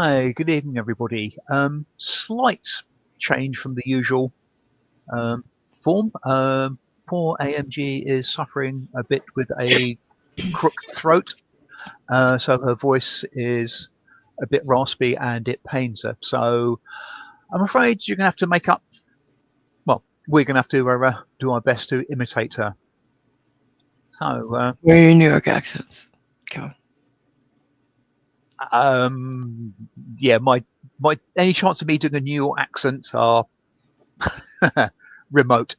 Hi, good evening, everybody. Slight change from the usual form. Poor AMG is suffering a bit with a crooked throat, so her voice is a bit raspy and it pains her. So I'm afraid you're going to have to make up. Well, we're going to have to do our best to imitate her. So, Where are your New York accents? Come on. yeah, my any chance of me doing a New York accent are remote.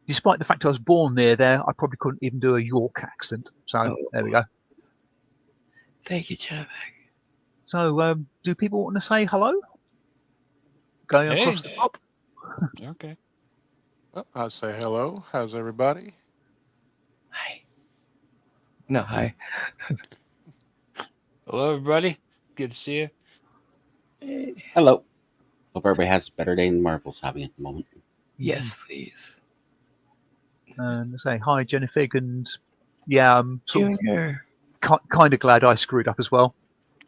Despite the fact I was born near there, I probably couldn't even do a York accent. So there we go. Thank you, Jennifer. So do people want to say hello? Going across the top. Okay. Well, I'll say hello. How's everybody? Hi. No, hi. Hello, everybody. Good to see you. Hello. Hope everybody has a better day than Marvel's having at the moment. Yes, please. And say hi, Jennifer, and yeah, I'm sort of Junior. kind of glad I screwed up as well.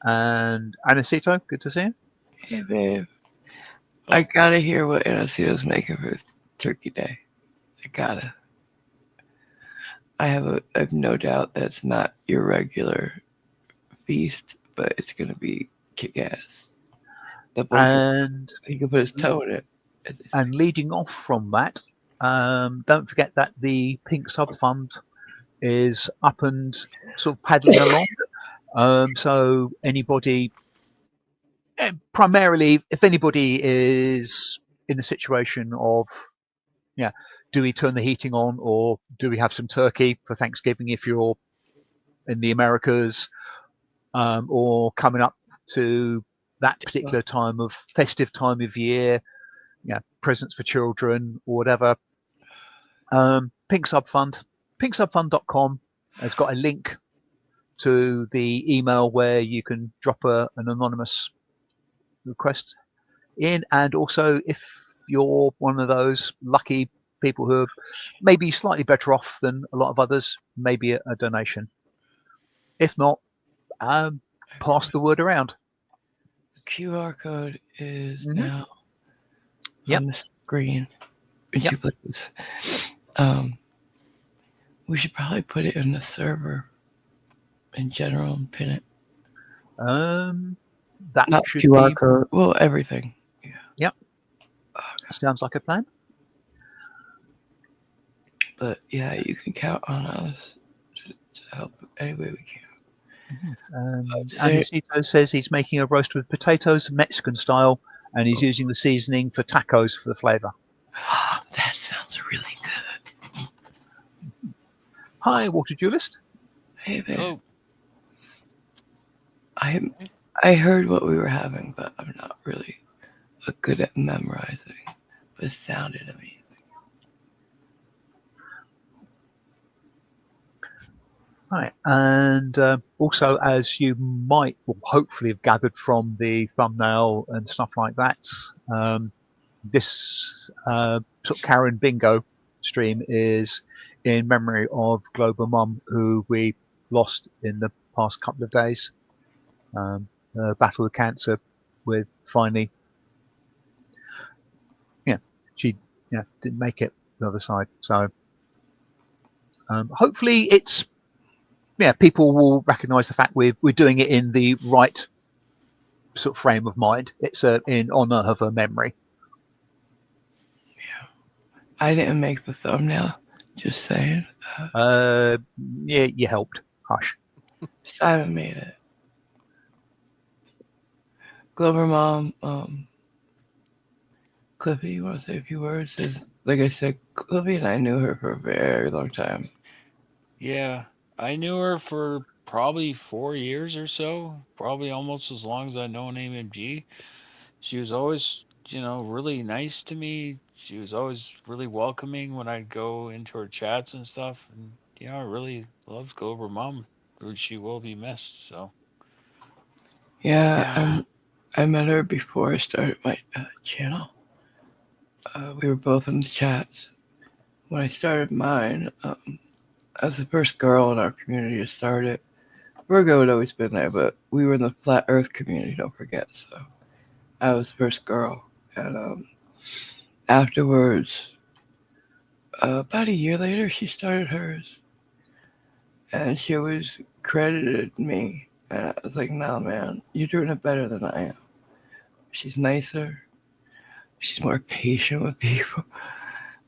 And Anacito, good to see you. Hey, babe. I gotta hear what Anacito's making for Turkey Day. I gotta. I have no doubt that it's not your regular feast, but it's gonna be kick-ass. And he can put his toe in it. And leading off from that, don't forget that the Pink Sub Fund is up and sort of paddling along. So anybody, primarily, if anybody is in a situation of, yeah, do we turn the heating on or do we have some turkey for Thanksgiving if you're in the Americas, or coming up to that particular time of festive time of year, yeah, presents for children or whatever. Pink Sub Fund, pinksubfund.com has got a link to the email where you can drop an anonymous request in, and also if you're one of those lucky people who are maybe slightly better off than a lot of others, maybe a donation. If not, pass the word around. The QR code is now on the screen in 2 places. We should probably put it in the server in general and pin it. That Not should QR be code. Well, everything. Yeah. Yep. Sounds like a plan. But yeah, you can count on us to help any way we can. Anacito says he's making a roast with potatoes, Mexican style, and he's using the seasoning for tacos for the flavor. That sounds really good. Hi, Water Duelist. Hey, babe. Hello. I heard what we were having, but I'm not really good at memorizing. But it sounded amazing. Right, and also, as you might hopefully have gathered from the thumbnail and stuff like that, this sort of Karen Bingo stream is in memory of Global Mum, who we lost in the past couple of days. Battle with cancer, with finally, she didn't make it the other side. So hopefully it's, people will recognise the fact we're doing it in the right sort of frame of mind. It's in honour of her memory. Yeah, I didn't make the thumbnail. Just saying. Yeah, you helped. Hush. Simon made it. Glover Mom, Clippy, you want to say a few words? Like I said, Clippy and I knew her for a very long time. Yeah, I knew her for probably 4 years or so, probably almost as long as I've known AMG. She was always, really nice to me. She was always really welcoming when I'd go into her chats and stuff. And, I really loved Glover Mom. She will be missed, so. Yeah, I met her before I started my channel. We were both in the chats. When I started mine, I was the first girl in our community to start it. Virgo had always been there, but we were in the flat Earth community. Don't forget. So I was the first girl, and afterwards, about a year later, she started hers, and she always credited me. And I was like, "No, man, you're doing it better than I am." She's nicer. She's more patient with people.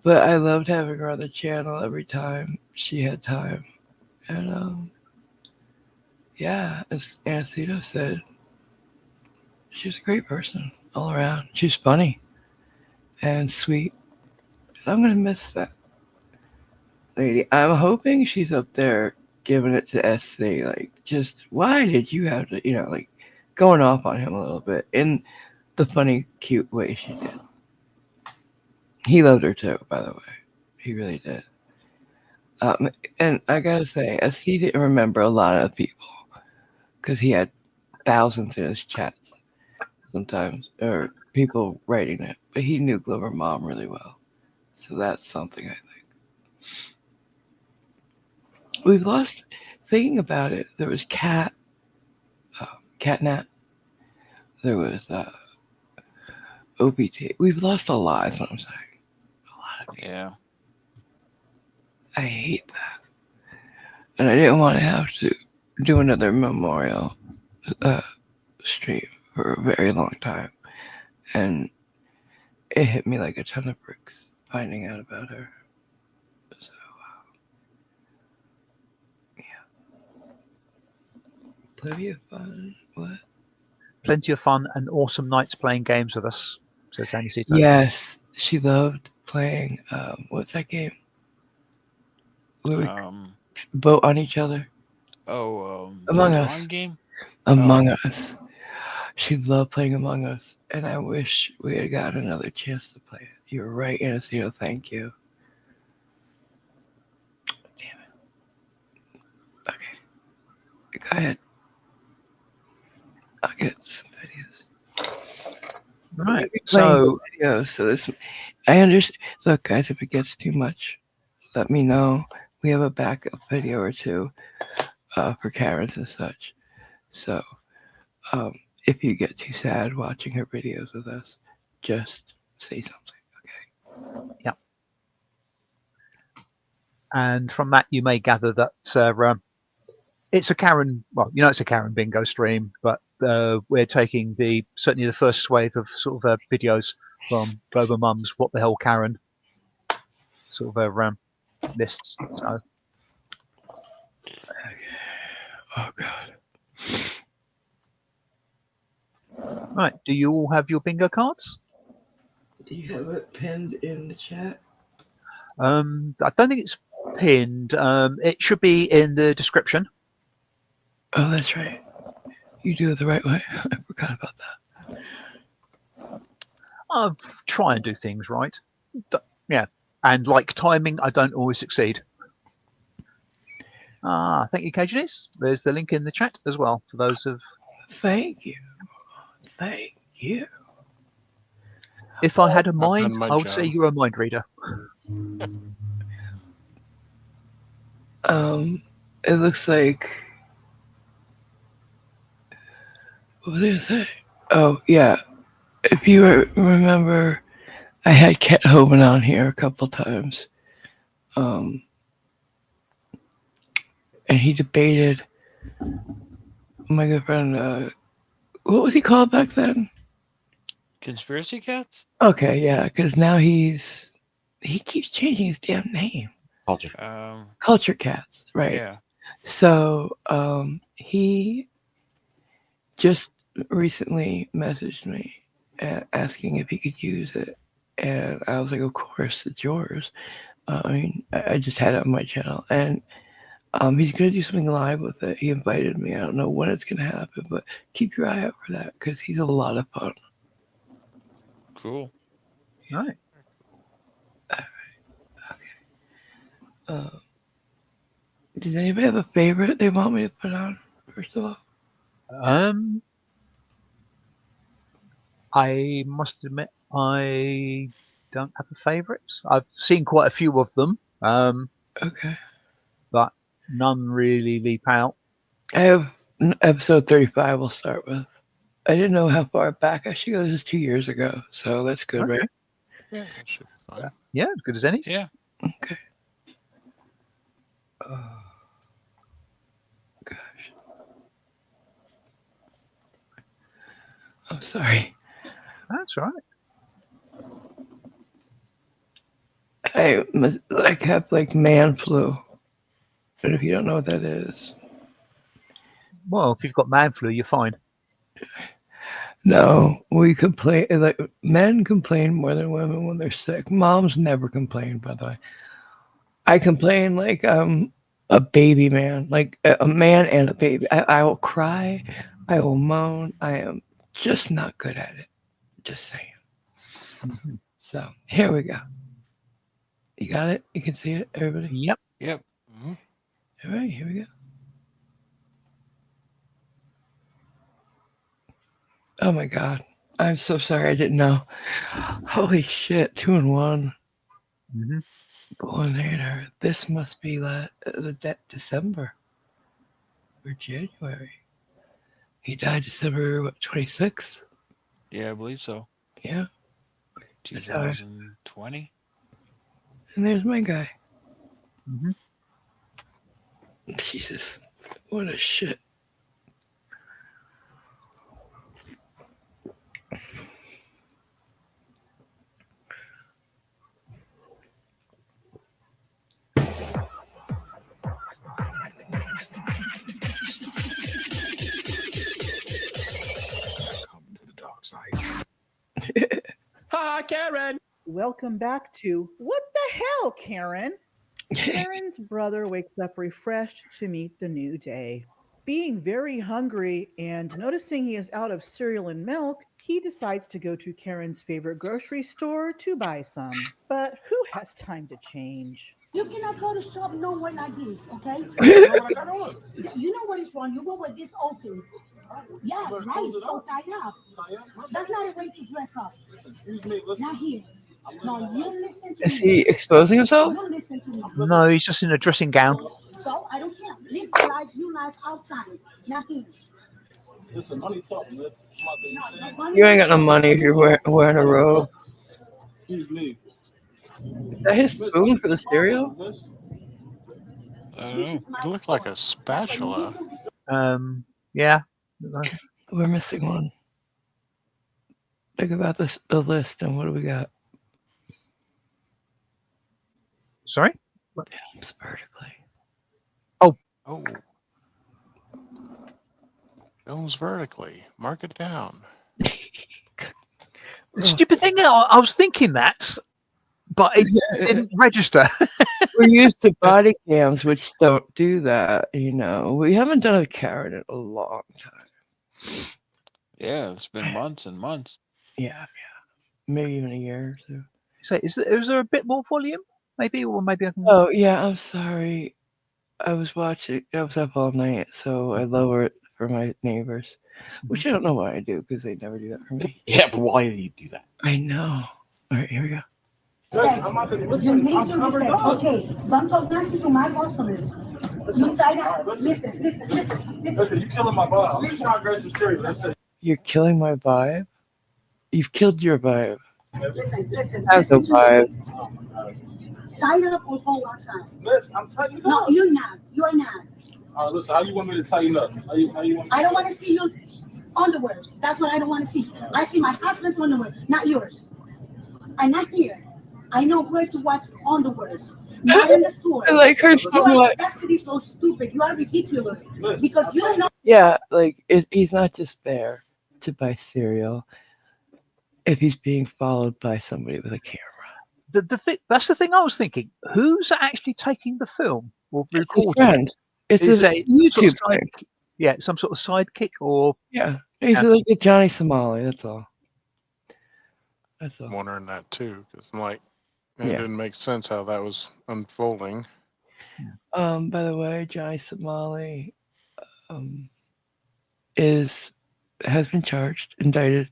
But I loved having her on the channel every time she had time. And yeah, as Anastasia said, she's a great person all around. She's funny and sweet. And I'm gonna miss that lady. I'm hoping she's up there giving it to SC. Like, just why did you have to, like going off on him a little bit in the funny, cute way she did. He loved her too, by the way. He really did. And I gotta say, SC didn't remember a lot of people because he had thousands in his chats sometimes, or people writing it. But he knew Glover Mom really well, so that's something I think. We've lost. Thinking about it, there was Catnat. There was OPT. We've lost a lot. Is what I'm saying. A lot of people. Yeah. I hate that. And I didn't want to have to do another memorial stream for a very long time. And it hit me like a ton of bricks finding out about her. So, yeah. Plenty of fun. What? Plenty of fun and awesome nights playing games with us, says Anisita. Yes, she loved playing. What's that game? Where we vote on each other. the Among Us. drawing game. Among Us. She loved playing Among Us, and I wish we had gotten another chance to play it. You're right, Anastasia. Thank you. Damn it. Okay. Go ahead. I'll get some videos. Right. So videos. So this, I understand. Look, guys, if it gets too much, let me know. We have a backup video or two for Karens and such. So if you get too sad watching her videos with us, just say something, okay? Yeah. And from that, you may gather that it's a Karen. Well, it's a Karen bingo stream, but we're taking certainly the first swathe of sort of videos from Glover Mum's "What the Hell, Karen" sort of lists. So. Oh God. Right. Do you all have your bingo cards? Do you have it pinned in the chat? I don't think it's pinned. It should be in the description. Oh, that's right. You do it the right way. I forgot about that. I try and do things right. Yeah. And like timing, I don't always succeed. Thank you, KGNS. There's the link in the chat as well for those of. Thank you. Thank you. If I had a mind, done my I would say job. you're a mind reader. It looks like. What was I gonna say? Oh yeah. If you remember, I had Ket Hoban on here a couple times. And he debated my good friend, what was he called back then? Conspiracy Cats? Okay, yeah, because now he keeps changing his damn name. Culture Cats, right? Yeah. So he just recently messaged me asking if he could use it, and I was like, of course, it's yours. I mean, I just had it on my channel, and he's gonna do something live with it. He invited me. I don't know when it's gonna happen, but keep your eye out for that because he's a lot of fun. Cool. Right. Okay. Does anybody have a favorite they want me to put on? First of all, I must admit I don't have a favourite. I've seen quite a few of them. okay. But none really leap out. I have episode 35 we'll start with. I didn't know how far back I should go. This is 2 years ago, so that's good, Okay. right? Yeah, that should be fine. Yeah, as good as any. Yeah. Okay. Oh, gosh. I'm sorry. That's all right. I have like man flu. And if you don't know what that is, Well, if you've got man flu, you're fine. no, we complain. Like men complain more than women when they're sick. Moms never complain, by the way. I complain like a baby man, like a man and a baby. I will cry, I will moan. I am just not good at it. Just saying. Mhm. So here we go. You got it? You can see it, everybody? Yep. Yep. Mhm. All right, here we go. Oh my God. I'm so sorry. I didn't know. Holy shit. 2 and 1. hmm Pollinator. This must be December or January. He died December, what, 26th? Yeah, I believe so. Yeah. That's all right. 2020. And there's my guy. hmm Jesus. What a shit. Hi, Karen. Welcome back to What the Hell, Karen? Karen's brother wakes up refreshed to meet the new day. Being very hungry and noticing he is out of cereal and milk, he decides to go to Karen's favorite grocery store to buy some. But who has time to change? You cannot go to shop nowhere like this, okay? You know what I got on? You know what is wrong. You go with this open. Yeah, Better right. close it So up. tie up. Tie up. That's not a way to dress up. Excuse me. Listen. Not here. No, you listen to Is me. he exposing himself? You listen to me. No, he's just in a dressing gown. So I don't care. Live the life you like outside, not here. Listen, money talking. Listen. No, money You ain't got no money if you're wearing a robe. Excuse me. Is that his spoon for the cereal? I don't know. It looked like a spatula. Yeah. We're missing one. Think about the list and what do we got? Sorry. Films vertically. Oh. Films vertically. Mark it down. The stupid thing, I was thinking that, but it didn't register. We're used to body cams, which don't do that. You know, we haven't done a Karen in a long time. Yeah, it's been months and months. Yeah, maybe even a year or so. So is there a bit more volume? Maybe, or maybe I can. Oh yeah, I'm sorry. I was up all night, so I lower it for my neighbors, which I don't know why I do because they never do that for me. Yeah, but why do you do that? I know. All right, here we go. Listen, I'm not gonna You listen. need I'm to covered listen. up. Okay, don't talk nasty to my customers. You tie that. Alright, Listen. Listen, you killing my vibe. I'm just trying to grab some cereal. Listen. You're killing my vibe. You've killed your vibe. Listen. How's the Listen to me, vibe? please. Tie it up or go outside. Listen, I'm telling you. No, you're not. You're not. All right, listen. How you want me to tighten up? How you want me I don't want to see your underwear. That's what I don't want to see. I see my husband's underwear, not yours. I'm not here. I know where to watch underwear, not in the store. I like her so You are much. actually so stupid. You are ridiculous because you don't know. Yeah, like he's not just there to buy cereal. If he's being followed by somebody with a camera, The thing, that's the thing I was thinking. Who's actually taking the film or it's his recording? friend. It's Is a it YouTube sort of thing. Yeah, some sort of sidekick or Yeah, he's Yeah. like a Johnny Somali. That's all. That's all. I'm wondering that too, because I'm like, it Yeah. didn't make sense how that was unfolding. By the way, Johnny Somali has been charged, indicted.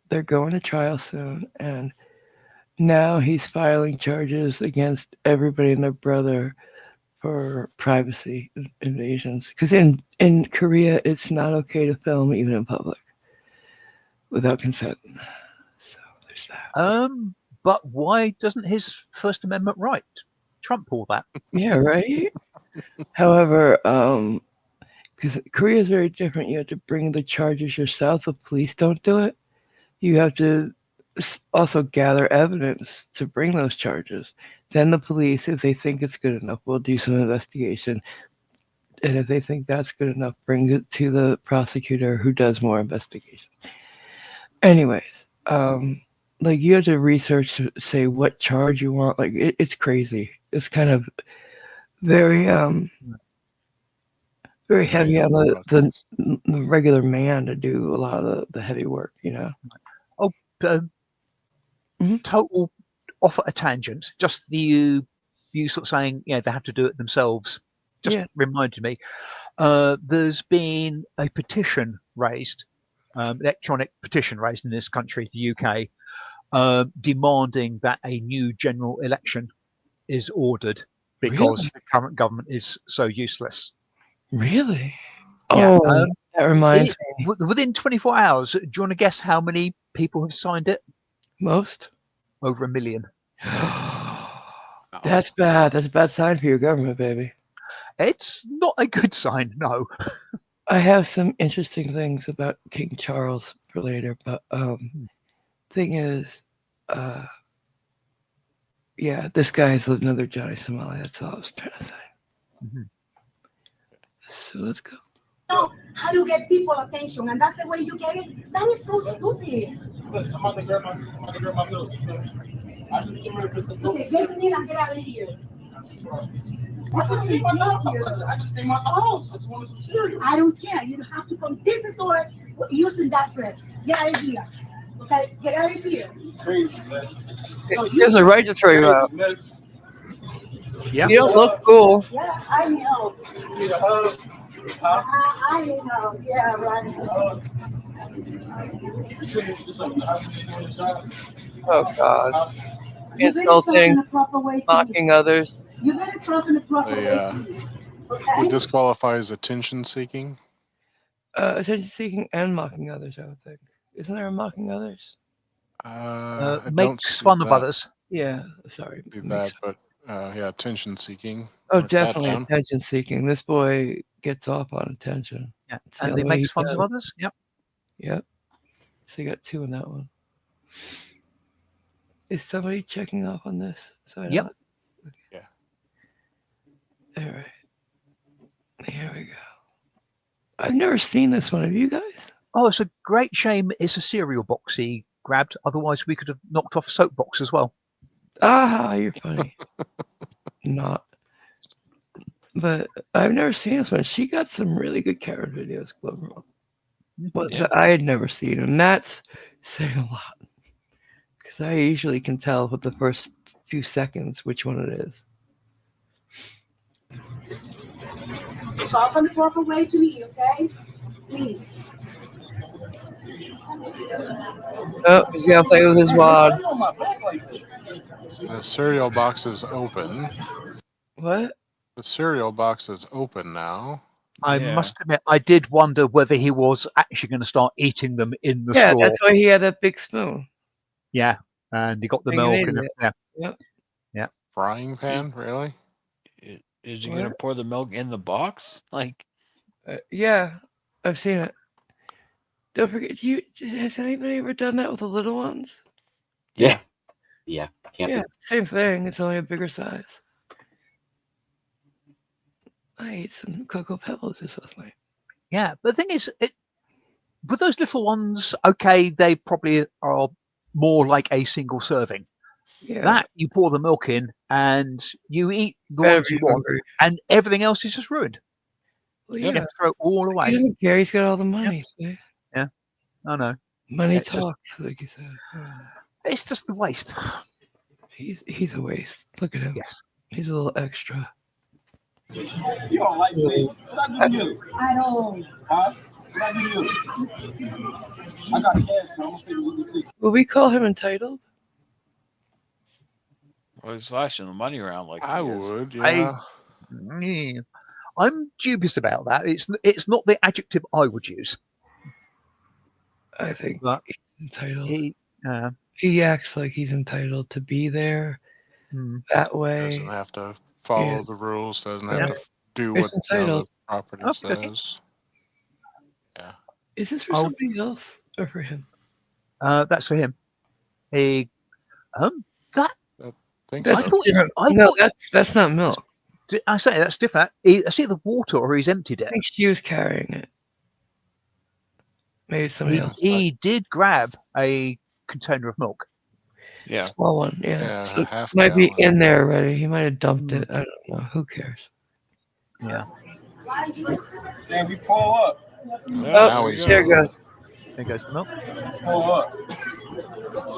They're going to trial soon, and now he's filing charges against everybody and their brother for privacy invasions. Because in Korea, it's not okay to film even in public without consent. So there's that. But why doesn't his First Amendment right trump all that? Yeah, right. However, because Korea is very different, you have to bring the charges yourself. The police don't do it. You have to also gather evidence to bring those charges. Then the police, if they think it's good enough, will do some investigation. And if they think that's good enough, bring it to the prosecutor who does more investigation. Anyways, like you have to research, say what charge you want. Like it's crazy. It's kind of very very heavy on the regular man to do a lot of the heavy work, you know. Total off at a tangent. Just you sort of saying, yeah, they have to do it themselves. Just reminded me. There's been a petition raised, electronic petition raised in this country, the UK, demanding that a new general election is ordered because the current government is so useless. Really? Yeah. Oh, that reminds me. Within 24 hours, do you want to guess how many people have signed it? Most? Over 1 million. That's bad. That's a bad sign for your government, baby. It's not a good sign, no. I have some interesting things about King Charles for later, but thing is, yeah, this guy is another Johnny Somali. That's all I was trying to say. So let's go. No, how to get people attention, and that's the way you get it. That is so stupid. Look, somebody grab my milk. I just get ready for some milk. Okay, get the meal and get out of here. I just need my dog. I just need my dogs. I just wanted some cereal. I don't care. You don't have to come. This is door using that dress. Get out of here. Okay, get out of here. Crazy, man. He has a right to throw you out. Yeah. You don't look cool. Yeah, I know. You need a hug? Huh? I know. Yeah, right. Oh God. You better talk in Insulting, the proper way to me. mocking others. You better talk in the proper way Yeah. to me. Would Okay? this qualify as attention seeking? Attention seeking and mocking others, I would think. Isn't there a mocking others? I don't Makes see fun of that- others. Yeah, sorry. see that, but yeah, attention seeking. Oh, Mark that definitely down. attention seeking. This boy gets off on attention. Yeah. It's the And only they way makes he fun does. of others. Yep. Yep. So you got 2 in that one. Is somebody checking off on this? So I Yep. know- Yeah. All right. Here we go. I've never seen this one. Have you guys? Oh, it's a great shame it's a cereal box he grabbed. Otherwise, we could have knocked off a soapbox as well. Ah, you're funny. Not. But I've never seen this one. She got some really good carrot videos, Clover. But Yeah. I had never seen, and that's saying a lot. Because I usually can tell with the first few seconds which one it is. Talk in the proper way to me, okay? Please. Oh, he's gonna play with his wad. On my back like this. The cereal box is open. What? The cereal box is open now. I Yeah. must admit, I did wonder whether he was actually going to start eating them in the Yeah, straw. that's why he had that big spoon. Yeah, and he got the Being an milk and idiot. everything. Frying pan, really? Is he gonna What? pour the milk in the box? Like, Yeah, I've seen it. Don't forget, has anybody ever done that with the little ones? Yeah. Yeah. Can't Yeah, be. same thing. It's only a bigger size. I ate some Cocoa Pebbles just last night. Yeah, but the thing is, with those little ones, okay, they probably are more like a single serving. Yeah, That you pour the milk in and you eat the better ones be you want, hungry. and everything else is just ruined. Well, You yeah, have to throw it all he away. doesn't care. He's got all the money. See? I know. Money It's just- talks, like you said. It's just the waste. He's a waste. Look at him. Yes. He's a little extra. You don't like me. What I do to you? I don't. Huh? What I do to you? I got cash, man. I'm gonna pay you with the ticket. Will we call him entitled? well, he's flashing the money around like I he is. would, yeah. I'm dubious about that. It's not the adjective I would use. I think But he's entitled. he, He acts like he's entitled to be there that way. Doesn't have to follow Yeah. the rules. Doesn't Yeah. have to do It's what the other entitled. property Okay. says. Yeah. Is this for I'll- somebody else or for him? that's for him. He, that Think I so. thought he, different. I No, thought that's not milk. I say that's different. It's either water or he's emptied I it. think she was carrying it. Maybe somebody else. He did grab a container of milk. Yeah. Small one, yeah. Yeah, So a half might be gallon. in there already. He might have dumped it. I don't know. Who cares? Yeah. Sam, we pull up. Now Oh, he's there it goes. There goes the milk. Pull up.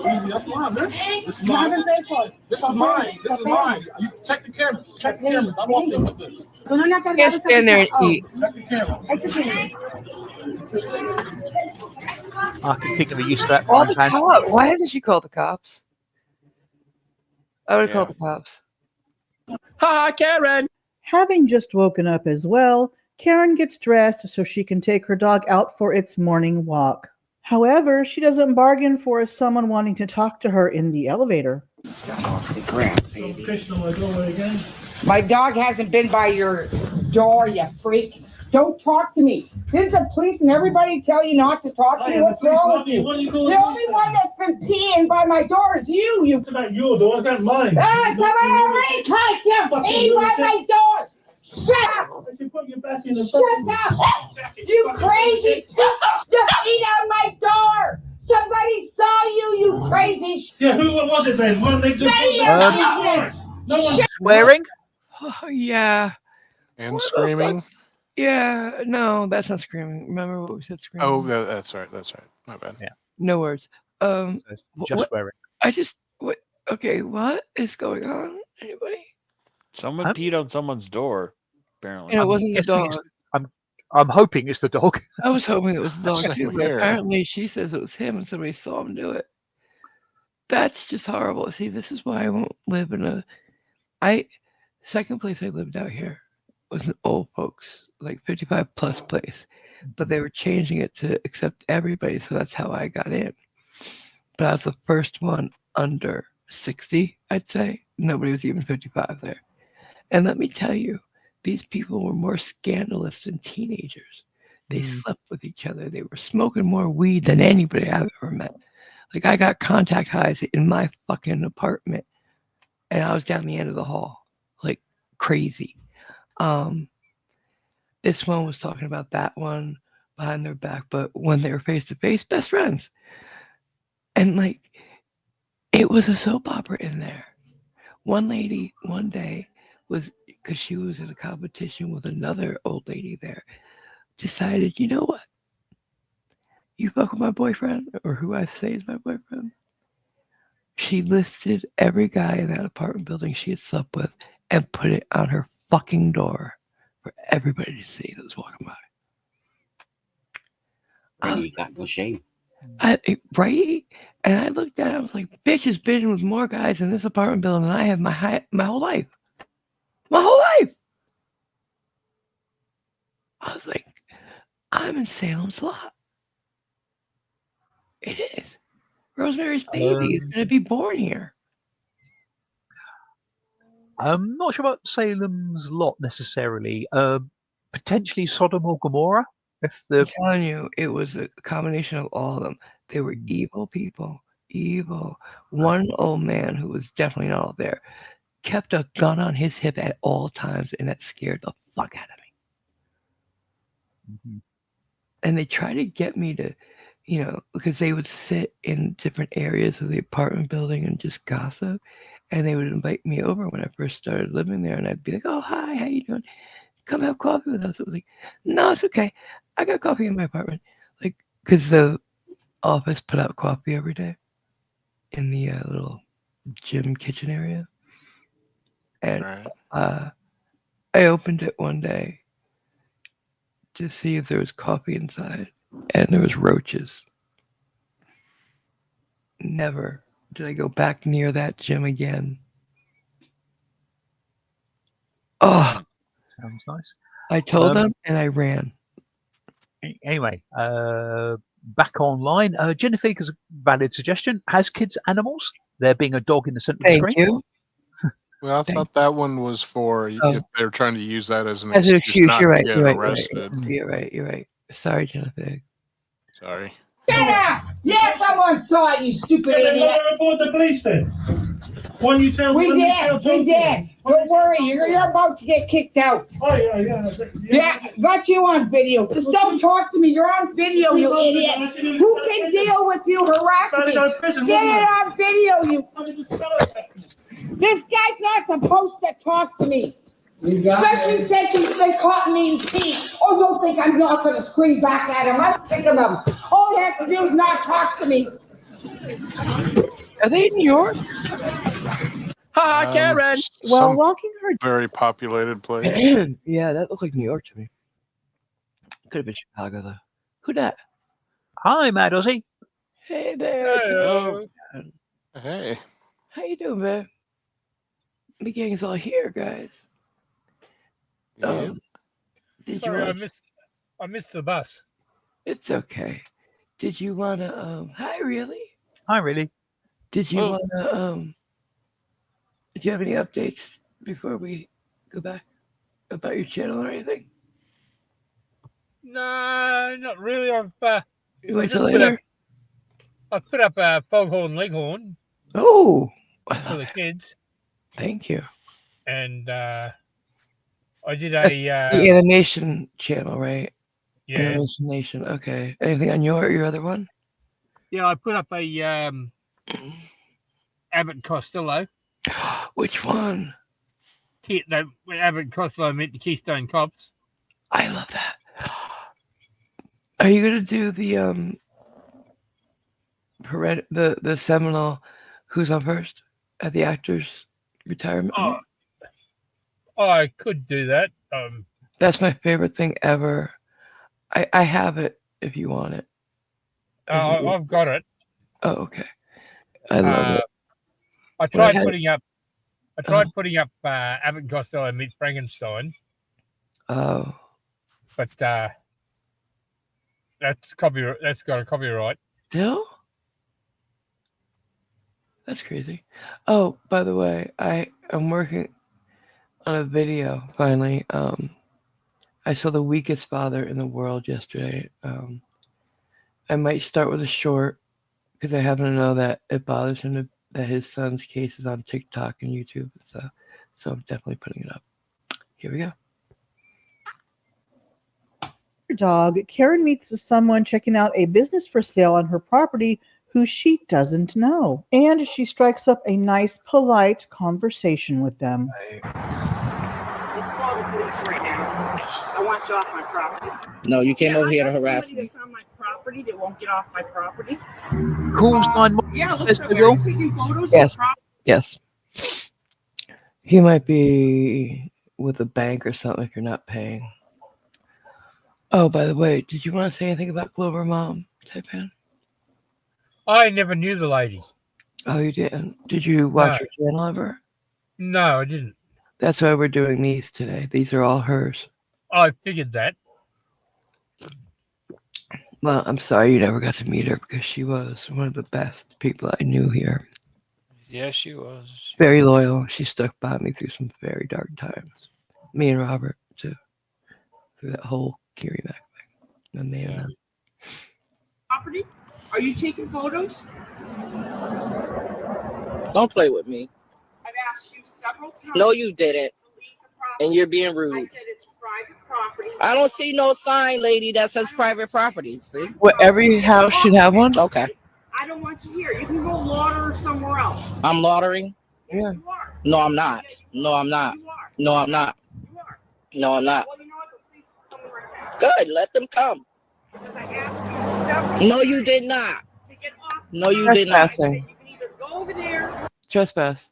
Easy, that's mine, miss. This is You mine. haven't paid for it. This is mine. This is mine. You check the camera. Check the cameras. I want them with this. Tú no le has Can't cargado stand there and esa- eat. Check the camera. Oh, ese tiene. I can think of a use for that Call frying the pan. cops. Why hasn't she called the cops? I would have Yeah. called the cops. Hi, Karen. Having just woken up as well, Karen gets dressed so she can take her dog out for its morning walk. However, she doesn't bargain for someone wanting to talk to her in the elevator. My dog hasn't been by your door, you freak. Don't talk to me. Didn't the police and everybody tell you not to talk to me? What's wrong with you? The only one that's been peeing by my door is you. It's not your door. That's mine. Somebody already caught you peeing by my door. Shut up. I should put you back in the Shut up. You crazy piece. You peed on my door. Somebody saw you, you crazy shit. Yeah, who was it then? One makes None of your business. No one. Swearing? Oh, yeah. And screaming. Yeah. No, that's not screaming. Remember what we said screaming? Oh, that's right. That's right. My bad. Yeah. No words. Wh- Just what? swearing. I just what? Okay, what is going on? Anybody? Someone Huh? peed on someone's door, apparently. And it wasn't the guessing dog. it's- I'm hoping it's the dog. I was hoping it was the dog Same too, but here. apparently she says it was him and somebody saw him do it. That's just horrible. See, this is why I won't live in a second place I lived out here was an old folks, like 55 plus place. But they were changing it to accept everybody, so that's how I got in. But I was the first one under 60, I'd say. Nobody was even 55 there. And let me tell you, these people were more scandalous than teenagers. They slept with each other. They were smoking more weed than anybody I've ever met. Like, I got contact highs in my fucking apartment, and I was down the end of the hall, like crazy. This one was talking about that one behind their back, but when they were face to face, best friends. And like, it was a soap opera in there. One lady one day was, because she was in a competition with another old lady there, decided, you know what? You fuck with my boyfriend, or who I say is my boyfriend. She listed every guy in that apartment building she had slept with and put it on her fucking door for everybody to see that was walking by. Randy, you got no shame. Right? And I looked at it, I was like, bitch has been with more guys in this apartment building than I have my whole life. My whole life. I was like, I'm in Salem's Lot. It is. Rosemary's Baby is going to be born here. I'm not sure about Salem's Lot necessarily. Potentially Sodom or Gomorrah. If I'm the telling you, it was a combination of all of them. They were evil people. Evil. One old man who was definitely not there kept a gun on his hip at all times, and that scared the fuck out of me. And they tried to get me to, because they would sit in different areas of the apartment building and just gossip. And they would invite me over when I first started living there. And I'd be like, oh, hi, how you doing? Come have coffee with us. It was like, no, it's okay. I got coffee in my apartment. Like, because the office put out coffee every day in the little gym kitchen area. And Right. I opened it one day to see if there was coffee inside, and there was roaches. Never did I go back near that gym again. Oh, Sounds nice. I told Um, them and I ran. Anyway, back online. Jennifer has a valid suggestion. Has kids animals? There being a dog in the center of the Thank screen. you. Well, I Thank- thought that one was for Oh. if they're trying to use that as an As an excuse excuse, not you're to right. get You're right. arrested. You're right. You're right. Sorry, Jennifer. Sorry. Get out! Yeah, someone saw it, you stupid idiot. Report the police then. Why you tell We did. Don't worry, you're about to get kicked out. Oh, yeah. Yeah, got you on video. Just don't talk to me. You're on video, you idiot. Who can deal with you harassing me? Get it on video, you. This guy's not supposed to talk to me. Especially since he's been caught me in teeth. Oh, don't think I'm not going to scream back at him. I'm sick of him. All he has to do is not talk to me. Are they in New York? Ha, Karen. While Some walking her very populated place. Yeah, that looked like New York to me. Could have been Chicago though. Who dat? Hi, Mad Ozzy. Hey there. Hello. Hey. How you doing, man? The gang's all here, guys. Yeah. Did Sorry, you I want? missed the bus. It's okay. Did you wanna? Hi, really? Hi, really. Did you Oh. wanna? Do you have any updates before we go back about your channel or anything? No, not really. You wait just till put later. I put up a Foghorn Leghorn Oh, I for love the it. kids, Thank you. and I did That's a The animation channel, right? yeah. Animation Nation. Okay. Anything on your other one? Yeah, I put up a Abbott and Costello. Which one? That when Abbott and Costello meant the Keystone Cops. I love that. Are you gonna do the the seminal Who's on First at the actors retirement? Oh, I could do that. That's my favorite thing ever. I have it if you want it. I've got it. Oh, okay. I love it. I tried had- putting up. Abbott and Costello meets Frankenstein, Oh, but that's copyright. That's got a copyright. still? That's crazy. Oh, by the way, I'm working on a video finally. I saw The Weakest Father in the World yesterday. I might start with a short because I happen to know that it bothers him that his son's case is on TikTok and YouTube and stuff. So I'm definitely putting it up. Here we go. dog, Karen meets someone checking out a business for sale on her property who she doesn't know. And she strikes up a nice, polite conversation with them. Let's call the police right now. I want you off my property. No, you came over I here to got harass somebody me. that's on my property that won't get off my property. Calls 911. Yeah, look, Yes, so they are you will. taking photos Yes. of property? Yes. He might be with a bank or something if you're not paying. Oh, by the way, did you want to say anything about Clover Mom, Taipan? I never knew the lady. Oh, you didn't? Did you watch No. her channel ever? No, I didn't. That's why we're doing these today. These are all hers. I figured that. Well, I'm sorry you never got to meet her because she was one of the best people I knew here. Yeah, she was. Very loyal. She stuck by me through some very dark times. Me and Robert, too. Through that whole Kiri Mac thing. And me and them. Property? Are you taking photos? Don't play with me. I've asked you several times. No, you didn't. to leave the property. And you're being I rude. said it's private property. I don't see no sign, lady, that says private property. See? Well, every house should have one? Okay. I don't want you here. You can go lauder somewhere else. I'm laundering. Yeah. You are. No, I'm not. No, I'm not. You are. No, I'm not. You are. No, I'm not. Well, you know what? The police is coming right now. Good. Let them come. Because I asked you several No, you times did not. to get off. No, you did not. Trespassing. You can either go over there. Trespass.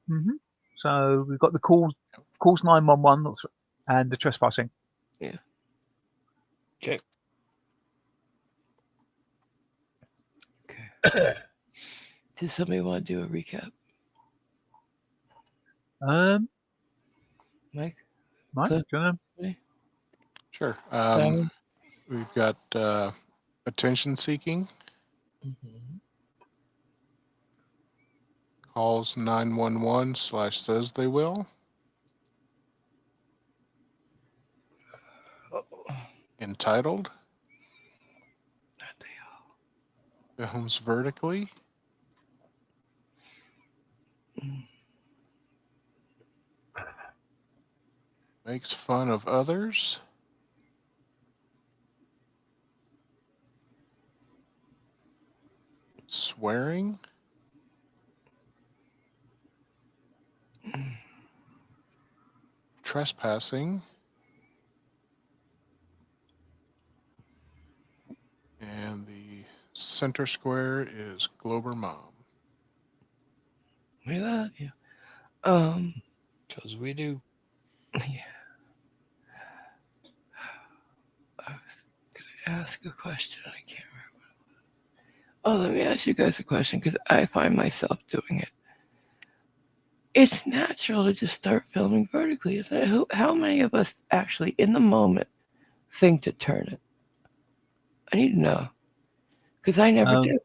Hmm. So we've got the calls 911 and the trespassing. Okay. Does somebody want to do a recap? Um, Mike? Mike, Cliff? do you wanna- Sure. Simon? We've got attention seeking, Mhm. calls 911/says they will, entitled, films vertically, makes fun of others, swearing, trespassing, and the center square is Glober Mom. Look at that. Yeah. Because we do. Yeah. I was gonna ask a question. I can't remember. Oh, let me ask you guys a question because I find myself doing it. It's natural to just start filming vertically, isn't it? How many of us actually, in the moment, think to turn it? I need to know because I never do.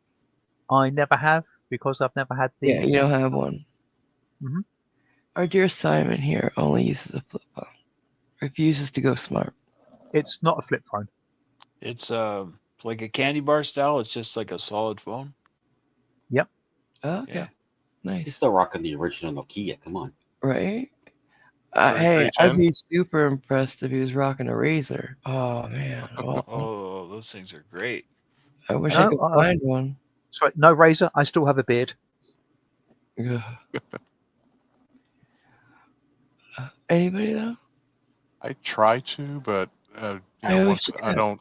I never have because I've never had the. Yeah, you don't have one. Mhm. Our dear Simon here only uses a flip phone. Refuses to go smart. It's not a flip phone. It's like a candy bar style. It's just like a solid phone. Yep. Oh, okay. Yeah. Nice. He's still rocking the original Nokia. Come on. Right? Or a Hey, I'd 310. be super impressed if he was rocking a Razor. Oh, man. Well, Oh, those things are great. I wish I No, could find one. Sorry, no razor. I still have a beard. Ugh. Anybody though? I try to, but I always once I forget. don't.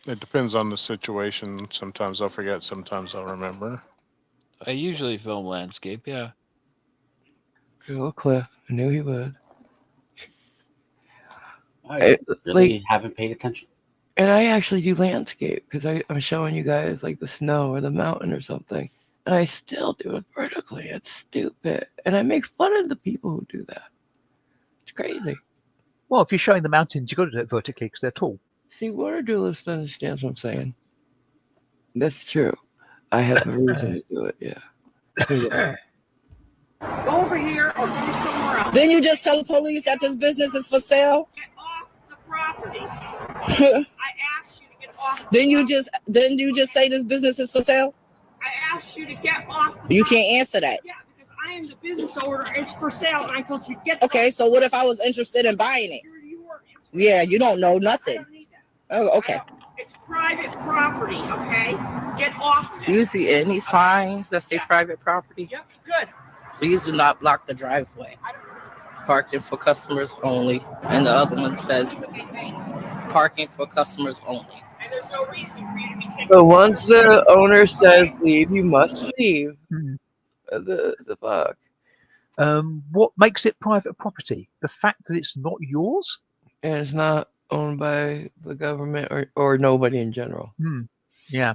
It depends on the situation. Sometimes I'll forget. Sometimes I'll remember. I usually film landscape. Yeah. Good old Cliff. I knew he would. I really Like, haven't paid attention. and I actually do landscape because I'm showing you guys like the snow or the mountain or something, and I still do it vertically. It's stupid, and I make fun of the people who do that. It's crazy. Well, if you're showing the mountains, you've got to do it vertically because they're tall. See, water duelist understands what I'm saying. That's true. I have a reason to do it. Yeah. Go over here or go somewhere else. Then you just tell the police that this business is for sale. Get off the property. I asked you to get off. Then you just say this business is for sale. I asked you to get off. The You property. can't answer that. Yeah, because I am the business owner. It's for sale, and I told you to get. Okay, so what if I was interested in buying it? You were Yeah, you don't know I nothing. don't need that. Oh, okay. It's private property. Okay, get off of it. Do you see any signs that say private property? Yep, good. Please do not block the driveway. Parking for customers only. And the other one says parking for customers only. And there's no reason for you to be taking. So once the owner says leave, you must leave. Hmm. The fuck. What makes it private property? The fact that it's not yours? And it's not owned by the government or nobody in general. Yeah.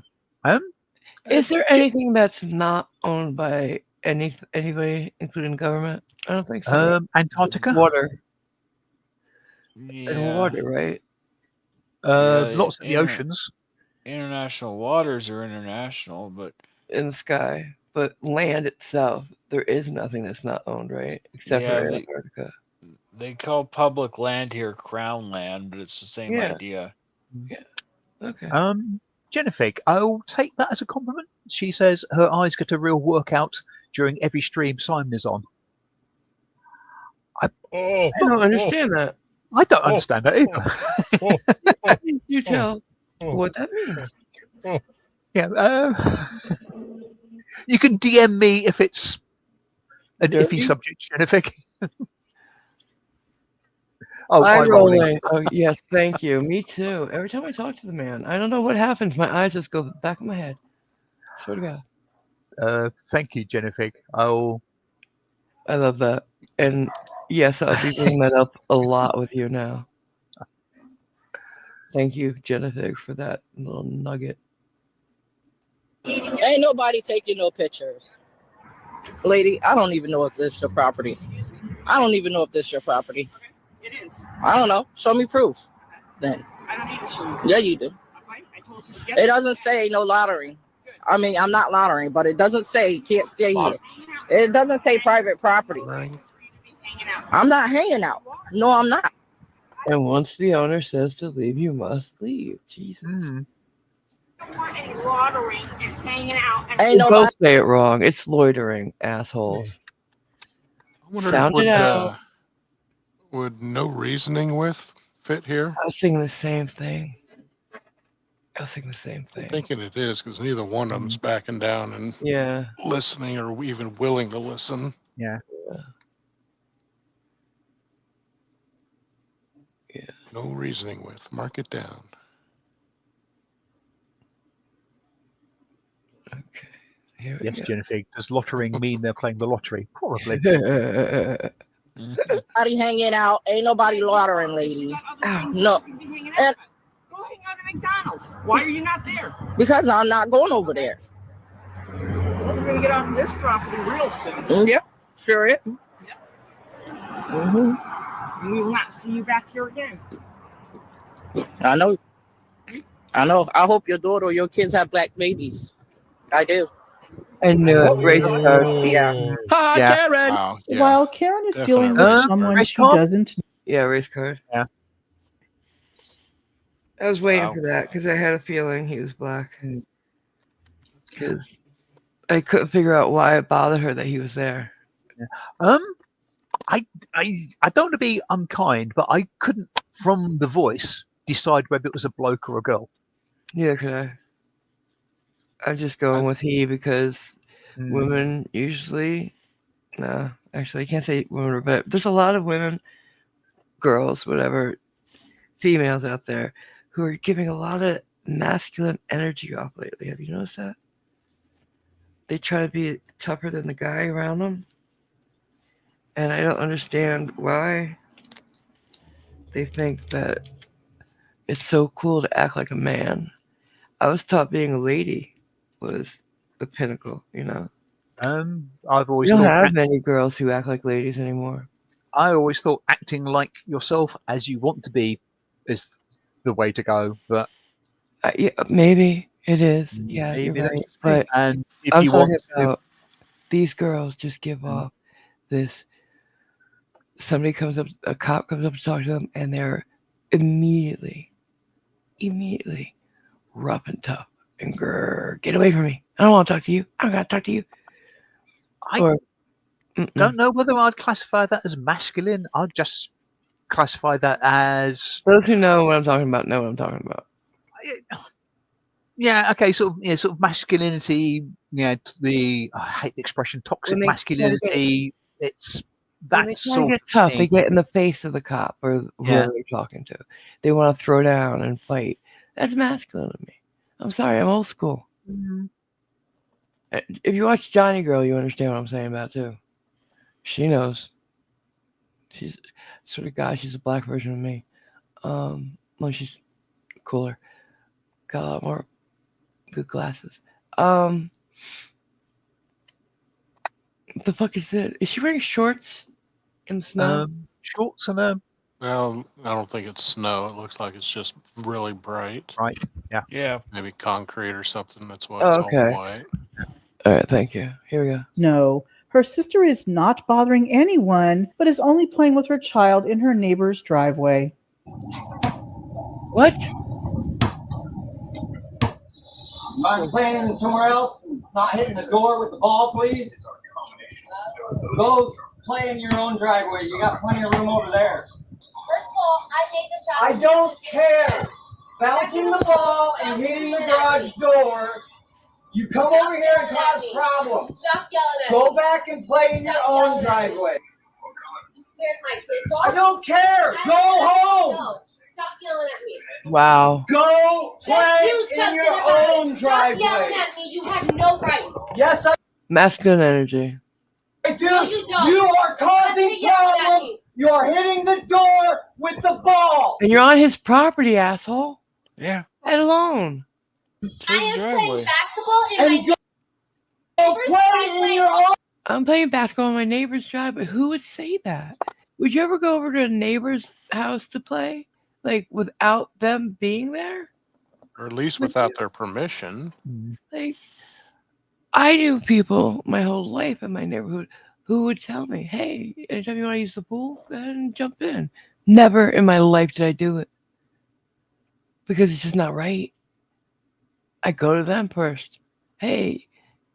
Is there anything that's not owned by anybody, including government? I don't think so. Antarctica? Water. Yeah. And water, right? Lots of the Yeah. oceans. International waters are international, but In the sky. But land itself, there is nothing that's not owned, right? Except Yeah, for they- Antarctica. they call public land here crown land, but it's the same Yeah. idea. Okay. Jennifer, I'll take that as a compliment. She says her eyes get a real workout during every stream Simon is on. I don't understand that. I don't understand that either. You tell what that means. Yeah. You can DM me if it's an Dirty? iffy subject, Jennifer. Oh, Eye eye rolling. rolling. Oh, yes, thank you. Me too. Every time I talk to the man, I don't know what happens. My eyes just go back of my head. Swear to God. Thank you, Jennifer. I'll. I love that. And yes, I'll be bringing that up a lot with you now. Thank you, Jennifer, for that little nugget. Ain't nobody taking no pictures. Lady, I don't even know if this is your property. I don't even know if this is your property. It is. license. I don't know. Show me proof. Then. I don't need to show you. Yeah, you do. Okay, I told you to get It doesn't say no loitering. I mean, I'm not loitering, but it doesn't say you can't stay here. It doesn't say private property. I'm not hanging out. No, I'm not. And once the owner says to leave, you must leave. Jesus. I don't want any loitering and hanging out. And You both say it wrong. It's loitering, assholes. I wonder Sound it out. Would no reasoning with fit here? I was thinking the same thing. I'm thinking it is because neither one of them's backing down and listening or even willing to listen. Yeah. No reasoning with. Mark it down. Yes, Jennifer. Does lottering mean they're playing the lottery? Probably. Nobody hanging out. Ain't nobody loitering, lady. No. And go hang out at McDonald's. Why are you not there? because I'm not going over there. Well, we're gonna get off this property real soon. Yep. Sure it. And we will not see you back here again. I know. I hope your daughter or your kids have black babies. I do. I knew it. Race car. Yeah. Hi, Yeah. Karen. Wow. Yeah. While Karen is dealing with Definitely. someone Race she car? doesn't Yeah, race car. Yeah. I was waiting Wow. for that because I had a feeling he was black. Because I couldn't figure out why it bothered her that he was there. I don't want to be unkind, but I couldn't, from the voice, decide whether it was a bloke or a girl. Neither could I. I'm just going with he because women usually, no, actually, I can't say women, but there's a lot of women, girls, whatever, females out there who are giving a lot of masculine energy off lately. Have you noticed that? They try to be tougher than the guy around them. And I don't understand why they think that it's so cool to act like a man. I was taught being a lady was the pinnacle, you know. I've always You don't thought have many girls who act like ladies anymore. I always thought acting like yourself as you want to be is the way to go. But Yeah, maybe it is. Yeah, maybe you're that's right. just me. But And if I'm you talking want to, about these girls just give off this. Somebody a cop comes up to talk to them, and they're immediately rough and tough and grrr, get away from me. I don't want to talk to you. I don't got to talk to you. I don't know whether I'd classify that as masculine. I'd just classify that as Those who know what I'm talking about know what I'm talking about. yeah, okay, sort of masculinity. Yeah, I hate the expression toxic When they masculinity. It's When that they sort get of tough, thing. they get in the face of the cop or whoever they're talking to. They want to throw down and fight. That's masculine to me. I'm sorry, I'm old school. If you watch Johnny Girl, you understand what I'm saying about it too. She knows. She's sort of guy. She's a black version of me. Well, she's cooler. Got a lot more good glasses. The fuck is it? Is she wearing shorts in the snow? Shorts and Well, I don't think it's snow. It looks like it's just really bright. Right. Yeah. Yeah. Maybe concrete or something. That's why Oh, it's okay. all white. All right, thank you. Here we go. No, her sister is not bothering anyone, but is only playing with her child in her neighbor's driveway. What? Mind playing somewhere else? Not hitting the door with the ball, please? Go play in your own driveway. You got plenty of room over there. First of all, I made the shot. I don't care. Bouncing the ball and hitting the garage door. You come over here and cause problems. Stop yelling at me. Go back and play in your own driveway. You scared my kids off. I don't care. Go home. No, stop yelling at me. Wow. Go play Do in something your about own it. Stop yelling driveway. at me. You have no right. Yes, Masculine energy. I do. No, you don't. You are causing Stop yelling at problems. me. You are hitting the door with the ball. And you're on his property, asshole. Yeah. Head alone. I am playing basketball in And my go neighbor's play in driveway. your own. I'm playing basketball on my neighbor's driveway. Who would say that? Would you ever go over to a neighbor's house to play, like without them being there? Or at least without their permission. Like, I knew people my whole life in my neighborhood who would tell me, "Hey, anytime you want to use the pool, go ahead and jump in." Never in my life did I do it because it's just not right. I go to them first. Hey,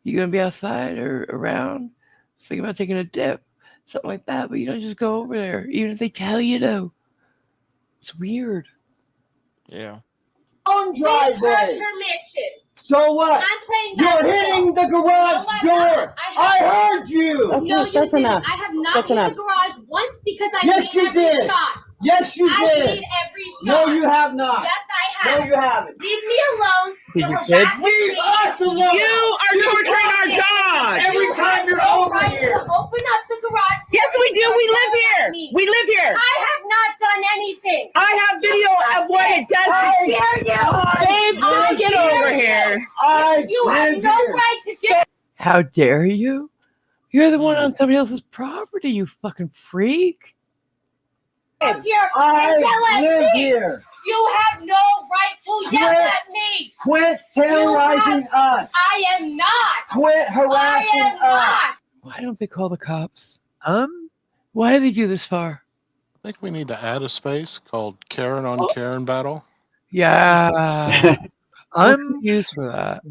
you gonna be outside or around? I was thinking about taking a dip, something like that. But you don't just go over there, even if they tell you to. It's weird. Yeah. Own Give her driveway. permission. So what? I'm playing You're basketball. hitting the garage No, I'm door. not. I heard you. No, you That's didn't. enough. I have not That's hit enough. the garage once because I Yes, made you every did. shot. Yes, you I did. made every No, shot. you have not. Yes, I No, have. you haven't. Leave me alone. Did You're you, kid? harassing Leave me. us alone. You are torturing our dog. Every You time have you're no over right here. to open up the garage door. Yes, we do. and We start live yelling here. at me. We live here. I have not done anything. I have video of what it does. I dare you. Babe, I get dare over you. here. You have live no here. right to get. How dare you? You're the one on somebody else's property, you fucking freak. Up here I and yell at live me. here. You have no right to yell Quit. at me. Quit terrorizing us. I am not. Quit harassing I am not. us. Why don't they call the cops? Why do they do this far? I think we need to add a space called Karen on Karen battle. Yeah. I'm used for that.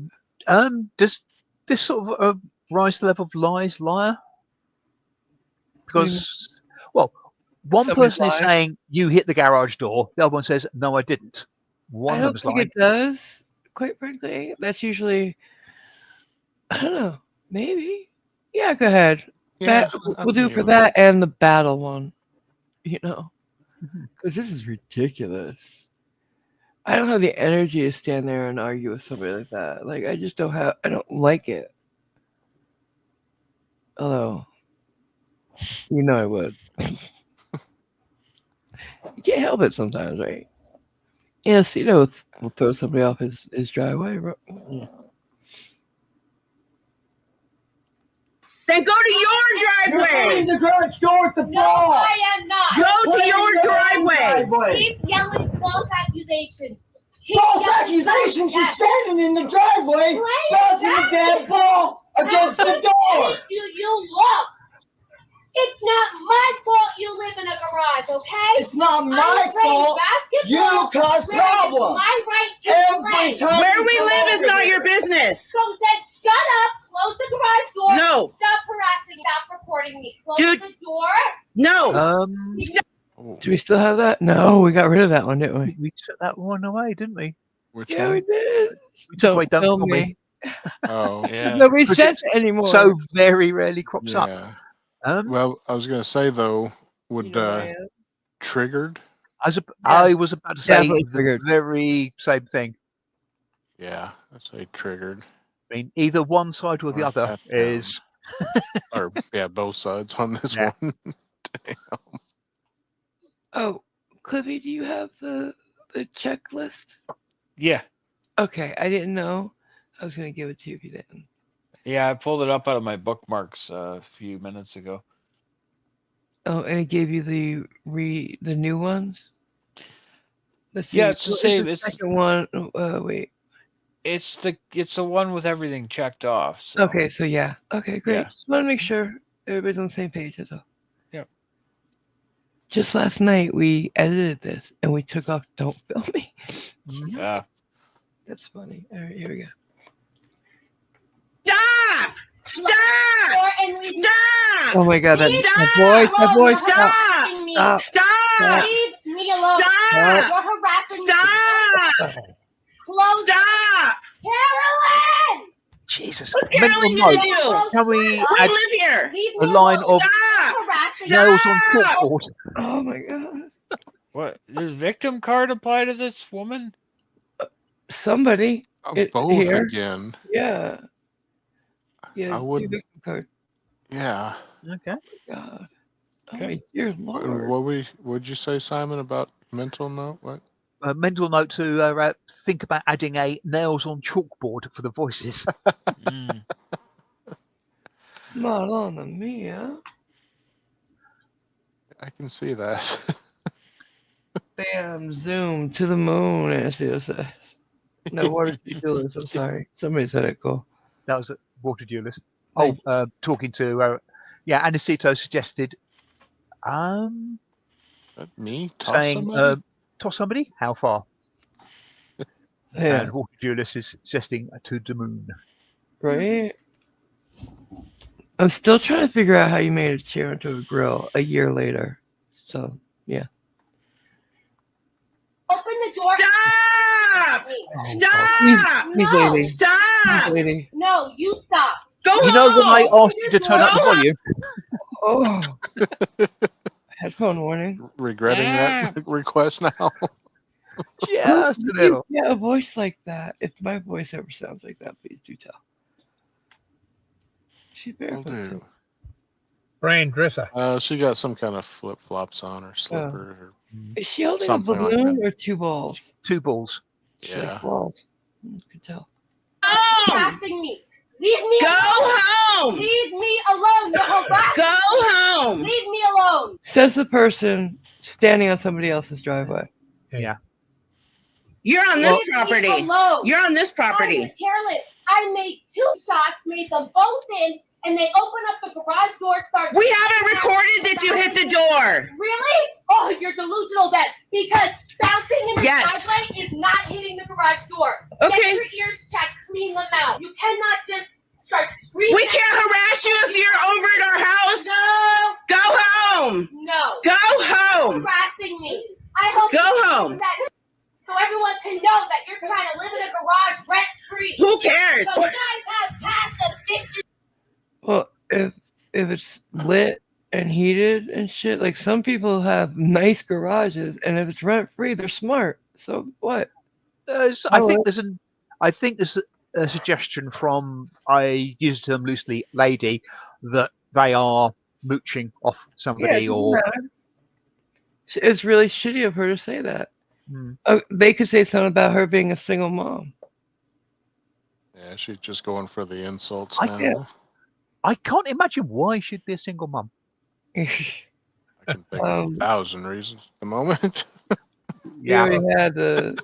Does this sort of rise to the level of liar? Because, well, one Somebody's person is lying? saying you hit the garage door, the other one says no, I didn't. One I of don't them's think lying. it does, quite frankly. That's usually, I don't know, maybe. Yeah, go ahead. Yeah, We'll do it for that and the battle one, you know, because this is ridiculous. I don't have the energy to stand there and argue with somebody like that. Like, I just don't have, I don't like it. Although, you know I would. You can't help it sometimes, right? Yeah, Cito will throw somebody off his driveway. Then go to your You're driveway. hitting the garage door with the No, ball. I am not. Go to your driveway. Keep yelling false accusations. False accusations. You're standing in the driveway, bouncing the damn ball against the door. Do you look? It's not my fault you live in a garage, okay? It's not I'm my playing fault. basketball You cause where it is problems. my right to Every play. time Where you we come live is over not here. your business. So then shut up, close the garage door. No. Stop harassing, stop recording me. Close Dude. the door. No. Do we still have that? No, we got rid of that one, didn't we? We took that one away, didn't we? Which Yeah, one? we did. We took away Don't Film Me. Oh, Yeah. Nobody Because says it's it anymore. So very rarely crops up. Yeah. Well, I was going to say though, would triggered? I was about to say Definitely the triggered. very same thing. Yeah, I'd say triggered. I mean, either one side or the Or other F is. Or yeah, both sides on this Yeah. one. Oh, Clippy, do you have the checklist? Yeah. Okay, I didn't know. I was gonna give it to you if you didn't. Yeah, I pulled it up out of my bookmarks a few minutes ago. Oh, and it gave you the new ones. Let's see. Yeah, it's the what is same. the It's second one. Wait. it's the one with everything checked off. So. Okay, so yeah. Okay, great. Yeah. Just want to make sure everybody's on the same page. That's all. Yep. Just last night we edited this and we took off "Don't Film Me." Yeah. That's funny. All right, here we go. Stop! Stop! Stop! Oh my God, that voice. Stop! Stop! Stop! Leave me alone. Stop! You're harassing me. Stop! Close. Stop! Carolyn! Jesus. What's Mental Carolyn gonna note. do? Can we We add live here. Leave a me line alone. of Stop! Harassing nails on Stop! chalkboard? Oh my God. What does victim card apply to this woman? Somebody. Both here. again. Yeah. Yeah. I would- do victim card. Yeah. Okay. God. Oh Okay. my dear And Lord. would you say, Simon, about mental note? What? A mental note to think about adding a nails on chalkboard for the voices. Mm. Madonna mia. I can see that. Bam, zoom to the moon, Anasito says. No, water to-do list, I'm sorry. Somebody said it, cool. That was a water to-do list. Oh, talking to, Anacito suggested, me? Toss saying, somebody? toss somebody? How far? Yeah. And water to-do list is suggesting to the moon. Right? I'm still trying to figure out how you made a chair into a grill a year later. So, yeah. Open the door. Stop! Stop! He's No. lady. Stop! He's lady. No, you stop. Go You know when I home! asked you to turn up the volume? Oh. Headphone warning. Regretting that request now? Just a little. Yeah, a voice like that. If my voice ever sounds like that, please do tell. She's barefoot too. Brian Drisser. She got some kind of flip flops on or slipper. Or Is she holding a something like balloon that. or two balls? Two balls. She Yeah. likes balls. You could tell. Harassing me. Leave me Go alone. home! Leave me alone. You're harassing Go me. home! Leave me alone. Says the person standing on somebody else's driveway. Yeah. You're on this Leave me property. alone. You're on this I'm property. careless. I made 2 shots, made them both in, and they open up the garage door, start. We haven't recorded that you hit the door. Really? Oh, you're delusional then, because bouncing in the Yes. driveway is not hitting the garage door. Okay. Get your ears checked, clean them out. You cannot just start screaming. We can't harass you if you're over at our house. No. Go home. No. Go home. Harassing me. I hope Go you home. listen that so everyone can know that you're trying to live in a garage rent free. Who cares? So you guys have passed the bitches. Well, if it's lit and heated and shit, like some people have nice garages, and if it's rent free, they're smart. So what? I think there's a suggestion from, I use the term loosely, lady, that they are mooching off somebody it doesn't or. matter. It's really shitty of her to say that. Hmm. They could say something about her being a single mom. Yeah, she's just going for the insults I now. can't- I can't imagine why she'd be a single mum. I can think of 1,000 reasons at the moment. We already had the.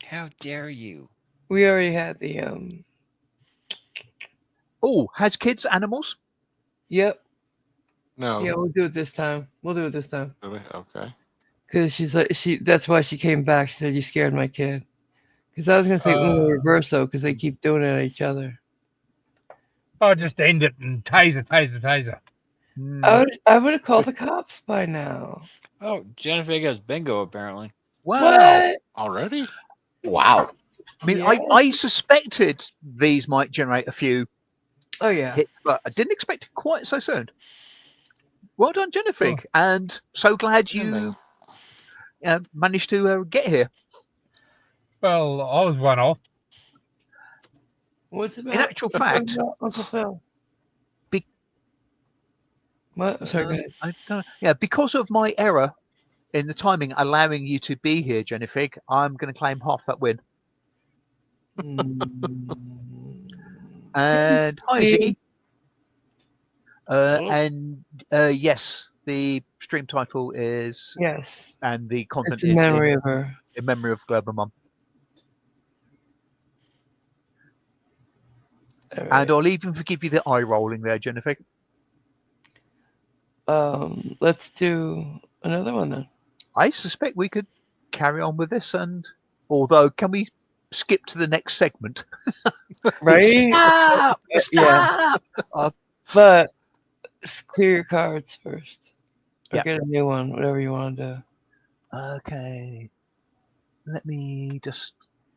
How dare you? We already had the Oh, has kids animals? Yep. No. Yeah, we'll do it this time. We'll do it this time. Really? Okay. Because she's like that's why she came back. She said you scared my kid. Because I was gonna say Uno reverse though, because they keep doing it at each other. Oh, just end it and taser. I would have called the cops by now. Oh, Jennifer has bingo apparently. Wow. What? Already? Wow. I mean, I suspected these might generate a few Oh yeah. hits, but I didn't expect it quite so soon. Well done, Jennifer, and so glad you managed to get here. Well, I was one off. What's it about? In actual fact, Uncle Phil. What? Sorry, go ahead. I don't know. Yeah, because of my error in the timing allowing you to be here, Jennifer, I'm going to claim half that win. And hi, Ziggy. And yes, the stream title is Yes, and the content it's in is memory of her. in memory of Global Mum. And I'll even forgive you the eye rolling there, Jennifer. Let's do another one then. I suspect we could carry on with this, and although can we skip to the next segment? Right? Stop! Yeah. Stop! But clear your cards first. Or Yeah. get a new one, whatever you want to do. Okay. Let me just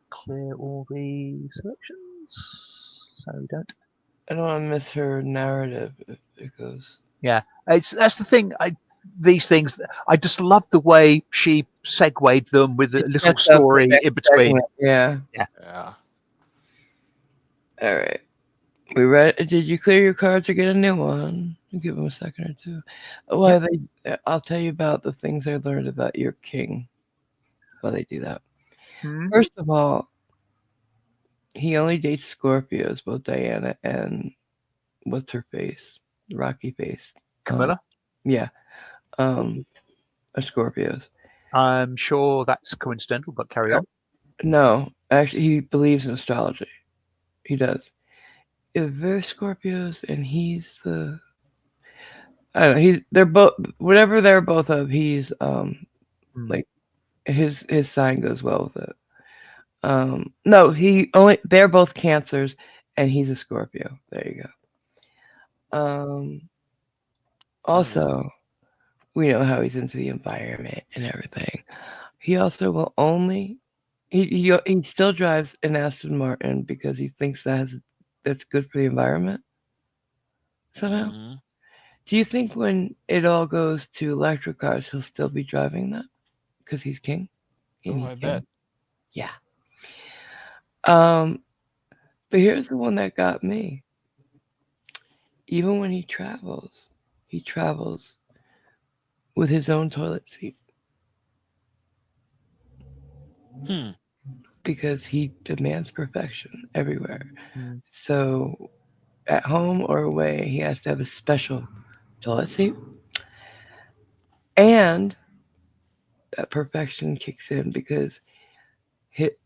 clear all the selections so we don't. I don't want to miss her narrative if it goes. Yeah, that's the thing. These things, I just love the way she segued them with a little sets up the story next in between. segment, Yeah. Yeah. All right. We ready? Did you clear your cards or get a new one? I'll give them a second or two. While I'll tell you about the things I learned about your king while they do that. First of all, he only dates Scorpios, both Diana and what's her face, Rocky face. Camilla? Yeah. Are Scorpios. I'm sure that's coincidental, but carry on. No, actually, he believes in astrology. He does. If they're Scorpios and he's the, I don't know. They're both whatever they're both of. He's like his sign goes well with it. No, they're both Cancers and he's a Scorpio. There you go. Also, we know how he's into the environment and everything. He also will only he still drives an Aston Martin because he thinks that's good for the environment. Somehow. Do you think when it all goes to electric cars, he'll still be driving that because he's king? I bet. Yeah. But here's the one that got me. Even when he travels with his own toilet seat. Because he demands perfection everywhere. So at home or away, he has to have a special toilet seat. And that perfection kicks in because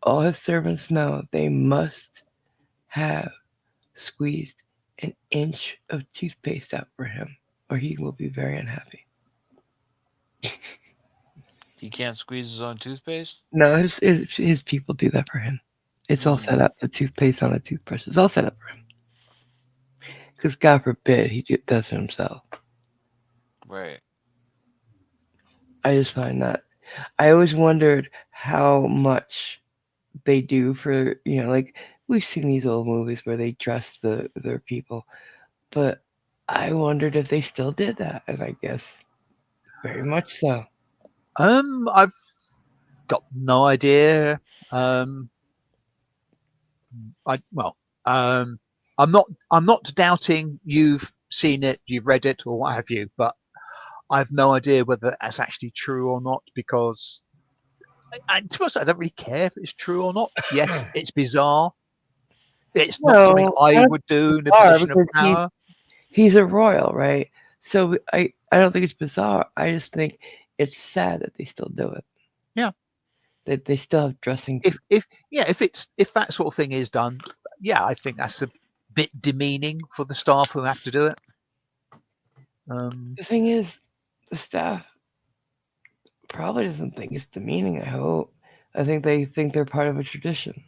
all his servants know they must have squeezed an inch of toothpaste out for him, or he will be very unhappy. He can't squeeze his own toothpaste? No, his people do that for him. It's all set up. The toothpaste on a toothbrush is all set up for him. Because God forbid he does it himself. Right. I just find that. I always wondered how much they do for, like we've seen these old movies where they dress their people. But I wondered if they still did that. And I guess very much so. I've got no idea. I'm not doubting you've seen it, you've read it, or what have you, but I've no idea whether that's actually true or not because, and to be honest, I don't really care if it's true or not. Yes, it's bizarre. It's not something I would do in a position of power. He's a royal, right? So I don't think it's bizarre. I just think it's sad that they still do it. Yeah. That they still have dressing. If that sort of thing is done, yeah, I think that's a bit demeaning for the staff who have to do it. The thing is, the staff probably doesn't think it's demeaning. I hope. I think they think they're part of a tradition.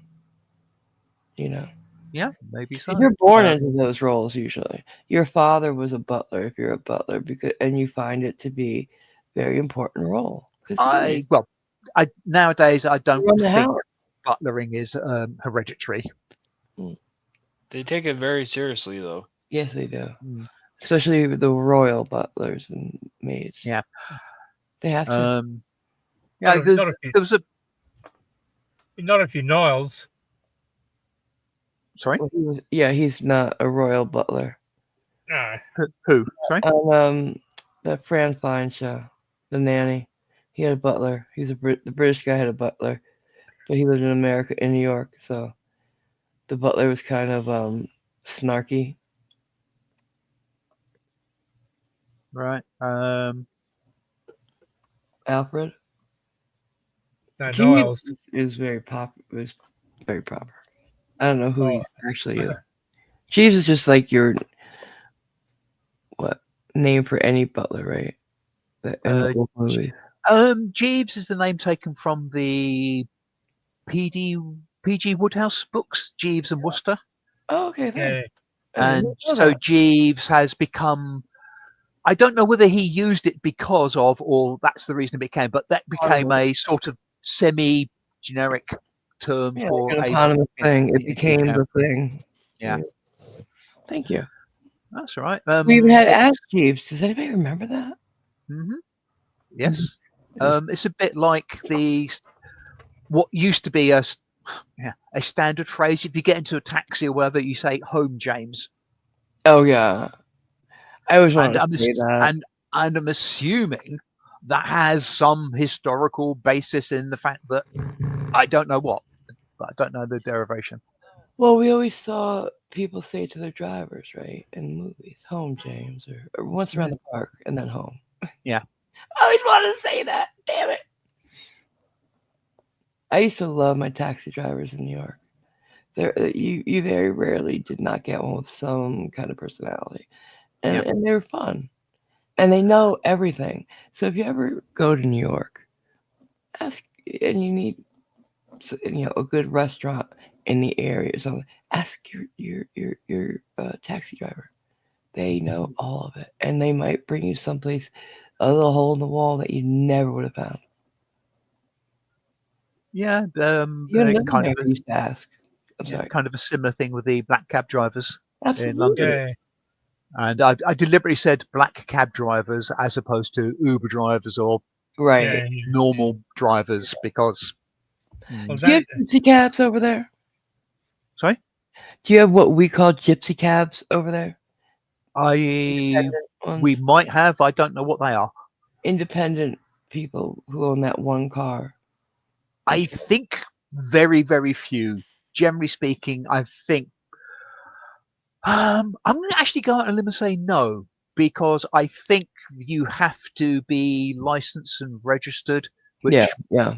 Yeah, maybe so. You're born into those roles usually. Your father was a butler if you're a butler and you find it to be a very important role. Nowadays I don't think butlering is hereditary. They take it very seriously though. Yes, they do. Especially the royal butlers and maids. Yeah. They have to. There was a not if you're Niles. Sorry? Well, he's not a royal butler. No. Who? Sorry? The Fran Fine show, The Nanny. He had a butler. The British guy had a butler, but he lived in America, in New York. So the butler was kind of snarky. Right. Alfred. Niles is very proper. I don't know who he actually is. Jeeves is just like your name for any butler, right? Movie. Jeeves is the name taken from the P.G. Wodehouse books, Jeeves and Wooster. Oh, okay. Yeah. And so Jeeves has become. I don't know whether he used it because of, or that's the reason it became, but that became a sort of semi-generic term for an autonomous thing. It became the thing. Yeah. Thank you. That's all right. We even had Ask Jeeves. Does anybody remember that? Yes. It's a bit like what used to be a standard phrase. If you get into a taxi or whatever, you say "Home, James." Oh yeah. I always wanted to say that. And I'm assuming that has some historical basis in the fact that I don't know what, but I don't know the derivation. Well, we always saw people say to their drivers, right, in movies, "Home, James," or once around the park and then home. Yeah. I always wanted to say that. Damn it. I used to love my taxi drivers in New York. You very rarely did not get one with some kind of personality, and they were fun, and they know everything. So if you ever go to New York, ask, and you need a good restaurant in the area or something, ask your taxi driver. They know all of it, and they might bring you someplace, a little hole in the wall that you never would have found. Yeah, Even kind of used to ask. I'm sorry. kind of a similar thing with the black cab drivers in London. Yeah. And I deliberately said black cab drivers as opposed to Uber drivers or Right. normal drivers because. Well, Do you have gypsy cabs over there? Sorry? Do you have what we call gypsy cabs over there? We might have. I don't know what they are. Independent people who own that one car. I think very, very few. Generally speaking, I think. I'm going to actually go out on a limb and say no, because I think you have to be licensed and registered. Which Yeah.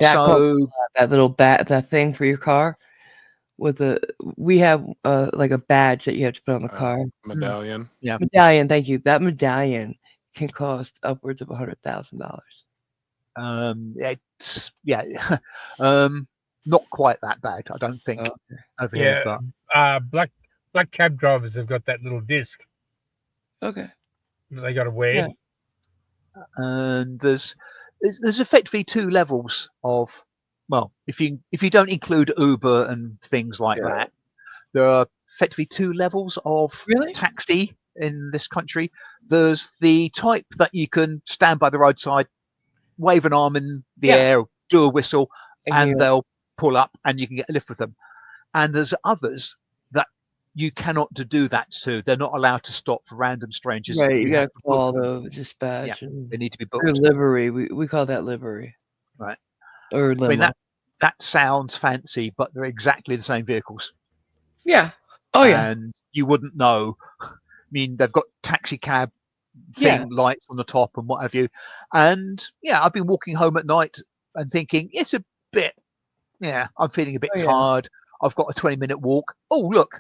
So that little that thing for your car we have like a badge that you have to put on the car. Medallion. Yeah. Medallion. Thank you. That medallion can cost upwards of $100,000. It's not quite that bad, I don't think. Over here, but black cab drivers have got that little disc. Okay. They got to wear. Yeah. And there's effectively two levels of, well, if you don't include Uber and things like that, there are effectively two levels of taxi in this country. There's the type that you can stand by the roadside, wave an arm in the air, do a whistle, and they'll pull up and you can get a lift with them. And there's others that you cannot do that to. They're not allowed to stop for random strangers. Right, you got to call the dispatch. Yeah, and they need to be booked. Or livery. We call that livery. Right. Or limo. I mean, that sounds fancy, but they're exactly the same vehicles. Yeah. Oh, yeah. And you wouldn't know. I mean, they've got taxi cab lights on the top and what have you. And I've been walking home at night and thinking it's a bit, I'm feeling a bit tired. I've got a 20-minute walk. Oh, look,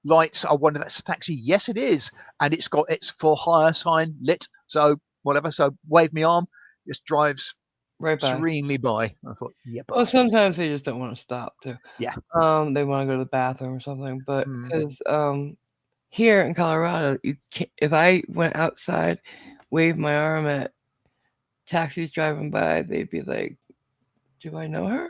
lights. I wonder if that's a taxi. Yes, it is. And it's got its for hire sign lit. So whatever. So wave me arm. Just drives right by. Serenely by. I thought, Well, sometimes they just don't want to stop too. Yeah. They want to go to the bathroom or something. But because here in Colorado, you can't, if I went outside, waved my arm at taxis driving by, they'd be like, "Do I know her?"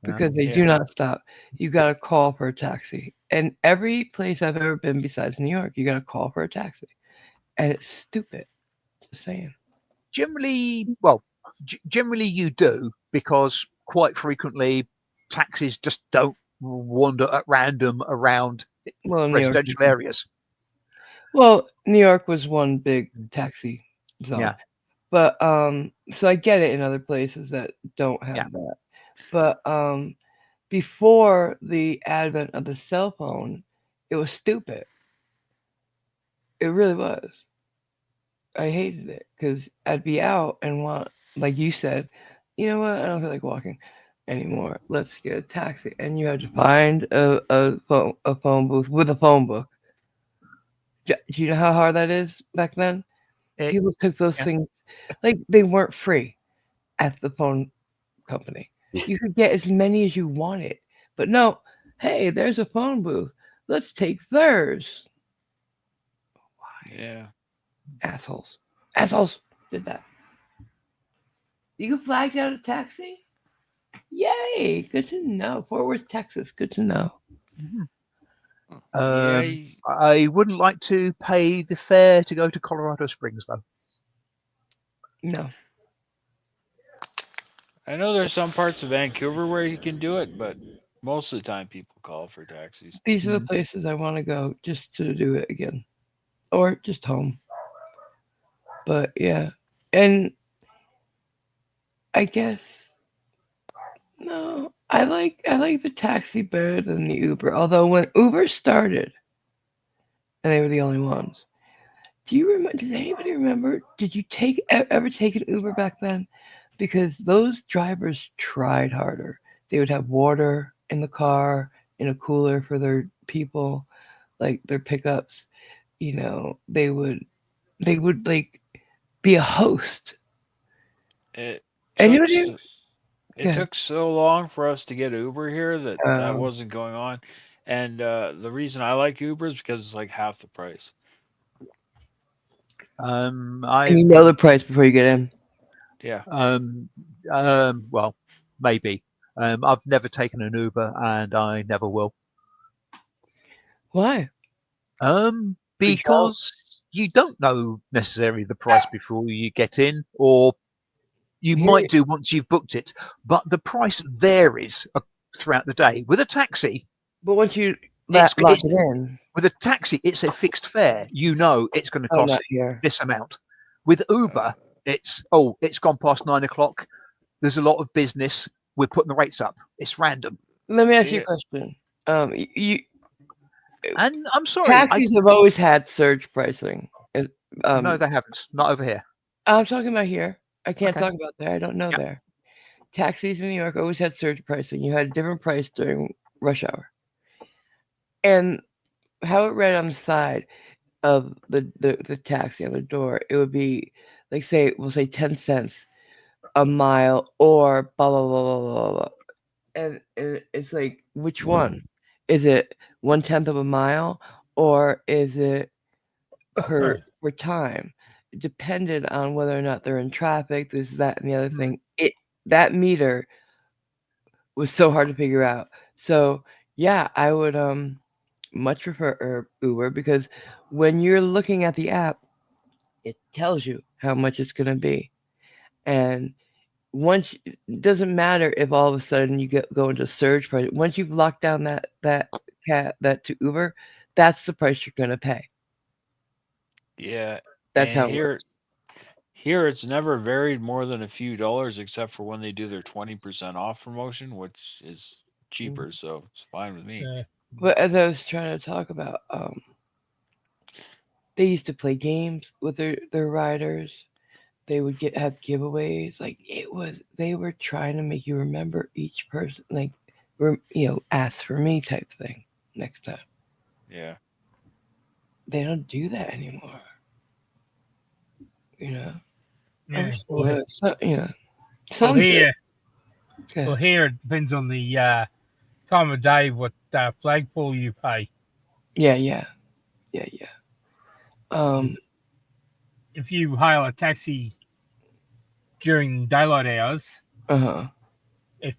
Because they do not stop. You got to call for a taxi. And every place I've ever been besides New York, you got to call for a taxi. And it's stupid. Just saying. Generally you do, because quite frequently taxis just don't wander at random around residential areas. Well, New York was one big taxi zone. Yeah. But so I get it in other places that don't have that. But before the advent of the cell phone, it was stupid. It really was. I hated it because I'd be out and want, like you said, you know what? I don't feel like walking anymore. Let's get a taxi. And you had to find a phone booth with a phone book. Do you know how hard that is back then? People took those things, like they weren't free at the phone company. You could get as many as you wanted. But no, hey, there's a phone booth. Let's take theirs. Why? Yeah. Assholes did that. You got flagged out a taxi? Yay! Good to know. Fort Worth, Texas. Good to know. I wouldn't like to pay the fare to go to Colorado Springs, though. No. I know there's some parts of Vancouver where you can do it, but most of the time people call for taxis. These are the places I want to go just to do it again. Or just home. But yeah. And I guess, no, I like the taxi better than the Uber. Although when Uber started, and they were the only ones. Do you remember? Does anybody remember? Did you ever take an Uber back then? Because those drivers tried harder. They would have water in the car, in a cooler for their people, like their pickups. You know, they would like be a host. It Anybody? took so long for us to get Uber here that wasn't going on, and the reason I like Uber is because it's like half the price. And you know the price before you get in. Yeah. Well, maybe. I've never taken an Uber, and I never will. Why? Because you don't know necessarily the price before you get in, or you might do once you've booked it, but the price varies throughout the day. With a taxi, but once you lock it in, with a taxi, it's a fixed fare. You know it's going to cost this amount. With Uber, it's gone past 9 o'clock. There's a lot of business. We're putting the rates up. It's random. Let me ask you a question. And I'm sorry, taxis have always had surge pricing. No, they haven't. Not over here. I'm talking about here. I can't talk about there. I don't know there. Taxis in New York always had surge pricing. You had a different price during rush hour. And how it read on the side of the taxi on the door, it would be like, we'll say 10 cents a mile or blah, blah, blah, blah, blah, blah. And it's like, which one? Is it 1/10 of a mile or is it per time? It depended on whether or not they're in traffic, this, that, and the other thing. That meter was so hard to figure out. So yeah, I would much prefer Uber, because when you're looking at the app, it tells you how much it's going to be. And once, it doesn't matter if all of a sudden you go into surge price. Once you've locked down that to Uber, that's the price you're going to pay. Yeah. That's and how it works. Here it's never varied more than a few dollars, except for when they do their 20% off promotion, which is cheaper, so it's fine with me. But as I was trying to talk about, they used to play games with their riders. They would have giveaways. Like, they were trying to make you remember each person, like, ask for me type thing next time. Yeah. They don't do that anymore. Yeah. Well, here it depends on the time of day what flagpole you pay. Yeah. If you hail a taxi during daylight hours, I think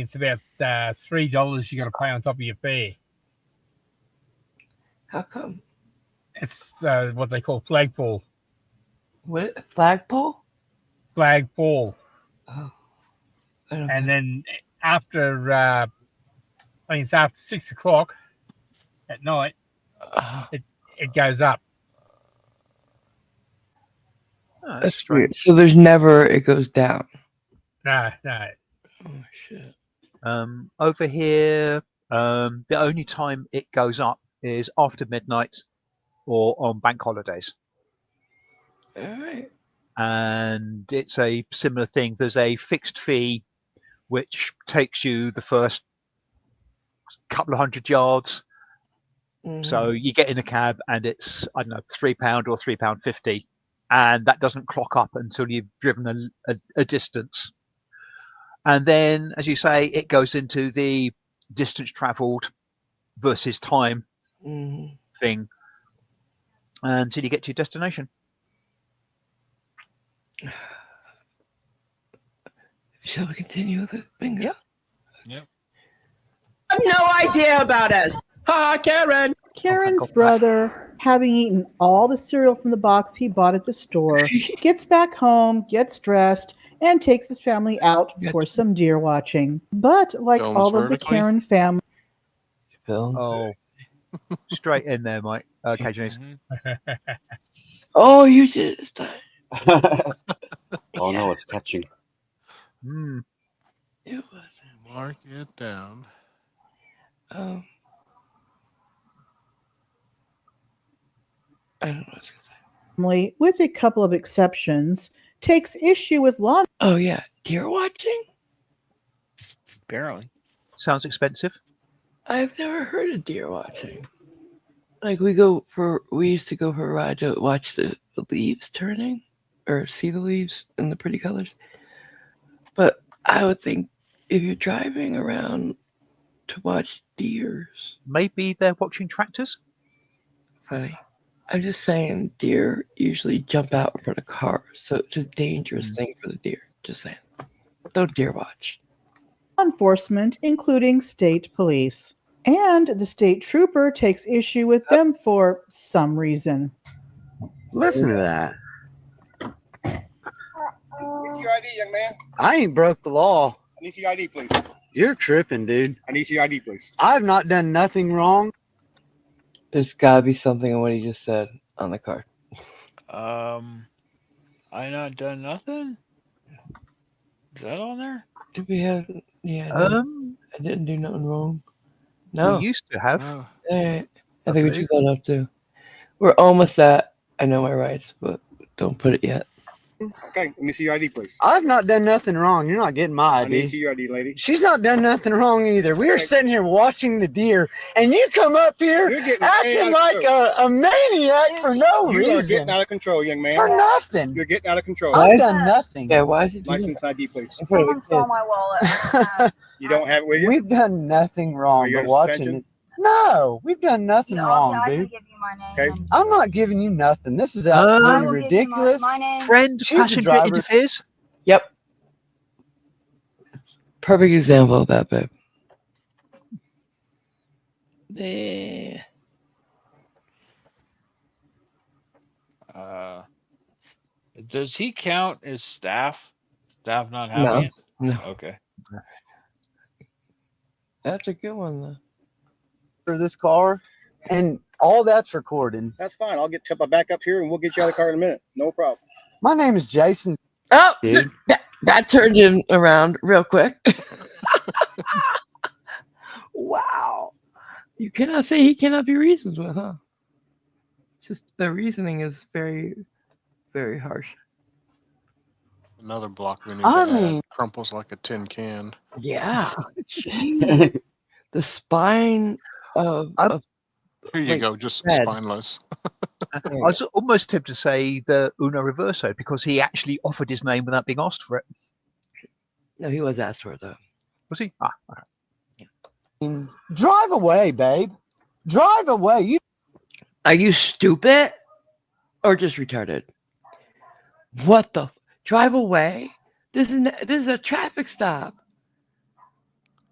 it's about $3 you got to pay on top of your fare. How come? It's what they call flagpole. What? Flagpole? Flagpole. Oh. And then after, I think it's after 6 o'clock at night, it goes up. Oh, that's weird. So there's never, it goes down. No. Oh shit. Over here, the only time it goes up is after midnight or on bank holidays. All right. And it's a similar thing. There's a fixed fee which takes you the first couple of 100 yards. So you get in a cab and it's, I don't know, £3 or £3.50, and that doesn't clock up until you've driven a distance. And then, as you say, it goes into the distance traveled versus time thing until you get to your destination. Shall we continue with it? Bingo. Yep. No idea about us. Ha, Karen. Karen's brother, having eaten all the cereal from the box he bought at the store, gets back home, gets dressed, and takes his family out for some deer watching. But like all of the Karen family... Oh, straight in there, Mike. Cajunies. Oh, you did it this time. Oh no, it's catching. It wasn't Mark it down. I don't know what I was gonna say. Family, with a couple of exceptions, takes issue with law. Oh yeah, deer watching? Apparently. Sounds expensive. I've never heard of deer watching. Like we used to go for a ride to watch the leaves turning or see the leaves in the pretty colors. But I would think if you're driving around to watch deers. Maybe they're watching tractors? Funny. I'm just saying deer usually jump out in front of cars, so it's a dangerous thing for the deer. Just saying. Don't deer watch. Enforcement, including state police. And the state trooper takes issue with them for some reason. Listen to that. Where's your ID, young man? I ain't broke the law. I need your ID, please. You're tripping, dude. I need your ID, please. I've not done nothing wrong. There's gotta be something in what he just said on the card. I not done nothing? Is that on there? Did we have? Yeah. I didn't do nothing wrong. No. We used to have. I think we took that up too. We're almost at. I know my rights, but don't put it yet. Okay, let me see your ID, please. I've not done nothing wrong. You're not getting my I need to ID. see your ID, lady. She's not done nothing wrong either. We were sitting here watching the deer, and you come up here You're getting acting way out like of a maniac for no You are reason. getting out of control, young man. For nothing. You're getting out of control. I've done nothing. Yeah, why is it License ID, please. Someone stole my wallet. You don't have it with you? We've done nothing wrong, Are you but on watching suspension? it. No, we've done nothing wrong, I can dude. give you my name. Okay. I'm not giving you nothing. This is I absolutely will give you ridiculous. my name. Friend, She's the passenger driver. interferes. Yep. Perfect example of that, babe. There. Does he count as staff? Staff not having it? No. Okay. That's a good one though. For this car, and all that's recorded. That's fine. I'll get back up here and we'll get you out of the car in a minute. No problem. My name is Jason. Oh, Dude. that turned him around real quick. Wow. You cannot say he cannot be reasoned with, huh? Just the reasoning is very, very harsh. Another block we need I to add. mean- Crumples like a tin can. Yeah. The spine of Here you like, go, just head. spineless. I was almost tempted to say the Uno Reverso because he actually offered his name without being asked for it. No, he was asked for it though. Was he? Ah, all right. Drive away, babe. Drive away. You Are you stupid or just retarded? What the? Drive away? This is a traffic stop.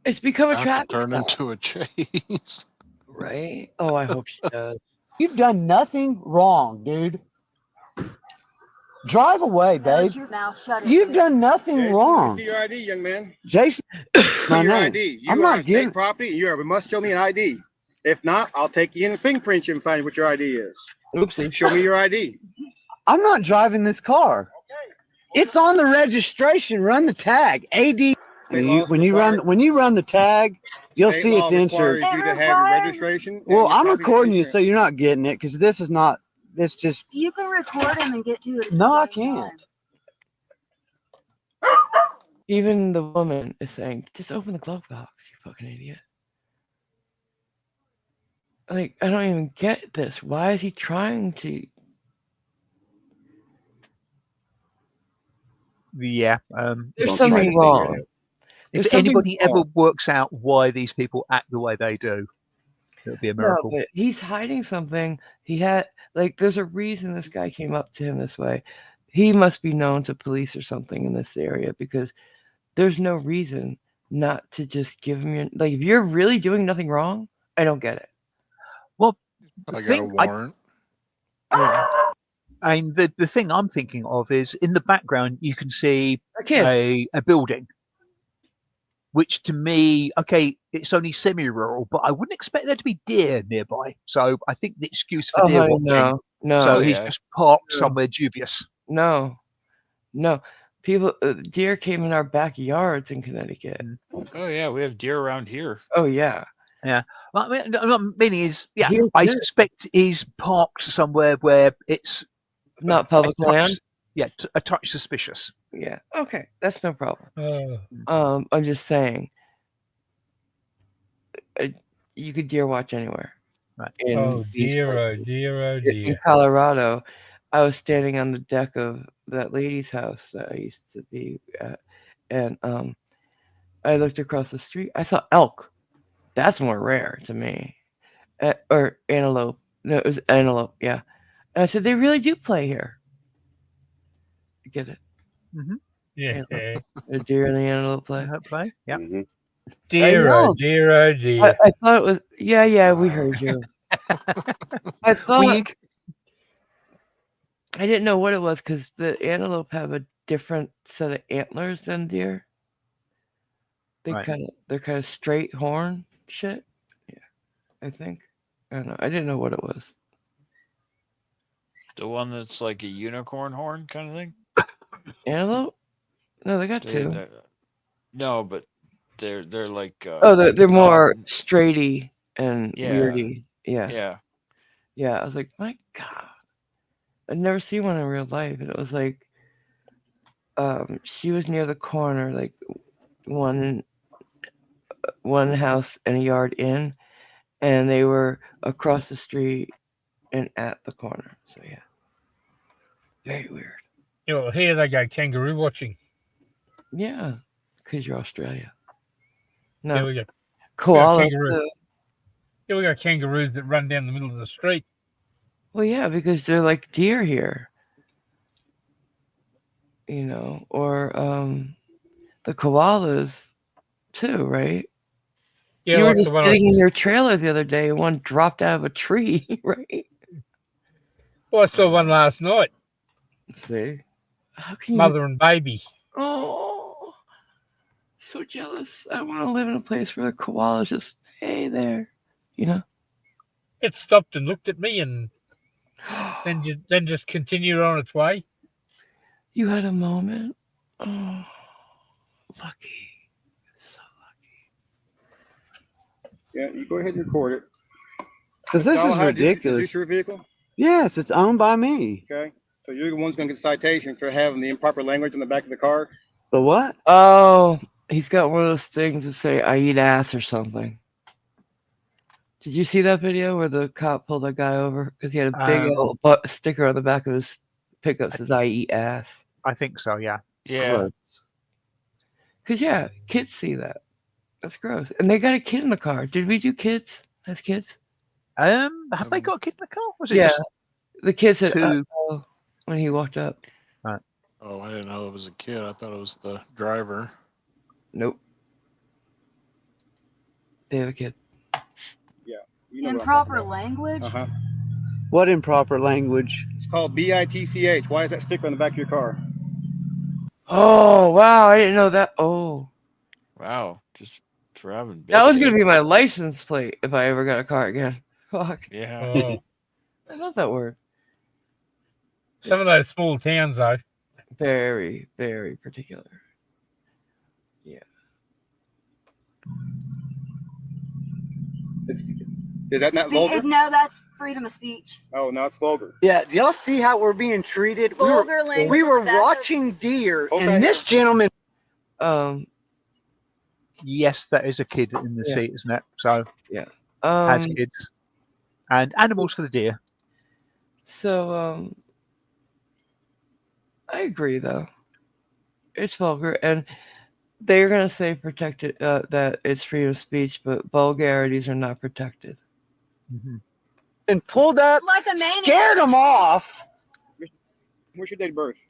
It's become a Have to traffic turn stop. into a chase. Right? Oh, I hope she does. You've done nothing wrong, dude. Drive away, babe. You've done nothing Jason, wrong. See your ID, young man. Jason, See my your name. ID. You I'm are not on state giving. property. You must show me an ID. If not, I'll take you in and fingerprint you and find what your ID is. Oopsie. Show me your ID. I'm not driving this car. It's on the registration. Run the tag. AD. When you run the tag, you'll State see law it's insured. requires you to have your registration. Well, and your I'm copy of recording you, insurance. so you're not getting it because this is not. It's just. You can record him and get to it. at the No, I same time. can't. Even the woman is saying, just open the glove box, you fucking idiot. Like, I don't even get this. Why is he trying to? Yeah. There's something wrong. If There's something anybody ever wrong. works out why these people act the way they do, it would be a miracle. No, but he's hiding something. He had, like, there's a reason this guy came up to him this way. He must be known to police or something in this area because there's no reason not to just give him your, like, if you're really doing nothing wrong, I don't get it. Well, I the got a thing, warrant. and the thing I'm thinking of is in the background you can see A kid. a building, which to me, okay, it's only semi-rural, but I wouldn't expect there to be deer nearby. So I think the excuse for Oh, deer honey, watching. no, no. So he's yeah. just parked No. somewhere dubious. No. Deer came in our backyards in Connecticut. Oh yeah, we have deer around here. Oh yeah. Yeah. Well, I mean, meaning is, yeah, I suspect he's parked somewhere where it's not public land. Yeah, a touch suspicious. Yeah. Okay, that's no problem. I'm just saying, you could deer watch anywhere. Right. Oh dear! In Colorado, I was standing on the deck of that lady's house that I used to be at, and I looked across the street. I saw elk. That's more rare to me. Or antelope. No, it was antelope. Yeah. And I said, they really do play here. You get it? Mm-hmm. Yeah. The deer and the antelope play. Yeah. Mm-hmm. Deer! I thought it was. Yeah. We heard you. I thought. I didn't know what it was because the antelope have a different set of antlers than deer. They're kind of straight horn shit. Yeah, I think. I don't know. I didn't know what it was. The one that's like a unicorn horn kind of thing. Antelope? No, they got two. No, but they're like. They're more straighty and weirdy. Yeah. Yeah. I was like, my God, I'd never seen one in real life, and it was like, she was near the corner, like one house and a yard in, and they were across the street and at the corner. So yeah, very weird. Here they go kangaroo watching. Yeah, because you're Australia. No, there we go. Koala. Yeah, we got kangaroos that run down the middle of the street. Well, yeah, because they're like deer here. Or the koalas too, right? Yeah, you were just sitting in your trailer the other day, and one dropped out of a tree, right? Well, I saw one last night. See? How can Mother and baby. Oh, so jealous. I want to live in a place where the koalas just stay there, It stopped and looked at me and then just continued on its way. You had a moment? Oh, lucky. So lucky. Yeah, you go ahead and record it. Because this is ridiculous. Is this your vehicle? Yes, it's owned by me. Okay. So you're the one's going to get a citation for having the improper language on the back of the car? The what? Oh, he's got one of those things that say, I eat ass or something. Did you see that video where the cop pulled that guy over? Because he had a big old sticker on the back of his pickup that says, I eat ass. I think so, yeah. Yeah. Because, kids see that. That's gross. And they got a kid in the car. Did we do kids as kids? Have they got a kid in the car? Was it just the kid said two... when he walked up. Right. Oh, I didn't know it was a kid. I thought it was the driver. Nope. They have a kid. Yeah. Improper language? Uh-huh. What improper language? It's called BITCH. Why is that sticker on the back of your car? Oh, wow. I didn't know that. Oh. Wow. Just for having... That was going to be my license plate if I ever got a car again. Fuck. Yeah. Oh. I love that word. Some of those small towns, though. Very, very particular. Yeah. Is that not vulgar? No, that's freedom of speech. Oh, no, it's vulgar. Yeah, do y'all see how we're being treated? Vulgar language. We were watching deer, and this gentleman... Yes, that is a kid in the seat, isn't it? So, yeah. Has kids. And animals for the deer. So, I agree, though. It's vulgar, and they're going to say protected, that it's freedom of speech, but vulgarities are not protected. Mm-hmm. And pulled up, like a maniac. Scared them off. What's your date of birth?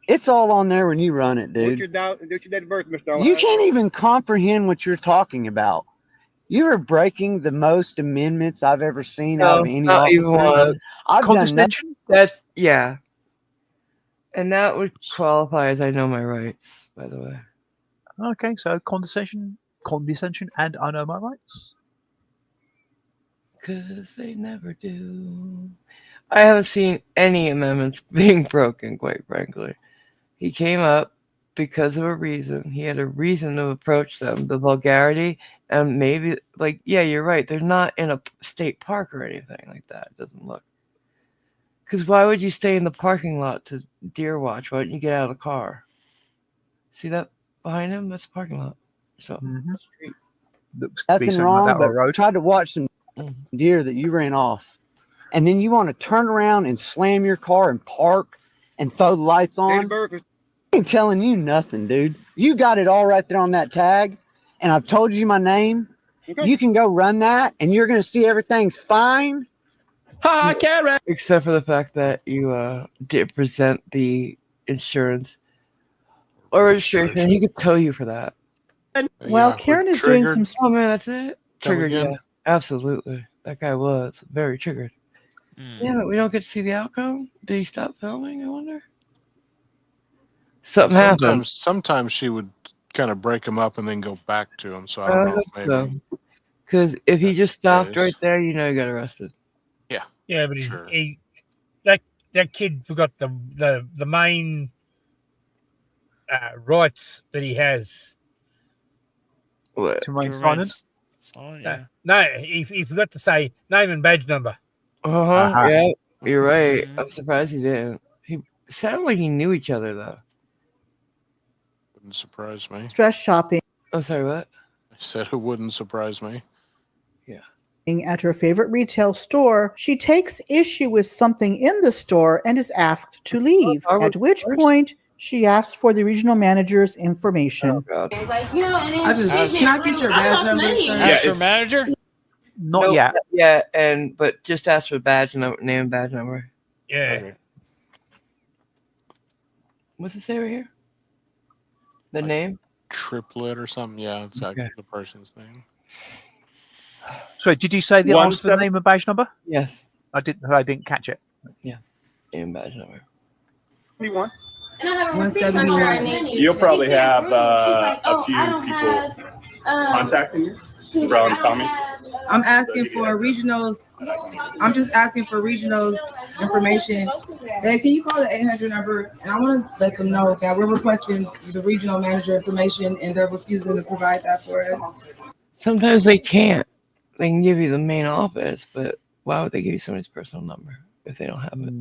It's all on there when you run it, dude. What's your date of birth, Mr. You can't even comprehend what you're talking about. You are breaking the most amendments I've ever seen out of any officer. I've done that. That's, yeah. And that would qualify as I know my rights, by the way. Okay, so condescension, and I know my rights. Because they never do. I haven't seen any amendments being broken, quite frankly. He came up because of a reason. He had a reason to approach them. The vulgarity, and maybe, like, yeah, you're right. They're not in a state park or anything like that. It doesn't look. Because why would you stay in the parking lot to deer watch? Why don't you get out of the car? See that behind him? That's the parking lot. So looks to be Nothing something wrong, like that on but the road. tried to watch some deer that you ran off. And then you want to turn around and slam your car and park and throw the lights on. I ain't telling you nothing, dude. You got it all right there on that tag, and I've told you my name. Okay. You can go run that, and you're going to see everything's fine. Ha, Karen! Except for the fact that you did present the insurance or registration. He could tow you for that. Well, Karen is doing some. Oh man, that's it. Come Triggered, again? yeah, absolutely. That guy was very triggered. Yeah, but we don't get to see the outcome. Did he stop filming? I wonder. Something happened. Sometimes she would kind of break him up and then go back to him. So I don't know. Maybe. Because if he just stopped right there, you know, he got arrested. Yeah. Yeah, but that kid forgot the main rights that he has. What? To remain silent? Oh, yeah. No, he forgot to say name and badge number. Yeah, you're right. I'm surprised he didn't. He sounded like he knew each other though. Wouldn't surprise me. Stress shopping. Oh, sorry, what? I said it wouldn't surprise me. At her favorite retail store, she takes issue with something in the store and is asked to leave. At which point, she asks for the regional manager's information. Oh, Can I get your badge number? Ask your manager? Not yet. Yeah, but just ask for badge number, name and badge number. Yeah. Okay. What's it say right here? The name? Triplet or something. Yeah, it's like the person's name. So, did you say the answer to the name and badge number? Yes. I didn't catch it. Yeah. Name and badge number. What do you want? And I have a receipt from her. and then she- You'll probably she can't have prove. She's like, a few I don't people have, contacting you she's from like, I don't comments. have, I'm asking for regionals. I'm just asking for regionals information. Hey, can you call the 800 number? And I want to let them know that we're requesting the regional manager information, and they're refusing to provide that for us. Sometimes they can't. They can give you the main office, but why would they give you somebody's personal number if they don't have it?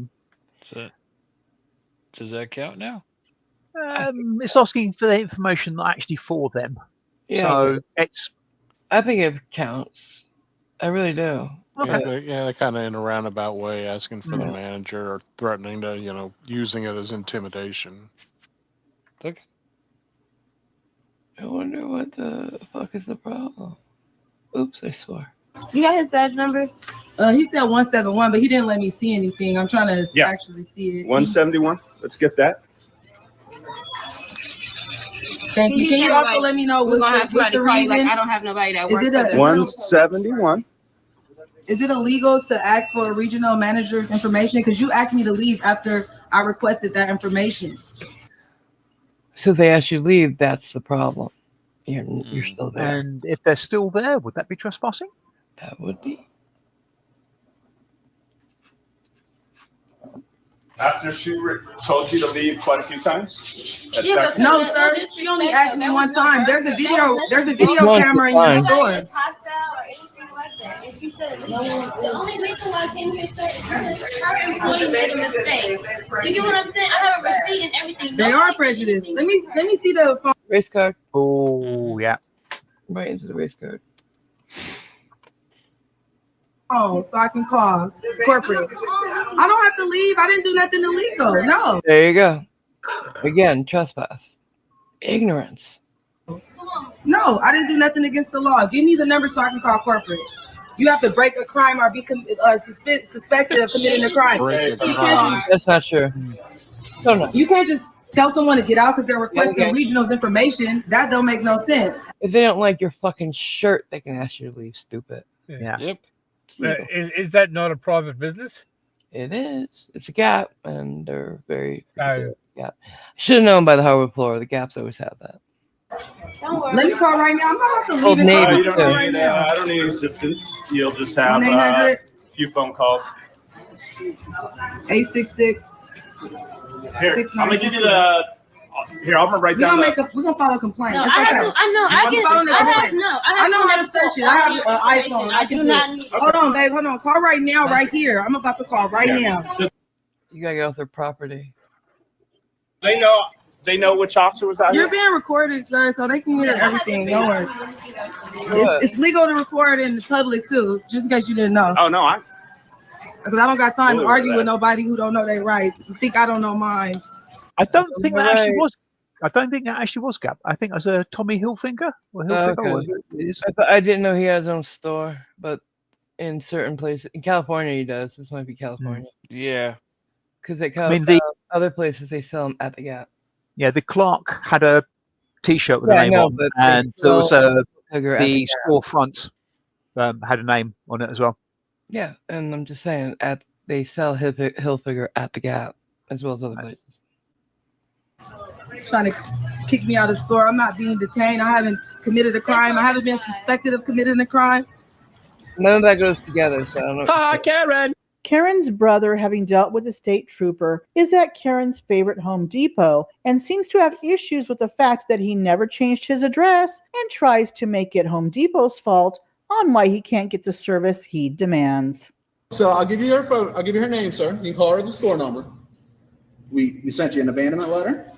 So, does that count now? It's asking for the information not actually for them. Yeah, so it's. I think it counts. I really do. They're kind of in a roundabout way asking for the manager or threatening to, using it as intimidation. Look. I wonder what the fuck is the problem. Oops, I swore. You got his badge number? He said 171, but he didn't let me see anything. I'm trying to actually see it. 171. Let's get that. Thank you. Can you also let me know what's the reason? Like, I don't have nobody that works. 171. Is it illegal to ask for a regional manager's information? Because you asked me to leave after I requested that information. So they asked you to leave. That's the problem. You're still there. And if they're still there, would that be trespassing? That would be. After she told you to leave quite a few times? No, sir. She only asked me one time. There's a video. There's a video camera in your store. The only reason why I came here, sir, is because her employee made a mistake. You get what I'm saying? I have a receipt and everything. They are prejudiced. Let me see the phone. Race card. Oh, yeah. Right into the race card. Oh, so I can call corporate. I don't have to leave. I didn't do nothing illegal. No. There you go. Again, trespass. Ignorance. No, I didn't do nothing against the law. Give me the number so I can call corporate. You have to break a crime or be suspected of committing a crime. That's not true. No. You can't just tell someone to get out because they're requesting regional's information. That don't make no sense. If they don't like your fucking shirt, they can ask you to leave, stupid. Yeah. Yep. Is that not a private business? It is. It's a Gap, and they're very Gap. Should have known by the hardwood floor. The Gaps always have that. Let me call right now. I'm not going to leave Navy, you don't need, I don't need assistance. You'll just have a few phone calls. 866. Here, I'm gonna give you the Here, I'm gonna write We're down. gonna file a complaint. No, It's I okay. have to, I know. I can. I know how to search it. I have an iPhone. I can do it. Hold on, babe. Hold on. Call right now, right here. I'm about to call right now. You gotta get off their property. They know which officer was out You're here. being recorded, sir, so they can hear everything. Don't worry. It's legal to record in the public too, just in case you didn't know. Oh no, Because I don't got time to Ooh, argue that. with nobody who don't know their rights. You think I don't know mine? I don't think that actually was. I don't think that actually was Gap. I think it was a Tommy Hilfiger. Or Hilfiger or Okay. it is. I didn't know he had his own store, but in certain places, in California, he does. This might be California. Yeah. Because I mean, other places they sell them at the Gap. Yeah, the Clark had a T-shirt with Yeah, a I name know, on, but they and there was sell Hilfiger at the the Gap. storefront had a name on it as well. Yeah, and I'm just saying, they sell Hilfiger at the Gap as well as other places. Trying to kick me out of the store. I'm not being detained. I haven't committed a crime. I haven't been suspected of committing a crime. None of that goes together, so I don't know. Hi, Karen. Karen's brother, having dealt with a state trooper, is at Karen's favorite Home Depot and seems to have issues with the fact that he never changed his address and tries to make it Home Depot's fault on why he can't get the service he demands. So I'll give you her phone. I'll give you her name, sir. You can call her the store number. We sent you an abandonment letter.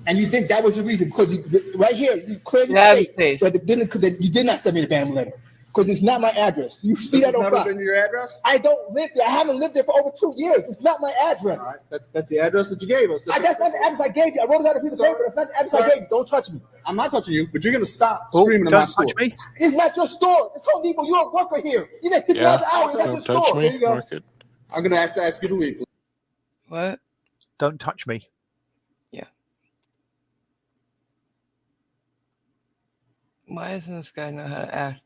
And you think that was the reason? Because right here, you clearly state that you did not send me the abandonment letter. Because it's not my address. You see that on never file. been your address? I don't live there. I haven't lived there for over 2 years. It's not my address. All right. That's the address that you gave us. That's not the address I gave you. I wrote it out on a piece of paper. That's not the address I gave you. Don't touch me. I'm not touching you, but you're going to stop screaming in my store. It's not your store. It's Home Depot. You're a worker here. You make $50 an hour. It's not your store. There you go. I'm going to ask you to leave. What? Don't touch me. Why doesn't this guy know how to act?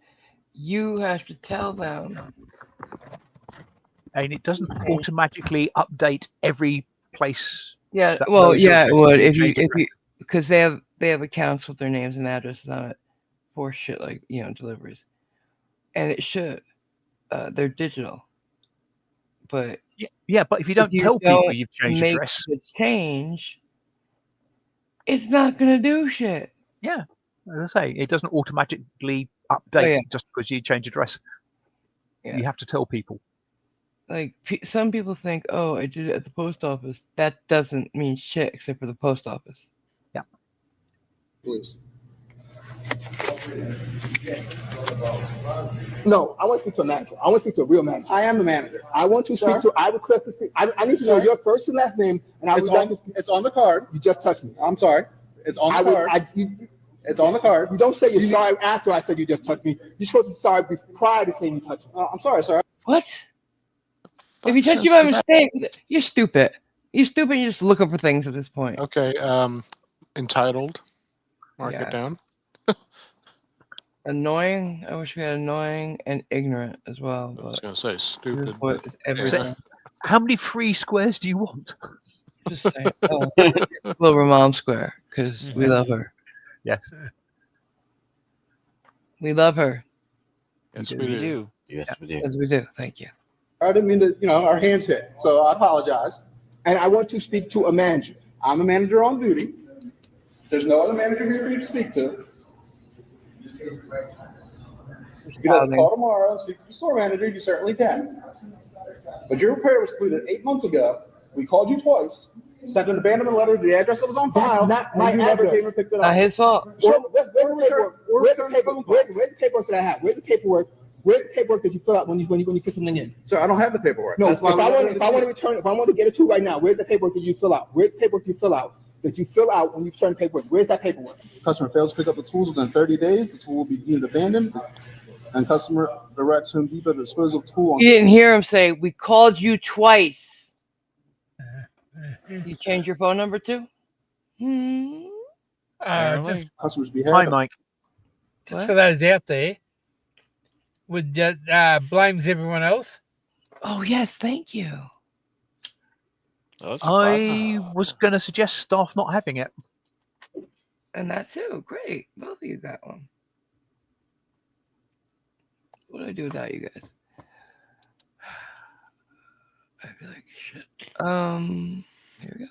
You have to tell them. And it doesn't automatically update every place. Yeah, that well, knows yeah, your it would address if you change because they have accounts with their names and addresses on it for shit like deliveries, and it should. They're digital, but yeah, but if you don't tell people you've changed make address, the change, it's not gonna do shit. yeah, as I say, it doesn't automatically update just because you change address. Yeah. You have to tell people. Like some people think, oh, I did it at the post office. That doesn't mean shit except for the post office. Yeah. Please. No, I want to speak to a manager. I want to speak to a real manager. I am the manager. I want to speak to. I request to speak. I need to know your first and last name, and I would like to speak. It's on the card. You just touched me. I'm sorry. It's on the card. It's on the card. You don't say you're sorry after I said you just touched me. You're supposed to be sorry prior to saying you touched me. I'm sorry, sir. What? If you touch you by mistake, you're stupid. You're stupid. You're just looking for things at this point. Okay. Entitled. Mark it down. Annoying. I wish we had annoying and ignorant as well. I was going to say stupid. What is everything? How many free squares do you want? Just saying. Little Mom Square, because we love her. Yes. We love her. Yes, we do. Yes, we do. Yes, we do. Thank you. I didn't mean to, our hands hit, so I apologize. And I want to speak to a manager. I'm a manager on duty. There's no other manager here for you to speak to. You can call tomorrow and speak to the store manager. You certainly can. But your repair was completed 8 months ago. We called you twice, sent an abandonment letter to the address that was on file. That's not my and you never address. came and picked it up. Not his fault. Where's the paperwork that I have? Where's the paperwork? Where's the paperwork that you fill out when you put something in? Sir, I don't have the paperwork. No, That's if why I want to get it to right now, where's the paperwork that you fill out? Where's the paperwork you fill out when you return paperwork? Where's that paperwork? Customer fails to pick up the tools within 30 days, the tool will be deemed abandoned, and customer directs Home Depot to dispose of the tool on. You didn't hear him say, we called you twice. You change your phone number too? Just Customers behavior. Hi, Mike. just for those out there, would that blames everyone else? Oh, yes. Thank you. I was going to suggest staff not having it. And that too. Great. Both of you got one. What do I do without you guys? I feel like shit. Here we go.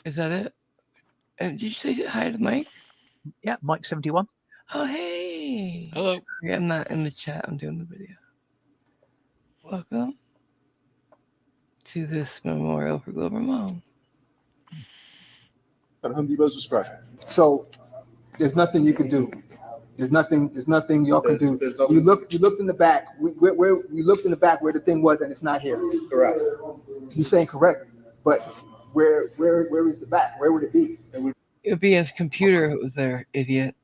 Is that it? And did you say hi to Mike? Yeah, Mike71. Oh, hey. Hello. Yeah, I'm not in the chat. I'm doing the video. Welcome to this memorial for Glover Mom. At Home Depot's discretion. So there's nothing you can do. There's nothing y'all can do. You looked in the back. We looked in the back where the thing was, and it's not here. Correct. He's saying correct, but where is the back? Where would it be? It would be his computer if it was there, idiot.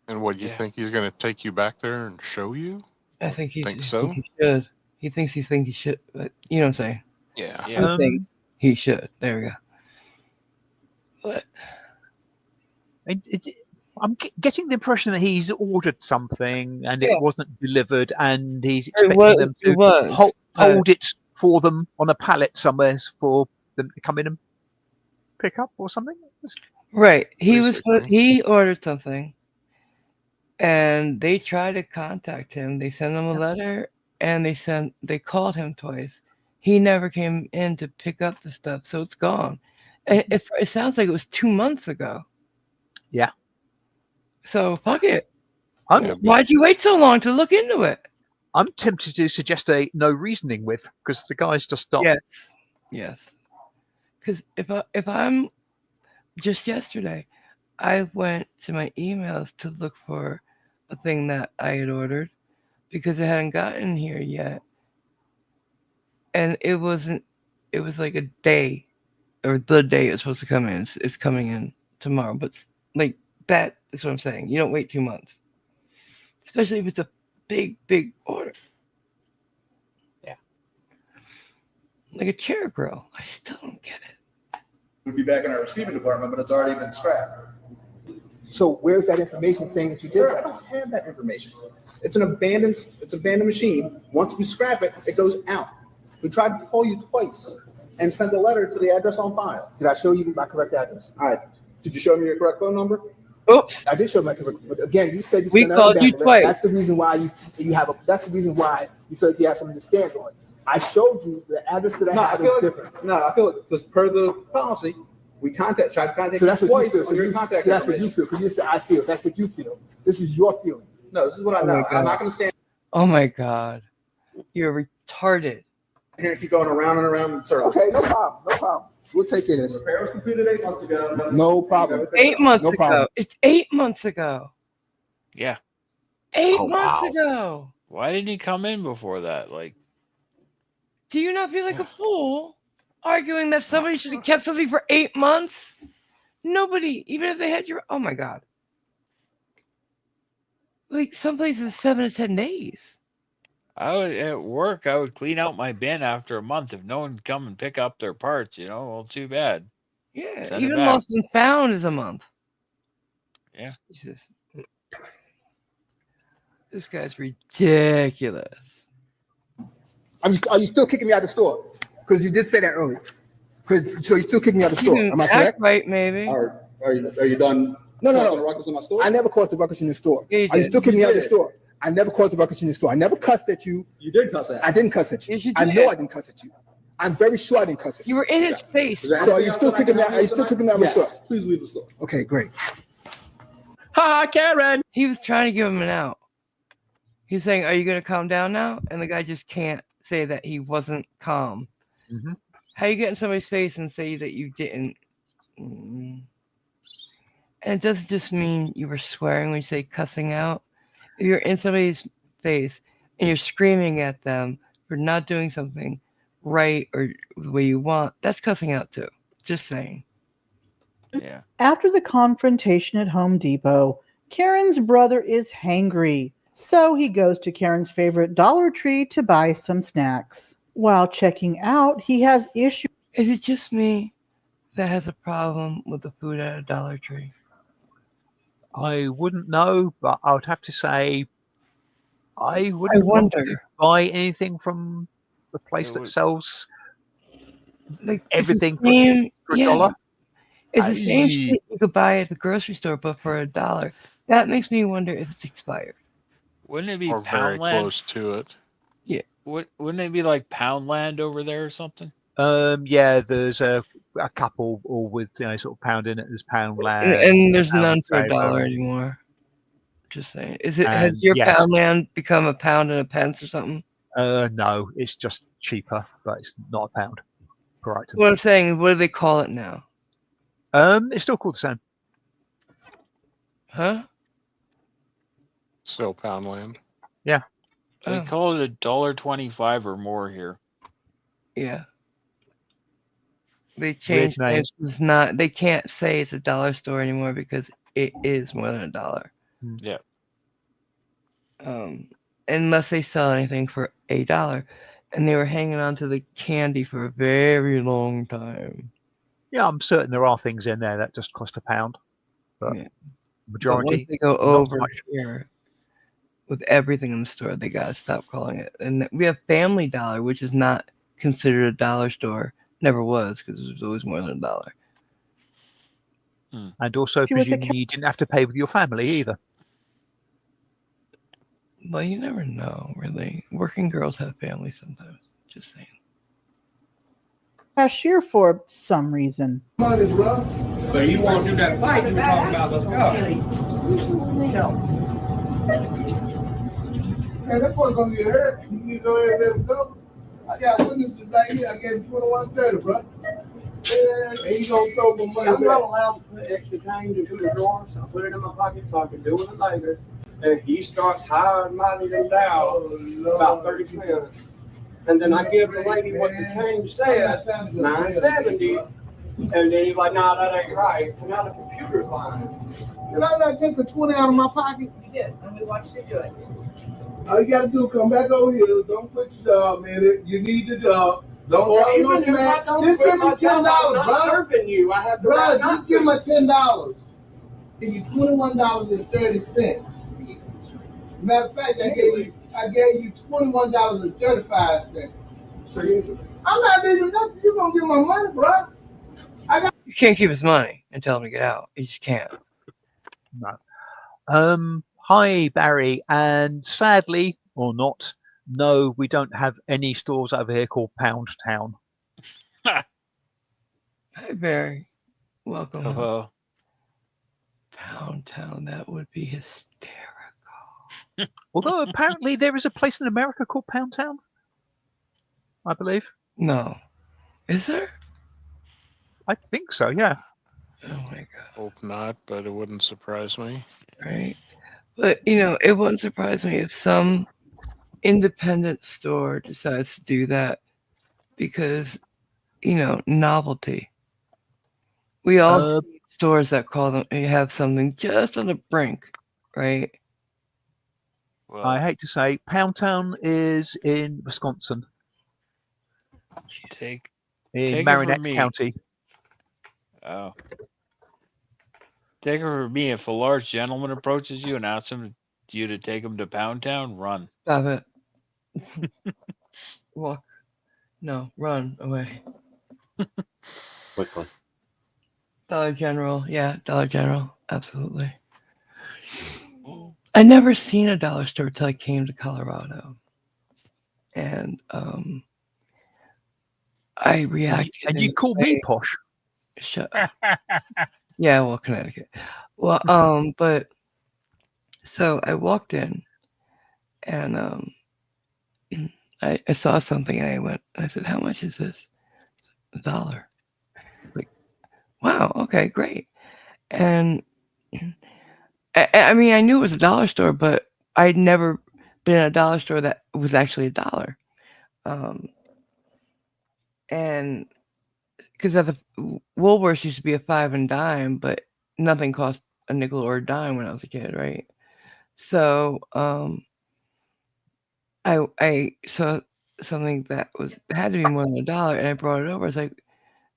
And what, you think he's going to take you back there and show you? I think he so. He should. He thinks he should, but you know what I'm saying? Yeah. I think he should. There we go. But I'm getting the impression that he's ordered something and it wasn't delivered, and he's expecting them to hold it for them on a pallet somewhere for them to come in and pick up or something. Right. He ordered something, and they tried to contact him. They sent him a letter, and they called him twice. He never came in to pick up the stuff, so it's gone. And it sounds like it was 2 months ago. Yeah. So fuck it. Why'd you wait so long to look into it? I'm tempted to suggest a no reasoning with, because the guy's just stopped. Yes. Because if I'm just yesterday, I went to my emails to look for a thing that I had ordered because it hadn't gotten here yet, and it wasn't. It was like a day, or the day it was supposed to come in. It's coming in tomorrow, but like that is what I'm saying. You don't wait 2 months, especially if it's a big order. Yeah. Like a chair grill. I still don't get it. Would be back in our receiving department, but it's already been scrapped. So where's that information saying that you did Sir, I that? don't have that information. It's an abandoned machine. Once we scrap it, it goes out. We tried to call you twice and send a letter to the address on file. Did I show you my correct address? All right. Did you show me your correct phone number? Oops. I did show my correct, but again, you said we called you twice. That's the reason why you have a. That's the reason why you feel like you have something to stand on. I showed you the address that I have is different. No, I feel like because per the policy, we tried to contact So that's you what you twice feel. on your contact So that's what you information. feel. Because you said I feel. That's what you feel. This is your feeling. No, this is what I know. I'm not going to stand Oh my God, you're retarded. here and keep going around and around in circles. Okay, no problem. No problem. We'll take care of this. Repair was completed 8 months ago. No problem. 8 months No ago. problem. It's 8 months ago. Yeah. 8 months ago. Why didn't he come in before that? Like, Do you not feel like a fool arguing that somebody should have kept something for 8 months? Nobody, even if they had your. Oh my God. Like some places 7 to 10 days. at work, I would clean out my bin after a month. If no one would come and pick up their parts, well, too bad. Yeah, Send it even back. lost and found is a month. Yeah. Jesus. This guy's ridiculous. Are you still kicking me out of the store? Because you did say that earlier. So you're still kicking me out of the store. You Am I act correct? right, maybe. Are you done? No. causing a ruckus in my store? I never caused the ruckus in the store. Yeah, you Are you did. still kicking me out of the did. store? I never caused the ruckus in the store. I never cussed at you. You did cuss at. I didn't cuss at you. Yes, you I did. know I didn't cuss at you. I'm very sure I didn't cuss at you. You were in his face. Is there So are you anything still else that I kicking me can out? Are you still tonight? kicking me out of the Yes. store? Please leave the store. Okay, great. Ha, Karen. He was trying to give him an out. He was saying, "Are you going to calm down now?" And the guy just can't say that he wasn't calm. Mm-hmm. How you get in somebody's face and say that you didn't? And it doesn't just mean you were swearing when you say cussing out. If you're in somebody's face and you're screaming at them for not doing something right or the way you want, that's cussing out too. Just saying. Yeah. After the confrontation at Home Depot, Karen's brother is hangry, so he goes to Karen's favorite Dollar Tree to buy some snacks. While checking out, he has issues. Is it just me that has a problem with the food at a Dollar Tree? I wouldn't know, but I would have to say I wouldn't wonder. want to buy anything from the place that sells Like everything it's the same, for yeah. $1. It's the same I- shit you could buy at the grocery store, but for $1. That makes me wonder if it's expired. Wouldn't it be Or very Poundland? close to it. Yeah. Wouldn't it be like Poundland over there or something? Yeah, there's a a couple, all with sort of pound in it as Poundland, and there's Pound none for Saver. $1 anymore. Just saying. Has And your yes. Poundland become a pound and a pence or something? No, it's just cheaper, but it's not a pound per item. What I'm saying, what do they call it now? It's still called the same. Huh? Still Poundland. Yeah. They call it $1.25 or more here. Yeah. They changed it. It's not. They can't say it's a dollar store anymore because it is more than $1. Yeah. Unless they sell anything for $1, and they were hanging on to the candy for a very long time. Yeah, I'm certain there are things in there that just cost £1, but majority. But once they go over here with everything in the store, they gotta stop calling it. And we have Family Dollar, which is not considered a dollar store. Never was, because it was always more than $1. And also, presumably, you didn't have to pay with your family either. Well, you never know, really. Working girls have families sometimes. Just saying. Cashier for some reason. So you want to do that fight you were talking about? Let's go. No. Hey, that boy gonna get hurt. You need to go ahead and let him go. I got witnesses right here. I gave him $21.30, bro. And you gonna throw my money I'm back. not allowed to put extra change into the drawer, so I put it in my pocket so I can do it later. And he starts high and mighty them down about 30 cents. And then I give the lady what the change said, $9.70. And then he's like, "No, that ain't right." So now the computer's lying. Did I not take the 20 out of my pocket? You did, and we watched you do it. All you gotta do is come back over here. Don't quit your job, man. You need the job. Don't Well, talk no even if I smack. don't Just quit give me my job, $10, I'm not bro. serving you. I have the Bro, right not just give to. me $10. Give you $21.30. Matter of fact, I gave you $21.35. So you, I'm not leaving nothing. You gonna get my money, bro? You can't keep his money and tell him to get out. You just can't. No. Hi, Barry. And sadly, or not, no, we don't have any stores over here called Pound Town. Hi, Barry. Welcome. Hello. Pound Town. That would be hysterical. Although apparently there is a place in America called Pound Town, I believe. No. Is there? I think so, yeah. Oh my god. Hope not, but it wouldn't surprise me. Right? But, it wouldn't surprise me if some independent store decides to do that because, novelty. We all see stores that call them, have something just on the brink, right? Well, I hate to say, Pound Town is in Wisconsin, take in it Marinette from me. County. Oh. Take it from me. If a large gentleman approaches you and asks you to take him to Pound Town, run. Stop it. Walk. No, run away. Quickly. Dollar General. Yeah, Dollar General. Absolutely. I never seen a dollar store till I came to Colorado. And I reacted. And you call me posh. Shut up. Yeah, well, Connecticut. Well, but so I walked in and I saw something and I said, "How much is this?" $1. Like, wow, okay, great. And I mean, I knew it was a dollar store, but I'd never been in a dollar store that was actually $1. And because at the Woolworths used to be a 5 and dime, but nothing cost a nickel or a dime when I was a kid, right? So I saw something that had to be more than $1, and I brought it over. I was like,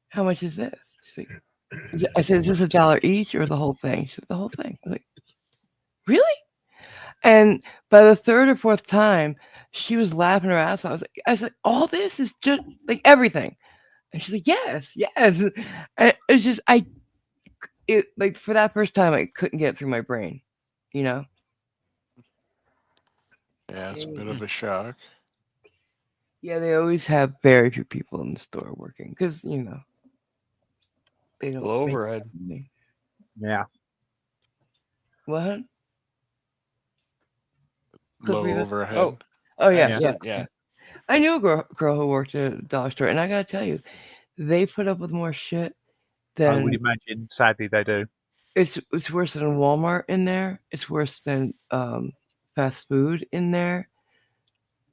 "How much is this?" She's like, I said, "Is this $1 each or the whole thing?" She said, "The whole thing." I was like, "Really?" And by the third or fourth time, she was laughing her ass off. I was like, "All this is just like everything." And she's like, "Yes." And it's just, like for that first time, I couldn't get it through my brain, Yeah, it's a bit of a shock. Yeah, they always have very few people in the store working because, They don't. Low overhead. Yeah. What? Low Cliff Rivas? overhead. Oh yeah, I yeah. said, yeah. I knew a girl who worked at a dollar store, and I gotta tell you, they put up with more shit I would than imagine, sadly, they do. it's worse than Walmart in there. It's worse than fast food in there.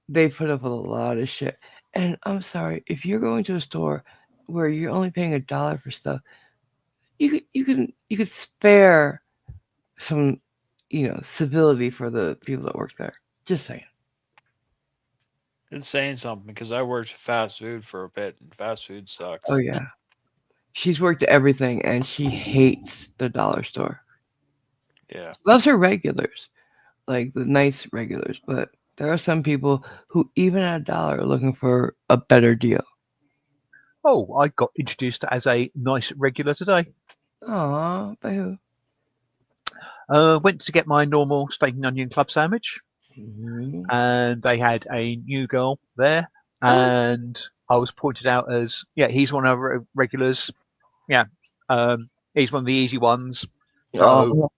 They put up with a lot of shit. And I'm sorry, if you're going to a store where you're only paying $1 for stuff, you could spare some, civility for the people that work there. Just saying. It's saying something because I worked fast food for a bit, and fast food sucks. Oh yeah. She's worked at everything and she hates the dollar store. Yeah. Loves her regulars, like the nice regulars, but there are some people who even at $1 are looking for a better deal. Oh, I got introduced as a nice regular today. Aw, by who? Went to get my normal steak and onion club sandwich, and they had a new girl there, and I was pointed out as, he's one of our regulars. Yeah, he's one of the easy ones. So,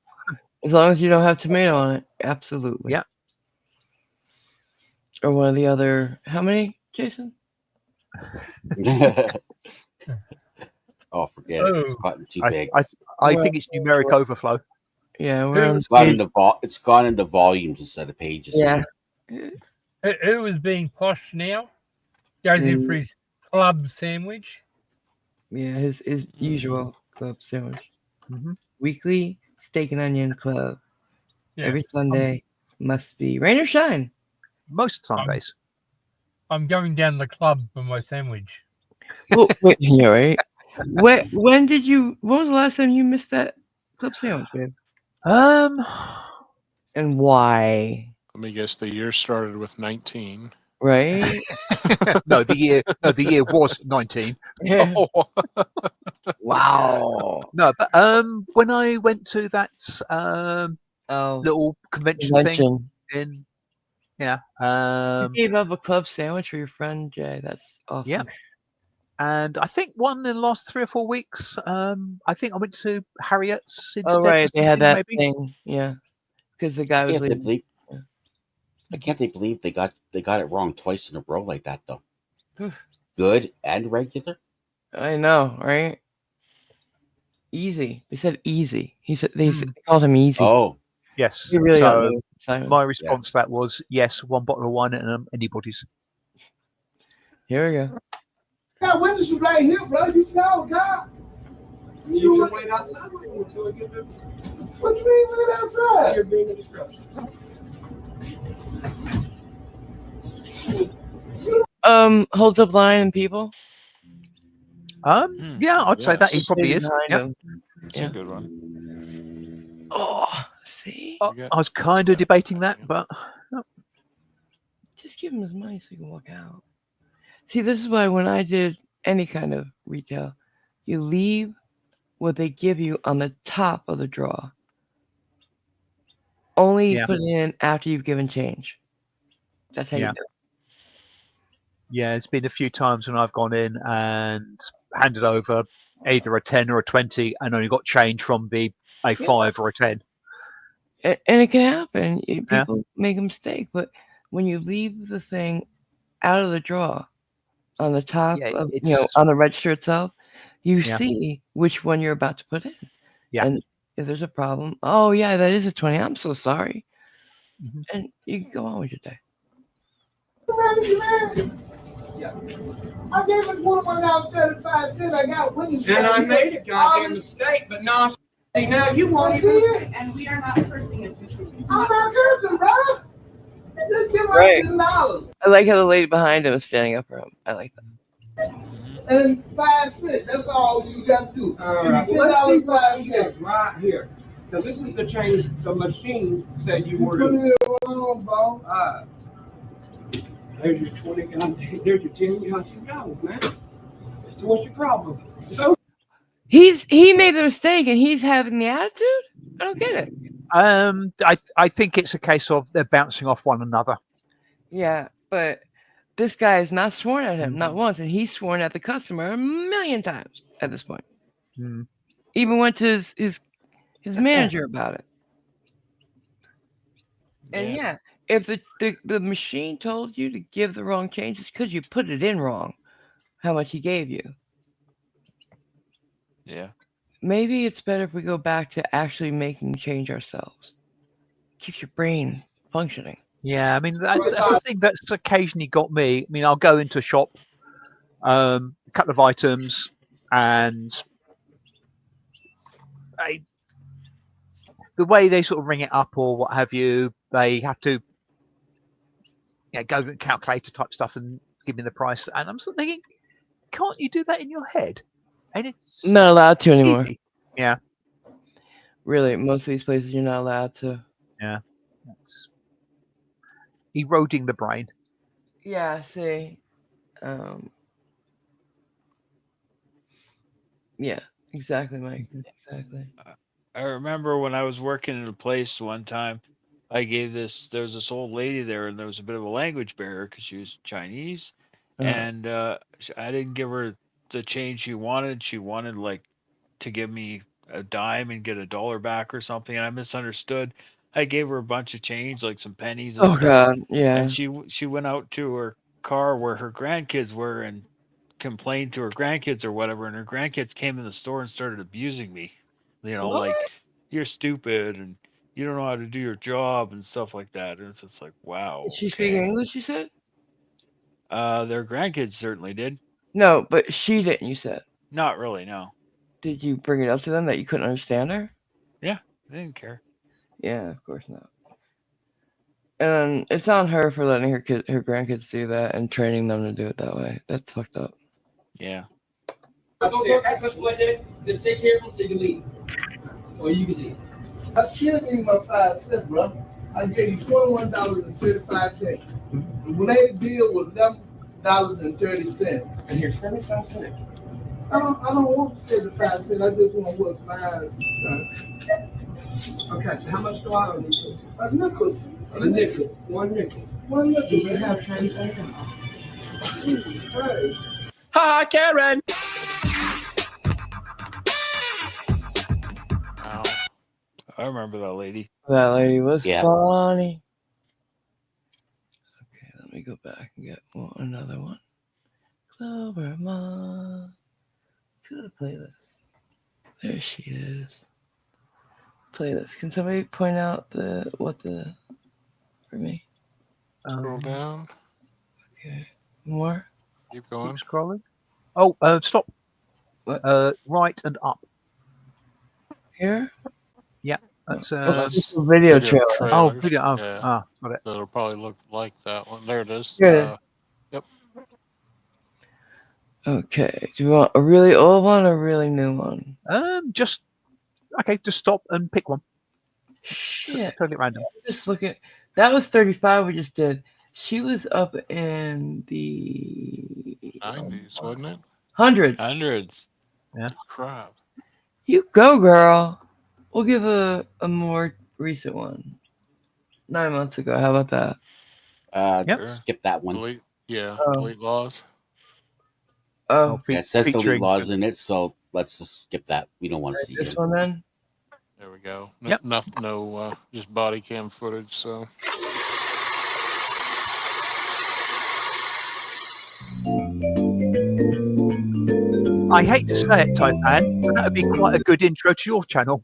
as long as you don't have tomato on it, absolutely. Yeah. Or one of the other. How many, Jason? Oh, forget it. It's gotten too big. I think it's numeric overflow. Yeah, It's gone into volumes instead of pages. Yeah. Who was being posh now? Goes in for his club sandwich. Yeah, his usual club sandwich. Mm-hmm. Weekly steak and onion club. Yeah. Every Sunday must be rain or shine. Most Sundays. I'm going down the club for my sandwich. Well, wait, yeah, right. When was the last time you missed that club sandwich, babe? And why? Let me guess. The year started with 19. Right? No, the year was 19. Yeah. Wow. No, but when I went to that little convention thing in, you gave up a club sandwich for your friend Jay. That's awesome. Yeah. And I think one in the last 3 or 4 weeks, I think I went to Harriet's instead. Oh right, they had that maybe. thing, yeah. Because the guy was leaving. I can't believe they got it wrong twice in a row like that though. Good and regular. I know, right? Easy. They said easy. They called him easy. Oh, yes. You really so don't know, Simon. My response to that was yes, 1 bottle of wine and anybody's. Here we go. Got witnesses right here, bro. You know, God. You can wait outside until it gets there. What you mean wait outside? You're being a disruption. Holds up line and people. Yeah, I'd say that he probably is. Yep. That's a good one. Oh, see. I was kind of debating that, but just give him his money so he can walk out. See, this is why when I did any kind of retail, you leave what they give you on the top of the drawer. Only put it in after you've given change. That's how you do it. Yeah, it's been a few times when I've gone in and handed over either a 10 or a 20 and only got change from a 5 or a 10. And it can happen. People make a mistake, but when you leave the thing out of the drawer on the top of, on the register itself, you see which one you're about to put in. Yeah. And if there's a problem, oh yeah, that is a 20. I'm so sorry. Mm-hmm. And you can go on with your day. I gave it one out 35 cents. I got witnesses. And I made a goddamn mistake, but now, see, now you want it. And we are not cursing at this. I'm not cursing, bro. Just give us Right. $10. I like how the lady behind him is standing up for him. I like that. And 5 cents. That's all you got to do. All right, well, let's see $10, what 5 he cents. said right here. Because this is the change the machine said you were Put to. it on, bro. There's your 20, there's your 10, you got $2, man. So what's your problem? So He made the mistake and he's having the attitude? I don't get it. I think it's a case of they're bouncing off one another. Yeah, but this guy has not sworn at him, not once, and he's sworn at the customer 1,000,000 times at this point. Even went to his manager about it. And yeah, if the machine told you to give the wrong change, it's because you put it in wrong. How much he gave you. Yeah. Maybe it's better if we go back to actually making change ourselves. Keeps your brain functioning. Yeah, I mean that's the thing that's occasionally got me. I mean, I'll go into a shop, a couple of items, and the way they sort of ring it up or what have you, they have to go to the calculator type stuff and give me the price. And I'm sort of thinking, can't you do that in your head? And it's not allowed to anymore. Easy. Yeah. Really, most of these places you're not allowed to. Yeah. It's eroding the brain. Yeah, see. Yeah, exactly, Mike. Exactly. I remember when I was working at a place one time, there was this old lady there, and there was a bit of a language barrier because she was Chinese, and I didn't give her the change she wanted. She wanted to give me a dime and get $1 back or something, and I misunderstood. I gave her a bunch of change, like some pennies and stuff. God, yeah. And she went out to her car where her grandkids were and complained to her grandkids or whatever, and her grandkids came in the store and started abusing me. Like, you're stupid and you don't know how to do your job and stuff like that. And it's just like, wow. Did she speak English, you said? Their grandkids certainly did. No, but she didn't, you said? Not really, no. Did you bring it up to them that you couldn't understand her? Yeah, they didn't care. Yeah, of course not. And it's on her for letting her grandkids do that and training them to do it that way. That's fucked up. Yeah. Just take care of them so you can leave. Or you can leave. I still gave you my 5 cents, bro. I gave you $21.35. The related bill was $11.30. And here's 75 cents. I don't want 75 cents. I just want what's mine. Okay, so how much do I owe you? A nickel. A nickel. One nickel. One nickel. You have Chinese income. Hey. Hi, Karen. I remember that lady. That lady was Yeah. funny. Okay, let me go back and get another one. Clover Mom to the playlist. There she is. Playlist. Can somebody point out for me? Scroll down. Okay. More. Keep going. Keep scrolling. Oh, stop. What? Right and up. Here? Yeah, that's that's a video trailer. Oh, video. Oh, Yeah. Got it. That'll probably look like that one. There it is. Here it is. Yep. Okay. Do you want a really old one or a really new one? Just stop and pick one. Shit. Totally random. Just look at that was 35 we just did. She was up in the 90s, wasn't it? hundreds. Yeah. Crap. You go, girl. We'll give a more recent one. 9 months ago. How about that? Yep. Skip that one. Delete, yeah, Oh. delete laws. Oh, Yeah, it says delete featuring- laws in it, so let's just skip that. We don't want to see this it. one then. There we go. Yep. No, just body cam footage. So. I hate to say it, Taipan, but that would be quite a good intro to your channel.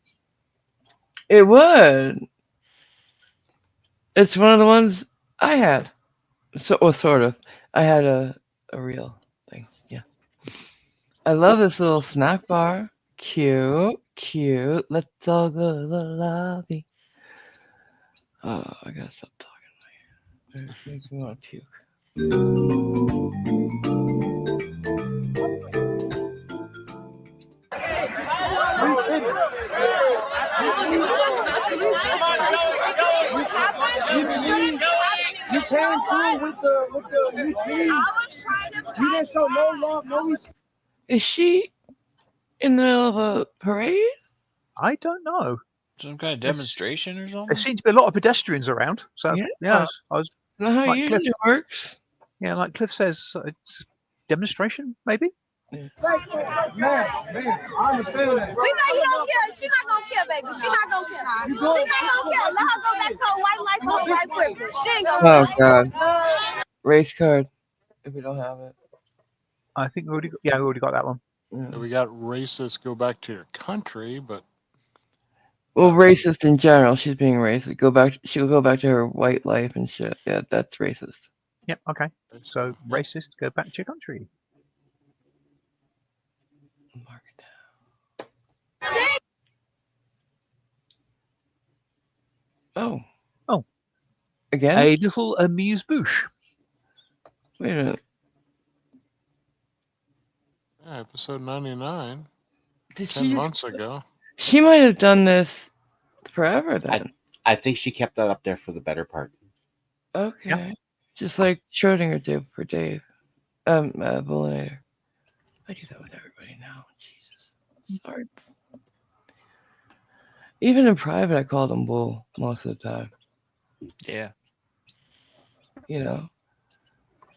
It would. It's one of the ones I had. Sort of. I had a real thing. Yeah. I love this little snack bar. Cute. Let's all go to the lobby. Oh, I gotta stop talking. It makes me want to puke. You came through with the UT. You didn't show no love, no respect. Is she in the middle of a parade? I don't know. Some kind of demonstration or something? There seem to be a lot of pedestrians around. So yeah, I was Not how like usually Cliff, works. yeah, like Cliff says, it's demonstration maybe. Man, I understand that. We know you don't care. She's not gonna care, baby. She's not gonna care. She's not gonna care. Let her go back to her white life and her white privilege. She ain't gonna Oh care. God. Race card. If we don't have it. I think we already got that one. We got racist. Go back to your country, but Well, racist in general. She's being racist. She'll go back to her white life and shit. Yeah, that's racist. Yep. Okay. So racist. Go back to your country. Oh. Oh. Again? A little amuse-bouche. Wait a minute. yeah, episode 99, Did 10 she months ago. She might have done this forever then. I think she kept that up there for the better part. Okay. Just like Schrodinger did for Dave. Bullinator. I do that with everybody now. Jesus. Sorry. Even in private, I called him Bull most of the time. Yeah. You know?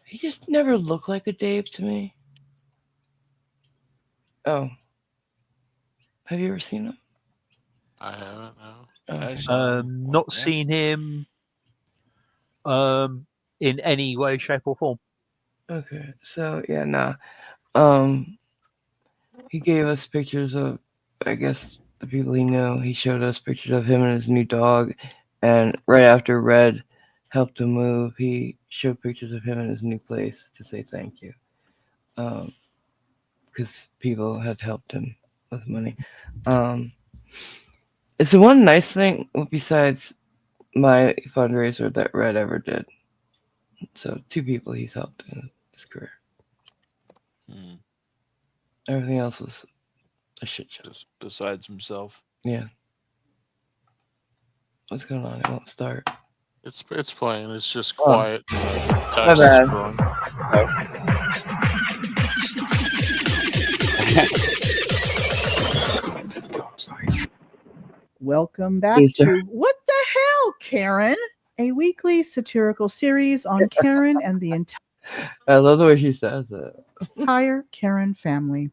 He just never looked like a Dave to me. Oh. Have you ever seen him? I haven't, no. Not seen him in any way, shape, or form. Okay, so yeah, nah. He gave us pictures of, I guess, the people he knew. He showed us pictures of him and his new dog, and right after Red helped him move, he showed pictures of him in his new place to say thank you. Because people had helped him with money. It's the one nice thing besides my fundraiser that Red ever did. So 2 people he's helped in his career. Everything else was a shit show. Just besides himself. Yeah. What's going on? It won't start. It's playing. It's just quiet. My bad. Welcome back to What the Hell, Karen? A weekly satirical series on Karen and the I love the way she says it. entire Karen family.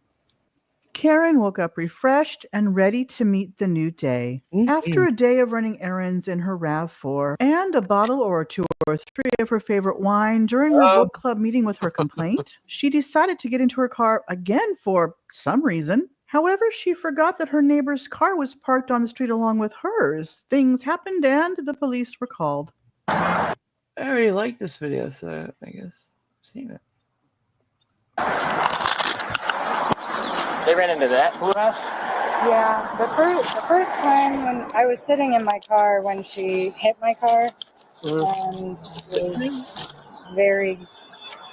Karen woke up refreshed and ready to meet the new day. After a day of running errands in her RAV4 and a bottle or 2 or 3 of her favorite wine during her book club meeting with her complaint, she decided to get into her car again for some reason. However, she forgot that her neighbor's car was parked on the street along with hers. Things happened and the police were called. I already like this video, so I guess I've seen it. They ran into that pool house? Yeah, the first time when I was sitting in my car when she hit my car and was very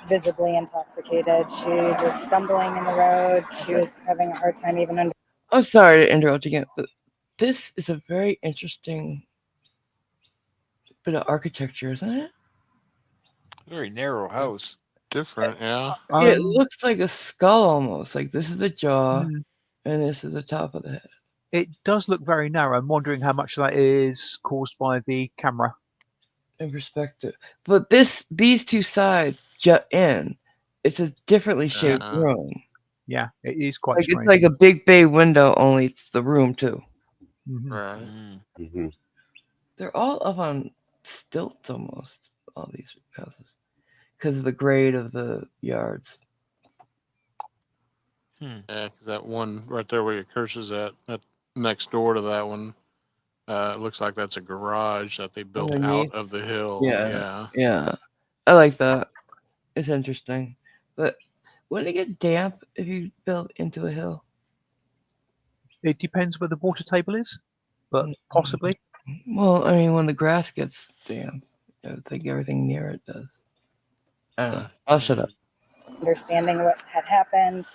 visibly intoxicated. She was stumbling in the road. She was having a hard time even under. I'm sorry to interrupt again, but this is a very interesting bit of architecture, isn't it? Very narrow house. Different, yeah. It looks like a skull almost. Like this is the jaw, and this is the top of the head. It does look very narrow. I'm wondering how much that is caused by the camera. In perspective. But these 2 sides jut in. It's a differently shaped room. Yeah, it is quite like strange. it's like a big bay window, only it's the room too. Right. They're all up on stilts almost, all these houses. Because of the grade of the yards. Yeah, 'cause that one right there where your cursor's at, that next door to that one, it looks like that's a garage that they built Underneath? out of the hill. Yeah. I like that. It's interesting. But wouldn't it get damp if you built into a hill? It depends where the water table is, but possibly. Well, I mean, when the grass gets damp, I think everything near it does. I don't know. I'll shut up. Understanding what had happened.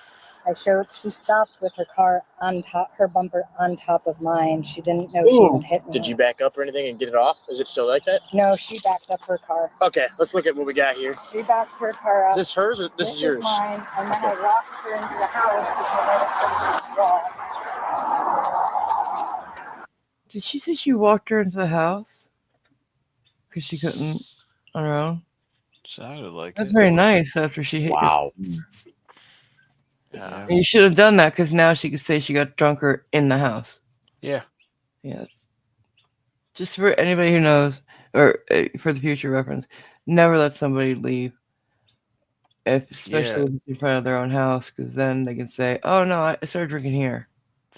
She stopped with her car on top, her bumper on top of mine. She didn't know she had hit me. Did you back up or anything and get it off? Is it still like that? No, she backed up her car. Okay, let's look at what we got here. She backed her car up. Is this hers or this is yours? Mine, and then I walked her into the house because I didn't think she was. Did she say she walked her into the house? Because she couldn't on her own? Sounded like That's it. very nice after she hit Wow. Yeah. And you should have done that because now she could say she got drunker in the house. Yeah. Yeah. Just for anybody who knows, or for the future reference, never let somebody leave, especially Yeah. if it's in front of their own house, because then they can say, "Oh no, I started drinking here."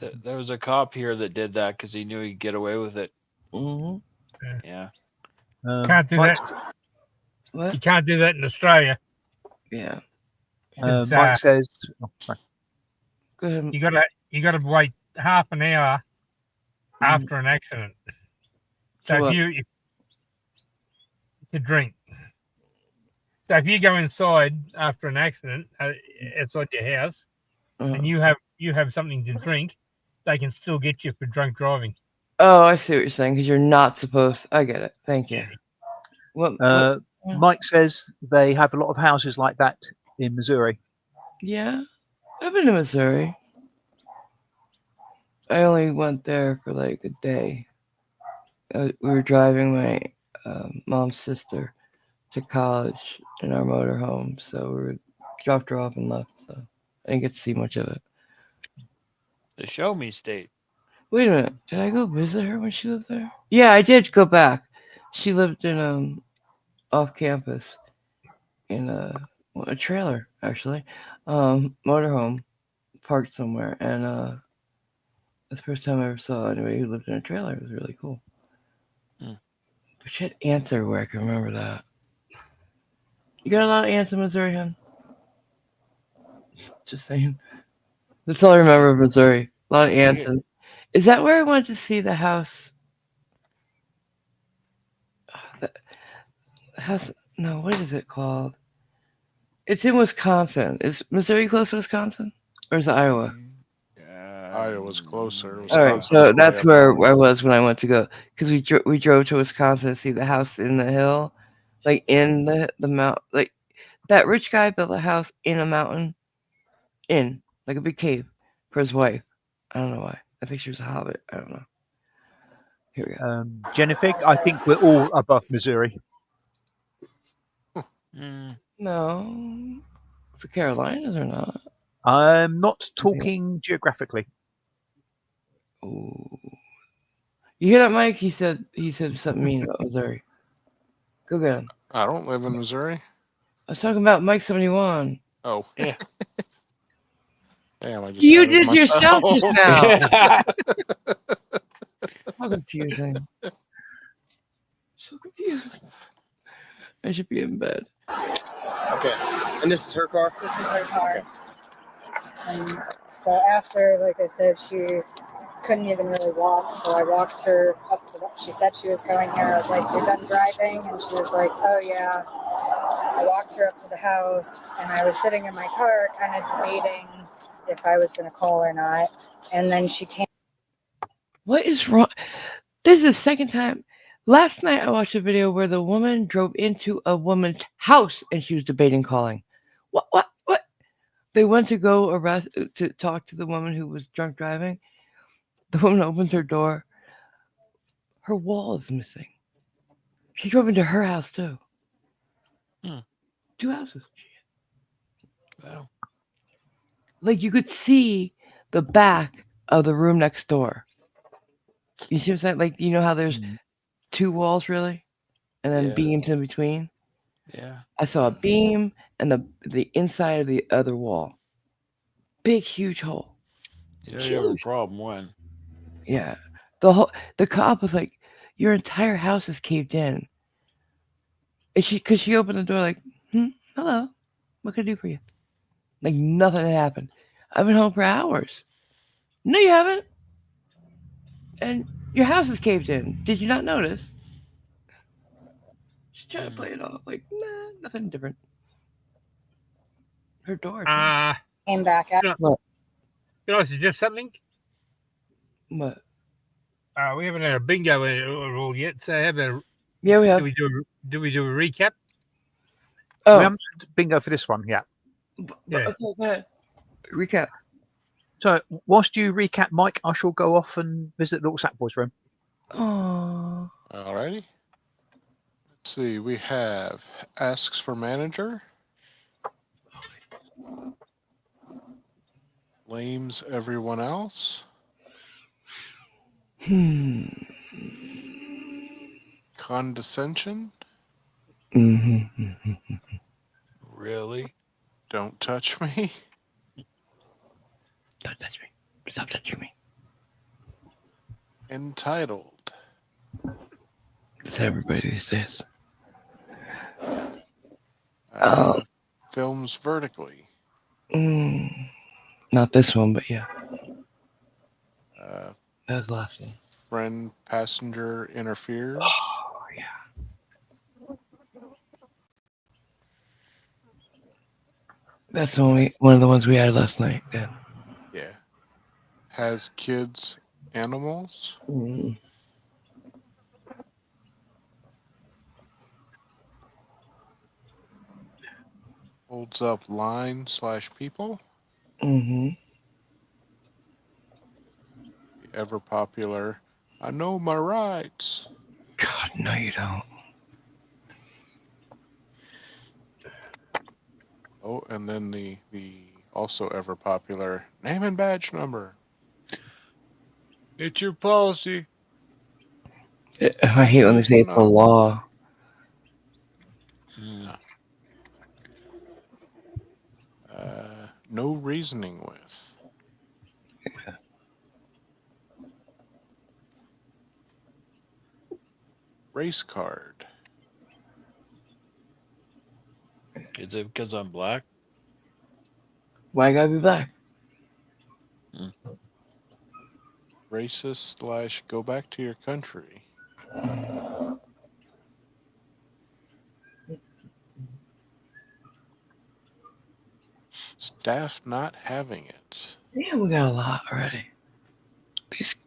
There was a cop here that did that because he knew he'd get away with it. Mm-hmm. Yeah. Can't do that. What? You can't do that in Australia. Yeah. It's, Mike says, oh, sorry. Go ahead. You gotta wait half an hour after an accident. So What? to drink. So if you go inside after an accident outside your house, and you have something to drink, they can still get you for drunk driving. Oh, I see what you're saying, because you're not supposed. I get it. Thank you. What? Mike says they have a lot of houses like that in Missouri. Yeah, I've been to Missouri. I only went there for like a day. We were driving my mom's sister to college in our motorhome, so we dropped her off and left. So I didn't get to see much of it. The show me state. Wait a minute, did I go visit her when she lived there? Yeah, I did go back. She lived in off campus in a trailer actually, motorhome parked somewhere, and that's the first time I ever saw anybody who lived in a trailer. It was really cool. But she had ants everywhere. I can remember that. You got a lot of ants in Missouri, hon? Just saying. That's all I remember of Missouri. A lot of ants. And is that where I went to see the house? The house? No, what is it called? It's in Wisconsin. Is Missouri close to Wisconsin? Or is it Iowa? Iowa's closer. All right, so that's where I was when I went to go, because we drove to Wisconsin to see the house in the hill, like in the mountain. Like that rich guy built a house in a mountain, in like a big cave for his wife. I don't know why. I think she was a hobbit. I don't know. Here we go. Jennifer, I think we're all above Missouri. No, the Carolinas are not. I'm not talking geographically. Ooh. You hear that, Mike? He said something mean about Missouri. Go get him. I don't live in Missouri. I was talking about Mike 71. Oh. Yeah. Damn, I just You outed did yourself myself. just now. How confusing. So confused. I should be in bed. Okay. And this is her car? This is her car. And so after, like I said, she couldn't even really walk, so I walked her up to she said she was going here. I was like, "You're done driving?" And she was like, "Oh yeah." I walked her up to the house, and I was sitting in my car kind of debating if I was going to call or not. And then she came. What is wrong? This is the second time. Last night I watched a video where the woman drove into a woman's house and she was debating calling. What? They went to go arrest to talk to the woman who was drunk driving. The woman opens her door. Her wall is missing. She drove into her house too. 2 houses. Wow. Like you could see the back of the room next door. You see what I'm saying? Like, you know how there's 2 walls really? And then beams in between? Yeah. I saw a beam and the inside of the other wall. Big, huge hole. You know you have a problem when. Yeah. The cop was like, your entire house is caved in. And because she opened the door like, hello, what can I do for you? Like nothing had happened. I've been home for hours. No, you haven't. And your house is caved in. Did you not notice? She's trying to play it off like, nah, nothing different. Her door. Came back out. What? Can I suggest something? What? We haven't had a bingo rule yet, so how about Yeah, we have. Do we do a recap? Oh. We haven't bingo for this one yet. Yeah. Okay, go ahead. Recap. So, whilst you recap, Mike, I shall go off and visit the little Sack Boys room. Oh. Alrighty. Let's see. We have asks for manager. blames everyone else. Condescension. Really? Don't touch me. Don't touch me. Stop touching me. Entitled. It's everybody these days. Films vertically. Not this one, but yeah. That was the last one. Friend passenger interferes. Oh, yeah. That's only one of the ones we had last night, Dan. Yeah. Has kids animals. Holds up line/people. Ever popular. I know my rights. God, no, you don't. Oh, and then the also ever popular name and badge number. It's your policy. I hate when they say it's a law. No reasoning with. Race card. Is it because I'm black? Why gotta be black? Racist/go back to your country. Staff not having it. Yeah, we got a lot already.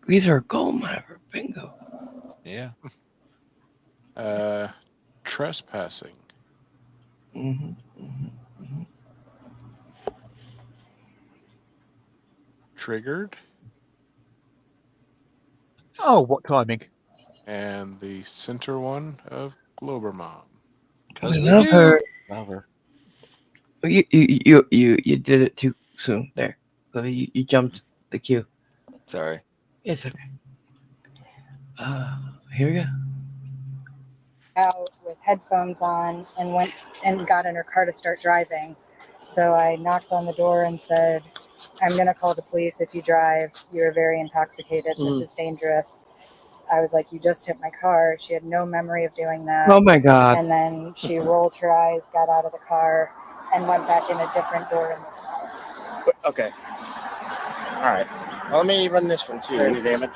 These are a gold mine for bingo. Yeah. Trespassing. Triggered. Oh, what timing? And the center one of Glober Mom. I love her. Love her. You did it too soon there. You jumped the queue. Sorry. It's okay. Here we go. Out with headphones on and went and got in her car to start driving. So I knocked on the door and said, I'm going to call the police if you drive. You're very intoxicated. This is dangerous. I was like, you just hit my car. She had no memory of doing that. Oh my God. And then she rolled her eyes, got out of the car, and went back in a different door in this house. Okay. All right. Well, let me run this one too. Any damage?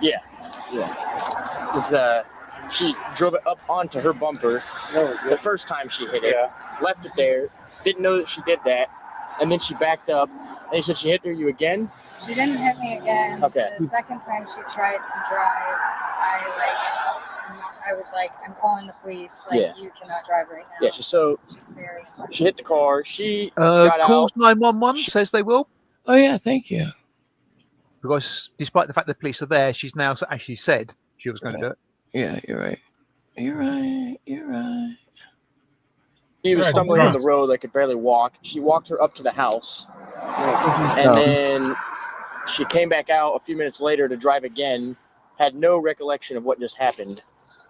Yeah. It's, she drove it up onto her bumper the first time she hit it, left it there, didn't know that she did that, and then she backed up, and you said she hit you again? She didn't hit me again. Okay. The second time she tried to drive, I was like, I'm calling the police. Like, Yeah. you cannot drive right now. Yeah, she's very intoxicated. she hit the car, she got Calls out. 911, says they will. Oh yeah, thank you. Because despite the fact the police are there, she's now actually said she was going to do it. Yeah, you're right. You're right. He was stumbling on the road, like could barely walk. She walked her up to the house, and then she came back out a few minutes later to drive again. Had no recollection of what just happened.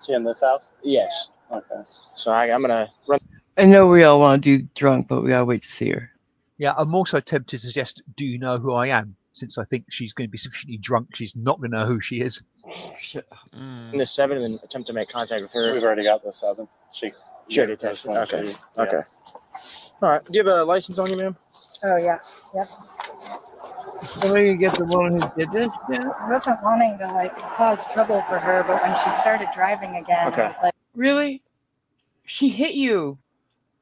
She in this house? Yes. Okay. So I'm gonna run. I know we all want to do drunk, but we gotta wait to see her. Yeah, I'm also tempted to suggest, do you know who I am? Since I think she's going to be sufficiently drunk, she's not going to know who she is. In the 7 and then attempt to make contact with her. We've already got the 7. She already texted. Okay. All right. Do you have a license on you, ma'am? Oh, yeah. Yep. So we can get the woman who did this? Yeah. I wasn't wanting to, like, cause trouble for her, but when she started driving again, I was like, Really? She hit you.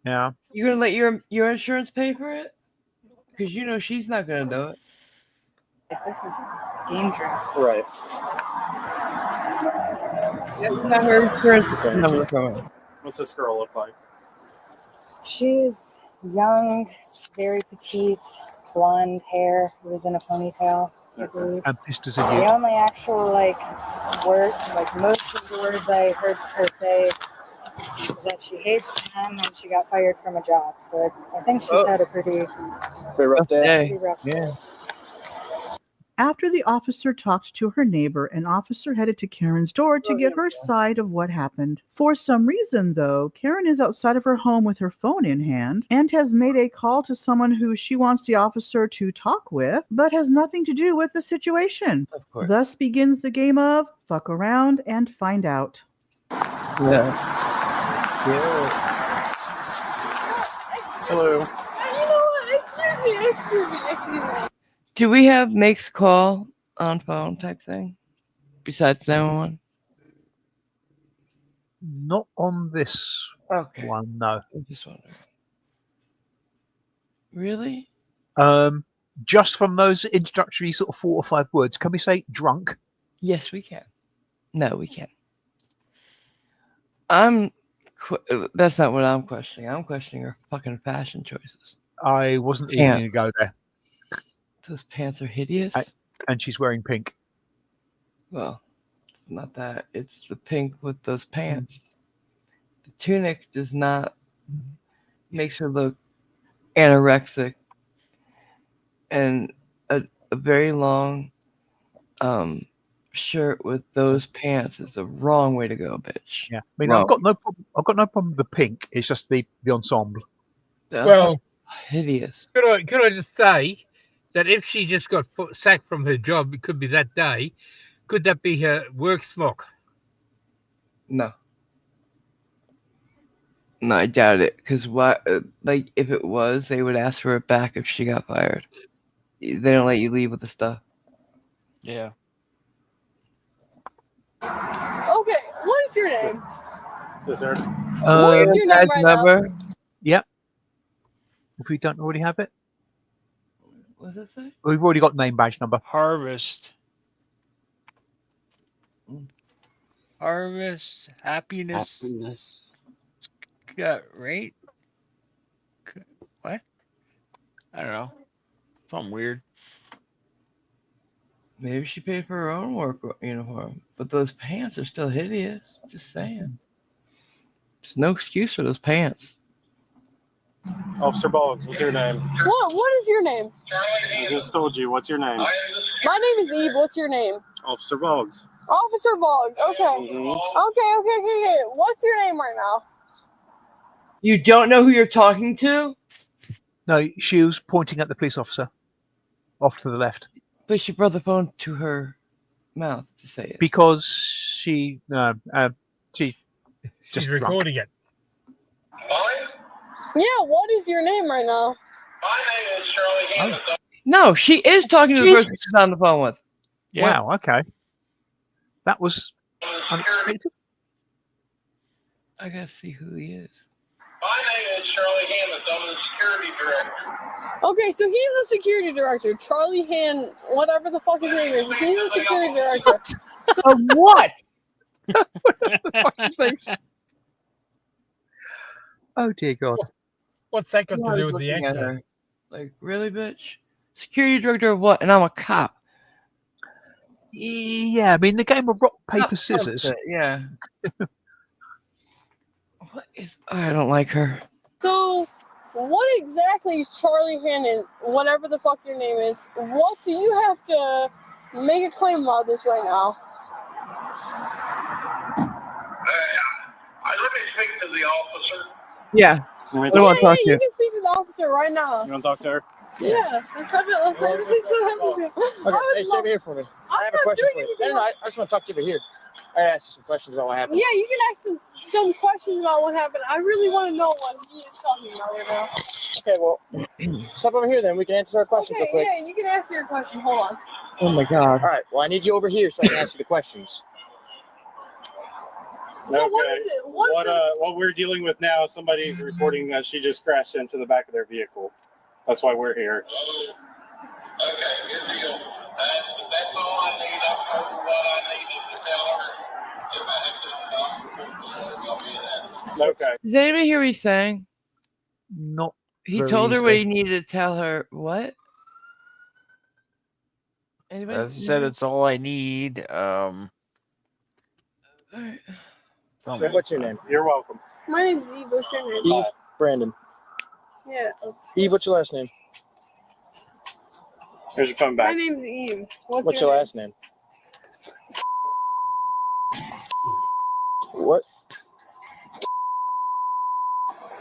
Yeah. You gonna let your insurance pay for it? Because you know she's not gonna do it. this is dangerous. Right. That's not her insurance number coming. What's this girl look like? She's young, very petite, blonde hair. It was in a ponytail, I believe. And pissed as a The youth. only actual word, most of the words I heard her say is that she hates him and she got fired from a job. So I think she's had a pretty rough day. Pretty rough day. After the officer talked to her neighbor, an officer headed to Karen's door to get her side of what happened. For some reason, though, Karen is outside of her home with her phone in hand and has made a call to someone who she wants the officer to talk with, but has nothing to do with the situation. Of course. Thus begins the game of fuck around and find out. Yeah. Hello. You know what? Excuse me. Do we have makes call on phone type thing besides 911? Not on this one, no. I'm just wondering. Really? Just from those introductory sort of 4 or 5 words, can we say drunk? Yes, we can. No, we can't. That's not what I'm questioning. I'm questioning her fucking fashion choices. I wasn't even going to go there. Those pants are hideous. And she's wearing pink. Well, it's not that. It's the pink with those pants. The tunic does not makes her look anorexic, and a very long shirt with those pants is the wrong way to go, bitch. Yeah, I mean, Wrong. I've got no problem with the pink. It's just the ensemble. Well, hideous. Could I just say that if she just got sacked from her job, it could be that day. Could that be her work smock? No. No, I doubt it. Because like, if it was, they would ask for it back if she got fired. They don't let you leave with the stuff. Yeah. Okay, what is your name? Is this her? What is your name right now? Yep. If we don't already have it. What does it say? We've already got name badge number. Harvest. Harvest. Happiness. Got right? What? I don't know. Something weird. Maybe she paid for her own work uniform, but those pants are still hideous. Just saying. There's no excuse for those pants. Officer Boggs, what's your name? What is your name? I just told you. What's your name? My name is Eve. What's your name? Officer Boggs. Officer Boggs. Okay. Okay. What's your name right now? You don't know who you're talking to? No, she was pointing at the police officer. Off to the left. But she brought the phone to her mouth to say it. Because she's just recording it. Yeah, what is your name right now? No, she is talking to the person she's on the phone with. Yeah. Wow, okay. That was unexpected. I gotta see who he is. My name is Charlie Hammond. I'm the security director. Okay, so he's the security director. Charlie Han, whatever the fuck his name is. He's the security director. Of what? Oh dear God. What's that got to do with the Looking at accent? her. Like, really, bitch? Security director of what? And I'm a cop. Yeah, I mean the game of rock, paper, scissors. Yeah. What is? I don't like her. So, what exactly is Charlie Han, whatever the fuck your name is? What do you have to make a claim about this right now? Let me speak to the officer. Yeah. I don't want to talk to You you. can speak to the officer right now. You want to talk to her? Yeah, let's have it. Okay, hey, stay over here for me. I have a question for you. No, I just want to talk to you over here. I asked you some questions about what happened. Yeah, you can ask some questions about what happened. I really want to know what he is talking about right now. Okay, well, step over here then. We can answer our questions real quick. Yeah, you can answer your question. Hold on. Oh my God. All right, well, I need you over here so I can ask you the questions. So what is it? What we're dealing with now, somebody's reporting that she just crashed into the back of their vehicle. That's why we're here. Okay, good deal. That's all I need. I've heard what I needed to tell her. If I have to go in that. Okay. Does anybody hear what he's saying? Not. He very told her what he easily. needed to tell her. What? Anybody? As I said, it's all I need. What's your name? You're welcome. My name's Eve. What's your name? Eve Brandon. Yeah. Eve, what's your last name? Here's your phone My back. name's Eve. What's your last name? What?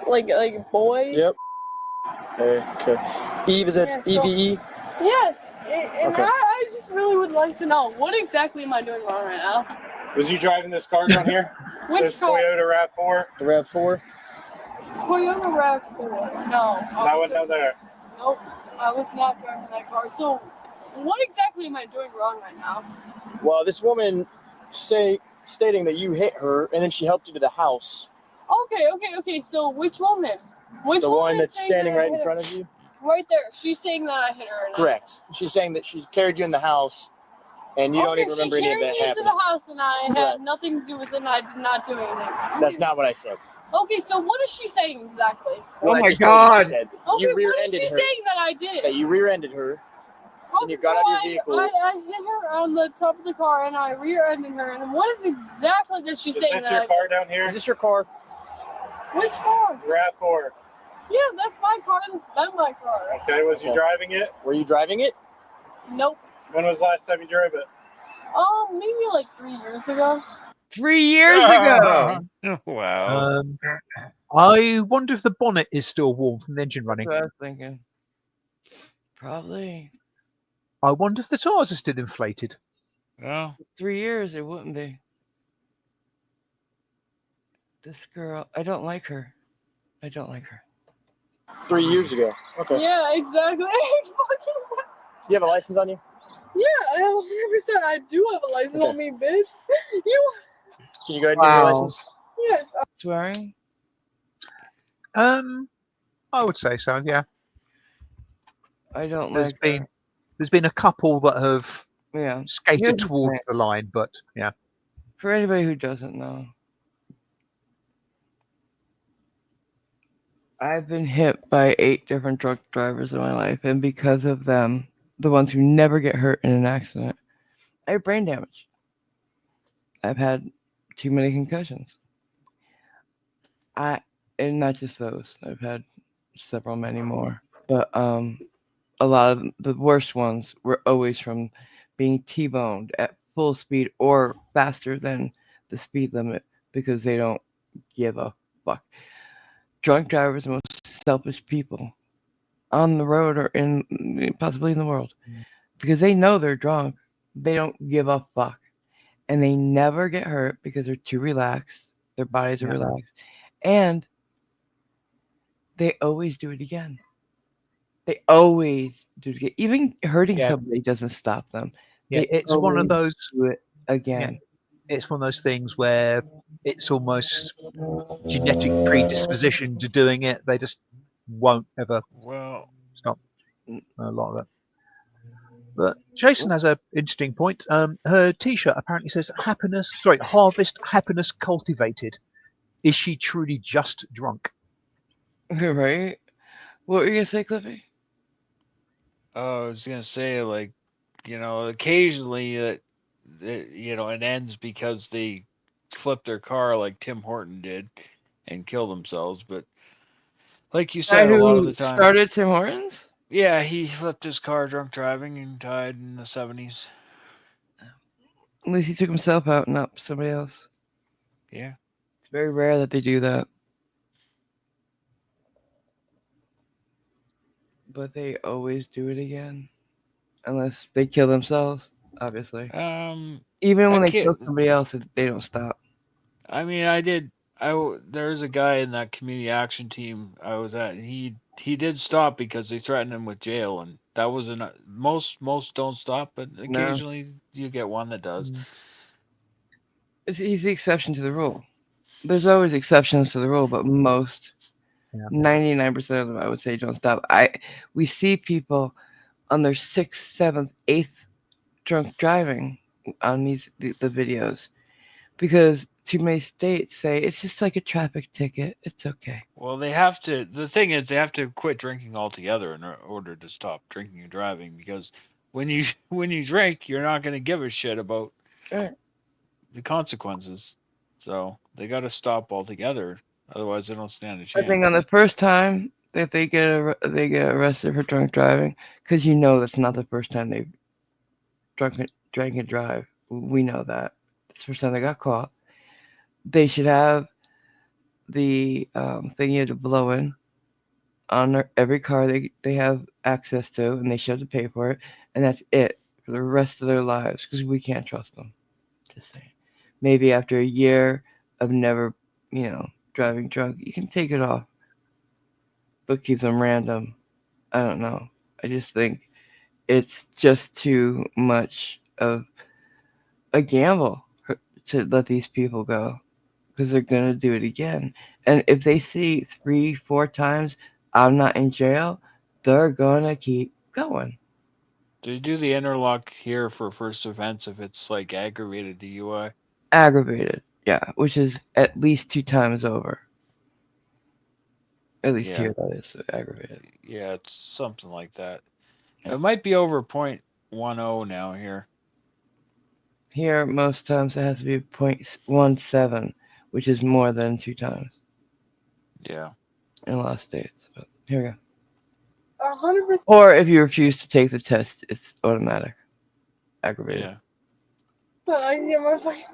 Like boy? Yep. Okay. Eve, is that Yeah, so- EVE? Yes. And Okay. I just really would like to know, what exactly am I doing wrong right now? Was you driving this car down here? Which this car? Toyota RAV4? The RAV4? Toyota RAV4. No. That one down there. Nope. I was not driving that car. So, what exactly am I doing wrong right now? Well, this woman stating that you hit her and then she helped you to the house. Okay. So, which woman? Which The woman one is that's saying standing that I right in hit her? front of you? Right there. She's saying that I hit her. Or not. Correct. She's saying that she carried you in the house and you don't even remember she any of carried that me happening. into the house and I had Correct. nothing to do with it and I did not do anything. That's not what I said. Okay, so what is she saying exactly? What Oh I my just told you God. she said. Okay, You what is rear-ended she her. saying that I did? That you rear-ended her. And you got out of your vehicle. I hit her on the top of the car and I rear-ended her. And what is exactly that she's saying? Is this your car down here? Is this your car? Which car? RAV4. Yeah, that's my car. That's been my car. Okay, was you driving it? Were you driving it? Nope. When was the last time you drove it? Maybe like 3 years ago. 3 years ago. Wow. I wonder if the bonnet is still warm from the engine running. That's what I was thinking. Probably. I wonder if the tires are still inflated. Well, 3 years, it wouldn't be. This girl, I don't like her. I don't like her. 3 years ago. Okay. Yeah, exactly. You have a license on you? Yeah, I 100% I do have a license on me, bitch. You. Can you go ahead and give me your license? Yes. Swearing? I would say so. Yeah. I don't There's like been there's been a couple that have Yeah. skated Here's the towards thing. the line, but yeah. For anybody who doesn't know, I've been hit by 8 different drunk drivers in my life, and because of them, the ones who never get hurt in an accident, I have brain damage. I've had too many concussions. And not just those. I've had several, many more. But a lot of the worst ones were always from being T-boned at full speed or faster than the speed limit because they don't give a fuck. Drunk drivers are the most selfish people on the road or possibly in the world because they know they're drunk. They don't give a fuck. And they never get hurt because they're too relaxed. Their bodies are Yeah. relaxed. And they always do it again. They always do it again. Even hurting Yeah. somebody doesn't stop them. Yeah, They it's one of always those. do it again. It's one of those things where it's almost genetic predisposition to doing it. They just won't ever Well, stop. A lot of it. But Jason has an interesting point. Her T-shirt apparently says harvest happiness cultivated. Is she truly just drunk? Right? What were you gonna say, Cliffy? I was gonna say, like, occasionally it ends because they flip their car like Tim Horton did and kill themselves. But like you said, a lot of the time, started Tim Hortons? yeah, he flipped his car drunk driving and died in the 70s. At least he took himself out, not somebody else. Yeah. It's very rare that they do that. But they always do it again. Unless they kill themselves, obviously. Even when they kill somebody else, they don't stop. I mean, there's a guy in that community action team I was at, and he did stop because they threatened him with jail, and that was most don't stop, but occasionally you get one that does. He's the exception to the rule. There's always exceptions to the rule, but most, 99% of them, I would say, don't stop. We see people on their 6th, 7th, 8th drunk driving on the videos because too many states say it's just like a traffic ticket. It's okay. Well, the thing is, they have to quit drinking altogether in order to stop drinking and driving, because when you drink, you're not going to give a shit about the consequences. So they got to stop altogether. Otherwise, they don't stand a chance. I think on the first time that they get arrested for drunk driving, because you know that's not the first time they've drank and drive. We know that. It's the first time they got caught. They should have the thing you have to blow in on every car they have access to, and they should have to pay for it, and that's it for the rest of their lives, because we can't trust them. Just saying. Maybe after a year of never, driving drunk, you can take it off, but keep them random. I don't know. I just think it's just too much of a gamble to let these people go, because they're going to do it again. And if they see 3-4 times I'm not in jail, they're going to keep going. Do you do the interlock here for first offense if it's like aggravated DUI? Aggravated, yeah, which is at least 2 times over. At least here, that is aggravated. Yeah, it's something like that. It might be over 0.10 now here. Here, most times it has to be 0.17, which is more than 2 times. Yeah. In a lot of states. But here we go. 100%. Or if you refuse to take the test, it's automatic. Aggravated. Yeah. I can get my fucking...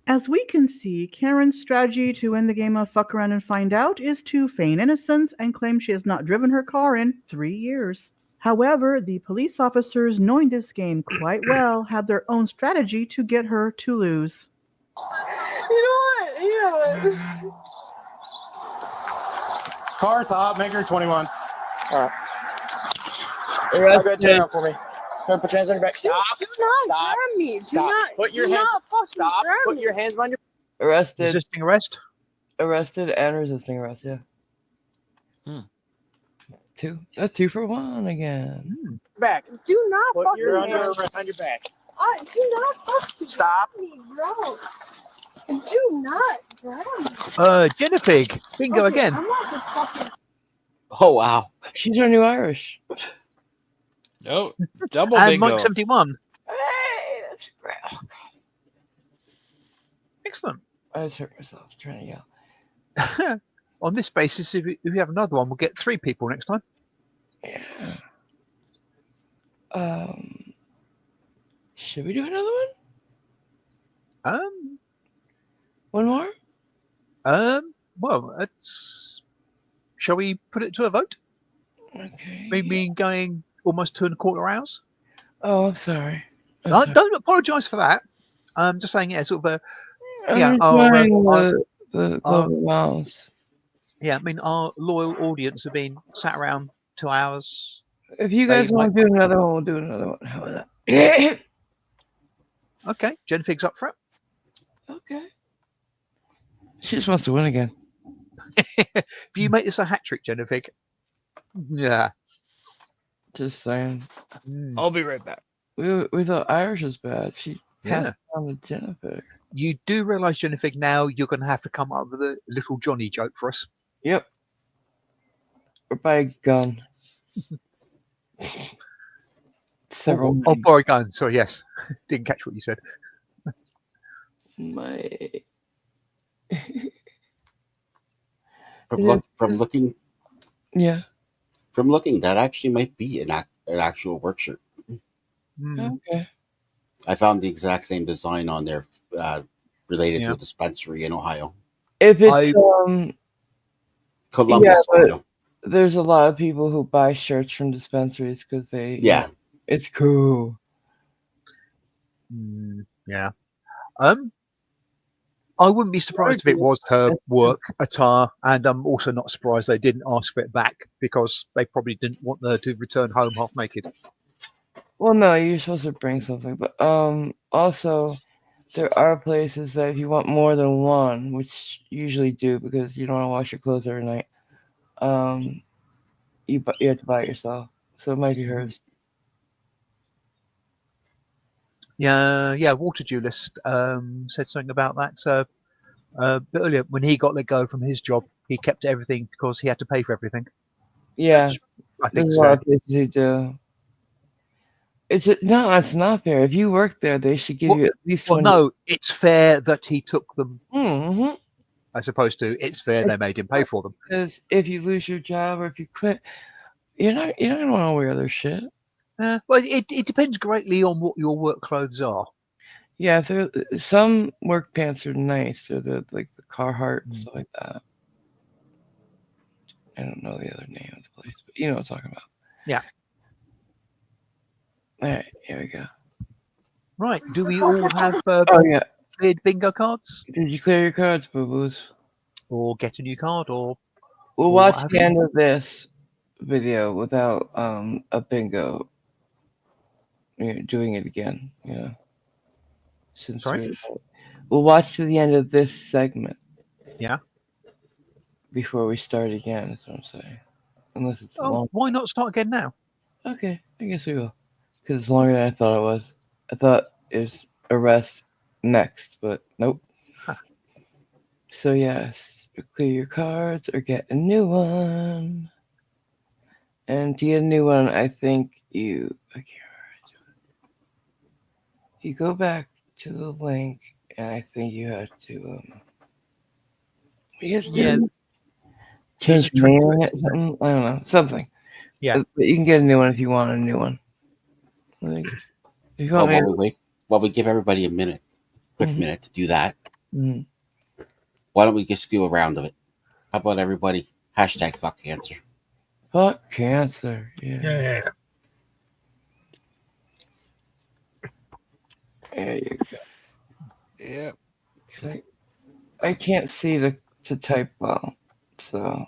As we can see, Karen's strategy to win the game of fuck around and find out is to feign innocence and claim she has not driven her car in 3 years. However, the police officers, knowing this game quite well, have their own strategy to get her to lose. You know what? Yeah. Car's hot. Make her 21. All right. Go ahead, turn around for me. Go ahead, put your hands on your back. Stop. Do not Stop. grab me. Do Stop. not. Put your do hands. not fucking Stop. grab Put me. your hands behind your. Arrested. Resisting arrest? Arrested and resisting arrest, yeah. 2. That's 2 for 1 again. Back. Do not Put fucking your grab under me. behind your back. Do not fucking Stop. grab me, bro. Do not grab me. Jennifer, bingo Okay, again. I'm not the fucking... Oh wow. She's our new Irish. No, double And bingo. Mike 71. Hey, that's great. Oh, God. Excellent. I just hurt myself trying to yell. On this basis, if we have another one, we'll get 3 people next time. Yeah. Should we do another one? One more? Well, shall we put it to a vote? Okay. Maybe going almost 2.25 hours. Oh, I'm sorry. Don't apologise for that. I'm just saying, yeah, sort of I'm yeah, enjoying the Global Mouse. yeah. I mean, our loyal audience have been sat around 2 hours. If you guys They want to do another one, we'll do another one. How about that? Okay, Jennifer's up for it. Okay. She just wants to win again. If you make this a hat trick, Jennifer. Yeah. Just saying. I'll be right back. We thought Irish was bad. She Yeah. passed on to Jennifer. You do realise, Jennifer, now you're going to have to come up with a little Johnny joke for us. Yep. Or buy a gun. Several. Oh, borrow a gun. Sorry, yes. Didn't catch what you said. My. From looking, Yeah. from looking, that actually might be an actual work shirt. Okay. I found the exact same design on there, related Yeah. to a dispensary in Ohio, If it's Columbus, yeah, but Ohio. there's a lot of people who buy shirts from dispensaries because they Yeah. it's cool. Yeah. I wouldn't be surprised if it was her work attire, and I'm also not surprised they didn't ask for it back because they probably didn't want her to return home half naked. Well, no, you're supposed to bring something, but also there are places that if you want more than one, which you usually do because you don't want to wash your clothes every night, you have to buy it yourself. So it might be hers. Yeah. Water Duelist said something about that a bit earlier. When he got let go from his job, he kept everything because he had to pay for everything. Yeah, I think there's a so. lot of places who do. It's not fair. If you work there, they should give you at least. Well, no, it's fair that he took them. Mm-hmm. as opposed to it's fair they made him pay for them. Because if you lose your job or if you quit, you're not gonna want to wear their shit. Well, it depends greatly on what your work clothes are. Yeah, some work pants are nice, or the Carhartt and stuff like that. I don't know the other name of the place, but you know what I'm talking about. Yeah. All right, here we go. Right. Do we all have cleared bingo cards? Did you clear your cards, boo-boos? Or get a new card, or We'll or watch what have the you? end of this video without a bingo. Doing it again, Since Sorry? we'll watch to the end of this segment. Yeah. Before we start again, that's what I'm saying. Unless it's long. Why not start again now? Okay, I guess we will. Because it's longer than I thought it was. I thought it was arrest next, but nope. Huh. So yes, clear your cards or get a new one. And to get a new one, I think you go back to the link, and I think you have to change mailing it, something. I don't know, something. Yeah. But you can get a new one if you want a new one. If you Well, want while we wait, while we give everybody a quick minute to do that, Mhm. why don't we just do a round of it? How about everybody hashtag fuck cancer? Fuck cancer. Yeah. There you go. Yeah. I can't see to type well, so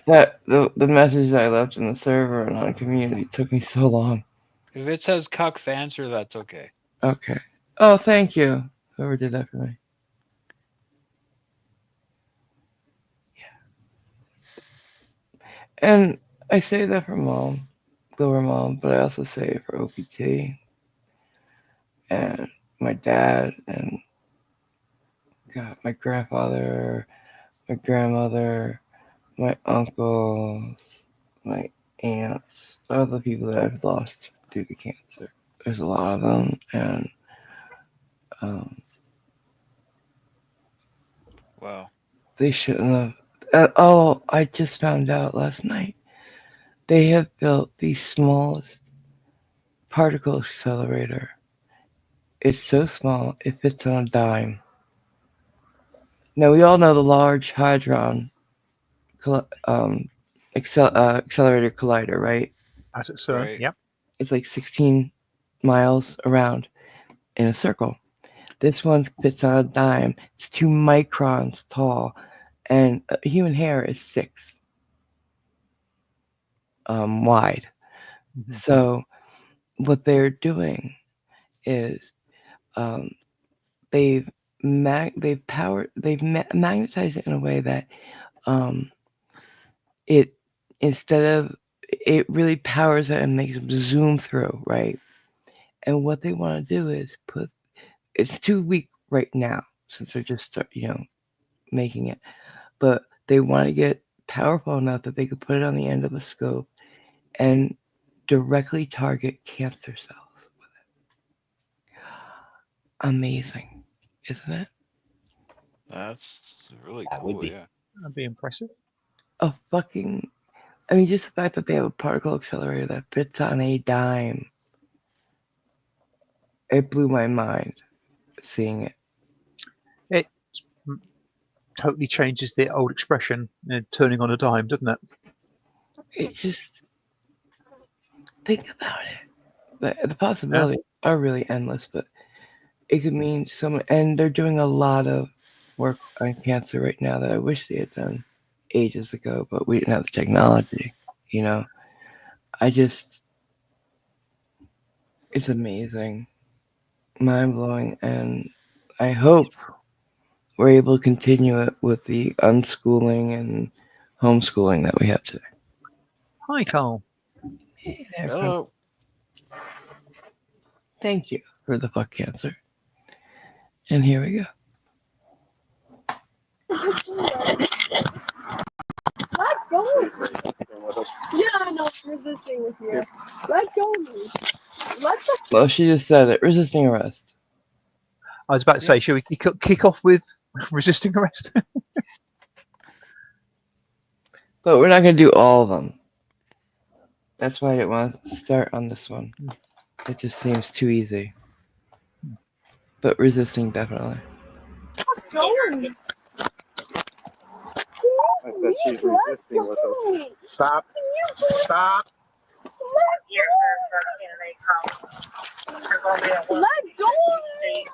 that the message I left in the server and on community took me so long. If it says cuck fancer, that's okay. Okay. Oh, thank you, whoever did that for me. Yeah. And I say that for Mom, Glover Mom, but I also say it for OPT and my dad and God, my grandfather, my grandmother, my uncles, my aunts, all the people that I've lost due to cancer. There's a lot of them, and Wow. they shouldn't have. Oh, I just found out last night. They have built the smallest particle accelerator. It's so small, it fits on a dime. Now, we all know the Large Hadron Accelerator Collider, right? Right. Yep. It's like 16 miles around in a circle. This one fits on a dime. It's 2 microns tall, and human hair is 6 wide. Mm-hmm. So what they're doing is they've magnetized it in a way that it really powers it and makes them zoom through, right? And what they want to do is it's too weak right now since they're just making it, but they want to get it powerful enough that they could put it on the end of a scope and directly target cancer cells with it. Amazing, isn't it? That's really That cool. would be. Yeah. That'd be impressive. Just the fact that they have a particle accelerator that fits on a dime. It blew my mind seeing it. It totally changes the old expression, turning on a dime, doesn't it? It just, think about it. The possibilities are really endless, but it could mean someone, and they're doing a lot of work on cancer right now that I wish they had done ages ago, but we didn't have the technology, it's amazing, mind-blowing, and I hope we're able to continue it with the unschooling and homeschooling that we have today. Hi, Carl. Hey there, Hello. Thank you for the fuck cancer. And here we go. Let go of me. Yeah, I know. Resisting with you. Let go of me. Well, she just said it. Resisting arrest. I was about to say, shall we kick off with resisting arrest. But we're not going to do all of them. That's why I didn't want to start on this one. It just seems too easy. But resisting, definitely. I said she's resisting with us. Stop. Stop. Let go of me,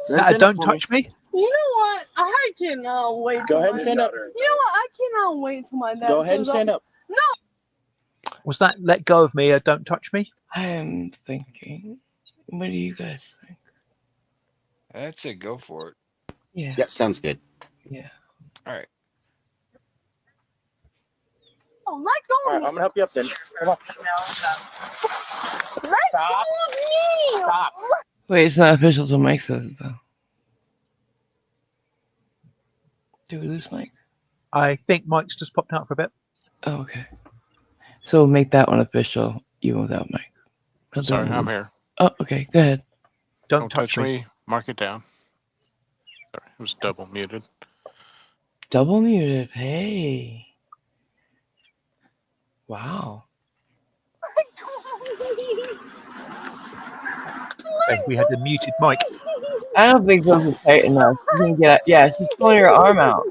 bro. Don't touch me. You know what? I cannot wait. Go ahead and stand up. You know what? I cannot wait till my dad. Go ahead and shows stand up. No. Was that let go of me or don't touch me? I am thinking. What do you guys think? I'd say go for it. Yeah. Yeah, sounds good. Yeah. All right. Oh, let go All right, of me. I'm gonna help you up then. Come on. Let go of me. Stop. Wait, it's not official till Mike says it, though. Did we lose Mike? I think Mike's just popped out for a bit. Oh, okay. So make that one official, even without Mike. Sorry, I'm here. Oh, okay. Go ahead. Don't touch me. Mark it down. Sorry, it was double muted. Double muted. Hey. Wow. We had a muted mic. I don't think those are tight enough. You can get. Yeah, she's pulling your arm out.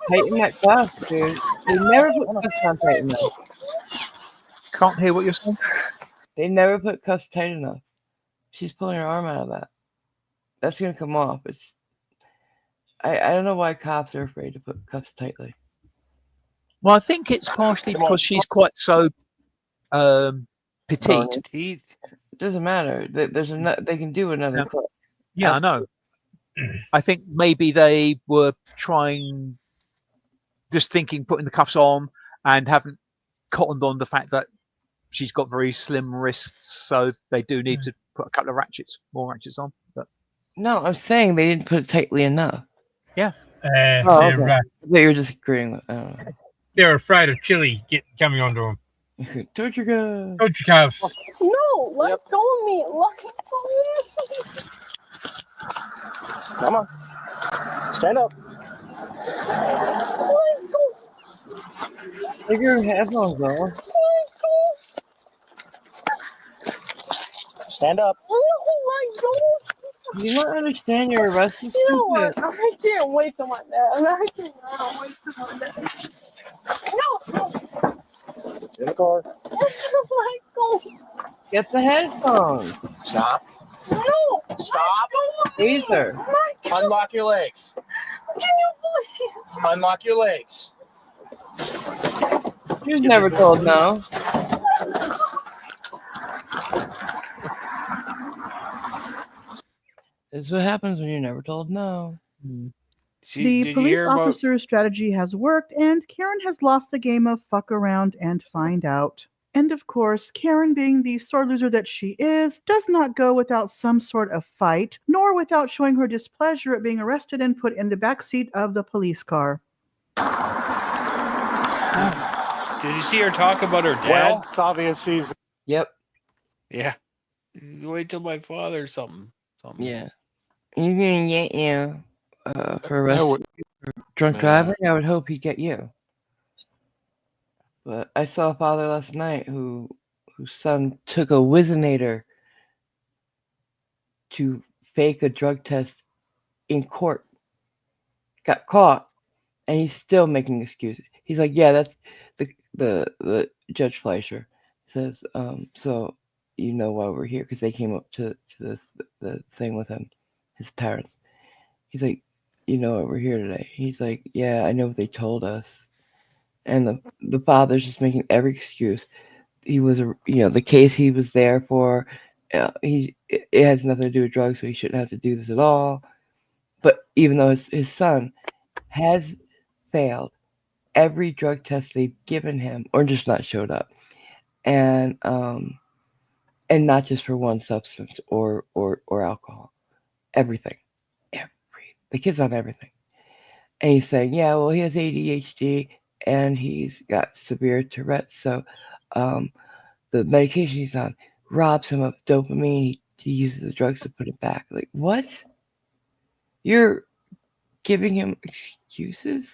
Tighten that cuff, dude. They never put cuffs on tight enough. Can't hear what you're saying. They never put cuffs tight enough. She's pulling her arm out of that. That's gonna come off. It's. I don't know why cops are afraid to put cuffs tightly. Well, I think it's partially because she's quite so petite. It doesn't matter. There's they can do another clip. Yeah, I know. I think maybe they were just thinking putting the cuffs on and haven't cottoned on the fact that she's got very slim wrists, so they do need to put a couple of more ratchets on. But no, I'm saying they didn't put it tightly enough. Yeah. They're, okay. That you're disagreeing with. I don't know. They're afraid of chili coming onto them. Torture cuffs. Torture cuffs. No, let go of me. Let go of me. Come on. Stand up. Take your headphones off. Stand up. Let go. Do you not understand your arrest? You know what? I can't wait till my dad. I cannot wait till my dad. No. In the car. Let go. Get the headphones. Stop. No. Stop. Ether. Unlock your legs. Can you believe? Unlock your legs. She was never told no. This is what happens when you're never told no. The police officer's strategy has worked, and Karen has lost the game of fuck around and find out. And of course, Karen, being the sore loser that she is, does not go without some sort of fight, nor without showing her displeasure at being arrested and put in the backseat of the police car. Did you see her talk about her dad? Well, it's obvious she's. Yep. Yeah. Wait till my father something. Yeah. You're gonna get you for arresting for drunk driving. I would hope he'd get you. But I saw a father last night whose son took a Whizzinator to fake a drug test in court. Got caught, and he's still making excuses. He's like, "Yeah, that's the Judge Fleischer says. So you know why we're here, because they came up to the thing with him, his parents. He's like, you know why we're here today. He's like, yeah, I know what they told us." And the father's just making every excuse. He was, the case he was there for. It has nothing to do with drugs, so he shouldn't have to do this at all. But even though his son has failed every drug test they've given him, or just not showed up, and not just for one substance or alcohol, everything, the kid's on everything. And he's saying, yeah, well, he has ADHD and he's got severe Tourette's, so the medication he's on robs him of dopamine. He he uses the drugs to put it back. Like, what? You're giving him excuses?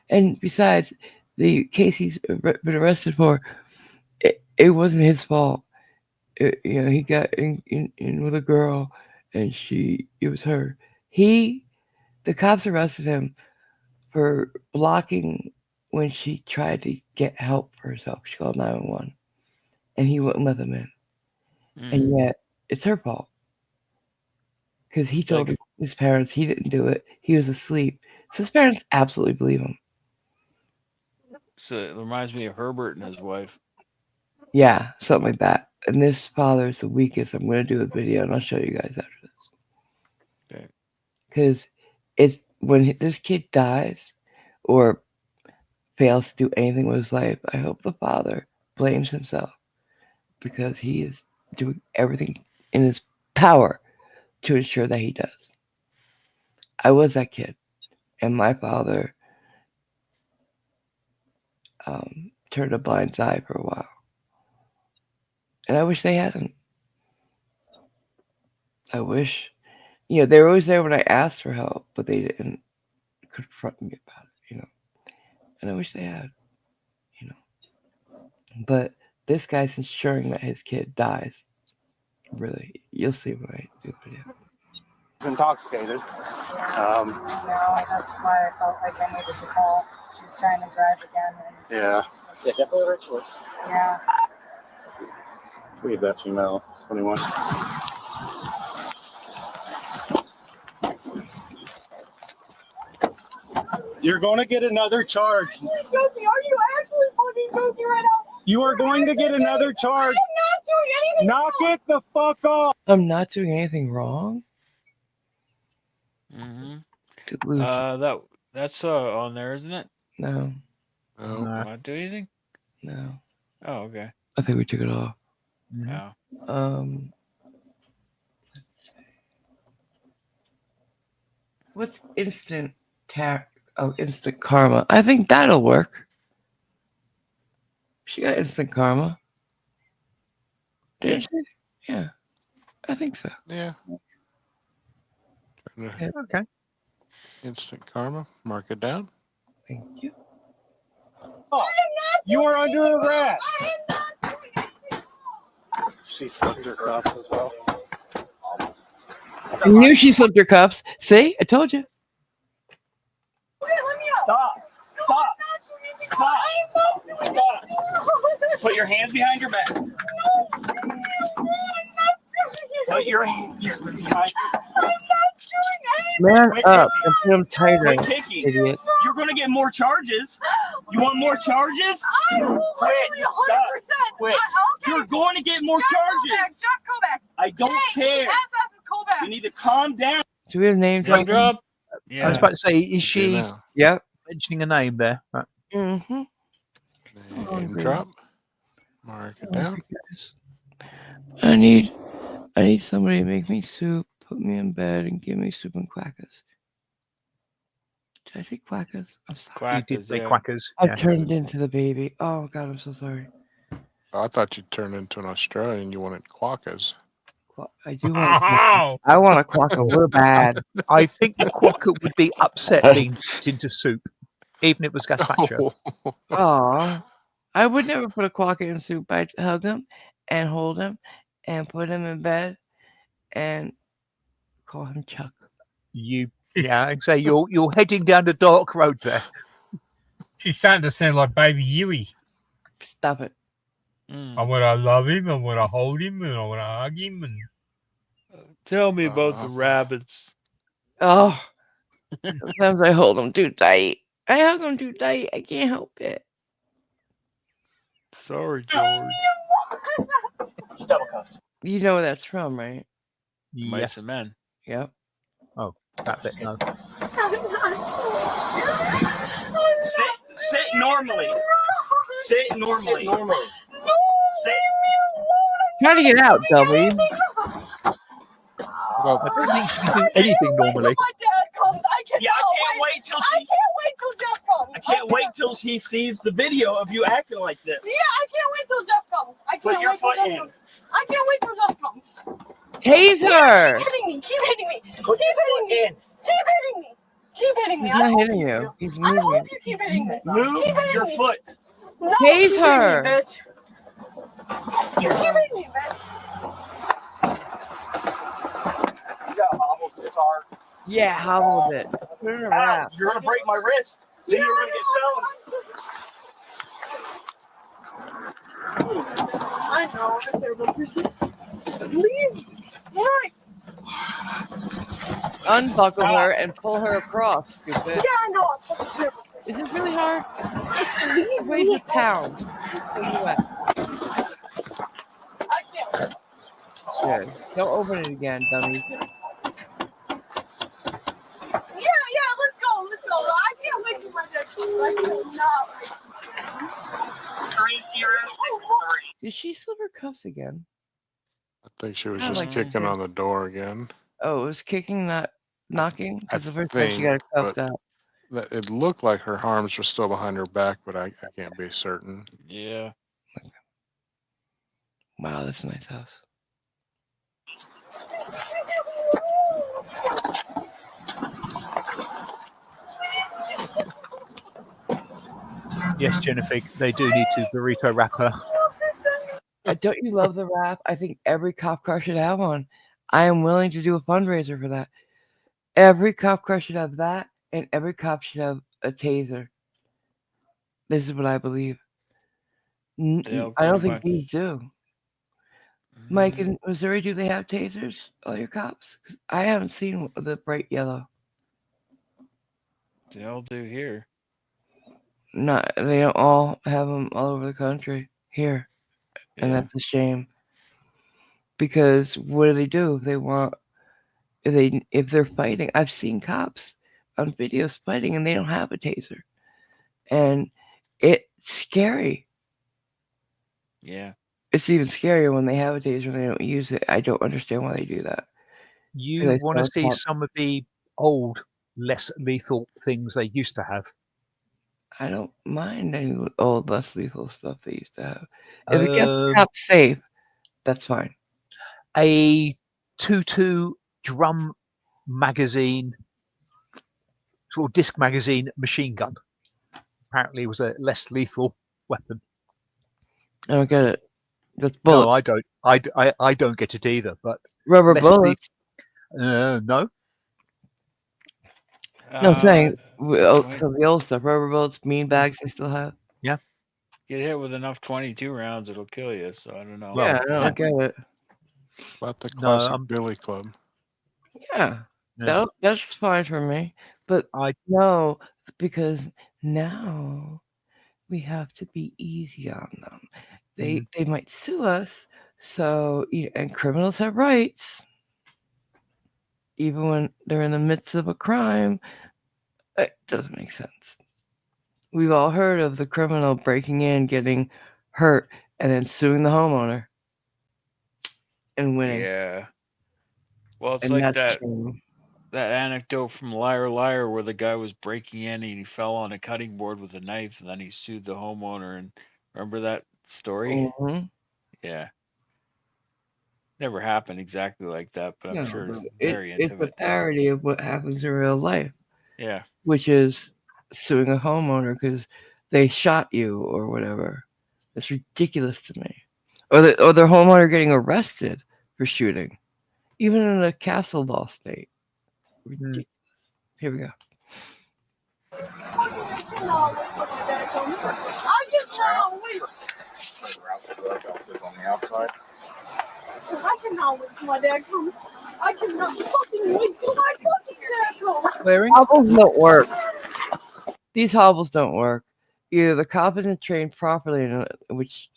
And besides, the case he's been arrested for, it wasn't his fault. He got in with a girl, and it was her. The cops arrested him for blocking when she tried to get help for herself. She called 911, and he wouldn't let them in. And yet, it's her fault. Because he told his parents he didn't do it. He was asleep. So his parents absolutely believe him. So it reminds me of Herbert and his wife. Yeah, something like that. And this father is the weakest. I'm going to do a video, and I'll show you guys after this. Okay. Because it's when this kid dies or fails to do anything with his life, I hope the father blames himself because he is doing everything in his power to ensure that he does. I was that kid, and my father turned a blind eye for a while. And I wish they hadn't. I wish, they were always there when I asked for help, but they didn't confront me about it, And I wish they had, But this guy's ensuring that his kid dies. Really, you'll see when I do the video. He's intoxicated. No, that's why I felt like I needed to call. She was trying to drive again. Yeah. Yeah, definitely her choice. Yeah. Leave that female. 21. You're going to get another charge. Are you actually fucking joking right now? You are going to get another charge. I'm not doing anything Knock it the fuck off. I'm not doing anything wrong. That's on there, isn't it? No. Not do anything? No. Oh, okay. I think we took it off. No. What's instant karma? I think that'll work. She got instant karma. Didn't she? Yeah. I think so. Yeah. Okay. Instant karma. Mark it down. Thank you. You are under arrest. She slipped her cuffs as well. I knew she slipped her cuffs. See? I told you. Stop. Put your hands behind your back. Put your hands behind Man up and put him tighter, Quit kicking. idiot. You're going to get more charges. You want more charges? Quit. Stop. Quit. You're going to get more charges. Go back. I don't care. You need to calm down. Do we have name drop? I was about to say, is she Yep. mentioning a name there? Right. Mm-hmm. Name drop. Mark it down. I need somebody to make me soup, put me in bed, and give me soup and quackers. Did I say quackers? I'm sorry. You did say quackers. I turned into the baby. Oh God, I'm so sorry. I thought you turned into an Australian. You wanted quackers. I do want. I want a quacker real bad. I think the quacker would be upset being put into soup, even if it was gazpacho. Aw, I would never put a quacker in soup. I'd hug him and hold him and put him in bed and call him Chuck. Yeah, I'd say you're heading down the dark road there. She's starting to sound like Baby Huey. Stop it. I want to love him, I want to hold him, and I want to hug him. And Tell me about the rabbits. Oh, sometimes I hold him too tight. I hug him too tight. I can't help it. Sorry, George. Double cuffed. You know where that's from, right? Mice and Men. Yep. Oh, that bit, no. Sit normally. Sit normally. Try to get out, W. I don't think she can do anything normally. My dad comes. I can't wait till Jeff comes. I can't wait till he sees the video of you acting like this. Yeah, I can't wait till Jeff comes. Put your foot in. I can't wait till Jeff comes. Taser! Keep hitting me! Keep hitting me! Keep hitting me! Keep hitting me! Keep hitting me! He's I not hope hitting you you. do. He's I moving. hope you keep hitting me. Move Keep hitting your me. foot. No, keep hitting me, Taser! bitch. You keep hitting me, bitch. You got hobbles in the car. Yeah, hobble a bit. Put in a Ow, wrap. you're gonna break my wrist. Then you're gonna get I know. I'm a terrible person. Leave. Right. Unbuckle her and pull her across, stupid. Yeah, I know. I'm fucking terrible. Is this really hard? Leave It weighs me. a pound. Where you at? I can't. Good. Don't open it again, dummy. Yeah, let's go. Let's go. I can't wait to my next one. Did she slip her cuffs again? I think she was I just like kicking her. on the door again. Oh, it was kicking, not knocking? I Because the first time she got think, her cuffed but out. it looked like her arms were still behind her back, but I can't be certain. Yeah. Wow, that's a nice house. Yes, Jennifer, they do need to burrito wrap her. Don't you love the wrap? I think every cop car should have one. I am willing to do a fundraiser for that. Every cop car should have that, and every cop should have a taser. This is what I believe. They'll I don't pretty think much- these do. Mike, in Missouri, do they have tasers? All your cops? 'Cause I haven't seen the bright yellow. They all do here. Not, they don't all have them all over the country here, and Yeah. that's a shame. Because what do? They want if they're fighting. I've seen cops on videos fighting, and they don't have a taser, and it's scary. Yeah. It's even scarier when they have a taser and they don't use it. I don't understand why they do that. You I want to saw see cops- some of the old, less lethal things they used to have. I don't mind any old, less lethal stuff they used to have. If it gets the Um, cops safe, that's fine. A 2.2 drum magazine, sort of disc magazine machine gun. Apparently, it was a less lethal weapon. I don't get it. That's bullets. No, I don't. I don't get it either. But Rubber less bullets. No. No, I'm saying Right. so the old stuff, rubber bullets, bean bags, they still have. Yeah. Get hit with enough 22 rounds, it'll kill you. So I don't know. Yeah, I don't get it. About the No, classic Billy Club. Yeah, Yeah. that's fine for me. But no, because now we have to be easy on them. They might sue us. So and criminals have rights, even when they're in the midst of a crime. It doesn't make sense. We've all heard of the criminal breaking in, getting hurt, and then suing the homeowner and winning. Yeah. Well, it's And like that's that true. that anecdote from Liar Liar where the guy was breaking in and he fell on a cutting board with a knife and then he sued the homeowner. And remember that story? Mhm. Yeah. Never happened exactly like that, but I'm No, sure it's but very it's a intimate. parody of what happens in real life. Yeah. Which is suing a homeowner because they shot you or whatever. That's ridiculous to me. Or the homeowner getting arrested for shooting, even in a castle law state. Ridiculous. Here we go. I cannot wait. On the outside. I cannot wait till my dad comes. I cannot fucking wait till my fucking dad comes. Hobbles don't work. These hobbles don't work. Either the cop isn't trained properly, which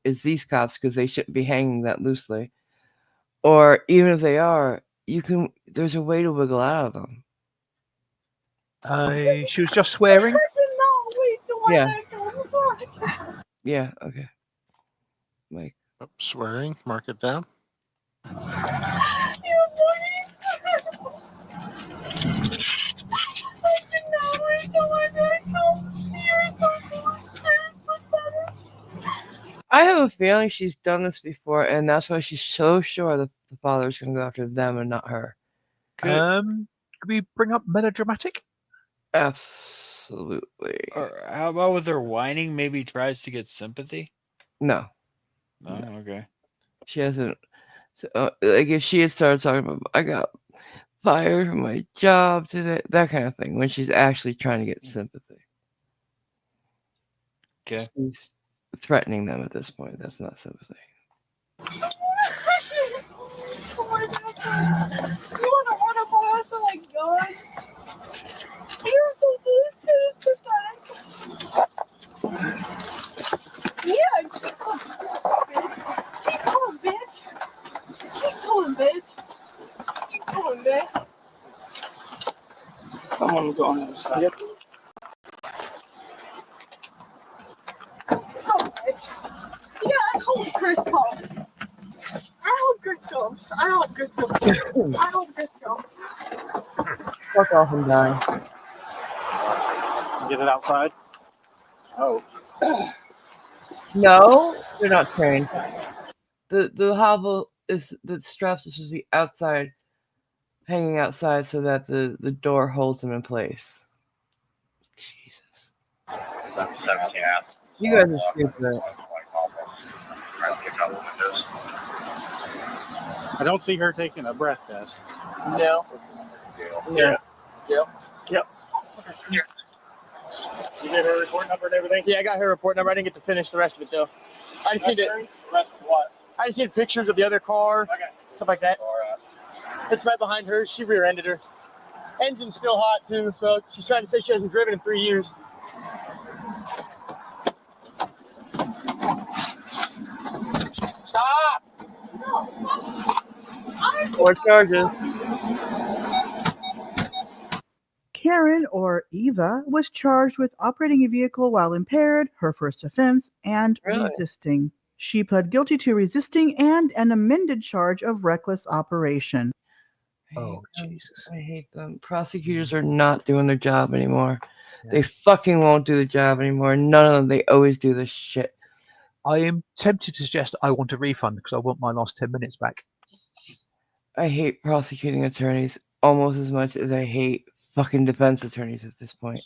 is these cops because they shouldn't be hanging that loosely, or even if they are, there's a way to wiggle out of them. She was just swearing. I cannot wait till my Yeah. dad comes. Yeah. Okay. Like Swearing. Mark it down. I have a feeling she's done this before, and that's why she's so sure that the father's going to go after them and not her. Can we bring up melodramatic? Absolutely. Or how about with her whining? Maybe tries to get sympathy. No. Oh, okay. She hasn't. So, like if she had started talking about, I got fired from my job today, that kind of thing, when she's actually trying to get sympathy. Okay. She's threatening them at this point. That's not sympathy. Oh my God. You want to order my ass like God? You're so pathetic. Yeah, keep going, bitch. Keep going, bitch. Keep going, bitch. Someone will go on the other side. Come, bitch. Yeah, I hope Chris comes. I hope Chris comes. I hope Chris comes. I hope Chris comes. Fuck off and die. Get it outside. Oh. No, they're not trained. The hobble is the straps are supposed to be outside, hanging outside, so that the door holds them in place. Jesus. You guys are stupid. I don't see her taking a breath test. No. Yeah. Yep. Yep. Okay. You get her report number and everything? Yeah, I got her report number. I didn't get to finish the rest of it though. I just need The rest of what? I just need pictures of the other car, stuff like that. It's right behind her. She rear-ended her. Engine's still hot too, so she's trying to say she hasn't driven in 3 years. Stop! More charges. Karen, or Eva, was charged with operating a vehicle while impaired, her first offense, and Really? resisting. She pled guilty to resisting and an amended charge of reckless operation. Oh, Jesus. I hate them. Prosecutors are not doing their job anymore. They fucking won't do the job anymore. None of them. They always do this shit. I am tempted to suggest I want a refund because I want my last 10 minutes back. I hate prosecuting attorneys almost as much as I hate fucking defense attorneys at this point.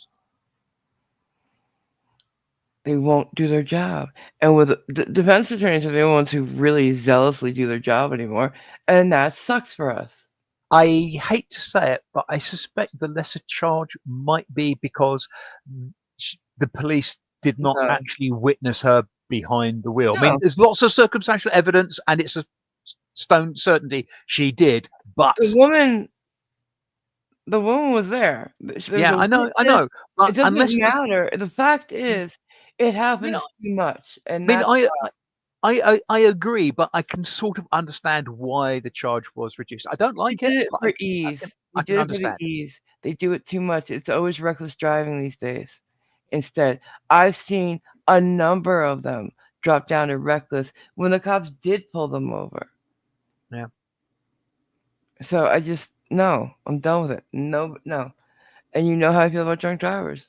They won't do their job. And with defense attorneys are the only ones who really zealously do their job anymore. And that sucks for us. I hate to say it, but I suspect the lesser charge might be because the police did not actually witness her behind the wheel. I mean, there's lots of circumstantial evidence, and it's a stone certainty she did. But the woman was there. Yeah, I know. But It doesn't unless matter. The fact is, it happens too much. And I mean, that's I agree, but I can sort of understand why the charge was reduced. I don't like They did it but for ease. I They can did it for understand. the ease. They do it too much. It's always reckless driving these days. Instead, I've seen a number of them drop down to reckless when the cops did pull them over. Yeah. So I just no, I'm done with it. No. And you know how I feel about drunk drivers.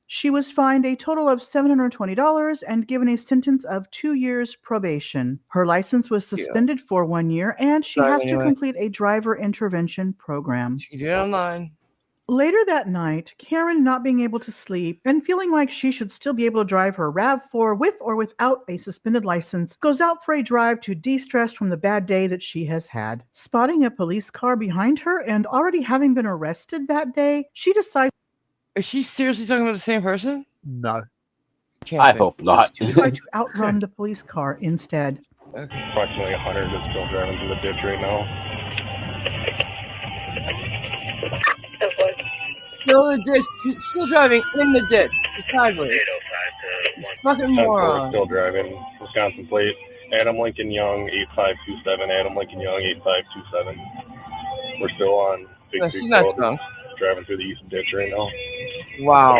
She was fined a total of $720 and given a sentence of 2 years probation. Her license was suspended for 1 year, and she Sorry, has anyway. to complete a driver intervention program. She did it online. Later that night, Karen, not being able to sleep and feeling like she should still be able to drive her RAV4 with or without a suspended license, goes out for a drive to de-stress from the bad day that she has had. Spotting a police car behind her and already having been arrested that day, she decides. Is she seriously talking about the same person? No. I hope not. to try to outrun the police car instead. Approximately 100 is still driving through the ditch right now. Still in the ditch. She's still driving in the ditch. Sideways. Fucking moron. Still driving. Wisconsin plate. Adam Lincoln Young 8527. Adam Lincoln Young 8527. We're still on Big No, Creek she's not Road, drunk. driving through the east ditch right now. Wow.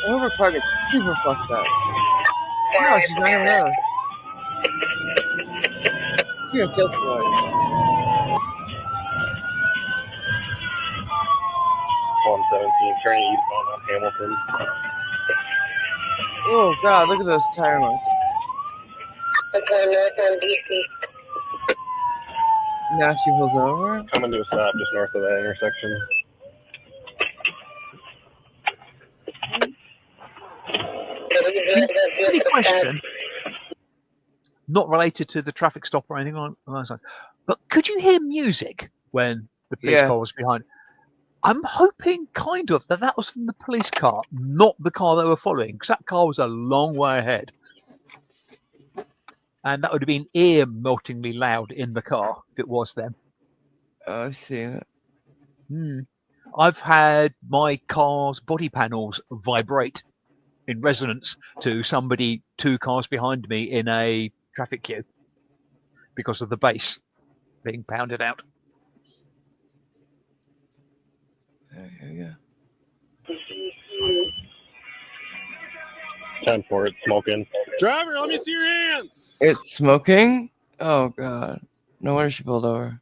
Whoever car gets super fucked up. No, she's not gonna know. She's gonna kill somebody. 117, turning eastbound on Hamilton. Oh God, look at those tire marks. Now she pulls over. Coming to a stop just north of that intersection. Any question? Not related to the traffic stop or anything like that. But could you hear music when the police car was behind? I'm hoping kind of that was from the police car, not the car they were following, because that car was a long way ahead. And that would have been ear-meltingly loud in the car if it was them. Oh, I've seen it. I've had my car's body panels vibrate in resonance to somebody 2 cars behind me in a traffic queue because of the bass being pounded out. There you go. 10 for it, smoking. Driver, let me see your hands. It's smoking? Oh God. No wonder she pulled over.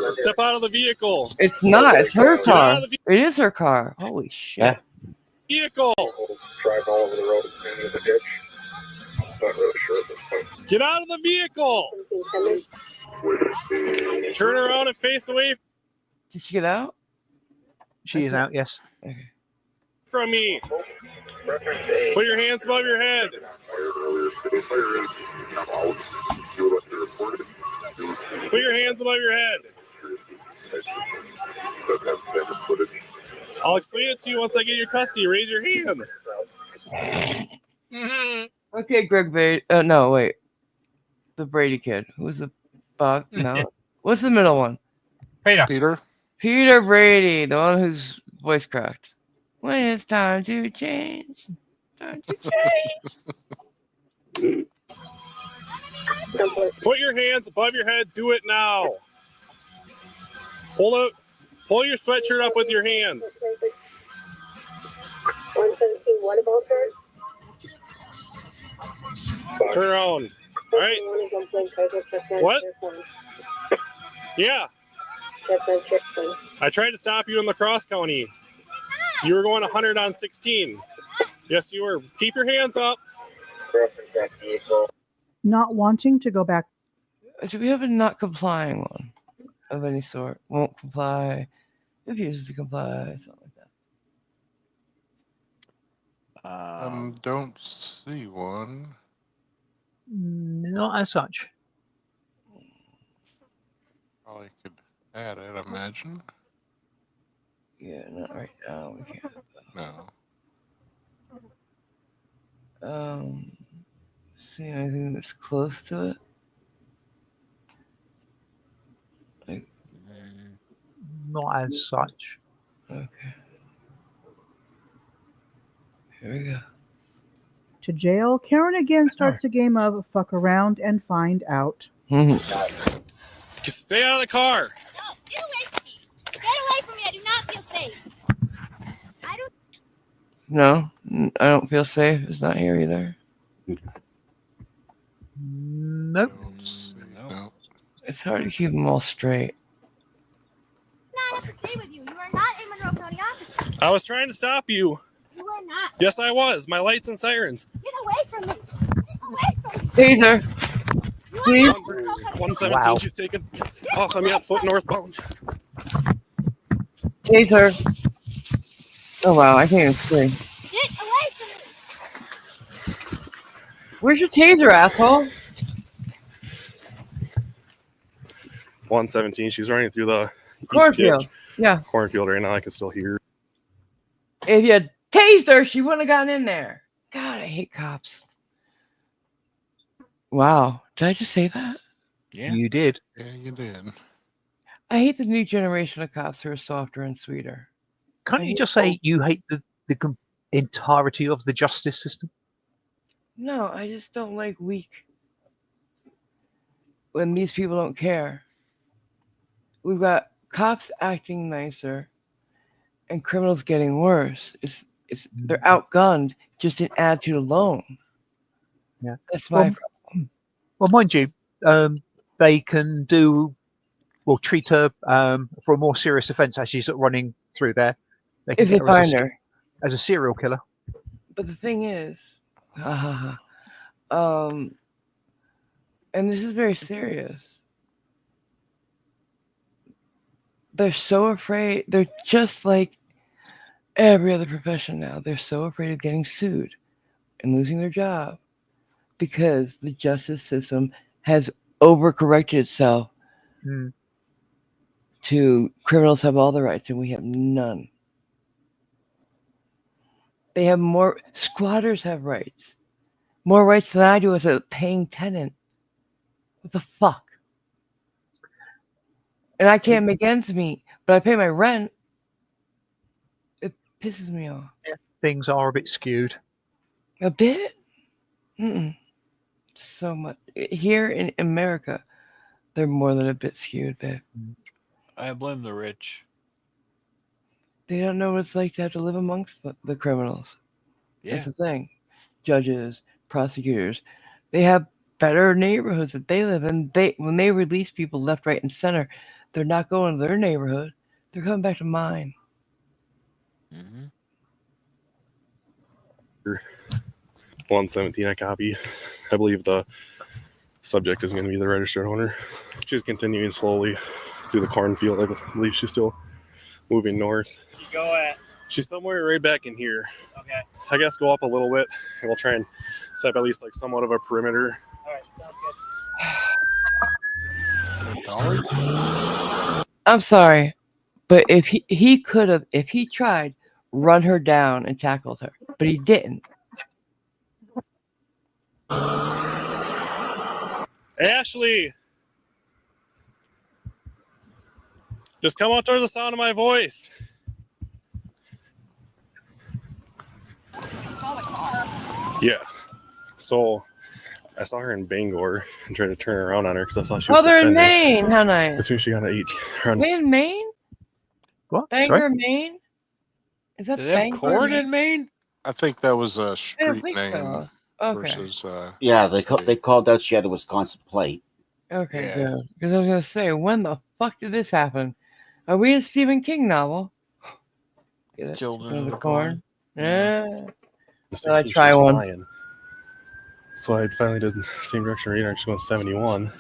Step out of the vehicle. It's not. It's her Get out car. of the It is her car. Holy shit. vehicle. Drive all over the road into the ditch. Not really sure at this point. Get out of the vehicle. Turn around and face away Did she get out? She is out, yes. from me. Put your hands above your head. Put your hands above your head. I'll explain it to you once I get your custody. Raise your hands. Okay, Greg Brady. No, wait. The Brady kid. Who's the Bob? No. What's the middle one? Peter. Peter Brady, the one whose voice cracked. When it's time to change. Time to change. Put your hands above your head. Do it now. Pull your sweatshirt up with your hands. 117, what about her? Turn around. All right. What? Yeah. I tried to stop you in La Crosse County. You were going 100 on 16. Yes, you were. Keep your hands up. Not wanting to go back. Do we have a not complying one of any sort? Won't comply. Refuses to comply. Something like that. Don't see one. Not as such. Probably could add it, I imagine. Yeah, not right now. We can't. No. See anything that's close to it? Like, not as such. Okay. Here we go. To jail, Karen again starts a game of fuck around and find out. Stay out of the car. Get away from me. Get away from me. I do not feel safe. I don't. No, I don't feel safe. It's not here either. Nope. No. It's hard to keep them all straight. Not have to stay with you. You are not a Monroe County officer. I was trying to stop you. You are not. Yes, I was. My lights and sirens. Get away from me. Get away from me. Taser. Please. 117, Wow. she's taken off on me on foot northbound. Taser. Oh wow, I can't even see. Get away from me. Where's your taser, asshole? 117, she's running through the east Cornfield. ditch. Yeah. Cornfield right now. I can still hear her. If you had tased her, she wouldn't have gotten in there. God, I hate cops. Wow. Did I just say that? Yeah. You did. Yeah, you did. I hate the new generation of cops who are softer and sweeter. Can't you just say you hate the entirety of the justice system? No, I just don't like weak. When these people don't care. We've got cops acting nicer and criminals getting worse. They're outgunned just in attitude alone. Yeah. That's my problem. Well, mind you, they can treat her for a more serious offence as she's running through there. they can If they get her find her. as a serial killer. But the thing is, and this is very serious. They're so afraid. They're just like every other profession now. They're so afraid of getting sued and losing their job because the justice system has overcorrected itself to criminals have all the rights and we have none. They have more, squatters have rights. More rights than I do as a paying tenant. What the fuck? And I can't make ends meet, but I pay my rent. It pisses me off. Yeah, things are a bit skewed. A bit? Mm-mm. So much. Here in America, they're more than a bit skewed, babe. I blame the rich. They don't know what it's like to have to live amongst the criminals. Yeah. That's the thing. Judges, prosecutors, they have better neighborhoods that they live in. When they release people left, right, and center, they're not going to their neighborhood. They're coming back to mine. 117 I copy. I believe the subject is going to be the registered owner. She's continuing slowly through the cornfield. I believe she's still moving north. You go at. She's somewhere right back in here. Okay. I guess go up a little bit and we'll try and set up at least like somewhat of a perimeter. All right. Sounds good. I'm sorry, but if he could have, if he tried, run her down and tackled her, but he didn't. Ashley! Just come out towards the sound of my voice. I saw the car. Yeah. So I saw her in Bangor and tried to turn around on her because I saw she was they're in suspended. Maine. How nice. As soon as she got an 18. They in Maine? What? Bangor, Maine? Is that Do they have Bangor, corn in Maine? I think that was a I don't street think name so. Okay. versus. Yeah, they called out she had a Wisconsin plate. Okay, Yeah. good. Because I was going to say, when the fuck did this happen? Are we in a Stephen King novel? Get it? Children Of of the the Corn? Yeah. The Well, I 16, try she was one. flying. So I finally did the same direction radar. She's going 71.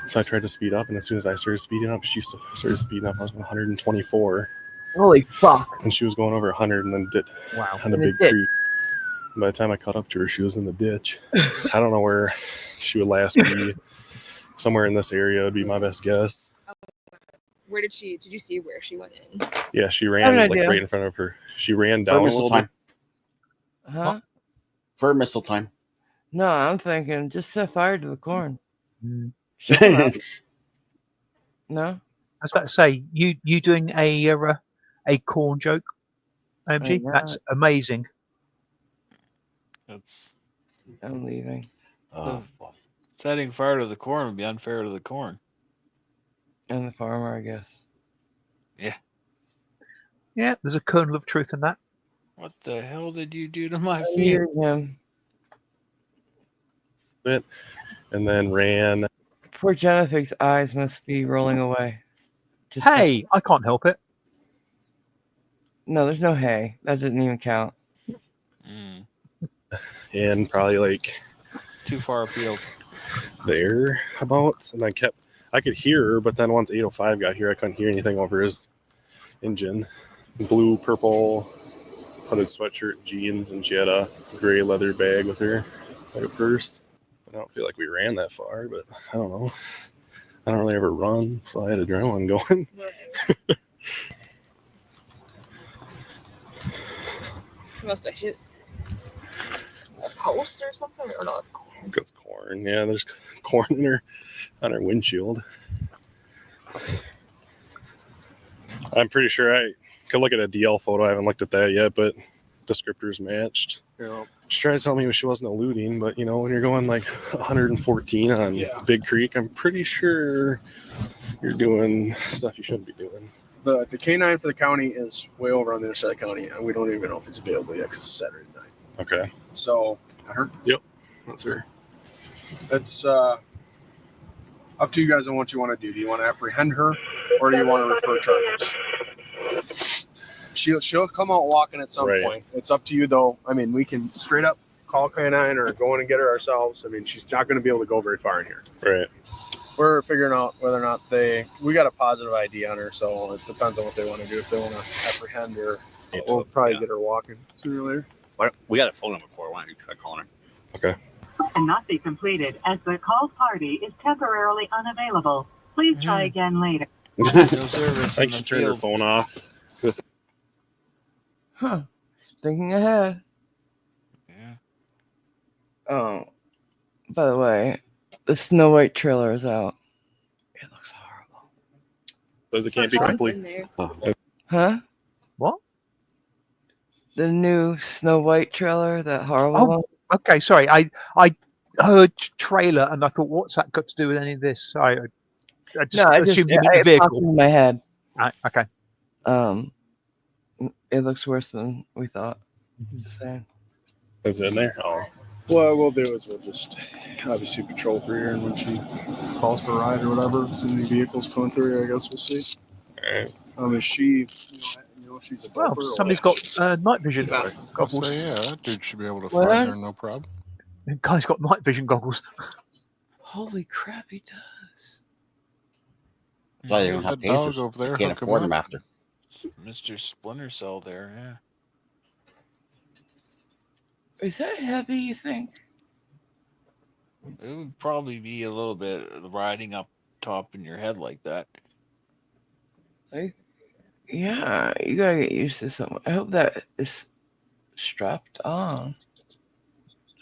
So I tried to speed up, and as soon as I started speeding up, she started speeding up. I was going 124. Holy fuck. And she was going over 100 and then Wow. on a In the big ditch. creek. By the time I caught up to her, she was in the ditch. I don't know where she would last be. Somewhere in this area would be my best guess. Where did you see where she went in? Yeah, she I ran have like an idea. right in front of her. She ran For down a missile little time. bit. Huh? For missile time. No, I'm thinking just set fire to the corn. Mm. Shut up. No? I was about to say, you doing a corn joke, MG? I'm That's not. amazing. That's I'm leaving. Oh, boy. setting fire to the corn would be unfair to the corn. And the farmer, I guess. Yeah. Yeah, there's a kernel of truth in that. What the hell did you do to my I feet? hear him. bit and then ran. Poor Jennifer's eyes must be rolling away. Hey, I can't help it. No, there's no hay. That doesn't even count. And probably like too far afield there about, and I could hear her, but then once 805 got here, I couldn't hear anything over his engine. Blue, purple, hooded sweatshirt, jeans, and she had a gray leather bag with her, like a purse. I don't feel like we ran that far, but I don't know. I don't really ever run, so I had adrenaline going. She must have hit a post or something, or no, it's corn. It's corn. Yeah, there's corn in her on her windshield. I'm pretty sure I could look at a DL photo. I haven't looked at that yet, but descriptors matched. Yeah. She tried to tell me she wasn't eluding, but you know, when you're going like 114 on Big Creek, I'm pretty sure you're doing stuff you shouldn't be doing. The K9 for the county is way over on the other side of the county, and we don't even know if it's available yet because it's Saturday night. Okay. So, her? Yep, that's her. It's up to you guys on what you want to do. Do you want to apprehend her, or do you want to refer charges? She'll come out walking at some Right. point. It's up to you though. I mean, we can straight up call K9 or go in and get her ourselves. I mean, she's not going to be able to go very far in here. Right. We're figuring out whether or not we got a positive ID on her, so it depends on what they want to do. If they want to apprehend her, we'll probably get her walking sooner or later. We got a phone number for her. Why don't you try calling her? Okay. Cannot be completed as the call party is temporarily unavailable. Please try again later. I think she turned her phone off. Huh. Thinking ahead. Yeah. Oh, by the way, the Snow White trailer is out. Does it can't be complete? Huh? What? The new Snow White trailer, that horrible one. Okay, sorry. I heard trailer and I thought, what's that got to do with any of this? I just assumed you meant the it vehicle. popped in my head. Right, okay. It looks worse than we thought. Just saying. Is it in there? Oh. What we'll do is we'll just obviously patrol through here, and when she calls for a ride or whatever, if any vehicles coming through here, I guess we'll see. All right. Is she, she's a Well, doper or somebody's what? got night vision goggles. Yeah, that dude should be able to Well, find her, no problem. The guy's got night vision goggles. Holy crap, he does. That's why they don't have That dog tasers. over there, They can't hook him afford them up. after. Mr. Splinter Cell there, yeah. Is that heavy, you think? It would probably be a little bit riding up top in your head like that. Yeah, you gotta get used to something. I hope that is strapped on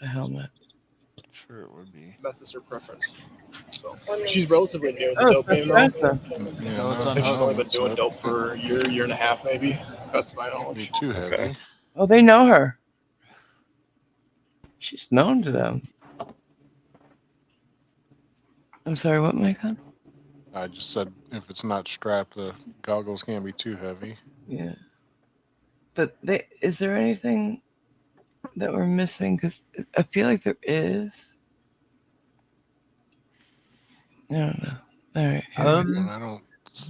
the helmet. Sure, it would be. That's her preference. So she's relatively new in the dope game. that's though. nice. I think she's only been doing dope for a year and a half, maybe. That's my knowledge. Too heavy. Oh, they know her. She's known to them. I'm sorry, what, Macon? I just said if it's not strapped, the goggles can't be too heavy. Yeah. But is there anything that we're missing? Because I feel like there is. I don't know. All right.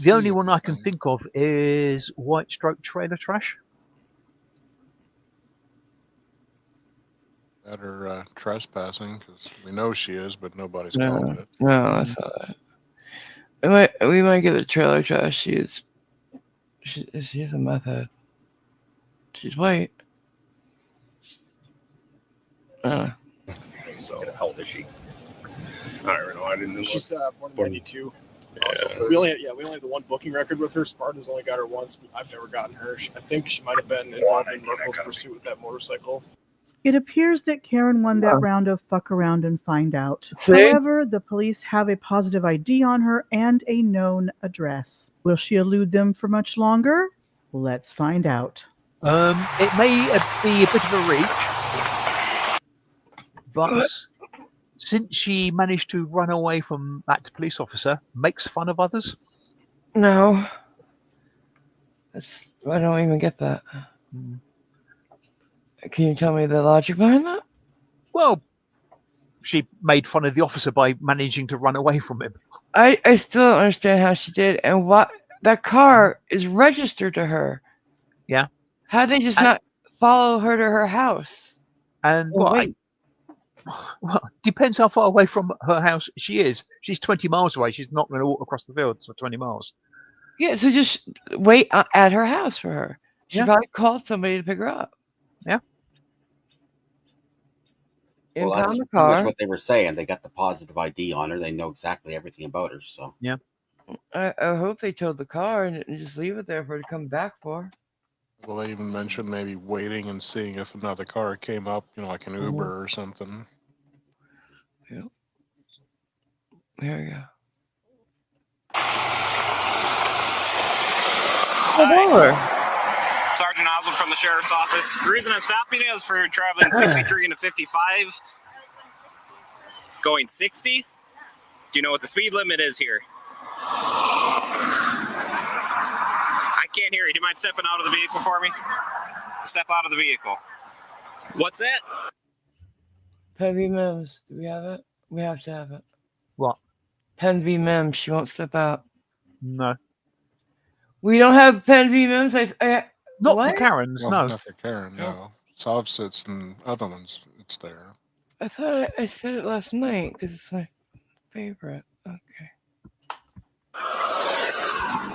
The only one I can think of is White Stroke Trailer Trash. That or trespassing, because we know she is, but nobody's No, called it. no, that's not it. We might get the trailer trash. She's a meth head. She's white. So how old is she? I don't know. I didn't know. She's born in 92. We only have the one booking record with her. Spartan's only got her once. But I've never gotten her. I think she might have been involved in Merkel's pursuit with that motorcycle. It appears that Karen won that round of fuck around and find out. See? However, the police have a positive ID on her and a known address. Will she elude them for much longer? Let's find out. It may be a bit of a reach, but since she managed to run away from that police officer, makes fun of others. No. I don't even get that. Can you tell me the logic behind that? Well, she made fun of the officer by managing to run away from him. I still don't understand how she did, and what that car is registered to her. Yeah. How they just not follow her to her house? And well, depends how far away from her house she is. She's 20 miles away. She's not going to walk across the fields for 20 miles. Yeah, so just wait at her house for her. She Yeah. probably called somebody to pick her up. Yeah. Well, that's Impound the pretty much car. what they were saying. They got the positive ID on her. They know exactly everything about her. So yeah. I hope they towed the car and just leave it there for her to come back for. Well, they even mentioned maybe waiting and seeing if another car came up, like an Uber or something. Yep. There we go. Sergeant Oswald from the Sheriff's Office. The reason I'm stopping you is for traveling 63 into 55, going 60. Do you know what the speed limit is here? I can't hear you. Do you mind stepping out of the vehicle for me? Step out of the vehicle. What's that? Pen v. Mims. Do we have it? We have to have it. What? Pen v. Mims. She won't step out. No. We don't have Pen v. Mims. Not What? for Karens, Well, no. not for Karen, no. Soft sits and other ones, it's there. I thought I said it last night because it's my favorite. Okay.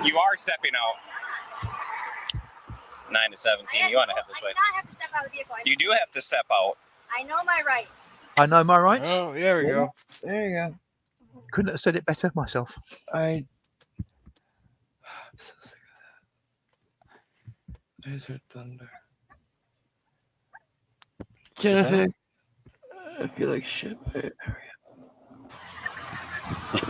You are stepping out. 9 to 17. You want to head this way. I do not have to step out of the vehicle. You do have to step out. I know my rights. I know my rights. Oh, there we go. There you go. Couldn't have said it better myself. I'm so sick of that. Desert Thunder. Jennifer, I feel like shit. Hurry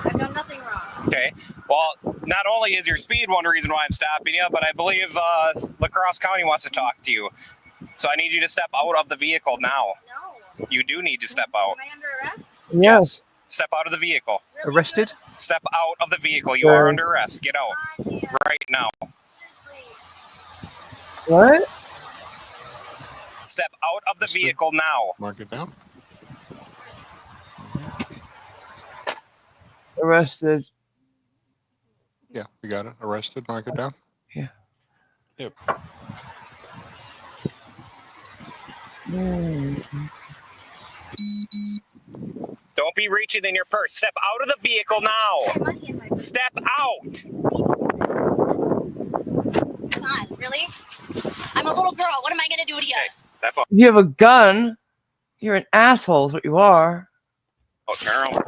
I've done nothing wrong. Okay. Well, not only is your speed one reason why I'm stopping you, but I believe La Crosse County wants to talk to you. So I need you to step out of the vehicle now. No. You do need to step out. Am I under arrest? Yes. Step out of the vehicle. Arrested? Step out of the vehicle. You are under arrest. Get out. Right now. What? Step out of the vehicle now. Mark it down. Arrested. Yeah, you got it. Arrested. Mark it down. Yeah. Yep. Don't be reaching in your purse. Step out of the vehicle now. Step out. God, really? I'm a little girl. What am I going to do to you? Step out. You have a gun. You're an asshole, is what you are. Oh, Carol.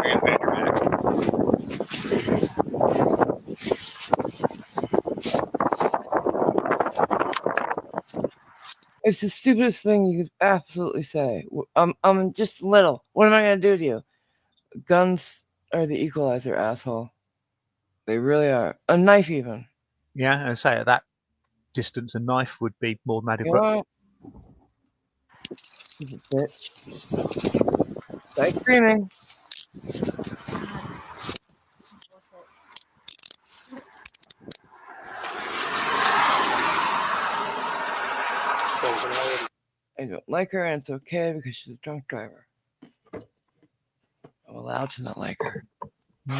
It's the stupidest thing you could absolutely say. I'm just little. What am I gonna do to you? Guns are the equalizer, asshole. They really are. A knife, even. Yeah, and say at that distance, a knife would be more than You adequate. know, bitch. Stop screaming. I don't like her, and it's okay because she's a drunk driver. I'm allowed to not like her. Do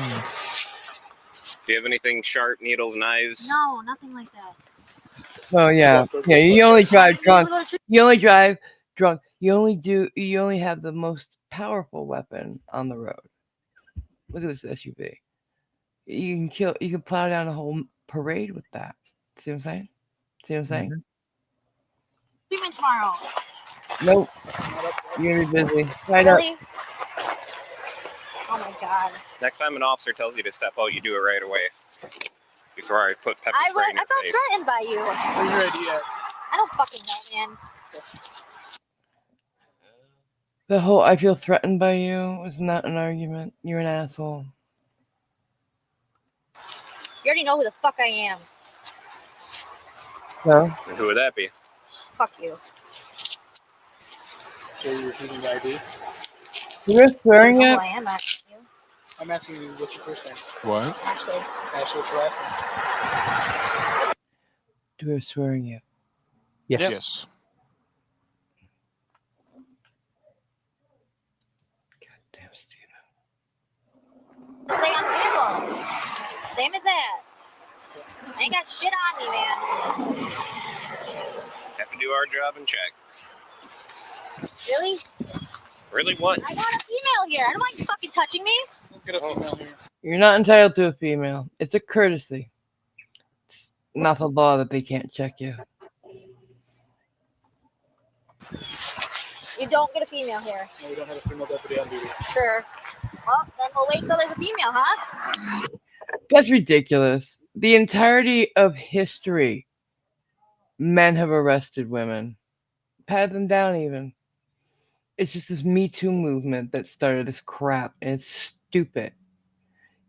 you have anything sharp, needles, knives? No, nothing like that. Oh yeah, yeah. You only drive drunk. You only drive drunk. You only have the most powerful weapon on the road. Look at this SUV. You can plow down a whole parade with that. See what I'm saying? See what I'm saying? Treatment tomorrow. Nope. You're gonna be busy. Right up. Really? Oh my God. Next time an officer tells you to step out, you do it right away. Before I put pepper I spray in your felt face. threatened by you. Where's your ID at? I don't fucking know, man. The whole "I feel threatened by you" was not an argument. You're an asshole. You already know who the fuck I am. No. Who would that be? Fuck you. So you're refusing the ID? You're swearing You know it? who I am, asking you. I'm asking you what's your first name? What? Ashley. Ashley, what's your last name? Do we have swearing yet? Yes. Yes. Say unpayable. Same as that. I ain't got shit on me, man. Have to do our job and check. Really? Really what? I got a female here. I don't mind you fucking touching me. Get a female here. You're not entitled to a female. It's a courtesy. It's not the law that they can't check you. You don't get a female here. No, we don't have a female deputy on duty. Sure. Well, then we'll wait till there's a female, huh? That's ridiculous. The entirety of history, men have arrested women, pat them down even. It's just this Me Too movement that started this crap, and it's stupid.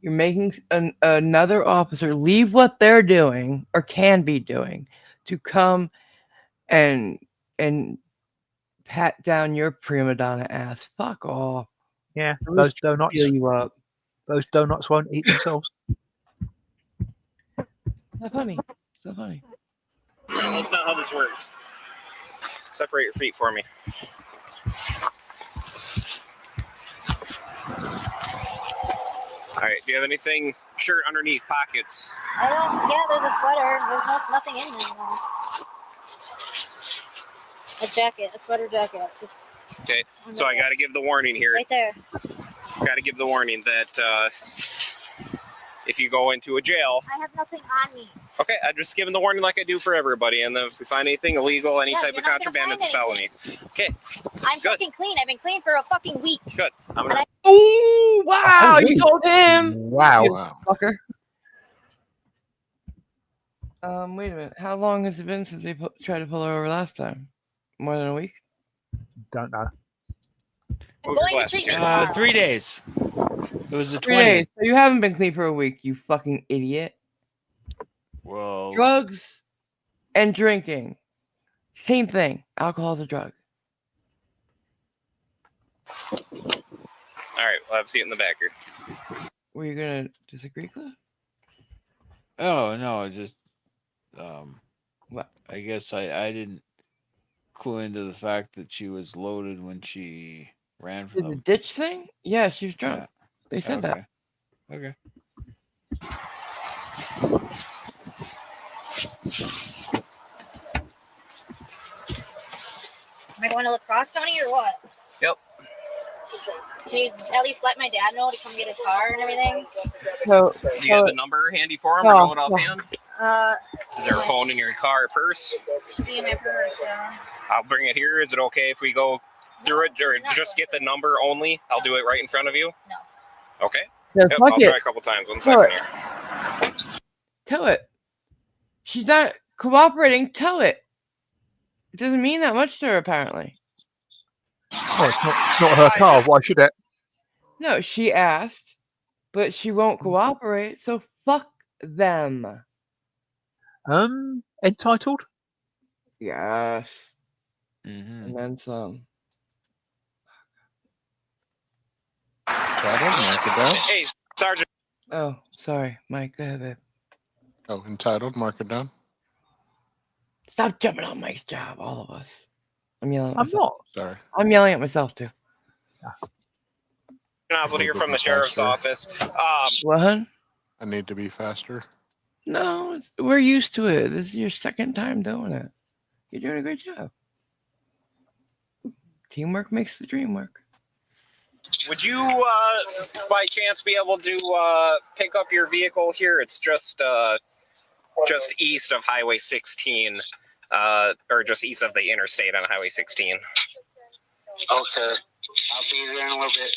You're making another officer leave what they're doing or can be doing to come and pat down your prima donna ass. Fuck off. Yeah, I'll those just donuts. Fill you up. Those donuts won't eat themselves. Not funny. It's not funny. No, that's not how this works. Separate your feet for me. All right. Do you have anything shirt underneath pockets? I don't. Yeah, there's a sweater. There's nothing in there. A jacket, a sweater jacket. It's Okay, so I got to give the warning here. right there. Got to give the warning that if you go into a jail. I have nothing on me. Okay, I'm just giving the warning like I do for everybody. And then if we find anything illegal, any Yeah, type you're of not gonna contraband, it's a find felony. Okay, I'm Good. fucking clean. I've been clean for a fucking week. good. I'm gonna. Oh wow! Oh, You told him. Wow. You fucker. Wait a minute. How long has it been since they tried to pull her over last time? More than a week? Don't know. I'm going to treat you tomorrow. 3 days. It was the 3 20th. days. So you haven't been clean for a week, you fucking idiot. Well, Drugs and drinking. Same thing. Alcohol's a drug. All right, we'll have a seat in the back here. Were you gonna disagree, Cliff? oh no, just What? I guess I didn't clue into the fact that she was loaded when she ran from The them. ditch thing? Yeah, she was drunk. Yeah. They said that. Okay. Am I going to Lacrosse County or what? Yep. Can you at least let my dad know to come get his car and everything? So, Do you have the number handy for him or know it offhand? Is there a phone in your car or purse? Should be in my purse. I'll bring it here. Is it okay if we go through it or just get the number only? I'll do it right in front of you? No. Okay. Yeah, Yep, fuck I'll it. try a couple times. One Tell second it. here. Tell it. She's not cooperating. Tell it. It doesn't mean that much to her, apparently. Oh, it's not her car. Why should it? No, she asked, but she won't cooperate, so fuck them. Entitled? Yes. Mm-hmm. And then some. Hey, Sergeant. Oh, sorry, Mike. Go ahead, babe. Oh, entitled. Mark it down. Stop jumping on Mike's job, all of us. I'm yelling at I'm myself. not. Sorry. I'm yelling at myself, too. Nozzle here from the sheriff's office. What? I need to be faster. No, we're used to it. This is your second time doing it. You're doing a great job. Teamwork makes the dream work. Would you, by chance, be able to pick up your vehicle here? It's just east of Highway 16, or just east of the interstate on Highway 16. Okay, I'll be there in a little bit.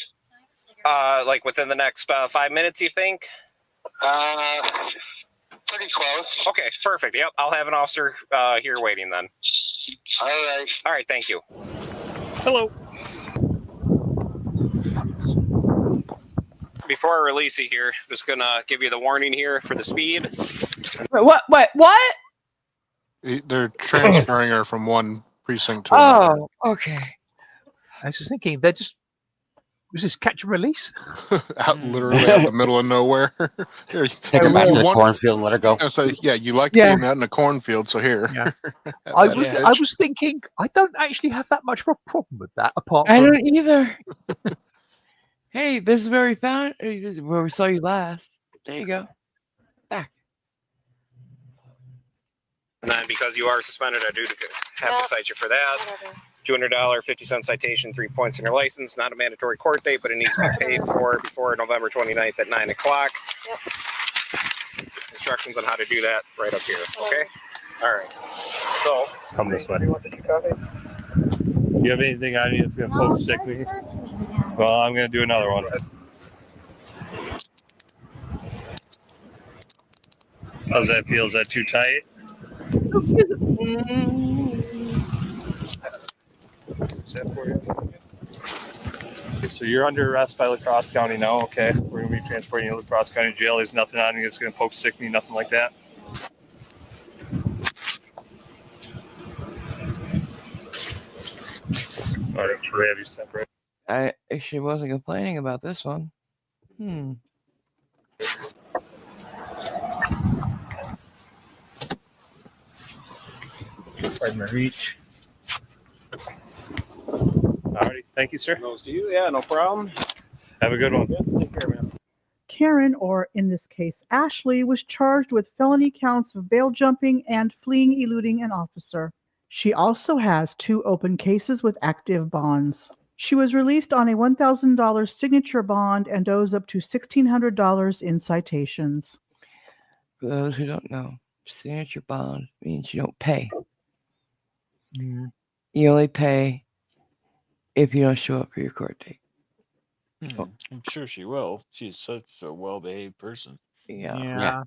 Like within the next 5 minutes, you think? Pretty close. Okay, perfect. Yep, I'll have an officer here waiting then. All right. All right, thank you. Hello. Before I release you here, just gonna give you the warning here for the speed. What? They're transferring her from one precinct to another. Oh, okay. I was just thinking, was this catch and release? Out literally out the middle of nowhere. Here, Take her back to the want- cornfield and let her go. I say, yeah, you like Yeah. being out in the cornfield, so here. Yeah. Have I that was edge. I was thinking I don't actually have that much of a problem with that, apart I from don't either. Hey, this is where we found where we saw you last. There you go. Back. And then because you are suspended, I do have to cite you for that. $200, 50-cent citation, 3 points in your license. Not a mandatory court date, but it needs to be paid for before November 29th at 9 o'clock. Yep. Instructions on how to do that right up here. Okay? All right. So, Come this way. You have anything on you that's going to poke stick me? Well, I'm going to do another one. How's that feel? Is that too tight? Is that for you? Okay, so you're under arrest by La Crosse County now, okay? We're going to be transporting you to La Crosse County Jail. There's nothing on you that's going to poke stick me, nothing like that. All right, we have you separate. I actually wasn't complaining about this one. Pardon my reach. Alrighty, thank you, sir. Those to you, yeah, no problem. Have a good one. Take care, man. Karen, or in this case, Ashley, was charged with felony counts of bail jumping and fleeing, eluding an officer. She also has 2 open cases with active bonds. She was released on a $1,000 signature bond and owes up to $1,600 in citations. For those who don't know, signature bond means you don't pay. Mm. You only pay if you don't show up for your court date. I'm sure she will. She's such a well-behaved person. Yeah.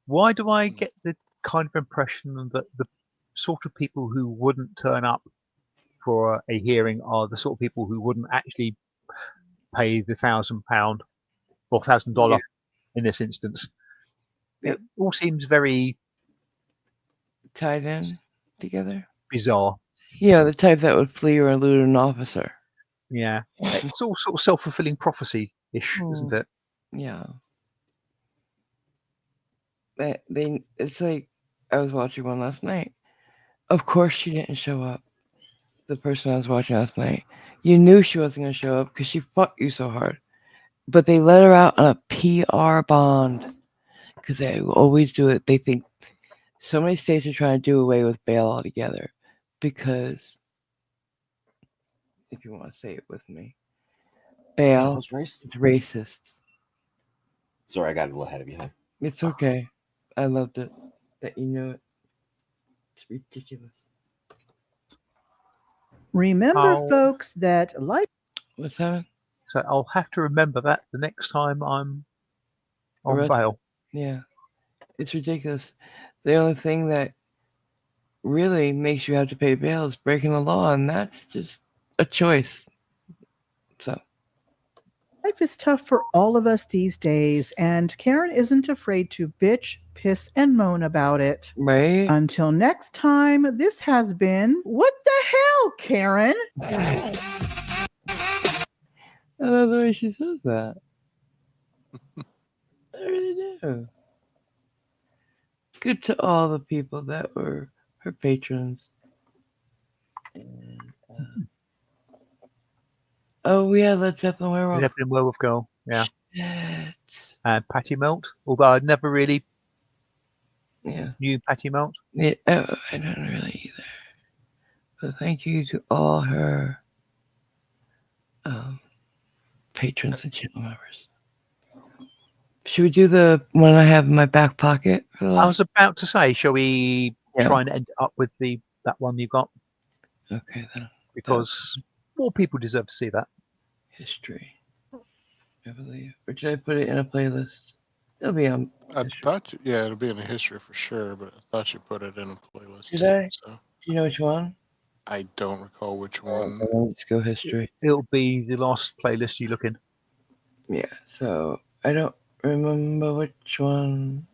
Why do I get the kind of impression that the sort of people who wouldn't turn up for a hearing are the sort of people who wouldn't actually pay the £1,000 or $1,000 in this instance? It all seems very tied in together. Bizarre. Yeah, the type that would flee or elude an officer. Yeah, it's all sort of self-fulfilling prophecy-ish, isn't it? Yeah. It's like I was watching one last night. Of course she didn't show up. The person I was watching last night. You knew she wasn't going to show up because she fought you so hard. But they let her out on a PR bond because they always do it. They think so many states are trying to do away with bail altogether because, if you want to say it with me, bail is racist. Sorry, I got a little ahead of you. It's okay. I loved it that you knew it. It's ridiculous. Remember, folks, that life. What's that? So I'll have to remember that the next time I'm on Arrested. bail. Yeah. It's ridiculous. The only thing that really makes you have to pay bail is breaking the law, and that's just a choice. So. Life is tough for all of us these days, and Karen isn't afraid to bitch, piss, and moan about it. Right. Until next time, this has been What the Hell, Karen? I love the way she says that. I really do. Good to all the people that were her patrons. And, oh, yeah, Led Zeppelin Werewolf. Zeppelin Werewolf Girl, yeah. And Patty Melt, although I'd never really knew Patty Melt. Yeah, I don't really either. But thank you to all her patrons and channel members. Should we do the one I have in my back pocket? I was about to say, shall we try and end up with that one you've got? Okay, then. Because more people deserve to see that. History, I believe. Or should I put it in a playlist? It'll be on. I thought, it'll be in a history for sure, but I thought you put it in a playlist. Did too, I? So. Do you know which one? I don't recall which one. Let's go history. It'll be the last playlist you look in. Yeah, so I don't remember which one.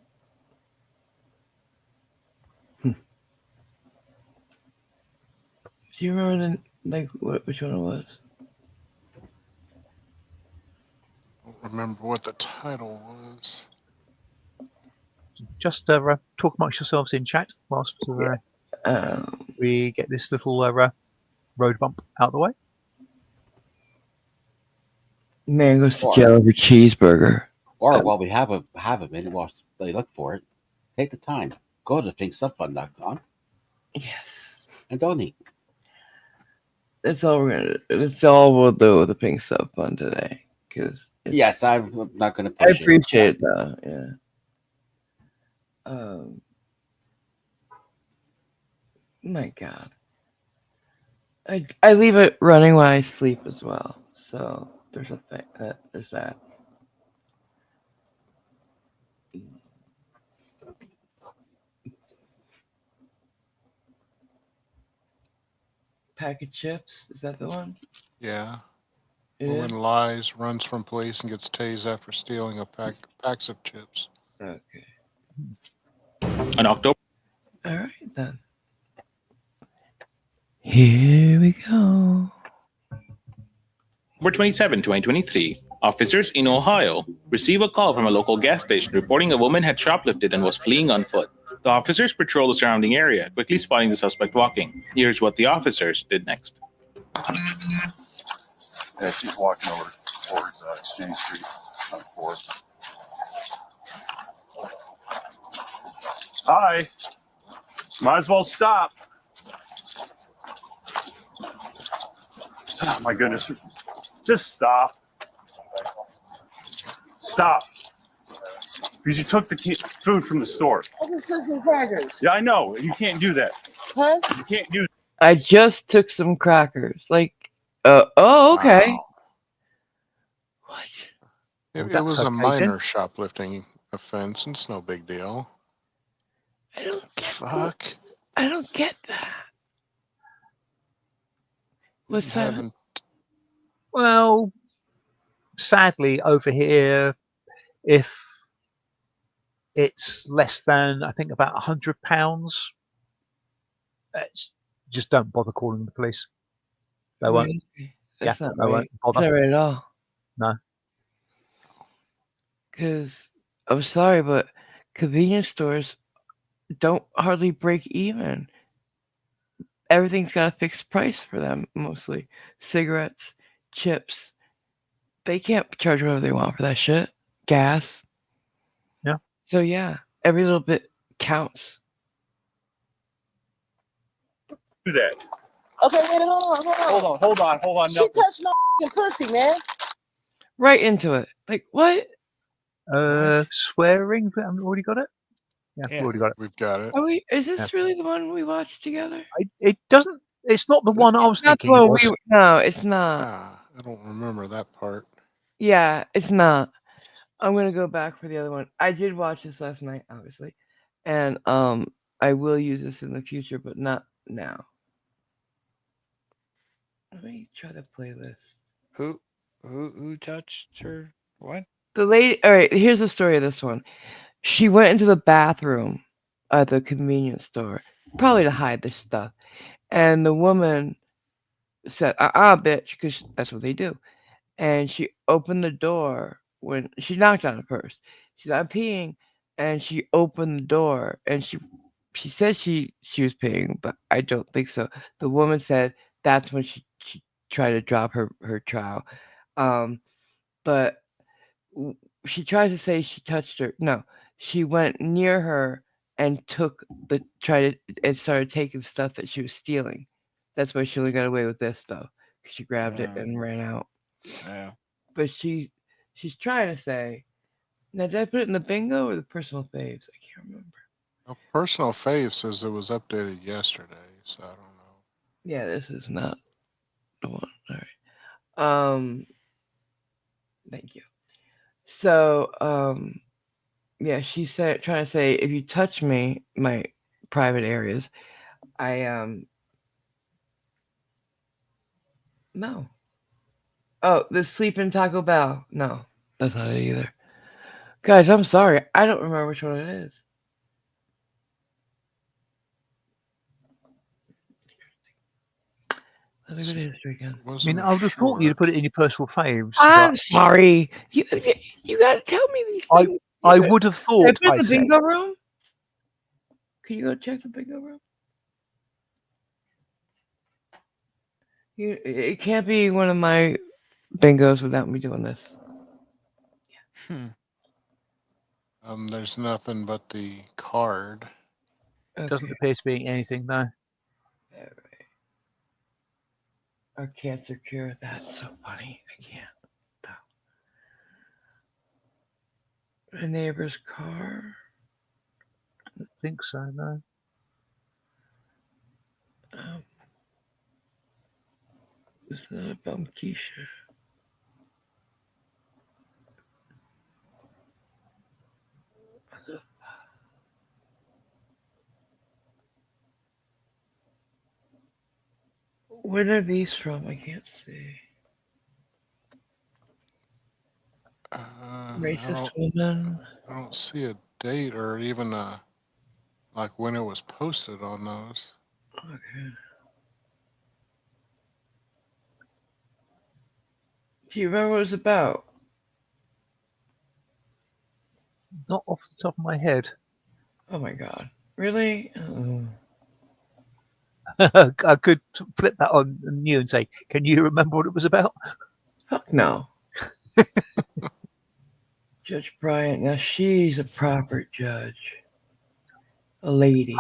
Do you remember which one it was? I don't remember what the title was. Just talk amongst yourselves in chat whilst we get this little road bump out of the way. Man goes to jail over cheeseburger. Or while we have a minute while they look for it, take the time. Go to pinksubfund.com. Yes. And donate. That's all we're gonna do. That's all we'll do with the Pink Sub Fund today. Yes, I'm not gonna I push it. appreciate it though, yeah. My God. I leave it running when I sleep as well. So there's there's that. Pack of chips, is that the one? Yeah. It Woman is? lies, runs from police, and gets tased after stealing packs of chips. Okay. On October. All right then. Here we go. October 27, 2023, officers in Ohio receive a call from a local gas station reporting a woman had shoplifted and was fleeing on foot. The officers patrol the surrounding area, quickly spotting the suspect walking. Here's what the officers did next. Yeah, she's walking over towards Exchange Street on 4th. Hi. Might as well stop. Oh my goodness. Just stop. Stop. Because you took the food from the store. I just took some crackers. Yeah, I know. You can't do that. Huh? You can't do that. I just took some crackers. Like, oh, okay. Wow. Well, It that's was a okay, minor then. shoplifting offense. It's no big deal. I don't get Fuck. I don't get that. What's that? Haven't. Well, sadly, over here, if it's less than, I think, about £100, it's just don't bother calling the police. They won't. Really? Yeah, That's not they won't right. That's bother. not right at all. No. Because I'm sorry, but convenience stores don't hardly break even. Everything's got a fixed price for them, mostly. Cigarettes, chips. They can't charge whatever they want for that shit. Gas. Yeah. So, yeah, every little bit counts. Do that. Okay, wait, hold on. Hold on. She touched my fucking pussy, man. Right into it. Like, what? Swearing? Haven't we already got it? Yeah, Yeah. we've already got it. We've got it. Are we? Is this Yeah. really the one we watched together? It doesn't. It's not the one I was Not the thinking it one was. no, it's not. I don't remember that part. Yeah, it's not. I'm gonna go back for the other one. I did watch this last night, obviously, and I will use this in the future, but not now. Let me try the playlist. Who touched her? What? The lady. All right, here's the story of this one. She went into the bathroom at the convenience store, probably to hide this stuff, and the woman said, bitch," because that's what they do. And she opened the door when she knocked on it first. She said, "I'm peeing," and she opened the door, and she said she was peeing, but I don't think so. The woman said that's when she tried to drop her trowel, but she tries to say she touched her. No, she went near her and and started taking stuff that she was stealing. That's why she only got away with this though. She grabbed it and ran out. Yeah. But she's trying to say. Now, did I put it in the bingo or the personal faves? I can't remember. A personal fave says it was updated yesterday, so I don't know. Yeah, this is not the one. All right. Thank you. So, yeah, she said, trying to say, if you touch me, my private areas, no. Oh, the sleeping Taco Bell. No, that's not it either. Guys, I'm sorry. I don't remember which one it is. Let me go to history again. I mean, I would have thought you'd put it in your personal faves. I'm but sorry. You got to tell me these things. I would have thought. Can I put I the said. bingo room? Can you go check the bingo room? It can't be one of my bingos without me doing this. There's nothing but the card. It doesn't appear to be anything, no. Our cancer cure. That's so funny. I can't. No. A neighbor's car. I don't think so, no. It's not about Keisha. When are these from? I can't see. Racist woman. I don't see a date or even like when it was posted on those. Okay. Do you remember what it was about? Not off the top of my head. Oh my god. Really? I could flip that on you and say, can you remember what it was about? Fuck no. Judge Bryant. Now she's a proper judge. A lady.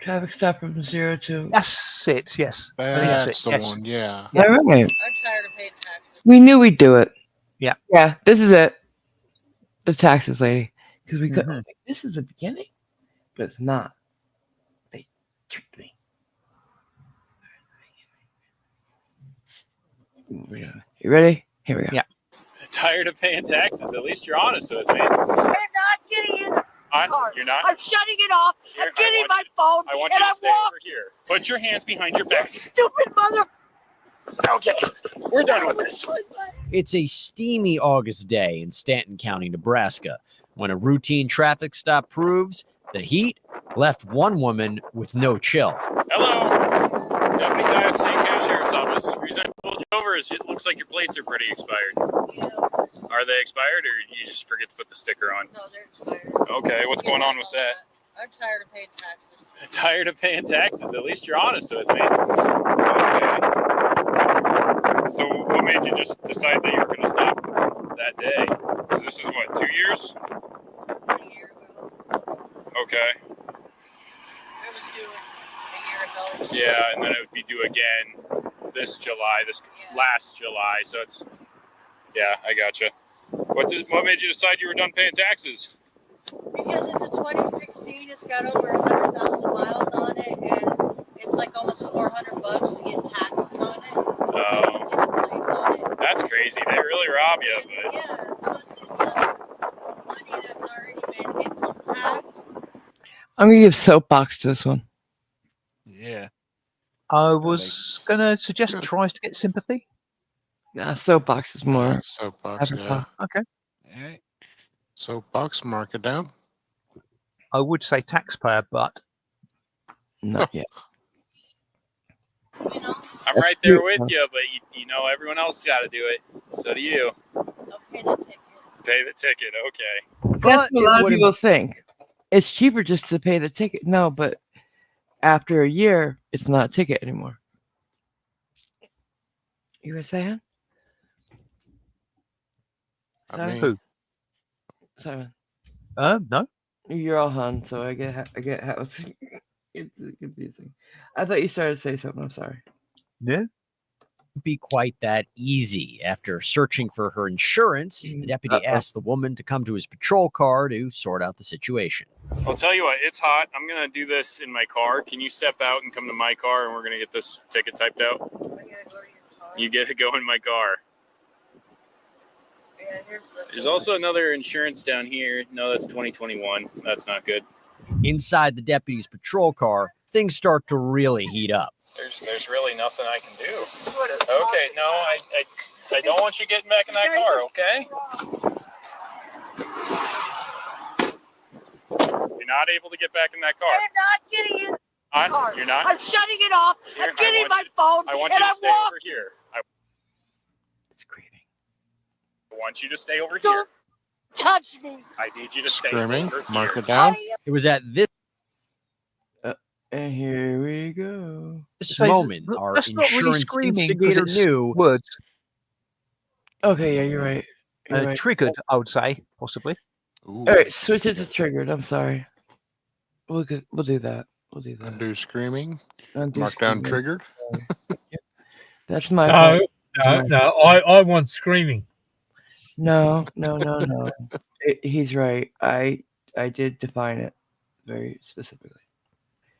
Traffic stop from 0 to. That's it. Yes. I think that's That's it. the Yes. one. Yeah. All right. I'm tired of paying taxes. We knew we'd do it. Yeah. Yeah. This is it. The taxes lady. Because we could. Mhm. This is the beginning, but it's not. They tricked me. You ready? Here we go. Yeah. Tired of paying taxes. At least you're honest with me. I'm not getting in the car. You're not. I'm shutting it off. Here, I'm getting I my phone. I want and you to I'm stay over here. Put your hands behind your back. Stupid mother. Okay, we're done with this. It's a steamy August day in Stanton County, Nebraska, when a routine traffic stop proves the heat left one woman with no chill. Hello, Deputy Dias St. County Sheriff's Office. The reason I pulled you over is it looks like your plates are pretty expired. Are they expired, or you just forget to put the sticker on? No, they're expired. Okay, what's going on with that? I'm tired of paying taxes. Tired of paying taxes. At least you're honest with me. Okay. So what made you just decide that you were going to stop that day? Because this is what, 2 years? A year ago. Okay. It was due a year ago. Yeah, and then it would be due again this July, last July. So it's, yeah, I gotcha. What made you decide you were done paying taxes? Because it's a 2016, it's got over 100,000 miles on it, and it's like almost $400 to get taxes on it. That's crazy. They really rob you, but Yeah, plus it's money that's already been income taxed. I'm gonna give soapbox to this one. Yeah. I was going to suggest tries to get sympathy. Yeah, soapbox is more. Soapbox, yeah. apropos. Okay. All right. Soapbox, mark it down. I would say taxpayer, but Not yet. I'm right there with you, but you know everyone else got to do it. So do you. Pay the ticket. Okay. That's what a lot of people think. It's cheaper just to pay the ticket. No, but after a year, it's not a ticket anymore. You were saying? Simon? Who? Simon. No. You're all hun, so I get how it's confusing. I thought you started to say something. I'm sorry. No. Be quite that easy. After searching for her insurance, the deputy asked the woman to come to his patrol car to sort out the situation. I'll tell you what, it's hot. I'm going to do this in my car. Can you step out and come to my car and we're going to get this ticket typed out? You get to go in my car. There's also another insurance down here. No, that's 2021. That's not good. Inside the deputy's patrol car, things start to really heat up. There's really nothing I can do. Okay, no, I don't want you getting back in that car, okay? You're not able to get back in that car. I'm not getting in the car. You're not? I'm shutting it off. Here, I'm getting my I phone. want and you to I'm stay over walking. here. I want you to stay over here. Don't touch me. I need you to stay Screaming, over mark here. it down. It was at this And here we go. moment our that's not really insurance screaming instigator because it's knew words. Okay, yeah, you're right. You're right. Triggered, I would say, possibly. All right, switch it to triggered. I'm sorry. We'll do that. We'll do that. Undo screaming. Undo Mark down screaming. triggered. That's my No, fault. no, I want screaming. No. He's right. I did define it very specifically.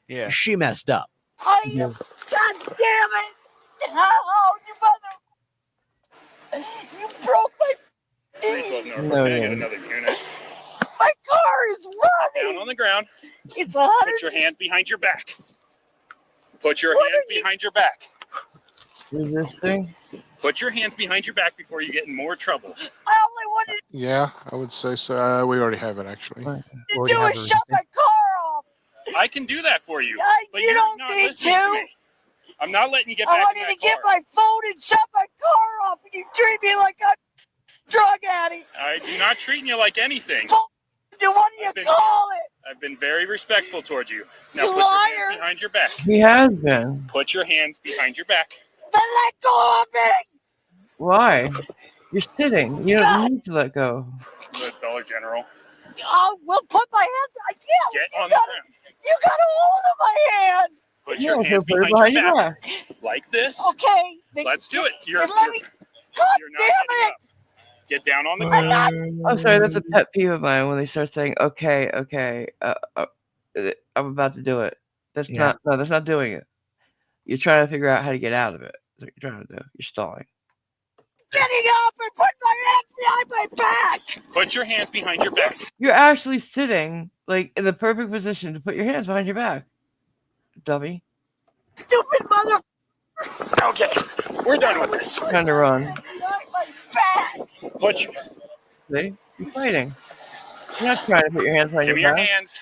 Yeah. she messed up. God damn it. Oh, you mother. You broke my 312 Norfolk, No, can I no. get another unit? My car is running. Down on the ground. It's 100. Put your hands behind your back. Put your hands behind your back. Is this thing? Put your hands behind your back before you get in more trouble. I only wanted Yeah, I would say so. We already have it, actually. to do is shut my car off. I can do that for you. You you're don't not need listening to. me. I'm not letting you get I back want in you that to get car. my phone and shut my car off, and you treat me like a drug addict. I do not treating you like anything. What do you call it? I've been very respectful towards you. Now You put your liar. hands behind your back. He has been. Put your hands behind your back. Then let go of me. Why? You're sitting. You don't need to let go. The Dollar General. I will put my hands. I can't. Get You on the gotta, ground. You got a hold of my hand. Put Yeah, your so hands put it behind your behind your back. Like this. Okay. Let's do it. You're Then let me. God you're not damn getting it! up. Get down on the ground. I'm sorry, that's a pet peeve of mine when they start saying, okay, I'm about to do it. That's Yeah. that's not doing it. You're trying to figure out how to get out of it. That's what you're trying to do. You're stalling. Getting up and put my hands behind my back. Put your hands behind your back. You're actually sitting, like, in the perfect position to put your hands behind your back. Dummy. Stupid mother. Okay, we're done with this. Trying to run. Behind my back. Put your, See? You're fighting. You're not trying to put your hands behind give me your your back. hands.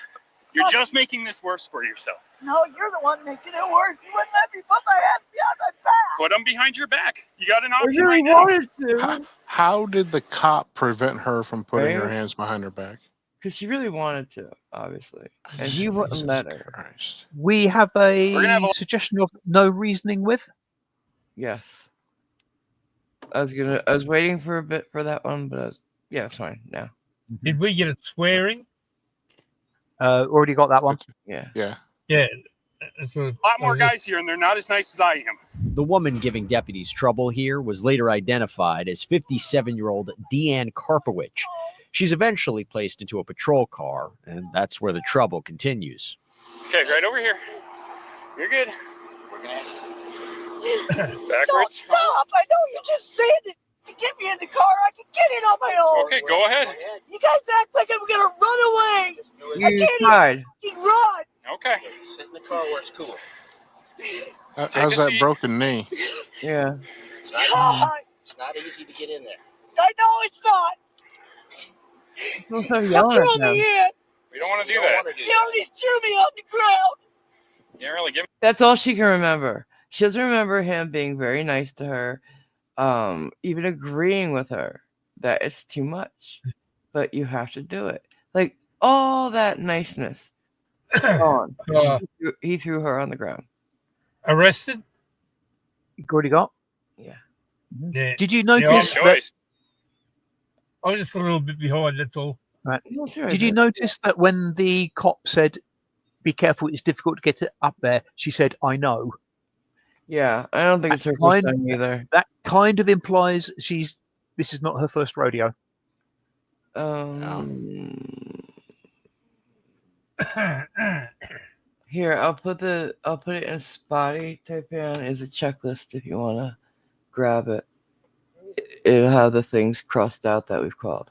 You're just making this worse for yourself. No, you're the one making it worse. You wouldn't let me put my hands behind my back. Put them behind your back. You got an I option really right now. wanted to. How did the cop prevent her from putting her Right? hands behind her back? Because she really wanted to, obviously. And he wouldn't let her. Christ. We have We're gonna have a a- suggestion of no reasoning with. Yes. I was waiting for a bit for that one, but yeah, it's fine now. Did we get a swearing? Already got that one. Yeah. Yeah. Yeah. That's what, A lot more guys here, and they're not as nice as I am. The woman giving deputies trouble here was later identified as 57-year-old Deanne Karpowicz. She's eventually placed into a patrol car, and that's where the trouble continues. Okay, right over here. You're good. Don't Backwards. stop. I know you just said to get me in the car. I can get in on my own. Okay, go ahead. You guys act like I'm going to run away. I You can't tried. even run. Okay. Sit in the car where it's cool. How's a that seat. broken knee? Yeah. God, It's not easy to get in there. I know it's not. Don't stop So yelling throw at them. me in. We don't want to do You don't that. want to do You only threw me on the ground. You didn't really give me. That's all she can remember. She doesn't remember him being very nice to her, even agreeing with her that it's too much, but you have to do it. Like, all that niceness gone. He threw her on the ground. arrested? Already got. Yeah. Yeah. Did you Yeah, notice Good that? choice. I was just a little bit behind, that's all. Right. That's right, Did you but- notice that when the cop said, "Be careful, it's difficult to get it up there," she said, "I know." Yeah, I don't think it's her first Kind- time either. That kind of implies this is not her first rodeo. Here, I'll put it in Spotty. Taipan is a checklist if you wanna grab it. It'll have the things crossed out that we've called.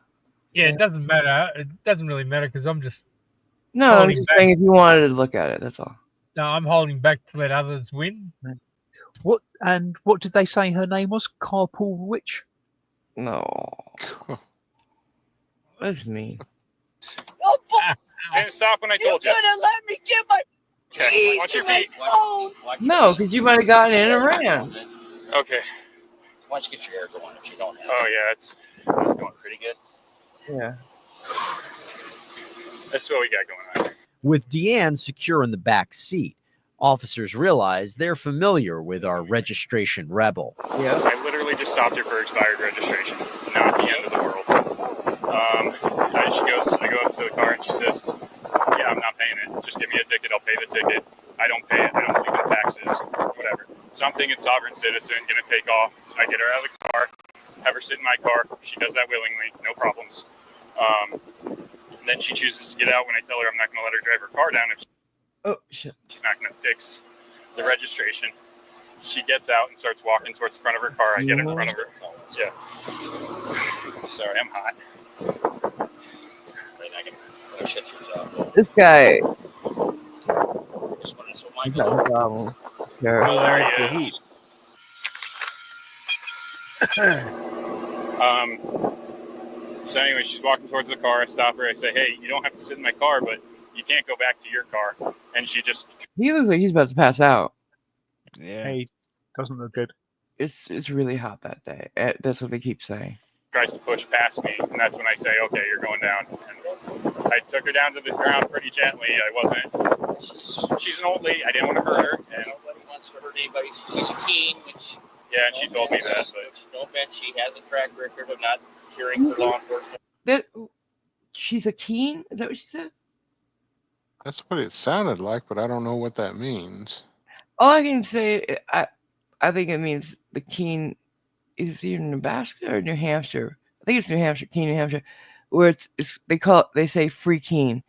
Yeah, it doesn't matter. It doesn't really matter because I'm just No, I'm holding just back. saying if you wanted to look at it, that's all. No, I'm holding back to let others win. What did they say her name was? Carpool Witch? No. That's mean. Oh, boy. Didn't stop when I You told could you. have let me get my Okay, keys watch to your my feet. phone. No, because you might have gotten in and ran. Okay. Why don't you get your hair going if you don't have Oh yeah, it's going pretty good. Yeah. That's what we got going on. With Deanne secure in the back seat, officers realize they're familiar with our registration rebel. Yeah. I literally just stopped her for expired registration. Not the end of the world. I go up to the car and she says, "Yeah, I'm not paying it. Just give me a ticket. I'll pay the ticket. I don't pay it. I don't believe in taxes. Whatever." So I'm thinking sovereign citizen, gonna take off. So I get her out of the car, have her sit in my car. She does that willingly, no problems. And then she chooses to get out when I tell her I'm not gonna let her drive her car down if Oh shit. she's not gonna fix the registration. She gets out and starts walking towards the front of her car. I get in front of her. Yeah. Sorry, I'm hot. I can shut your jaw. This guy. Just wanted to He's got a problem. Sure. Oh, there he is. So anyway, she's walking towards the car. I stop her. I say, "Hey, you don't have to sit in my car, but you can't go back to your car." And she just He looks like he's about to pass out. Yeah. Hey, doesn't look good. It's really hot that day. That's what they keep saying. tries to push past me, and that's when I say, "Okay, you're going down." And I took her down to the ground pretty gently. I wasn't. She's an old lady. I didn't want to hurt her. And Nobody wants to hurt anybody. She's a keen, which yeah, and she told me that. But no offense, she has a track record of not caring for law enforcement. That she's a keen? Is that what she said? That's what it sounded like, but I don't know what that means. All I can say, I think it means the Keene is either Nebraska or New Hampshire. I think it's New Hampshire, Keene, New Hampshire, where they say free Keene.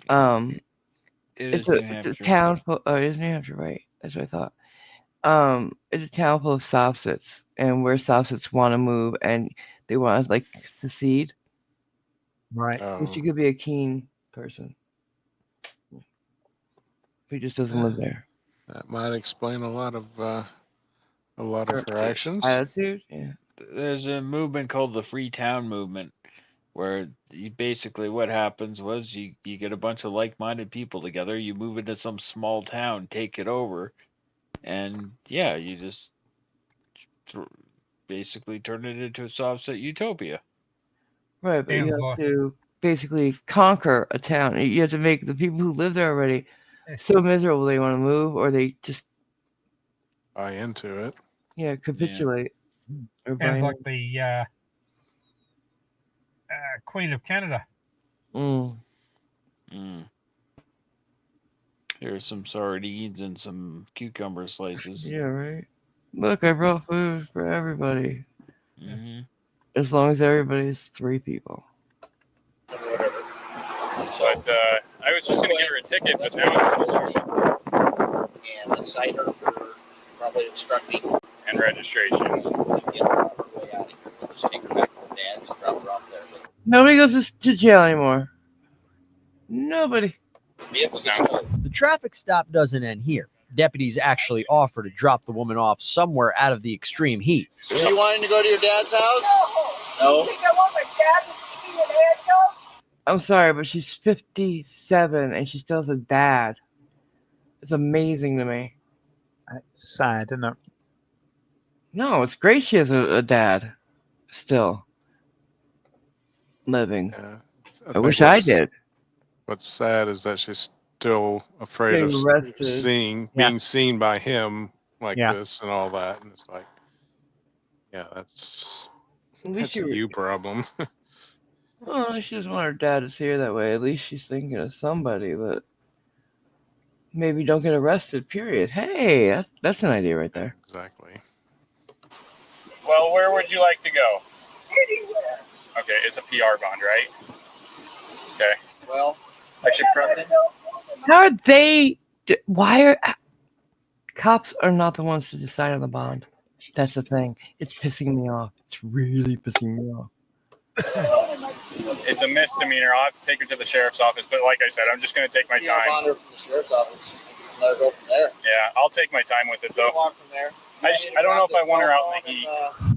It is It's New a Hampshire. town full. Oh, it is New Hampshire, right? That's what I thought. It's a town full of Southsets, and where Southsets want to move, and they want to secede. Right. Which you could be a Keene person. He just doesn't live there. That might explain a lot of her actions. Attitude, yeah. There's a movement called the Freetown movement, where basically what happens was you get a bunch of like-minded people together, you move into some small town, take it over, and yeah, you just basically turn it into a soft-set utopia. Right, but you have to basically conquer a town. You have to make the people who live there already so miserable they want to move, or they just buy into it. Yeah, capitulate. Or buy Sounds in. like the Queen of Canada. Here's some sardines and some cucumber slices. Yeah, right. Look, I brought food for everybody. Mm-hmm. As long as everybody's 3 people. But I was just going to give her a ticket, but now it's And a cider for probably obstructing. and registration. Get her way out of here. We'll just take her back to her dad's and drop her off there. Nobody goes to jail anymore. Nobody. The traffic stop doesn't end here. Deputies actually offer to drop the woman off somewhere out of the extreme heat. Is she wanting to go to your dad's house? No. I'm sorry, but she's 57 and she still has a dad. It's amazing to me. That's sad, isn't it? No, it's great she has a dad still living. I wish I did. What's sad is that she's still afraid Getting of arrested. being seen by him like Yeah. this and all that, and it's like, yeah, that's At least a you- you problem. Well, she doesn't want her dad to see her that way. At least she's thinking of somebody, but maybe don't get arrested, period. Hey, that's an idea right there. Exactly. Well, where would you like to go? Anywhere. Okay, it's a PR bond, right? Okay. Well, I should probably. How are they? Why are cops are not the ones to decide on the bond? That's the thing. It's pissing me off. It's really pissing me off. It's a misdemeanor. I'll have to take her to the sheriff's office, but like I said, I'm just going to take my You don't time. bond her from the sheriff's office. You can let her go from there. Yeah, I'll take my time with it, though. Walk from there. I don't know if I want her out in the heat.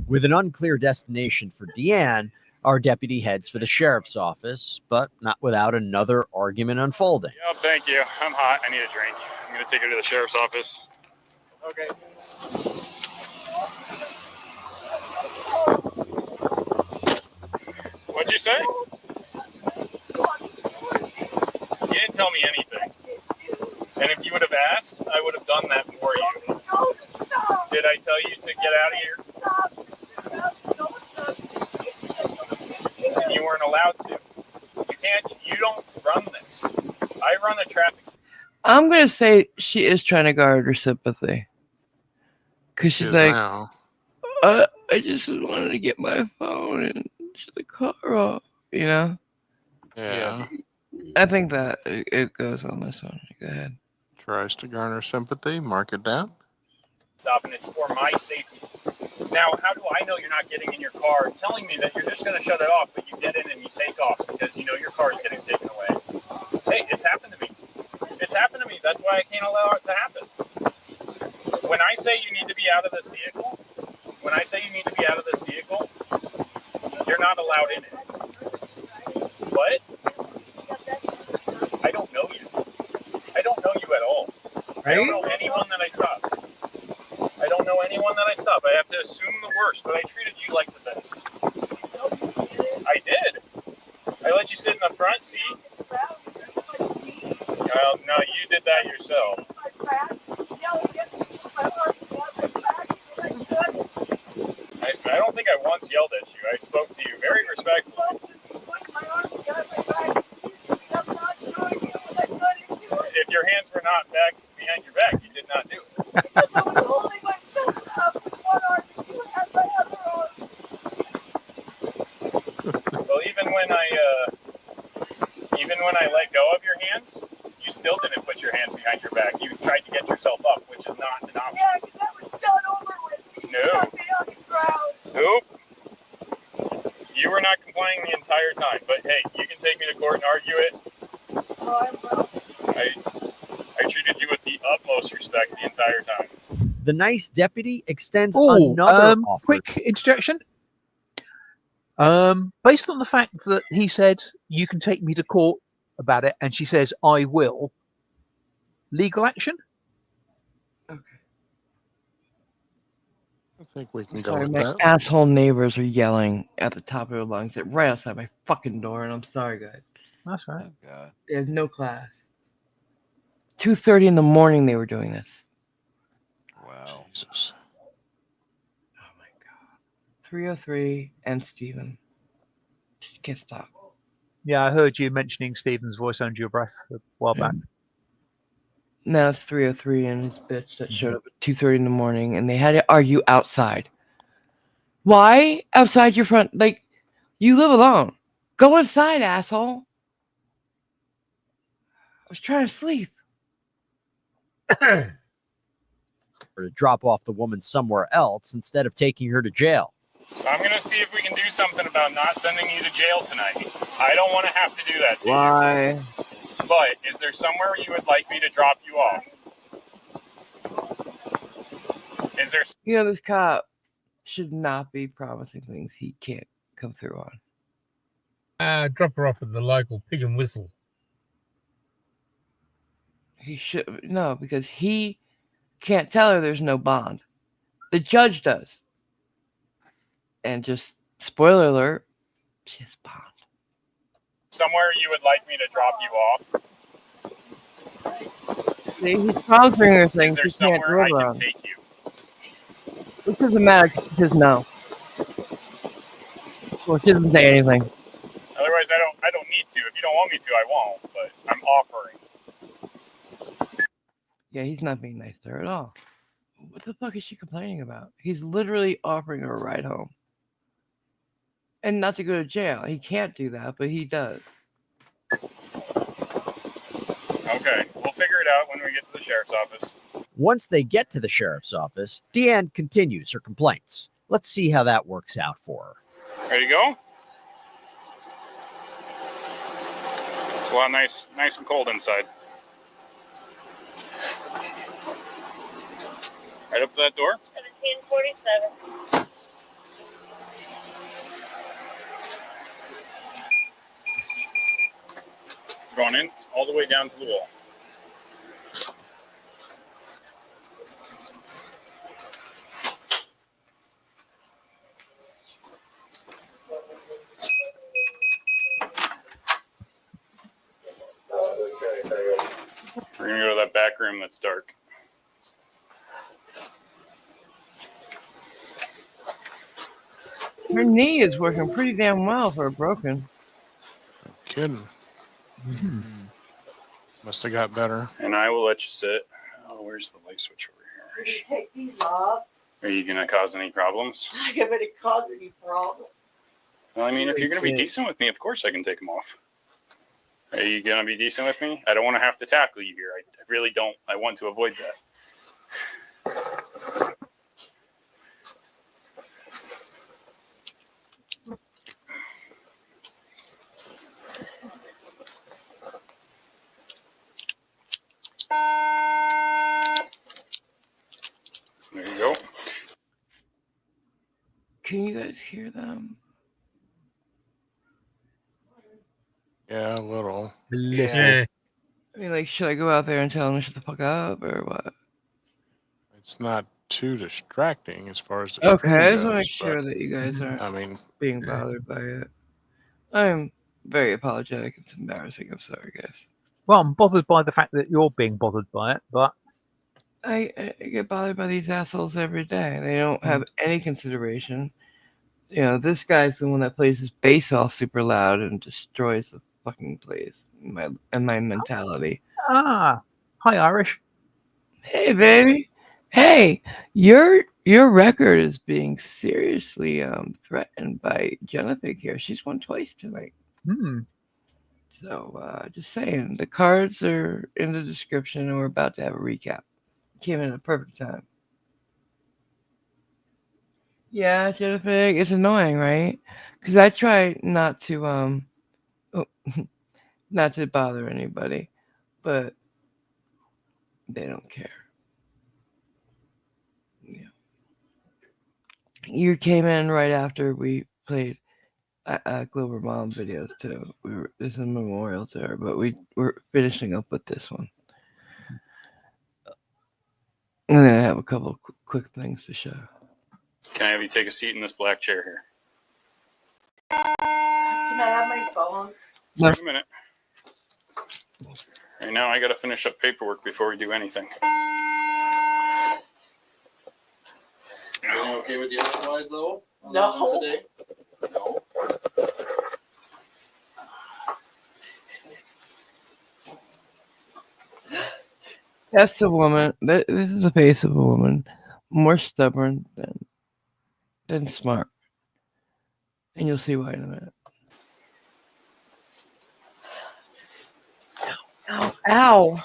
With an unclear destination for Deanne, our deputy heads for the sheriff's office, but not without another argument unfolding. Yep, thank you. I'm hot. I need a drink. I'm going to take her to the sheriff's office. Okay. What'd you say? You didn't tell me anything. And if you would have asked, I would have done that for you. Did I tell you to get out of here? And you weren't allowed to. You don't run this. I run a traffic. I'm gonna say she is trying to guard her sympathy, cause she's Is like, now. I just wanted to get my phone and shut the car off. You know. Yeah. I think that it goes on this one. Go ahead. Tries to garner sympathy. Mark it down. Stop, and it's for my safety. Now, how do I know you're not getting in your car telling me that you're just going to shut it off, but you get in and you take off because you know your car is getting taken away? Hey, it's happened to me. It's happened to me. That's why I can't allow it to happen. When I say you need to be out of this vehicle, you're not allowed in it. What? I don't know you. I don't know you at all. I don't know anyone that I stop. I have to assume the worst, but I treated you like the best. I did. I let you sit in the front seat. Well, no, you did that yourself. I don't think I once yelled at you. I spoke to you very respectfully. even when I let go of your hands, you still didn't put your hands behind your back. You tried to get yourself up, which is not an option. Yeah, because that was done over with. You No. shot me on the ground. Nope. You were not complying the entire time. But hey, you can take me to court and argue it. Oh, I will. I treated you with the utmost respect the entire time. The nice deputy extends Oh, another offer. quick interjection. Based on the fact that he said you can take me to court about it, and she says I will. Legal action? I think we can go Sorry, with my that. asshole neighbors are yelling at the top of their lungs right outside my fucking door, and I'm sorry, guys. That's right. Oh, God. They have no class. 2:30 in the morning they were doing this. Wow. Jesus. 303 and Steven. Just can't stop. Yeah, I heard you mentioning Stephen's voice under your breath a while back. Now it's 303 and his bitch that showed up at 2:30 in the morning, and they had to argue outside. Why outside your front? Like, you live alone. Go inside, asshole. I was trying to sleep. Or to drop off the woman somewhere else instead of taking her to jail. So I'm going to see if we can do something about not sending you to jail tonight. I don't want to have to do that to Why? you. But is there somewhere you would like me to drop you off? Is there... You know, this cop should not be promising things he can't come through on. Drop her off at the local Pig and Whistle. He should no, because he can't tell her there's no bond. The judge does. And just spoiler alert, she has bond. Somewhere you would like me to drop you off? See, he's promising her things Is there he can't somewhere I deliver can on. take you? It doesn't matter. She says no. Well, she doesn't say anything. Otherwise, I don't need to. If you don't want me to, I won't. But I'm offering. Yeah, he's not being nice to her at all. What the fuck is she complaining about? He's literally offering her a ride home. And not to go to jail. He can't do that, but he does. Okay, we'll figure it out when we get to the sheriff's office. Once they get to the sheriff's office, Deanne continues her complaints. Let's see how that works out for her. Ready to go? It's a lot nice and cold inside. Right up to that door. 1747. Going in all the way down to the wall. We're gonna go to that back room that's dark. Her knee is working pretty damn well for a broken. Kidding. Must have got better. And I will let you sit. Oh, where's the light switch over here? Take these off. Are you gonna cause any problems? I'm going to cause any problem. Well, I mean, if you're gonna be decent with me, of course I can take them off. Are you gonna be decent with me? I don't want to have to tackle you here. I really don't. I want to avoid that. There you go. Can you guys hear them? Yeah, a little. Yeah. I mean, like, should I go out there and tell them to shut the fuck up, or what? It's not too distracting as far as the Okay, I screen just want to goes, make sure but, that you guys I aren't mean, being bothered by it. I'm very apologetic. It's embarrassing. I'm sorry, guys. Well, I'm bothered by the fact that you're being bothered by it, but I get bothered by these assholes every day. They don't have any consideration. You know, this guy's the one that plays his bass all super loud and destroys the fucking place and my mentality. hi Irish. Hey, baby. Hey, your record is being seriously threatened by Jennifer here. She's won twice tonight. Hmm. So just saying, the cards are in the description, and we're about to have a recap. Came in at a perfect time. Yeah, Jennifer, it's annoying, right? Because I try not to not to bother anybody, but they don't care. Yeah. You came in right after we played Glover Mom videos too. This is a memorial to her, but we're finishing up with this one. And then I have a couple quick things to show. Can I have you take a seat in this black chair here? Can I have my phone? No. Wait a minute. Right now, I got to finish up paperwork before we do anything. You okay with the otherwise though? No. Today? No. That's the woman. This is the face of a woman, more stubborn than smart, and you'll see why in a minute. Ow! Ow!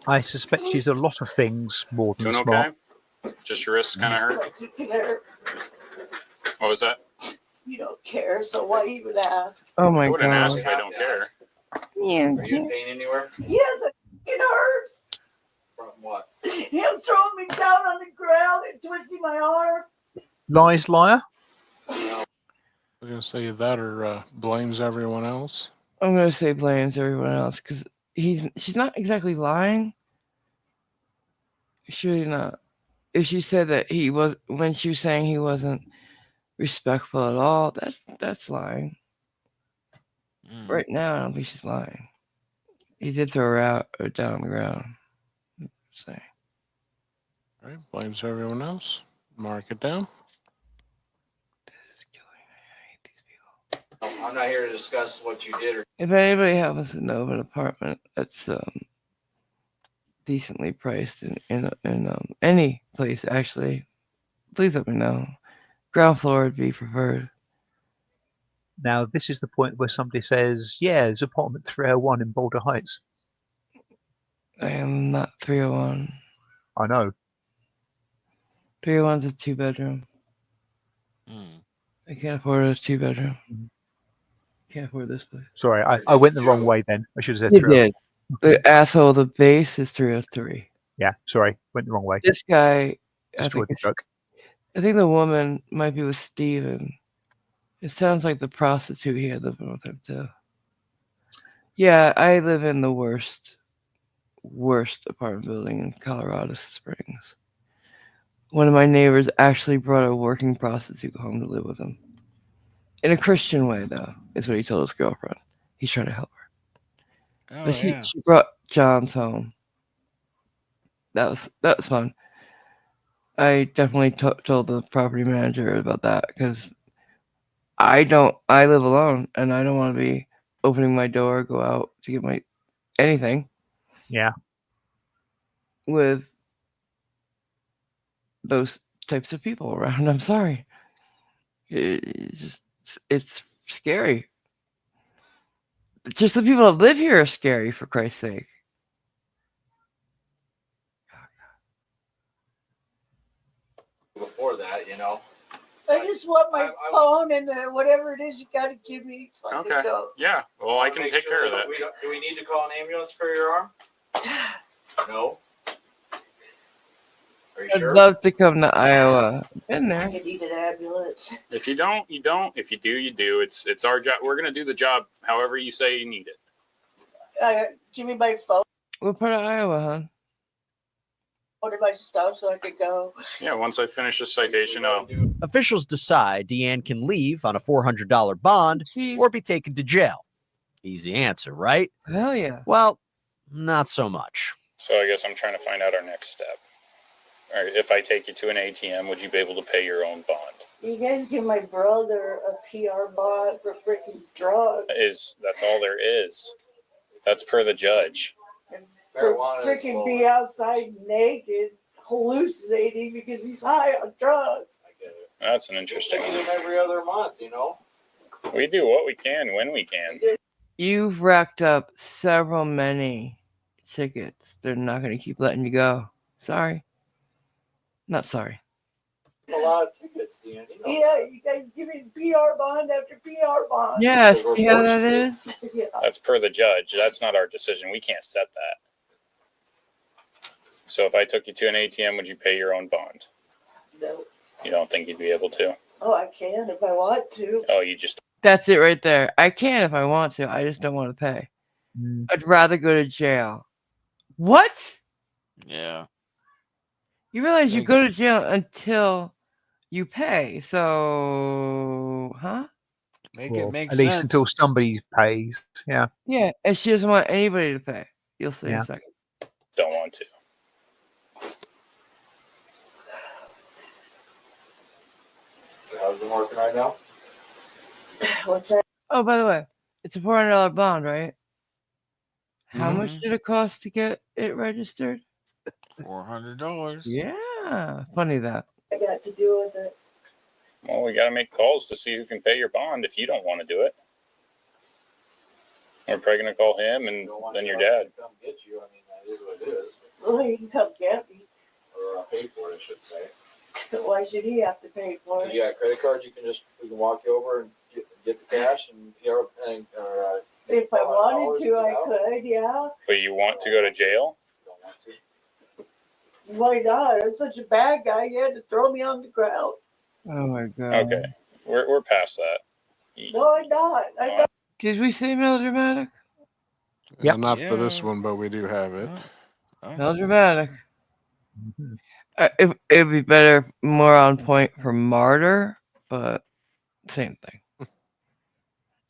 I suspect she's a lot of things more than Doing smart. okay? Just your wrists kind of hurt? You care. What was that? You don't care, so why even ask? Oh my I wouldn't god! ask if I don't care. Yeah. Are you in pain anywhere? Yes, it hurts. From what? Him throwing me down on the ground and twisting my arm. Lies, liar. I was gonna say that or blames everyone else. I'm gonna say blames everyone else because she's not exactly lying. Surely not. If she said that he was when she was saying he wasn't respectful at all, that's lying. Right now, I don't think she's lying. He did throw her out or down on the ground. Saying. All right, blames everyone else. Mark it down. I'm not here to discuss what you did or. If anybody happens to know of an apartment that's decently priced in any place, actually, please let me know. Ground floor would be preferred. Now, this is the point where somebody says, yeah, there's apartment 301 in Boulder Heights. I am not 301. I know. 301's a 2-bedroom. I can't afford a 2-bedroom. Can't afford this place. Sorry, I went the wrong way then. I should have said You 301. did. The asshole, the base is 303. Yeah, sorry, went the wrong way. This guy, Destroyed the joke. I think the woman might be with Steven. It sounds like the prostitute he had living with him too. Yeah, I live in the worst apartment building in Colorado Springs. One of my neighbors actually brought a working prostitute home to live with him. In a Christian way, though, is what he told his girlfriend. He's trying to help her. Oh, But yeah. she brought John's home. That was fun. I definitely told the property manager about that because I live alone and I don't want to be opening my door, go out to get my anything. Yeah. With those types of people around. I'm sorry. It's scary. Just the people that live here are scary, for Christ's sake. Before that, you know. I just want my phone and whatever it is you got to give me so I Okay. can go. Yeah. Well, I can take care of that. Do we need to call an ambulance for your arm? No. Are you I'd sure? love to come to Iowa. Been there. I need an ambulance. If you don't, you don't. If you do, you do. It's our job. We're gonna do the job however you say you need it. Give me my phone What part of Iowa, hon? and my stuff so I can go. Yeah. Once I finish this citation, I'll. Officials decide Deanne can leave on a $400 bond or be taken to jail. Easy answer, right? Hell yeah. Well, not so much. So I guess I'm trying to find out our next step. All right, if I take you to an ATM, would you be able to pay your own bond? You guys give my brother a PR bond for freaking drugs. That's all there is. That's per the judge. for Marijuana is freaking be low. outside naked, hallucinating because he's high on drugs. That's an interesting. See him every other month, you know. We do what we can when we can. You've racked up several many tickets. They're not going to keep letting you go. Sorry. Not sorry. A lot of tickets, Dan. You know. Yeah, you guys giving PR bond after PR bond. Yeah, see how that is? Yeah. That's per the judge. That's not our decision. We can't set that. So if I took you to an ATM, would you pay your own bond? No. You don't think you'd be able to? Oh, I can if I want to. Oh, you just. That's it right there. I can if I want to. I just don't want to pay. I'd rather go to jail. What? Yeah. You realize you go to jail until you pay. So, huh? Well, at least until somebody pays. Yeah. Yeah, and she doesn't want anybody to pay. You'll see in Yeah. a second. Don't want to. How's it working right now? What's that? Oh, by the way, it's a $400 bond, right? How Mm-hmm. much did it cost to get it registered? $400. Yeah, funny that. I got to do with it. Well, we got to make calls to see who can pay your bond if you don't want to do it. We're probably going to call him and then your dad. Come get you. I mean, that is what it is. Well, he can come get me. Or pay for it, I should say. Why should he have to pay for If it? you got a credit card, we can walk you over and get the cash and If I wanted to, I could, yeah. But you want to go to jail? Why not? I'm such a bad guy. You had to throw me on the ground. Oh my god. Okay, we're past that. No, I'm not. I'm not. Did we say melodramatic? Yeah, not for this one, but we do have it. Melodramatic. It'd be better, more on point for martyr, but same thing.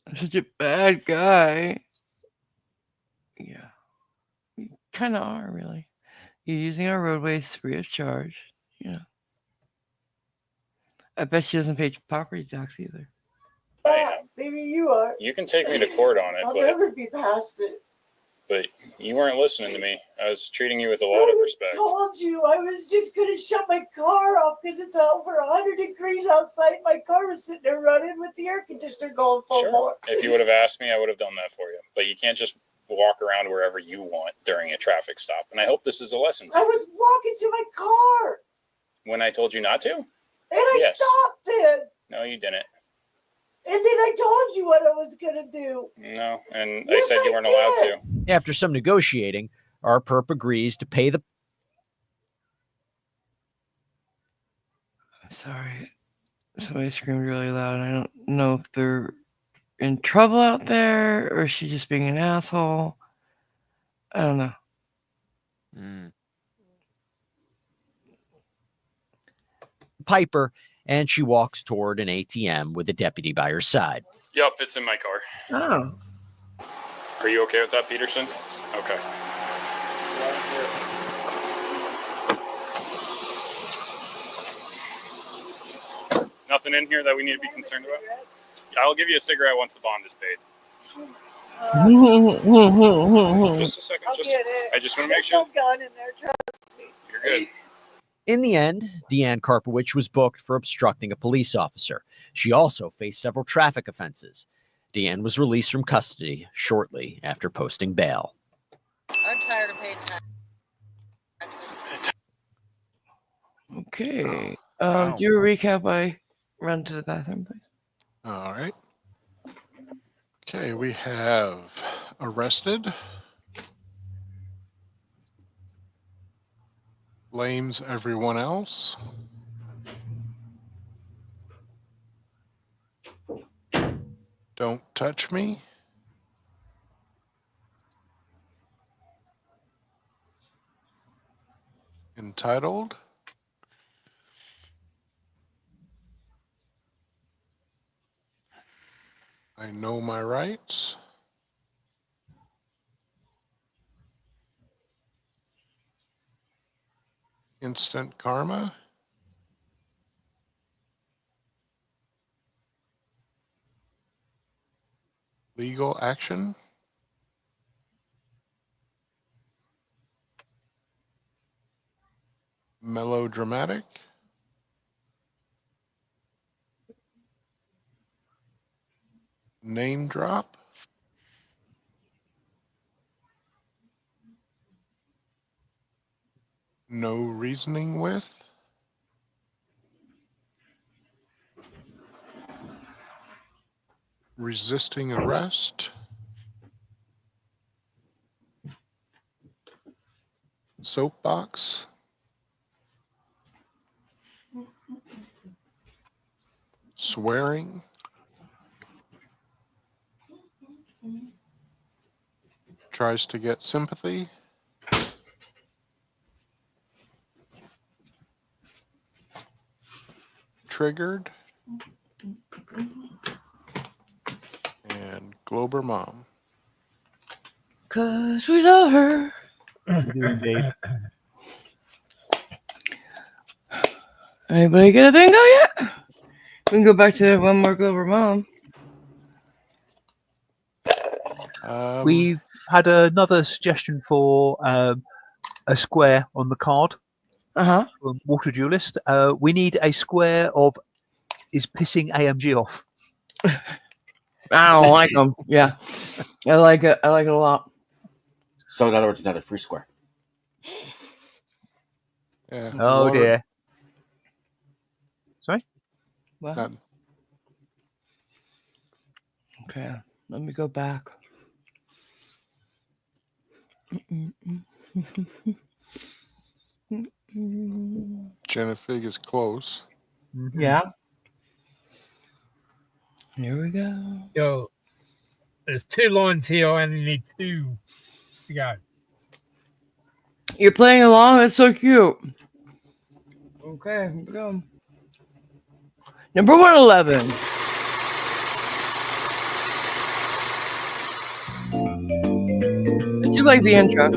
I'm such a bad guy. Yeah. You kind of are, really. You're using our roadways free of charge. Yeah. I bet she doesn't pay property tax either. Maybe you are. You can take me to court on it, I'll but never be past it. you weren't listening to me. I was treating you with a lot of respect. I told you I was just going to shut my car off because it's over 100 degrees outside. My car was sitting there running with the air conditioner going full bore. If you would have asked me, I would have done that for you. But you can't just walk around wherever you want during a traffic stop. And I hope this is a lesson to I you. was walking to my car When I told you not to? and I Yes. stopped it. No, you didn't. And then I told you what I was going to do. No, and I Yes, said you I weren't allowed did. to. After some negotiating, our perp agrees to pay the. Sorry. Somebody screamed really loud. I don't know if they're in trouble out there or is she just being an asshole. I don't know. Piper, and she walks toward an ATM with a deputy by her side. Yep, it's in my car. Oh. Are you okay with that, Peterson? Okay. Nothing in here that we need to be concerned about? I'll give you a cigarette once the bond is paid. Just a second. I'll get it. I just want to make There's sure no gun in there, trust me. you're good. In the end, Deanne Karpowicz was booked for obstructing a police officer. She also faced several traffic offenses. Deanne was released from custody shortly after posting bail. I'm tired of paying taxes. Okay. Wow. Do a recap. I run to the bathroom, please. All right. Okay, we have arrested, blames everyone else, don't touch me, entitled, I know my rights, instant karma, legal action, Melodramatic. Name drop. No reasoning with. Resisting arrest. Soapbox. Swearing. Tries to get sympathy. Triggered. And Glober Mom. 'Cause we love her. Indeed. Anybody get a bingo yet? We can go back to one more Glover Mom. We've had another suggestion for a square on the card. From Water Duelist. We need a square of is pissing AMG off. I don't like them. Yeah. I like it. I like it a lot. So in other words, another free square. Yeah. Oh dear. Sorry? What? None. Okay. Let me go back. Jennifer is close. Yeah. Here we go. Yo, there's 2 lines here. I only need 2 to go. You're playing along. That's so cute. Okay, here we go. Number 111. I do like the intro.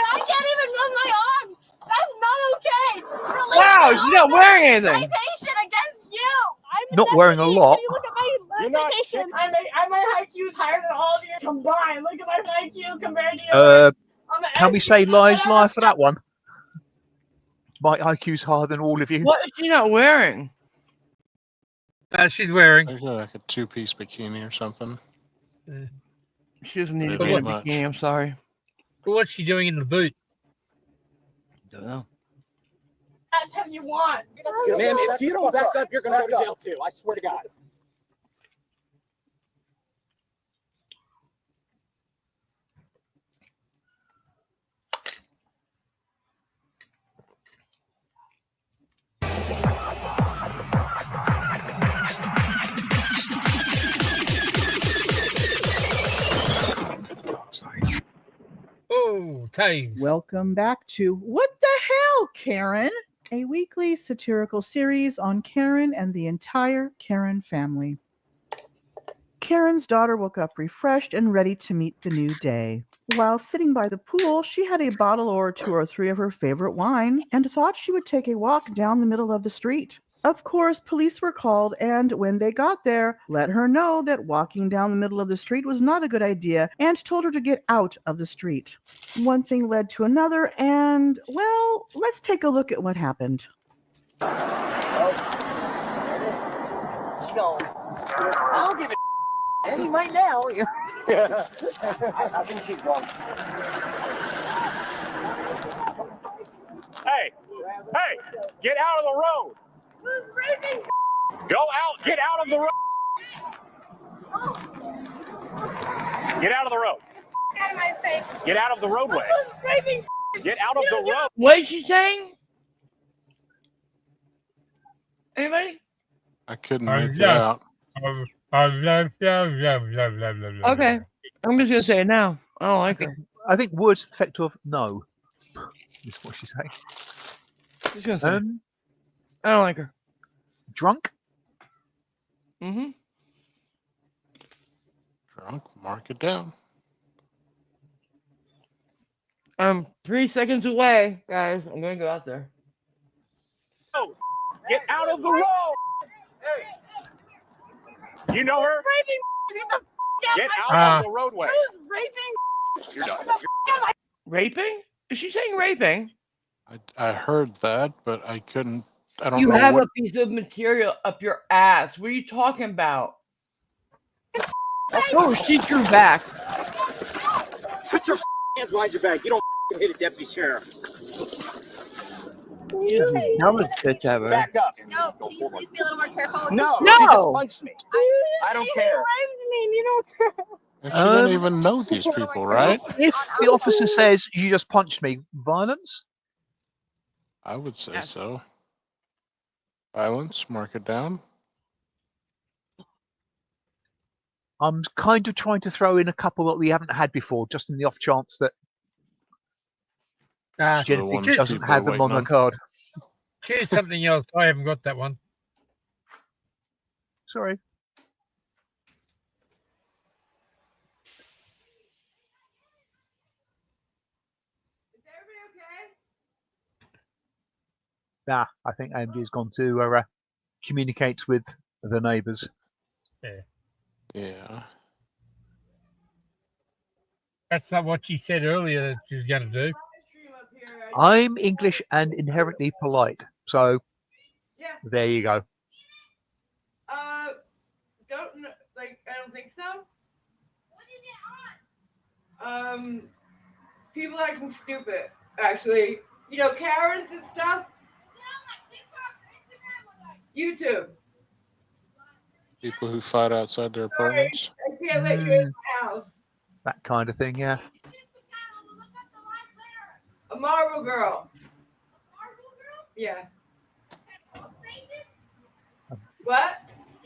I can't even move my arm. That's not okay. Release Wow, my she's arm. not wearing anything. Citation against you. I'm Not wearing a lot. Look at my citation. My IQ is higher than all of you combined. Look at my IQ compared to yours. Can we say lies lie for that one? My IQ's higher than all of you. What is she not wearing? She's wearing. Like a 2-piece bikini or something. She doesn't need to But be in a much. bikini. I'm sorry. But what's she doing in the boot? Don't know. That's what you want. Ma'am, if you don't back up, you're going to go to jail too. I swear to God. Oh, tase. Welcome back to What the Hell, Karen? A weekly satirical series on Karen and the entire Karen family. Karen's daughter woke up refreshed and ready to meet the new day. While sitting by the pool, she had a bottle or 2 or 3 of her favorite wine and thought she would take a walk down the middle of the street. Of course, police were called, and when they got there, let her know that walking down the middle of the street was not a good idea and told her to get out of the street. One thing led to another, and, well, let's take a look at what happened. I don't give a he might now. I think she's wrong. Hey, get out of the road. Go out, get out of the road. Get out of the road. Out of my face. Get out of the roadway. Get out of the road. What is she saying? Anybody? I couldn't make it out. Okay. I'm just gonna say it now. I don't like her. I think words to the effect of no. Is what she's saying. Just gonna say it. I don't like her. Drunk? Mm-hmm. Drunk, mark it down. I'm 3 seconds away, guys. I'm gonna go out there. Get out of the road. You know her? Get out of the roadway. You're done. Raping? Is she saying raping? I heard that, but I couldn't. I don't You know have what. a piece of material up your ass. What are you talking about? Oh, she drew back. Put your hands behind your back. You don't hit a deputy sheriff. That was bitch ever. Back up. No, can you please be a little more careful? No, No. she just punched me. I don't care. And she doesn't even know these people, right? If the officer says you just punched me, violence? I would say so. Violence, mark it down. I'm kind of trying to throw in a couple that we haven't had before, just in the off chance that Genevieve doesn't have them on the card. Choose something else. I haven't got that one. Sorry. Nah, I think AMG's gone to communicate with the neighbours. Yeah. That's not what she said earlier that she was going to do. I'm English and inherently polite, so there you go. Don't like. I don't think so. What is it on? People acting stupid. Actually, you know, Karens and stuff. YouTube. People who fight outside their apartments. I can't let you in my house. That kind of thing, yeah. A Marvel girl. Yeah. What?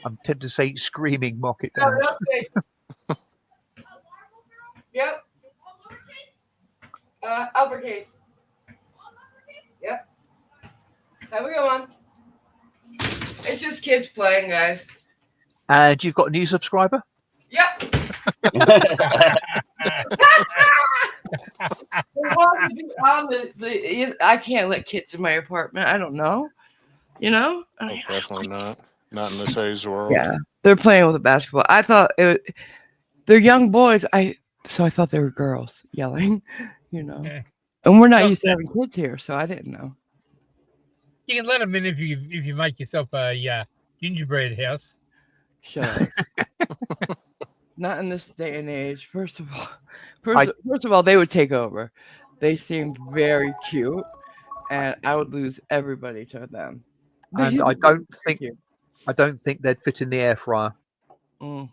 I'm tempted to say screaming, mock it No, down. no face. Yep. Uppercase. Yep. Have a good one. It's just kids playing, guys. And you've got a new subscriber? Yep. I can't let kids in my apartment. I don't know. You know? Oh, definitely not. Not in this age world. Yeah. They're playing with a basketball. I thought they're young boys. So I thought they were girls yelling, you know. Yeah. And we're not used to having kids here, so I didn't know. You can let them in if you make yourself a gingerbread house. Shut up. Not in this day and age. First of all, they would take over. They seemed very cute, and I would lose everybody to them. And I don't think they'd fit in the air fryer. Mm.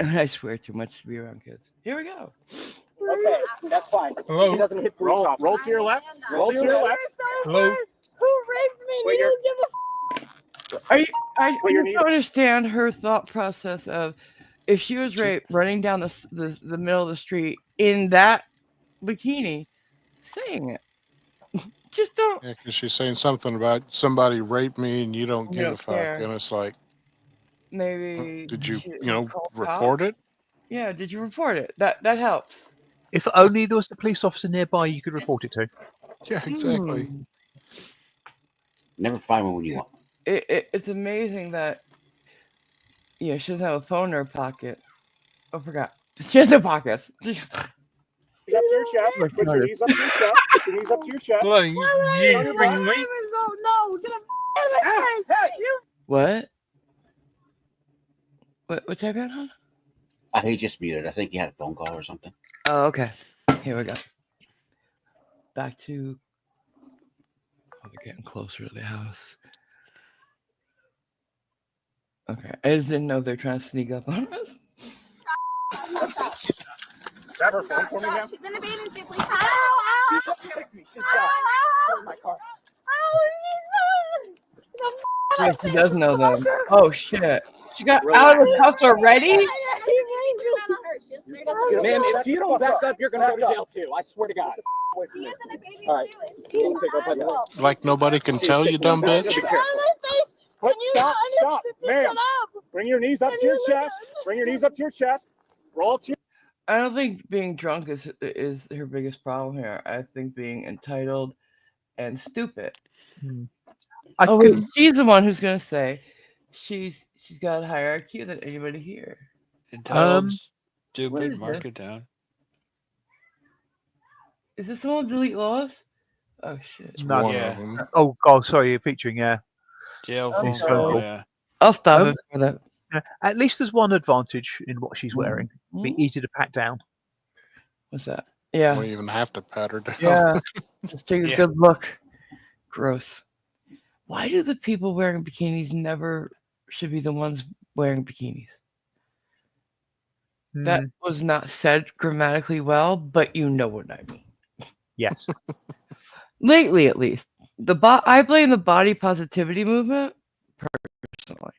And I swear too much to be around kids. Here we go. Okay, that's fine. Hello? She doesn't hit police officers. Roll to your left. Roll to your left. Hello? Who raped me? Put You your- don't give a I Put your just don't understand her thought process of if she was raped running down the middle of the street in that bikini, saying it. Just don't. Yeah, because she's saying something about somebody raped me and you don't You give don't a fuck. care. And it's like, Maybe. did you, she- you know, call report cops? it? Yeah, did you report it? That helps. If only there was a police officer nearby you could report it to. Yeah, exactly. Never find one when you want. It's amazing that she doesn't have a phone in her pocket. Oh, I forgot. She has no pockets. Knees up to your chest. Put your knees up to your chest. Put your knees up to your chest. Well, you bring me. no, get a What? What type of hon? He just muted. I think he had a phone call or something. Oh, okay. Here we go. Back to. Oh, they're getting closer to the house. Okay, I just didn't know they're trying to sneak up on us. Grab her phone for me now. She's in the bathing suit, please. Ow, She just kicked me. She's down. Put her in my car. Yeah, she does know them. Oh shit! She got out of the house already. Ma'am, if you don't back up, you're going to go to jail too. I swear to God. She is in a bathing All right. suit. Like nobody can tell you, dumb bitch. Stop, ma'am. Bring your knees up to your chest. Bring your knees up to your chest. Roll to your. I don't think being drunk is her biggest problem here. I think being entitled and stupid. Hmm. Wait, she's the one who's gonna say She's got a higher IQ than anybody here. Entitled, What stupid, is mark this? it down. Is this someone delete laws? Oh shit. No. One of 'em. Oh God, sorry, you're featuring Jail his phone phone call, call. yeah. I'll stop Um, it for that. Yeah, at least there's one advantage in what she's wearing. Be easy to pat down. What's that? Yeah. Don't even have to pat her down. Yeah. Just take a Yeah. good look. Gross. Why do the people wearing bikinis never should be the ones wearing bikinis? That Mm, was not said grammatically well, but you know what I mean. yes. Lately, at least, I blame the body positivity movement personally.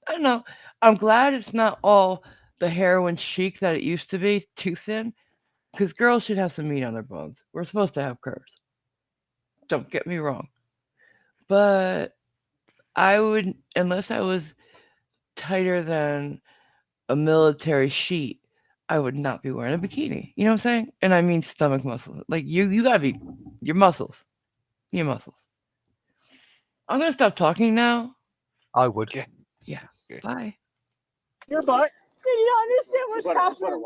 I don't know. I'm glad it's not all the heroin chic that it used to be, too thin, because girls should have some meat on their bones. We're supposed to have curves. Don't get me wrong. But I would, unless I was tighter than a military sheet, I would not be wearing a bikini. You know what I'm saying? And I mean stomach muscles. Like you gotta be your muscles. Your muscles. I'm gonna stop talking now. I would. Yeah. Yeah. Bye. Your butt. Do you not understand what's happening?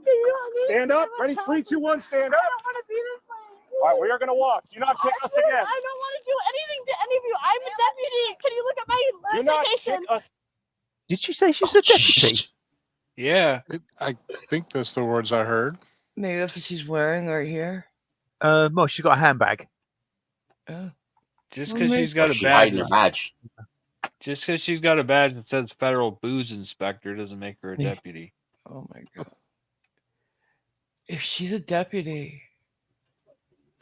Do you understand Stand up. what's Ready? 3, 2, 1. Stand I up. don't want to be this way. All right, we are going to walk. Do not kick us again. I don't want to do anything to any of you. I'm a deputy. Can you look at my Do not citation? kick us. Did she say she's a deputy? Yeah. I think that's the words I heard. Maybe that's what she's wearing right here. Well, she's got a handbag. Oh. Just Well, because maybe- she's got a She hiding badge. her badge. Just because she's got a badge that says federal booze inspector doesn't make her a Yeah. deputy. Oh my god. If she's a deputy.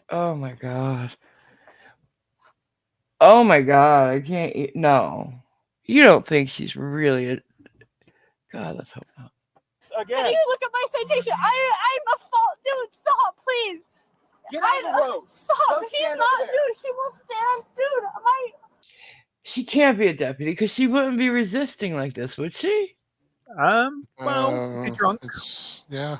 Oh my god. Oh my god. I can't. No. You don't think she's really a. God, let's hope not. Again. Can you look at my citation? I'm a fault. Dude, stop, please. Get out of the road. Stop. Go He's stand not, over there. dude. He will stand. Dude, my. She can't be a deputy because she wouldn't be resisting like this, would she? Well, you're drunk. Yeah.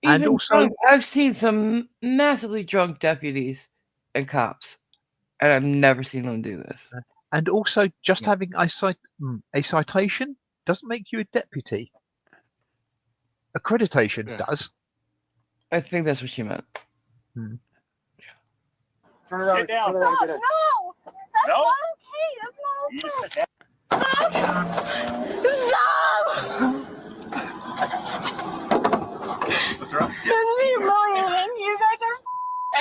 And Even also- drunk, I've seen some massively drunk deputies and cops, and I've never seen them do this. And also, just having a citation doesn't make you a deputy. Accreditation does. I think that's what she meant. Hmm. Turn around. Sit down. Stop. No. That's No. not okay. That's not okay. You just sit down. Stop. What's wrong? This is humiliating. You guys are. I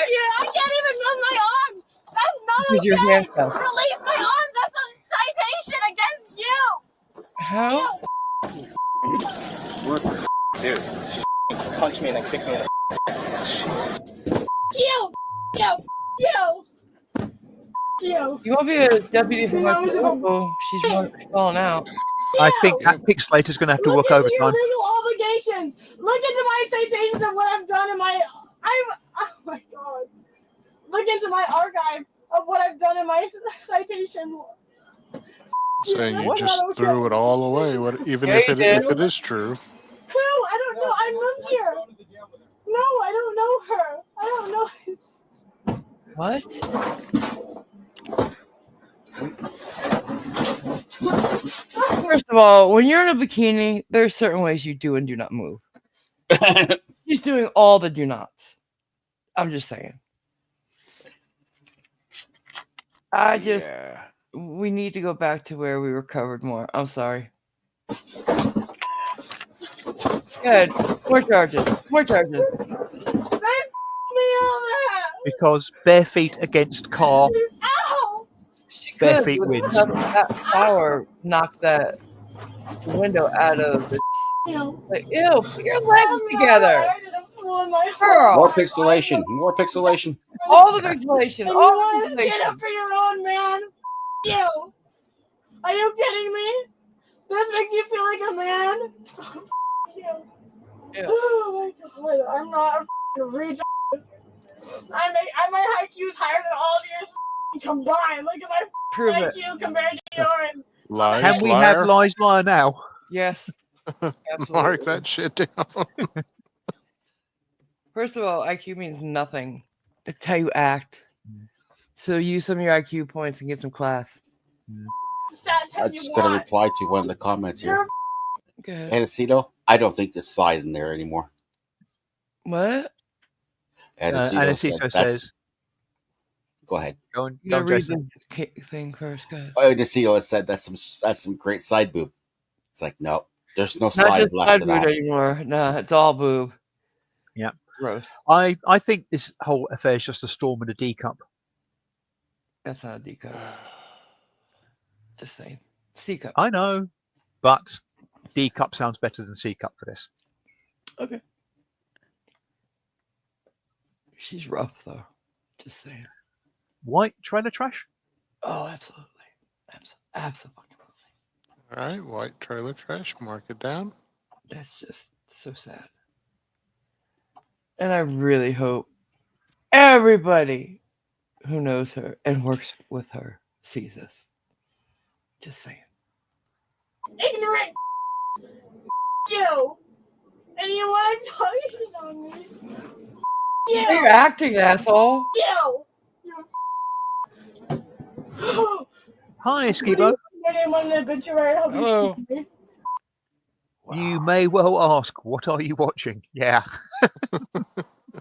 can't even move my arms. That's not Because you're okay. handcuffed. Release my arms. That's a citation against you. How? Dude, just punch me and then kick me in the You. You. You won't be a deputy for much longer. She's falling out. I think that Pixelator's going to have to work Look into your overtime. legal obligations. Look into my citations of what I've done in my. Oh my god. Look into my archive of what I've done in my citation. Saying you That's just not okay. threw it all away, even Yeah, if you it did. if it is true. Who? I don't know. I moved here. No, I don't know her. I don't know. What? First of all, when you're in a bikini, there are certain ways you do and do not move. She's doing all the do nots. I'm just saying. We need to go back to where we were covered more. I'm sorry. Good. More charges. More charges. Because bare feet against car, Ow! bare Good, feet with wins. That power knocked that window out of the. Like, ew, put your legs together. Girl. More pixelation. More pixelation. All the pixelation. And you All want the to stand pixelation. up for your own man? You. Are you kidding me? This makes you feel like a man? You. Yeah. Oh my god, I'm not a retard. My IQ is higher than all of yours combined. Look at my Prove it. IQ compared to yours. Lies, Can we liar. have lies liar now? Yes. Absolutely. Mark that shit down. First of all, IQ means nothing. It's how you act. So use some of your IQ points and get some class. I'm just going to reply to one of the comments here. Go ahead. Anacito, I don't think there's slide in there anymore. What? Anacito says. Go ahead. Go on, You gotta read Jason. the thing first, guys. Anacito has said that's some great side boob. It's like, no, there's no Not slide just left side to boob that. anymore. No, it's all boob. Yeah. Gross. I think this whole affair is just a storm in a D cup. That's not a D cup. Just saying. C cup. I know, but D cup sounds better than C cup for this. Okay. She's rough though. Just saying. White trailer trash? Oh, absolutely. Absolutely. All right, white trailer trash. Mark it down. That's just so sad. And I really hope everybody who knows her and works with her sees this. Just saying. Ignorant you. And you want to talk on me? You. You're acting, asshole. You. Hi, Skibo. My name on the obituary. Hello. You may well ask, what are you watching? Yeah.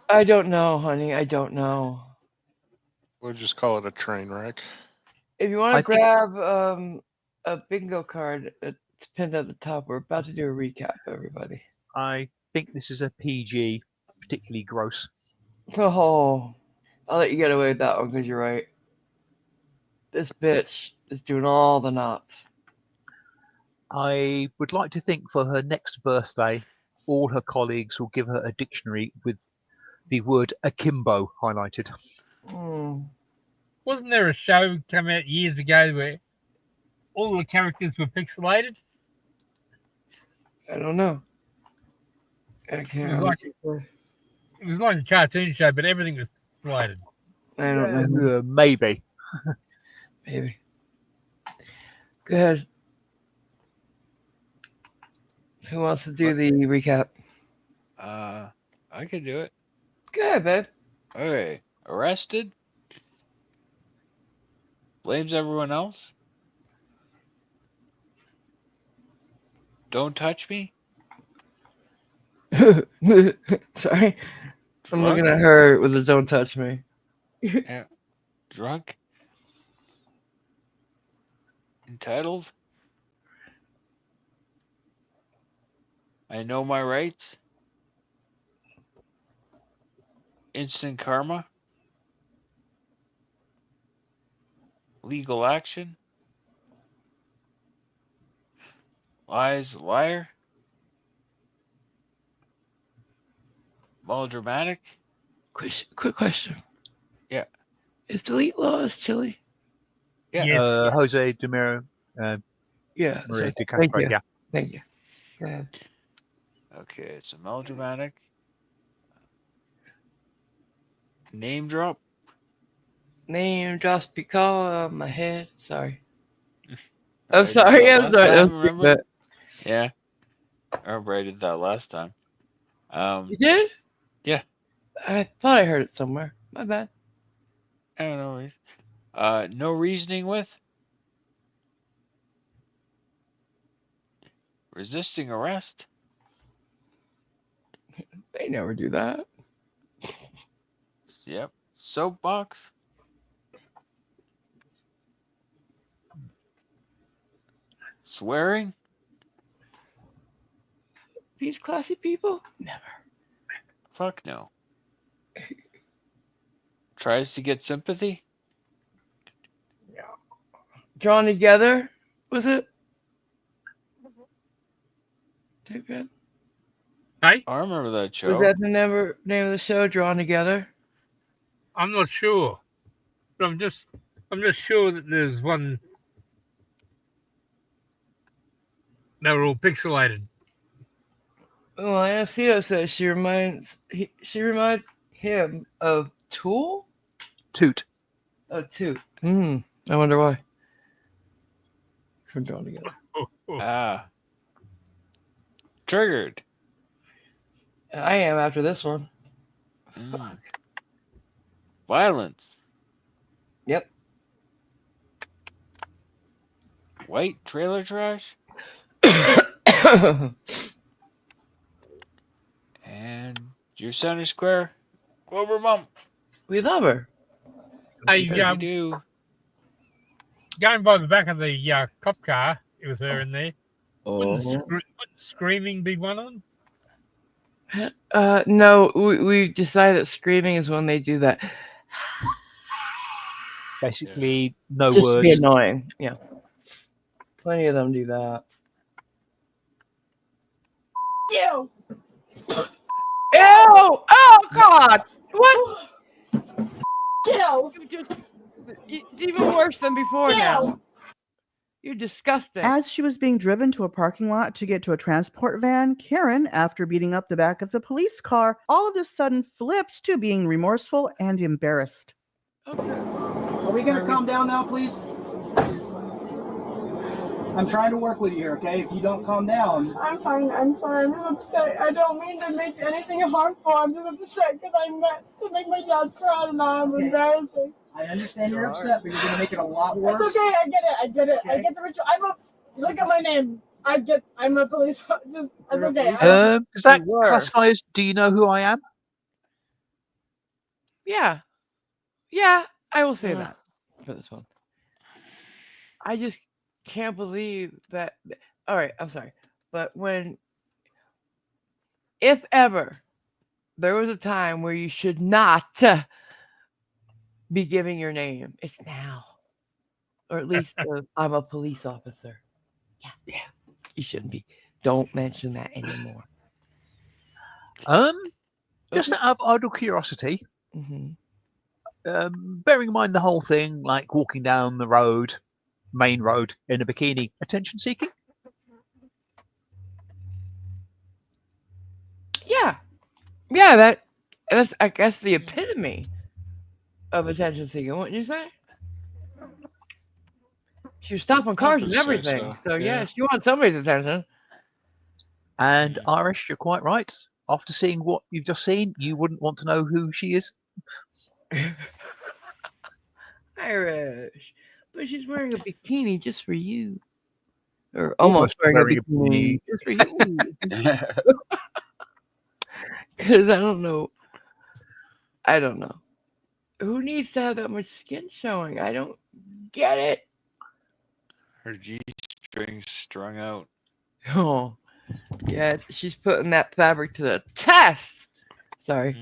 I don't know, honey. I don't know. We'll just call it a train wreck. If you want to grab a bingo card, it's pinned at the top. We're about to do a recap, everybody. I think this is a PG, particularly gross. Oh, I'll let you get away with that one because you're right. This bitch is doing all the knots. I would like to think for her next birthday, all her colleagues will give her a dictionary with the word akimbo highlighted. Wasn't there a show come out years ago where all the characters were pixelated? I don't know. It was like a cartoon show, but everything was pixelated. I don't know. Maybe. Maybe. Go ahead. Who wants to do the recap? I could do it. Go ahead, babe. Okay. Arrested. Blames everyone else. Don't touch me. Sorry. I'm looking at her with the don't touch me. Yeah. Drunk. Entitled. I know my rights. Instant karma. Legal action. Lies, liar. Melodramatic. Quick question. Yeah. Is delete laws chili? Yeah. Yes. Jose Demiro. Yeah. Maria sorry. de Castro, yeah. Thank you. Go ahead. Okay, it's a melodramatic. Name drop. Name just because of my head. Sorry. I I'm did sorry. that I'm last sorry. time, That was remember? stupid. Yeah. I remember I did that last time. You did? Yeah. I thought I heard it somewhere. My bad. I don't know. No reasoning with. Resisting arrest. They never do that. Yep. Soapbox. Swearing. These classy people? Never. Fuck no. Tries to get sympathy. Drawn together? Was it? Too good. Hey? I remember that show. Was that the name of the show? Drawn Together? I'm not sure, but I'm just sure that there's one. They were all pixelated. Well, Anacito says she reminds him of Tool? Toot. Oh, Toot. I wonder why. From Drawn Together. Ah. Triggered. I am after this one. Mm. Violence. Yep. white trailer trash. And your center square, Clover Mom. We love her. Hey, We do. going by the back of the cop car, it was her in there. Wouldn't Oh. wouldn't screaming be one of them? No, we decided that screaming is when they do that. Basically, no Just to words. be annoying. Yeah. Plenty of them do that. You. Ew! Oh God! What? You. It's even worse than before now. You're disgusting. As she was being driven to a parking lot to get to a transport van, Karen, after beating up the back of the police car, all of a sudden flips to being remorseful and embarrassed. Are we going to calm down now, please? I'm trying to work with you here, okay? If you don't calm down. I'm fine. I'm sorry. I'm just upset. I don't mean to make anything harmful. I'm just upset because I meant to make my dad proud and now I'm embarrassing. I understand you're upset, but you're going to make it a lot worse. It's okay. I get it. I get it. I get the ritual. Look at my name. I'm a police. Just it's okay. Does that classify as? Do you know who I am? Yeah. Yeah, I will say that for this one. I just can't believe that. All right, I'm sorry. But if ever there was a time where you should not be giving your name, it's now. Or at least I'm a police officer. Yeah. You shouldn't be. Don't mention that anymore. Just out of idle curiosity, Mm-hmm. Bearing in mind the whole thing, like walking down the road, main road in a bikini, attention seeking? Yeah. Yeah, that's I guess the epitome of attention seeking, wouldn't you say? She was stopping cars and say everything. so, So yeah. yeah, she wants somebody's attention. And Irish, you're quite right. After seeing what you've just seen, you wouldn't want to know who she is. Irish. But she's wearing a bikini just for you. Or almost wearing a bikini just for you. Because I don't know. Who needs to have that much skin showing? I don't get it. Her G-string's strung out. Oh, yeah, she's putting that fabric to the test. Sorry.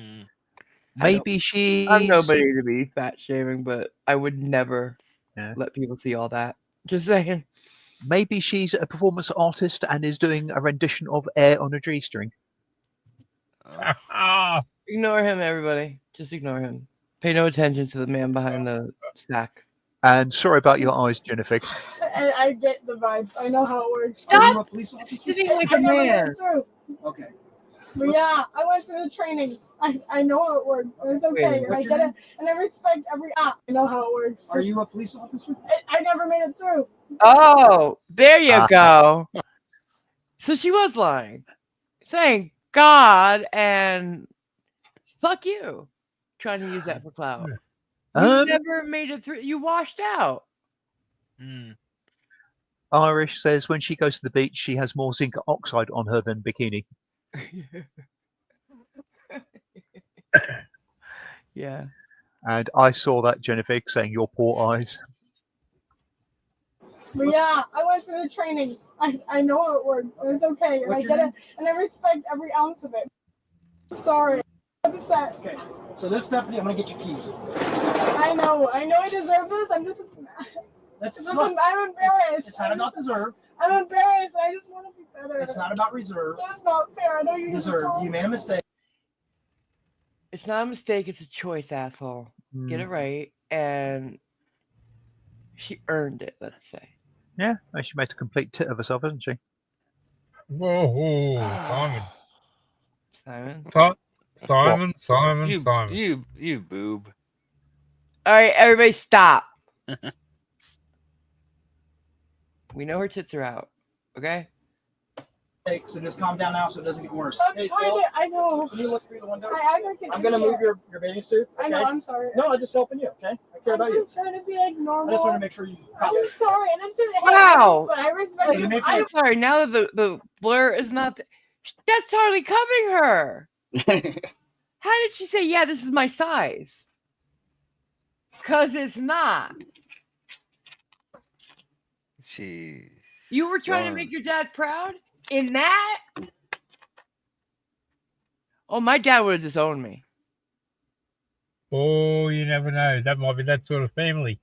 Maybe she's... I'm nobody to be fat shaming, but I would never let people see all that. Just saying. Maybe she's a performance artist and is doing a rendition of Air on a G-string. Ignore him, everybody. Just ignore him. Pay no attention to the man behind the stack. And sorry about your eyes, Jennifer. I get the vibes. I know how it works. Are you a police officer? Sitting like I a never made man. it through. Okay. But yeah, I went through the training. I know how it works. It's okay. Wait, And what's I your get name? it. And I respect every I know how it works. Are you a police officer? I never made it through. Oh, there you go. So she was lying. Thank God, and fuck you. Trying to use that for clout. You never made it through. You washed out. Irish says when she goes to the beach, she has more zinc oxide on her than bikini. Yeah. And I saw that, Jennifer, saying your poor eyes. But yeah, I went through the training. I know how it works. It's okay. And What's I your get name? it. And I respect every ounce of it. Sorry. I'm upset. Okay. So this deputy, I'm gonna get your keys. I know I deserve this. I'm just. Look, I'm embarrassed. It's not about deserve. I'm embarrassed. I just want to be better. It's not about reserve. That's not fair. I know you Deserve. You made a mistake. It's not a mistake. It's a choice, asshole. Get it right. And she earned it, let's say. Yeah, well, she made a complete tit of herself, hasn't she? Whoa, Simon. Simon? Simon. You boob. All right, everybody stop. We know her tits are out, okay? Hey, so just calm down now so it doesn't get worse. I'm Hey, trying Phil, to. I know. can you look through the window? I'm gonna move your bathing suit. I Okay? know. I'm sorry. No, I'm just helping you. Okay, I care I'm about you. just trying to be like normal. I just want to make sure you. I'm sorry, and I'm just Wow. but I respect you. I'm sorry. Now that the blur is not, that's totally covering her. How did she say, "Yeah, this is my size"? Because it's not. Jeez. You were trying to Darn. make your dad proud in that? Oh, my dad would have disowned me. Oh, you never know. That might be that sort of family.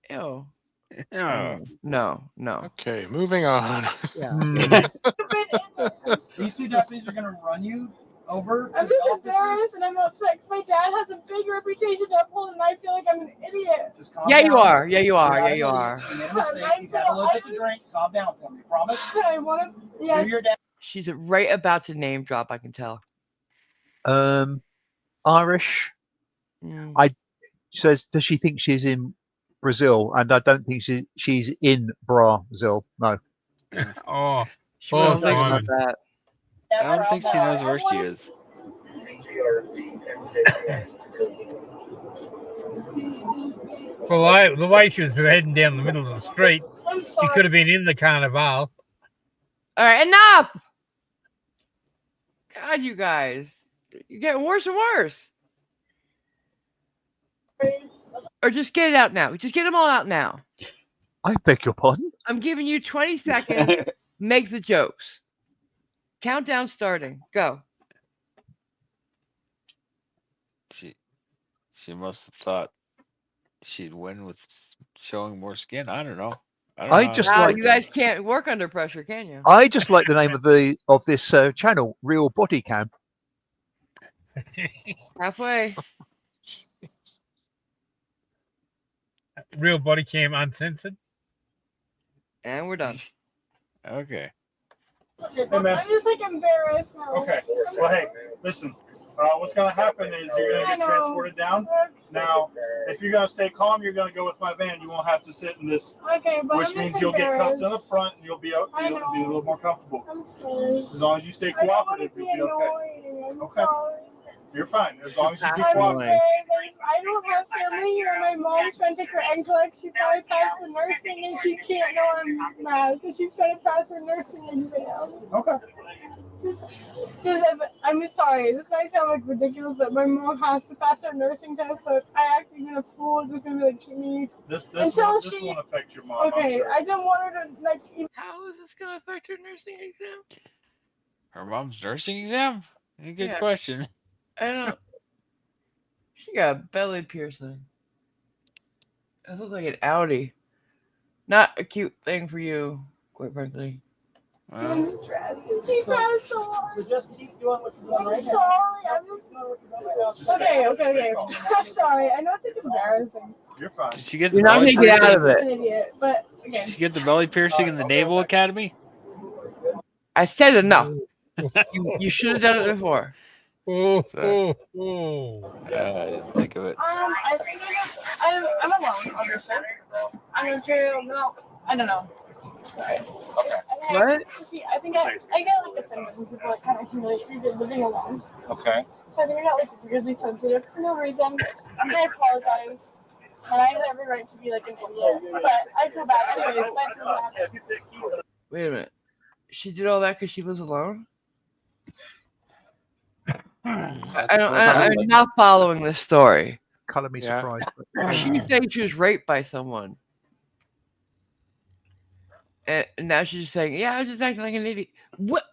Ew. No. No. Okay, moving on. Yeah. These two deputies are gonna run you over. I'm to the just officers. embarrassed and I'm upset because my dad has a big reputation to uphold, and I feel like I'm an idiot. Just calm Yeah, down. you are. Yeah, you You're are. not Yeah, an you idiot. are. You made a mistake. You've had a little bit to drink. Calm down for me. Promise. I want to. Yes. Do your dad. She's right about to name drop. I can tell. Irish. Mm. I says, does she think she's in Brazil? And I don't think she's in Brazil. No. Oh, She would have think thought so. about that. I don't think she knows where she is. Well, the way she was heading down the middle of the street, I'm she sorry. could have been in the carnival. All right, enough. God, you guys, you're getting worse and worse. Or just get it out now. Just get them all out now. I beg your pardon? I'm giving you 20 seconds. Make the jokes. Countdown starting. Go. She must have thought she'd win with showing more skin. I don't know. I just Wow, like you guys can't work under pressure, can you? I just like the name of this channel, Real Body Cam. Halfway. Real body cam uncensored. And we're done. Okay. Hey, man. I'm just like embarrassed now. Okay. Well, hey, listen. What's going to happen is you're going to get transported down. Now, if you're going to stay calm, you're going to go with my van. You won't have to sit in this, Okay, but which I'm means just you'll get cuffed in the embarrassed. front and you'll be a little more comfortable. I'm sorry. As long as you stay I don't want to cooperative, be you'll be okay. annoying. I'm Okay. sorry. You're fine. As long as you be I'm cooperative. embarrassed. I don't have family here. My mom's trying to take her NCLEX. She probably passed the nursing, and she can't know I'm mad because she's trying to pass her nursing exam. Okay. Just, I'm sorry. This might sound like ridiculous, but my mom has to pass her nursing test. So if I act even a fool, it's just gonna be like me. This Until won't affect your mom. I'm Okay, sure. I don't want her to like. How is this gonna affect her nursing exam? Her mom's nursing exam? A good Yeah. question. I don't. She got a belly piercing. It looks like an Audi. Not a cute thing for you, quite frankly. I'm stressed. She passed so hard. So just keep doing what you're doing I'm right now. sorry. I'm just. Okay. I'm sorry. I know it's like embarrassing. You're fine. Did she get You're the not belly gonna get out of piercing? it. I'm an idiot, but again. Did she get the belly piercing in the Naval Academy? I said enough. You should have done it before. Oh. I didn't think of it. I think I'm alone, obviously. I'm gonna say no. I don't know. Sorry. What? See, I think I get like offended when people like kind of humiliate me for living alone. Okay. So I think I got like weirdly sensitive for no reason. And I apologize. And I had every right to be like an idiot. But I feel bad anyways. But Wait a minute. She did all that because she lives alone? I'm not following this story. Color me surprised. She said she was raped by someone. And now she's just saying, yeah, I was just acting like an idiot. What?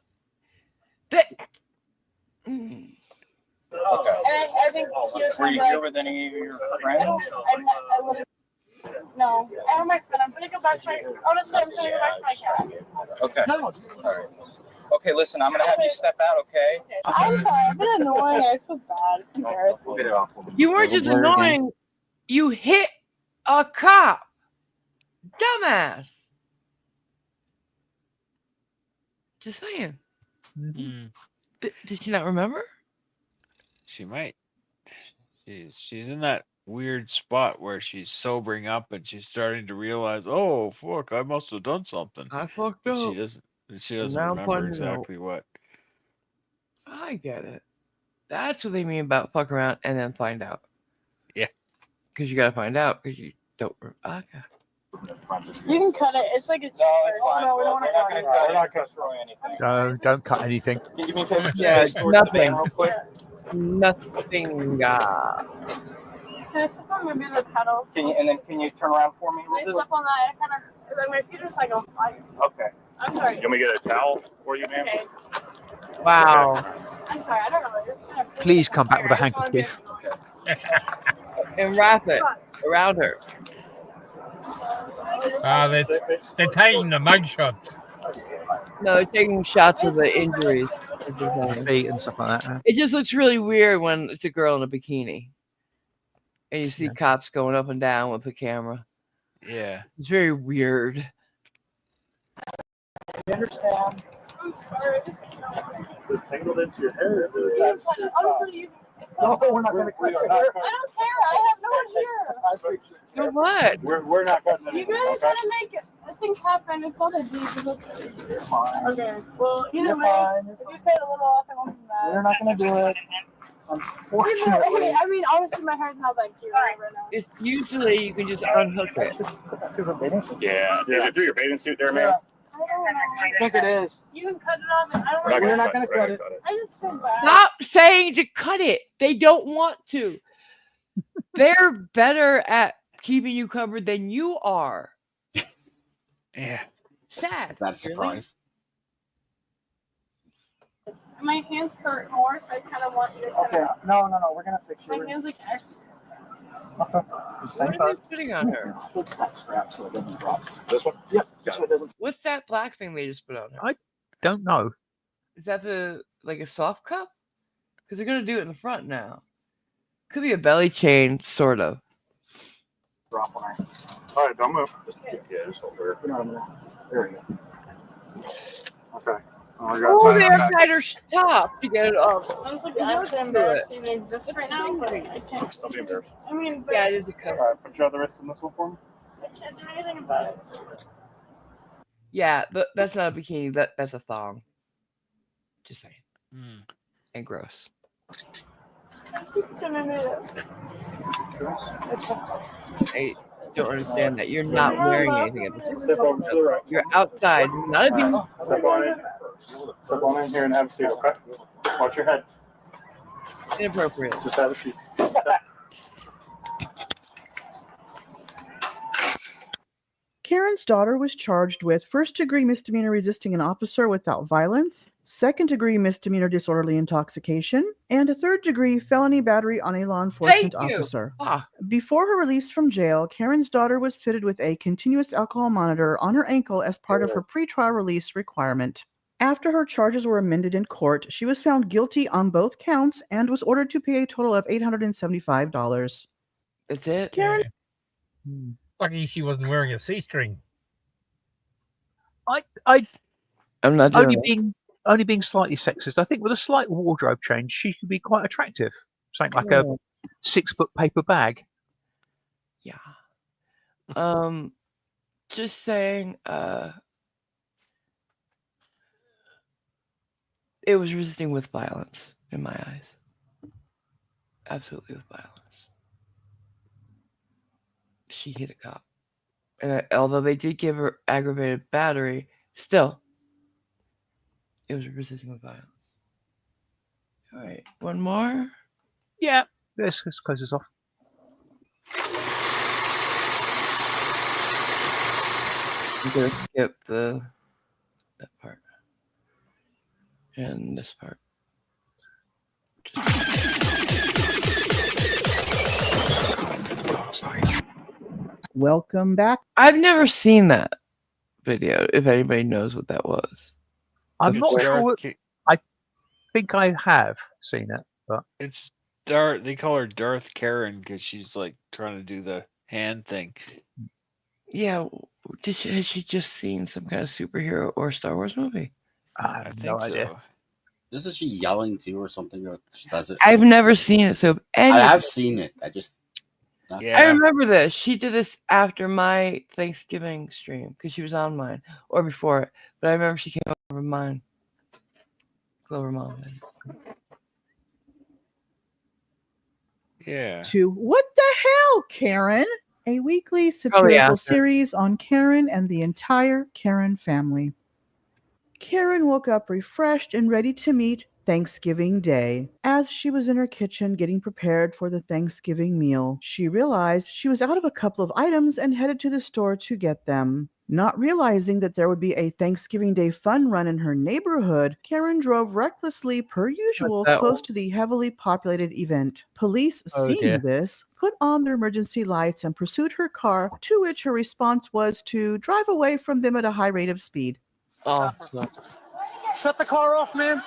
That. Okay. And I think he was Were kind you of here like, with any of your I friends? wouldn't. No, I have my friend. I'm gonna go back to my. Honestly, I'm gonna go back to my cat. Okay. All right. Okay, listen, I'm gonna have you step out, okay? I'm sorry. I've been annoying. I feel bad. It's embarrassing. Get it off. You weren't just annoying. You hit a cop. Dumbass. Just saying. Did she not remember? She might. She's in that weird spot where she's sobering up and she's starting to realize, oh fuck, I must have done something. I fucked But up. she doesn't. She doesn't Now remember finding exactly what. I get it. That's what they mean about fuck around and then find out. Yeah. Because you gotta find out because you don't. Okay. You can cut it. It's like a. No, we don't want to cut anything. We're not going to throw anything. Don't cut anything. Can you give me 50 Yeah, space towards the nothing. van real quick? Nothing. Can I step on maybe the pedal? Can you turn around for me? Can I step on that? I kind of like my feet are like on fire. Okay. I'm sorry. You want me to get a towel for you, ma'am? Okay. Wow. I'm sorry. I don't know. It's kind of Please come back with a handkerchief. And wrap it around her. They're taking the mug shots. No, they're taking shots of the injuries. Feet and stuff like that. It just looks really weird when it's a girl in a bikini. And you see cops going up and down with the camera. Yeah. It's very weird. You understand? I'm sorry. Is it tangled into your hair? Is it attached to your Honestly, no, we're not going to cut your hair. I don't care. I have no one here. So what? We're not cutting You anything. guys Okay? gotta make things happen. It's not a deep. You're fine. Okay. Well, either You're way, fine. if you cut a little off, it won't be bad. We're not going to do it. Unfortunately. Hey, I mean, honestly, my hair's not that cute right now. It's usually you can just unhook it. Yeah. Is it through your bathing suit there, ma'am? I think it is. You can cut it off, and I don't We're want not gonna cut it. I just feel bad. Stop saying to cut it. They don't want to. They're better at keeping you covered than you are. Yeah. Sad. Is that a surprise? My hands hurt more, so I kind of want you to cut Okay. it off. No. We're going to fix you. My hands like extra. Okay. What are they putting on her? That strap so it doesn't drop. This one? Yep. So it doesn't. What's that black thing they just put on her? I don't know. Is that like a soft cup? Because they're gonna do it in the front now. Could be a belly chain, sort of. Drop on her. All right, don't move. Yeah, just hold her. Put it on there. There we go. Okay. Oh, they have tied her top to get it off. I'm like actually embarrassed to even exist right now, but I can't. Don't be embarrassed. I mean, but Yeah, it is a cup. All right. Put your other wrist on this one for me. I can't do anything about it. Yeah, but that's not a bikini. That's a thong. Just saying. Mm. And gross. I don't understand that. You're not wearing anything at this Step over to the right. You're outside. Not a bikini. Step on in. Step on in here and have a seat, okay? Watch your head. Inappropriate. Just have a seat. Karen's daughter was charged with first-degree misdemeanor resisting an officer without violence, second-degree misdemeanor disorderly intoxication, and a third-degree felony battery on a law enforcement Thank you. officer. Ah, Before her release from jail, Karen's daughter was fitted with a continuous alcohol monitor on her ankle as part of her pretrial release requirement. After her charges were amended in court, she was found guilty on both counts and was ordered to pay a total of $875. that's it. Karen, Lucky she wasn't wearing a C-string. I'm not doing Only being slightly sexist. I think with a slight wardrobe change, she could be quite attractive. Something like a 6-foot paper bag. Yeah. Just saying, it was resisting with violence in my eyes. Absolutely with violence. She hit a cop. And although they did give her aggravated battery, still, it was resisting with violence. All right, one more. Yeah, let's close this off. I'm gonna skip that part and this part. welcome back. I've never seen that video. If anybody knows what that was, I'm not It's sure. Darth I think I have seen it, but It's Darth. They call her Darth Karen because she's like trying to do the hand thing. yeah. Has she just seen some kind of superhero or Star Wars movie? I have no idea. So. Isn't she yelling too or something? Or she does it. I've never seen it. So I have seen it. I just. Yeah. I remember this. She did this after my Thanksgiving stream because she was on mine or before it. But I remember she came up Clover Mine. Clover Mom. Yeah. To What the Hell, Karen? A weekly satirical after. series on Karen and the entire Karen family. Karen woke up refreshed and ready to meet Thanksgiving Day. As she was in her kitchen getting prepared for the Thanksgiving meal, she realized she was out of a couple of items and headed to the store to get them. Not realizing that there would be a Thanksgiving Day fun run in her neighborhood, Karen drove recklessly per usual that close one? to the heavily populated event. Police, Oh, seeing dear. this, put on their emergency lights and pursued her car, to which her response was to drive away from them at a high rate of speed. Oh, Shut the car off, man.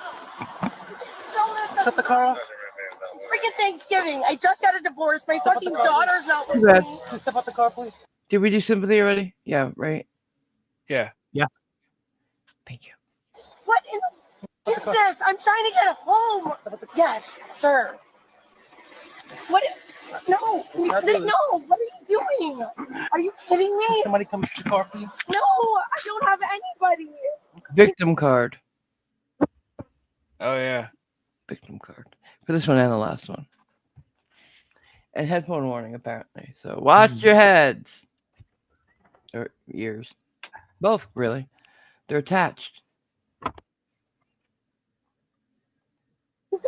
Shut the car off. It's freaking Thanksgiving. I just got a divorce. My fucking daughter's not with Too bad. me. Just step out the car, please. Did we do sympathy already? Yeah, right. Yeah. Yeah. Thank you. What in the is this? I'm trying to get home. Yes, sir. What is... No. No. What are you doing? Are you kidding me? Somebody come to the car for you. No, I don't have anybody. Victim card. Oh yeah. Victim card. For this one and the last one. And headphone warning, apparently. So watch your heads. Or ears. Both, really. They're attached. Guys,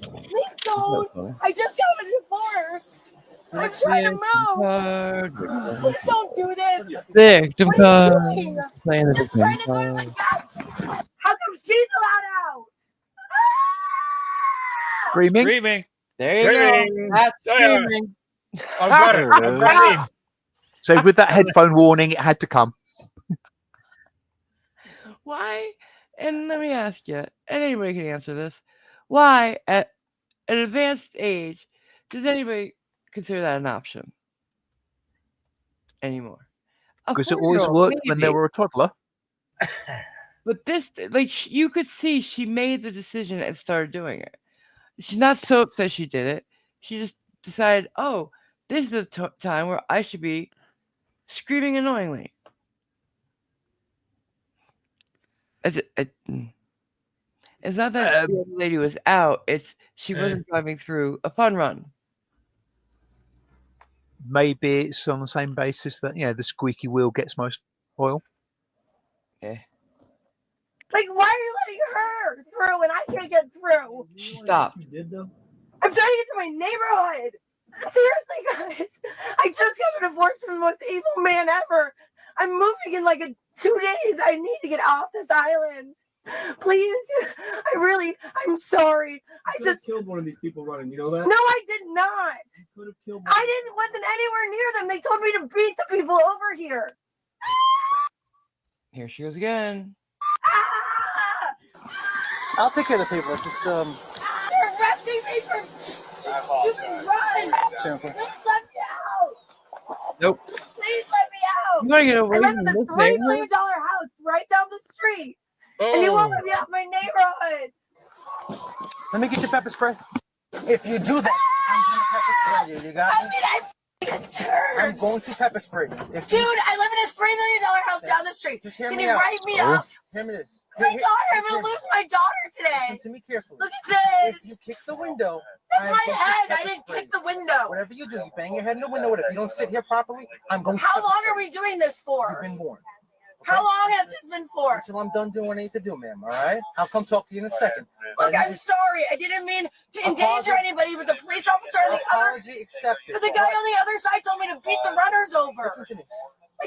please don't. I just got a divorce. I'm trying to move. Card. Please don't do this. Victim What are you card. doing? Playing the Just victim trying to go to my card. bath. How come she's allowed out? Screaming. Screaming. There you Screaming. go. That's Oh, yeah. screaming. I've got it. I've got it in. So with that headphone warning, it had to come. Why? And let me ask you, and anybody can answer this. Why, at an advanced age, does anybody consider that an option anymore? A Because it always 4-year-old, worked when they maybe. were a toddler. But this, like, you could see she made the decision and started doing it. She's not so upset she did it. She just decided, oh, this is a time where I should be screaming annoyingly. It's not that the other lady was out. It's she wasn't driving through a fun run. Maybe it's on the same basis that the squeaky wheel gets most oil. Yeah. Like, why are you letting her through and I can't get through? She stopped. You did though. I'm trying to get to my neighborhood. Seriously, guys. I just got a divorce from the most evil man ever. I'm moving in like 2 days. I need to get off this island. Please. I'm sorry. I just killed one of these people running. You know that? No, I did not. Could have killed. Wasn't anywhere near them. They told me to beat the people over here. Here she goes again. I'll take care of the paperwork. Just They're arresting me for stupid run. Jennifer. Please let me out. Nope. Please let me out. You gotta get away I live from in this a $3 neighborhood. million house right down the street. And you won't let me out my neighborhood. Let me get your pepper spray. If you do that, I'm gonna pepper spray you. You got me? I'm going to pepper spray you. Dude, I live in a $3 million house down the street. Just hear Can me you out. write me up? Hear me this. My daughter, I'm gonna lose my daughter today. Listen to me carefully. Look at If this. you kick the window, That's I'm my going to head. I pepper didn't spray kick the window. Whatever you do, you bang your head in the window. If you don't sit here properly, I'm going to How pepper long spray are we doing this for? You've been warned. How long has this been for? Until I'm done doing what I need to do, ma'am. All right? I'll come talk to you in a second. Look, I'm sorry. I didn't mean to endanger anybody, but the police officer on the other... Apology accepted. But the guy on the other side told me to beat the runners over. Listen to me.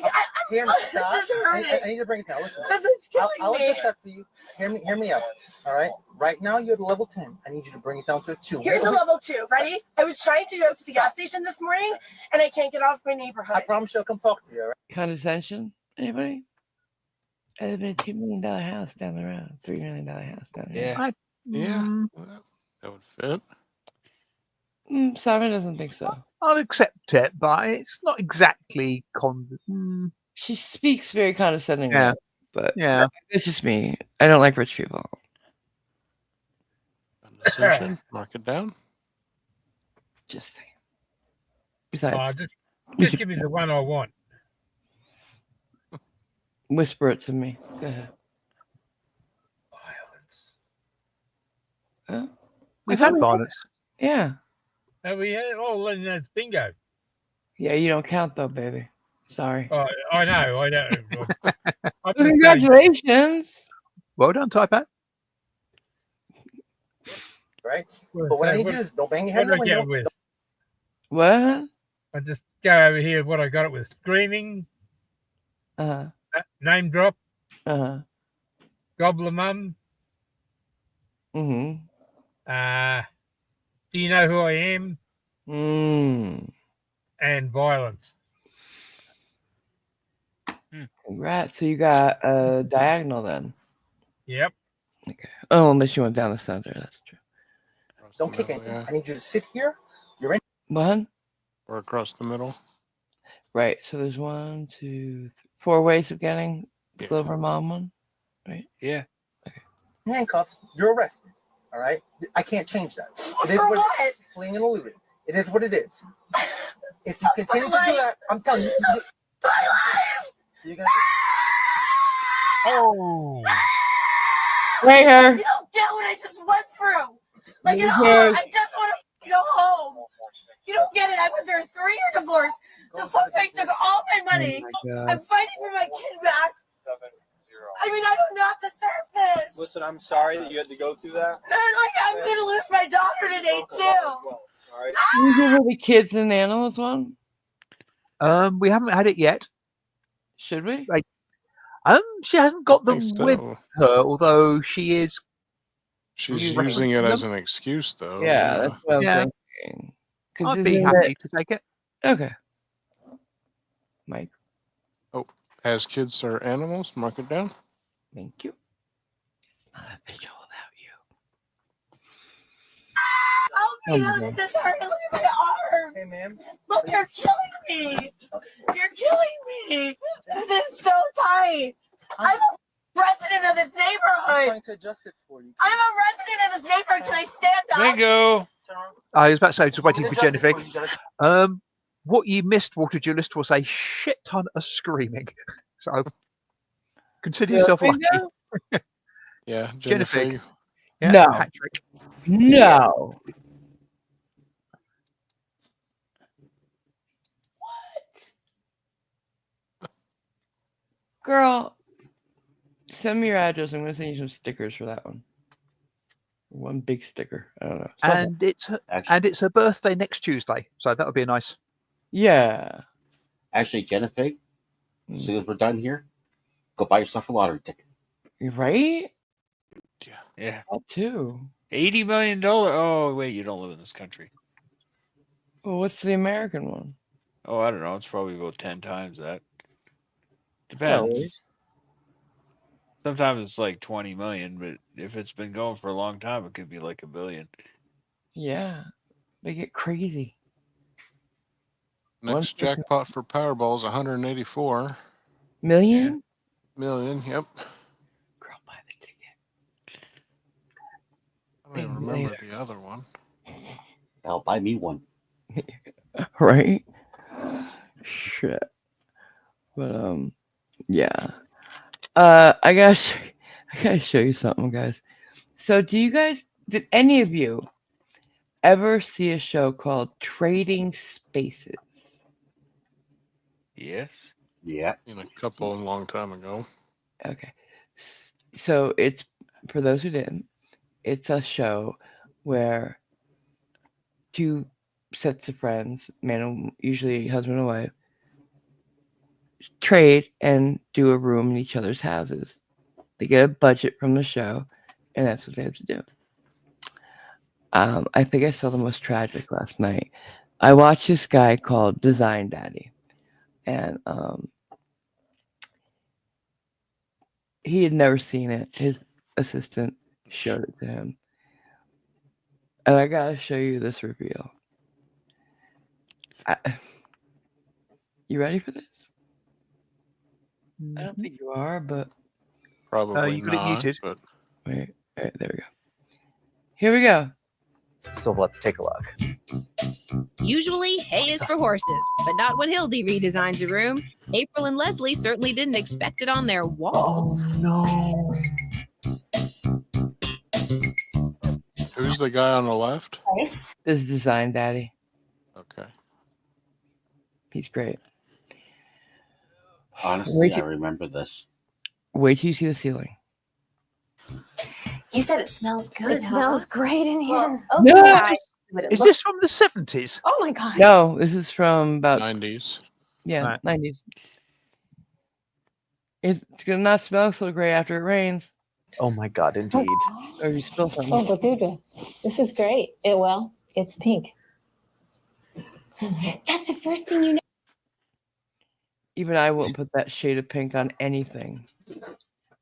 Like, Hear me. this Stop. is hurting. I need to bring it down. Listen. This is killing I'll me. adjust that for you. Hear me out. All right? Right now, you're at level 10. I need you to bring it down to a 2. Here's a level 2. Ready? I was trying to go to the gas station this morning, and I can't get off my neighborhood. I promise you I'll come talk to you, all right? Condescension? Anybody? I live in a $2 million house down the road. $3 million house down the road. Yeah. That would fit. Simon doesn't think so. I'll accept it, but it's not exactly She speaks very condescendingly. Yeah. But Yeah. it's just me. I don't like rich people. Decision. Mark it down. Just saying. Besides, Just give me the one I want. whisper it to me. Go ahead. We've had violence. Yeah. We had then that's bingo. Yeah, you don't count though, baby. Sorry. Oh, I know. I'm just Congratulations. Well done, Taipan. Right? But what I need you to do is don't bang your head in What the did I get window. with? What? I just go over here. What I got it with screaming, name drop, gobbler mum. Mm-hmm. Do you know who I am? And violence. Congrats. So you got a diagonal then. Yep. Okay. Oh, unless you went down the center. That's true. Don't kick anything. I need you to sit here. You're in. What? Or across the middle. Right. So there's 1, 2, 4 ways of getting the Glover mom one. Right. Yeah. Handcuffs. You're arrested. All right. I can't change that. It is For what what? it is. Fleeing and eluding. It is what it is. If you continue to do that, I'm telling you. You're gonna. Oh. Right here. You don't get what I just went through. Like at all. Yes. I just want to go home. You don't get it. I went through a 3-year divorce. The fuckface took all my money. God. I'm fighting for my kid back. I mean, I do not deserve this. Listen, I'm sorry that you had to go through that. And like, I'm gonna lose my daughter today too. Can you give her the kids and animals one? We haven't had it yet. Should we? Like, she hasn't got them think so. with her, although she is. She's You using it referencing as them? an excuse, though. Yeah, that's what I'm Yeah. thinking. 'Cause I'd be isn't happy it- to take it. Okay. Mike, Oh, as kids are animals, mark it down. thank you. Not official without you. Oh my god, this is hurting. Look at my arms. Hey, ma'am. Look, you're killing me. You're killing me. This is so tight. I'm a resident of this I'm neighborhood. trying to adjust it for you. I'm a resident of this neighborhood. Can I stand up? Bingo. I was about to say, just waiting I'm for gonna Jennifer. adjust it for you guys. What you missed, Water Duelist, was a shit ton of screaming. So consider yourself lucky. Yeah, Jennifer. Jennifer. Yeah, No. hat trick. No. Girl, send me your address. I'm gonna send you some stickers for that one. One big sticker. I don't know. And it's her birthday next Tuesday, so that would be a nice. Yeah. Actually, Jennifer, as soon as we're done here, go buy yourself a lottery ticket. Right? Yeah. That too. $80 million. Oh, wait, you don't live in this country. Well, what's the American one? Oh, I don't know. It's probably about 10 times that. Depends. Probably. Sometimes it's like 20 million, but if it's been going for a long time, it could be like $1 billion. Yeah. They get crazy. Next jackpot for Powerball is 184 million? million. Yep. Girl, buy the ticket. I don't even remember the other one. Hell, buy me one. Right? Shit. But yeah. I gotta show you something, guys. So did any of you ever see a show called Trading Spaces? Yes. Yeah. In a couple a long time ago. Okay. So it's, for those who didn't, it's a show where two sets of friends, usually husband and wife, trade and do a room in each other's houses. They get a budget from the show, and that's what they have to do. I think I saw the most tragic last night. I watched this guy called Design Daddy, and he had never seen it. His assistant showed it to him. And I gotta show you this reveal. You ready for this? I don't think you are, but Probably you got it not. muted. But wait, there we go. Here we go. So let's take a look. Usually, hay is for horses, but not when Hildy redesigns a room. April and Leslie certainly didn't expect it on their walls. No. Who's the guy on the left? Nice. This is Design Daddy. Okay. He's great. Honestly, Wait I till- remember this. Wait till you see the ceiling. You said it smells good. It smells great in here. Oh, No. God. Is this from the 70s? Oh my God. No, this is from about 90s. yeah, Right. 90s. It's gonna not smell so great after it rains, Oh my god, indeed. or you spill something. Oh, Baduda. This is great. It's pink. That's the first thing you know. Even I wouldn't put that shade of pink on anything.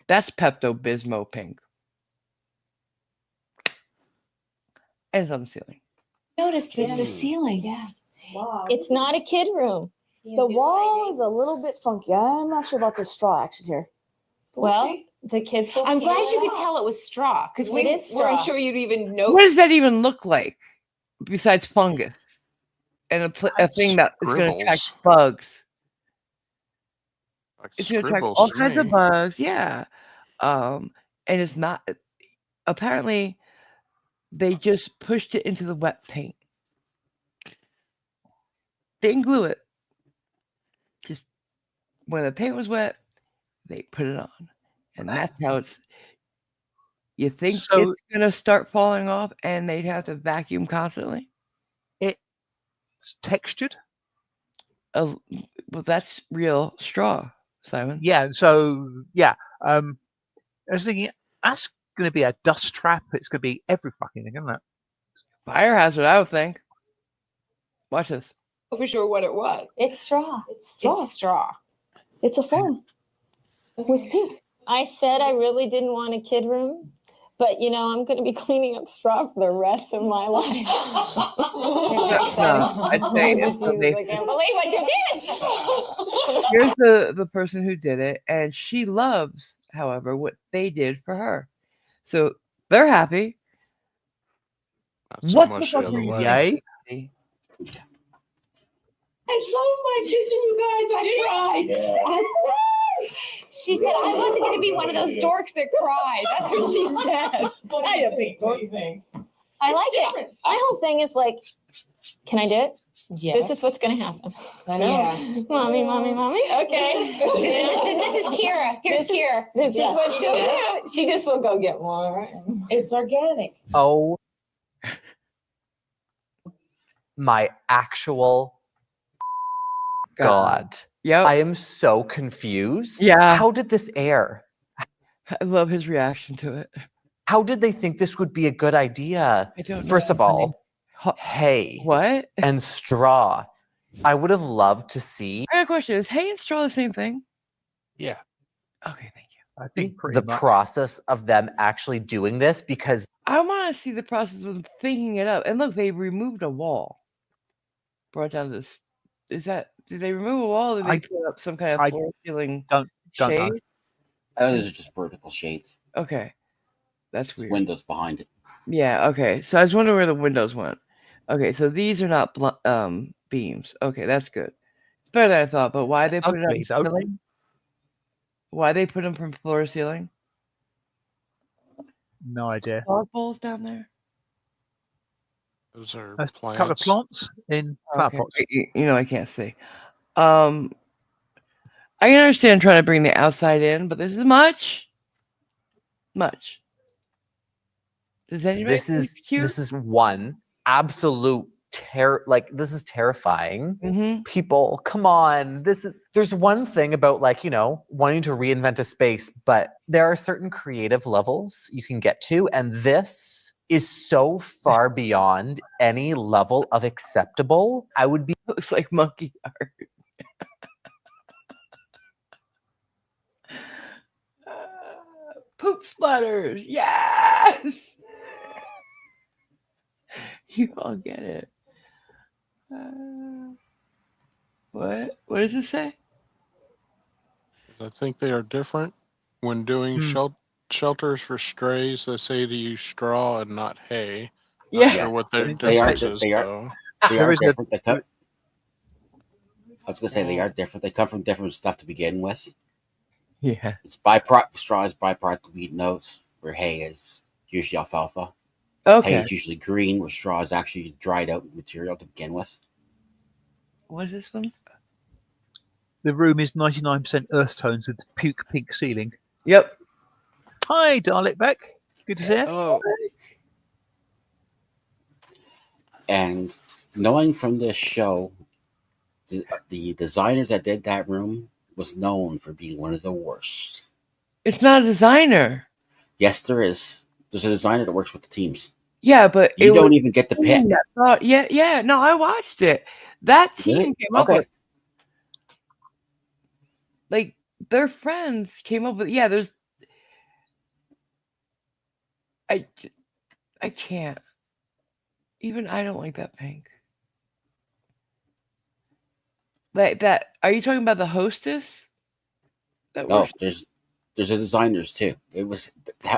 That's Pepto-Bismol pink. And it's on the ceiling. Noticed was the ceiling. Yeah. Wow. It's not a kid room. The wall is a little bit funky. I'm not sure about the straw action here. Well, the kids will I'm glad peel you it could off. tell it was straw because It we is weren't straw. sure you'd even know. What does that even look like besides fungus and a thing that is going to attract Scribbles. bugs? Like It's going to attract scribbles all to kinds of me. bugs. Yeah. And it's not. Apparently, they just pushed it into the wet paint. They didn't glue it. Just when the paint was wet, they put it on, and that's how it's. You think So- it's gonna start falling off, and they'd have to vacuum constantly. It's textured. Well, that's real straw, Simon. Yeah. So yeah. I was thinking that's going to be a dust trap. It's going to be every fucking thing, isn't it? Fire hazard, I would think. Watch this. For sure what it was. It's straw. It's straw. It's straw. It's a foam with pink. I said I really didn't want a kid room, but I'm going to be cleaning up straw for the rest of my life. No, I'd say it's what they- I can't believe what you did. Here's the person who did it, and she loves, however, what they did for her. So they're happy. Not so What much the the fuck other are you way. Yay. doing? I love my kitchen, you guys. I cried. I cried. She said I wasn't going to be one of those dorks that cries. That's what she said. But I a big dork. I like it. My whole thing is like, can I do it? Yeah. This is what's going to happen. I know. Mommy. Okay. this is Kira. Here's Kira. This is what she'll do. She just will go get more. It's organic. Oh my actual God. Yep. I am so confused. Yeah. How did this air? I love his reaction to it. How did they think this would be a good idea? I don't know. First of all, Ho- hay What? and straw. I would have loved to see I got a question. Is hay and straw the same thing? Yeah. Okay, thank you. I think pretty the much. process of them actually doing this because I want to see the process of them thinking it up. And look, they removed a wall. Brought down this. Did they remove a wall? Or did they put up some kind of I floor ceiling don't know. shade? Those are just vertical shades. Okay, that's It's weird. windows behind it. Yeah. Okay. So I was wondering where the windows went. Okay. So these are not beams. Okay, that's good. It's better than I thought. But why they put it Ugly, on it's ugly. ceiling? Why they put them from floor to ceiling? No idea. Dog bowls down there. Those are A plants. couple of plants in flower Okay. pots. I can't see. I can understand trying to bring the outside in, but this is much. Does anybody this think is it's cute? this is one absolute this is terrifying. Mm-hmm. People, come on. There's one thing about wanting to reinvent a space, but there are certain creative levels you can get to, and this is so far beyond any level of acceptable. I would be Looks like monkey art. Poop splatters. Yes. You all get it. What? What does it say? I think they are different. When doing shelters for strays, they say to use straw and not hay. Not Yeah. sure what their They are. difference is, They are. though. They There are is a- different. They come. I was gonna say they are different. They come from different stuff to begin with. Yeah. It's byproduct. Straw is byproduct of wheat and oats, where hay is usually alfalfa. Okay. Hay is usually green, where straw is actually dried out material to begin with. What is this one? The room is 99% earth tones with puke pink ceiling. Yep. Hi, Dalek Beck. Good to see you. Oh, And knowing from this show, the designer that did that room was known for being one of the worst. It's not a designer. Yes, there is. There's a designer that works with the teams. Yeah, but You don't even get to pick. Yeah. No, I watched it. That team Really? came up Okay. with, like, their friends came up with. Yeah, there's. I can't. Even I don't like that pink. Like that. Are you talking about the hostess? That No, works? there's a designers too. It was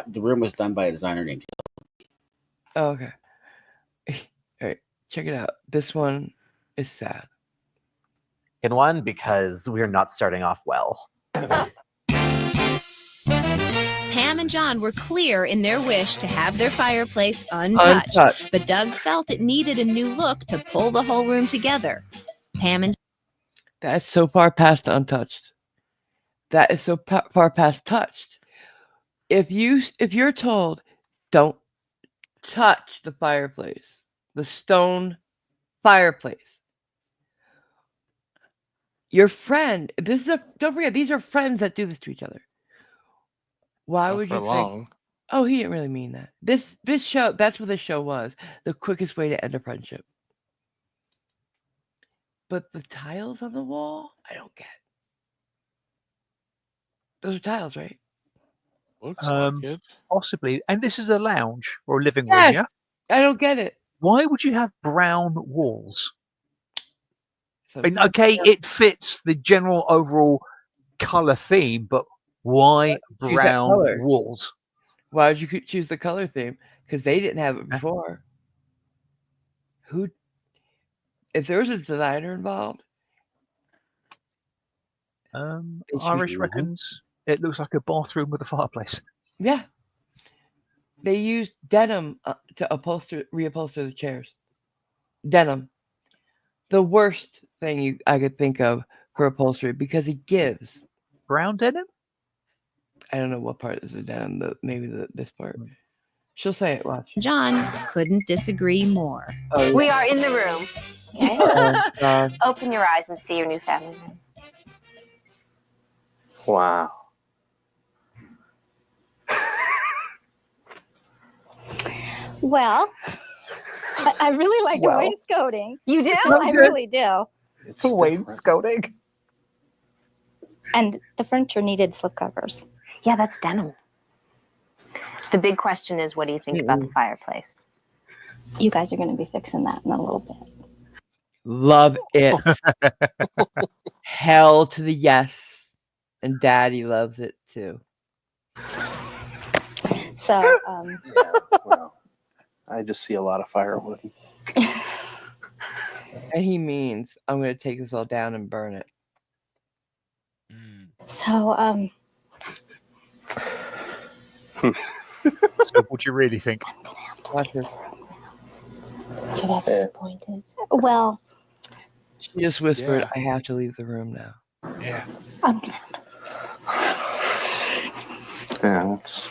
the room was done by a designer named. Oh, okay. All right, check it out. This one is sad. In one, because we're not starting off well. Pam and John were clear in their wish to have their fireplace untouched, but Doug felt it needed a new look to pull the whole room together. Pam and That's so far past untouched. That is so far past touched. If you're told, don't touch the fireplace, the stone fireplace. Your friend, don't forget, these are friends that do this to each other. Why would you for long. think? Oh, he didn't really mean that. This show, that's what this show was. The quickest way to end a friendship. But the tiles on the wall, I don't get. Those are tiles, right? Looks like it. Possibly. And this is a lounge or a living room, Yes. yeah? I don't get it. Why would you have brown walls? I mean, okay, it fits the general overall color theme, but why Choose that brown color. walls? Why would you choose the color theme? Because they didn't have it before. If there was a designer involved, Irish reckons it looks like a bathroom with a fireplace. yeah, they used denim to reupholster the chairs. Denim, the worst thing I could think of for upholstery because it gives. Brown denim? I don't know what part is the denim. This part. She'll say it. Watch. John couldn't disagree more. Oh, yeah. We are in the room. Okay? Oh, God. Open your eyes and see your new family room. Wow. Well, I really like Well. the wainscoting. You do? I really do. It's wainscoting. And the furniture needed slipcovers. Yeah, that's denim. The big question is, what do you think about the fireplace? You guys are going to be fixing that in a little bit. Love it. Hell to the yes. And Daddy loves it too. So, Yeah, well, I just see a lot of firewood. And he means I'm going to take this all down and burn it. so, So what do you really think? Watch her. you're that disappointed. Well, She just whispered, Yeah. I have to leave the room now. Yeah. I'm gonna Yeah, it's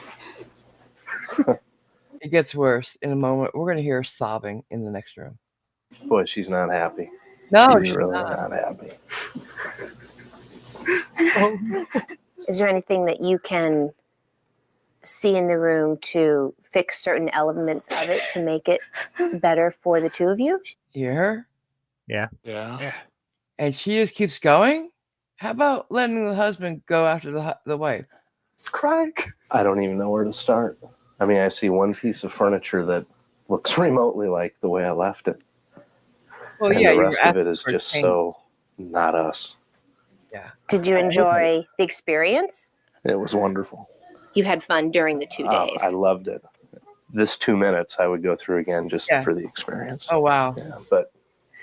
It gets worse. In a moment, we're going to hear her sobbing in the next room. boy, she's not happy. No, she's she's really not. not happy. Is there anything that you can see in the room to fix certain elements of it to make it better for the two of you? You hear her? Yeah. Yeah. And she just keeps going? How about letting the husband go after the wife? It's crying. I don't even know where to start. I mean, I see one piece of furniture that looks remotely like the way I left it. Well, and yeah, the you were rest of it asking is for just change. so not us. Yeah. Did you enjoy the experience? It was wonderful. You had fun during the 2 days. I loved it. This 2 minutes I would go through again just Yeah. for the experience. Oh, wow. Yeah, but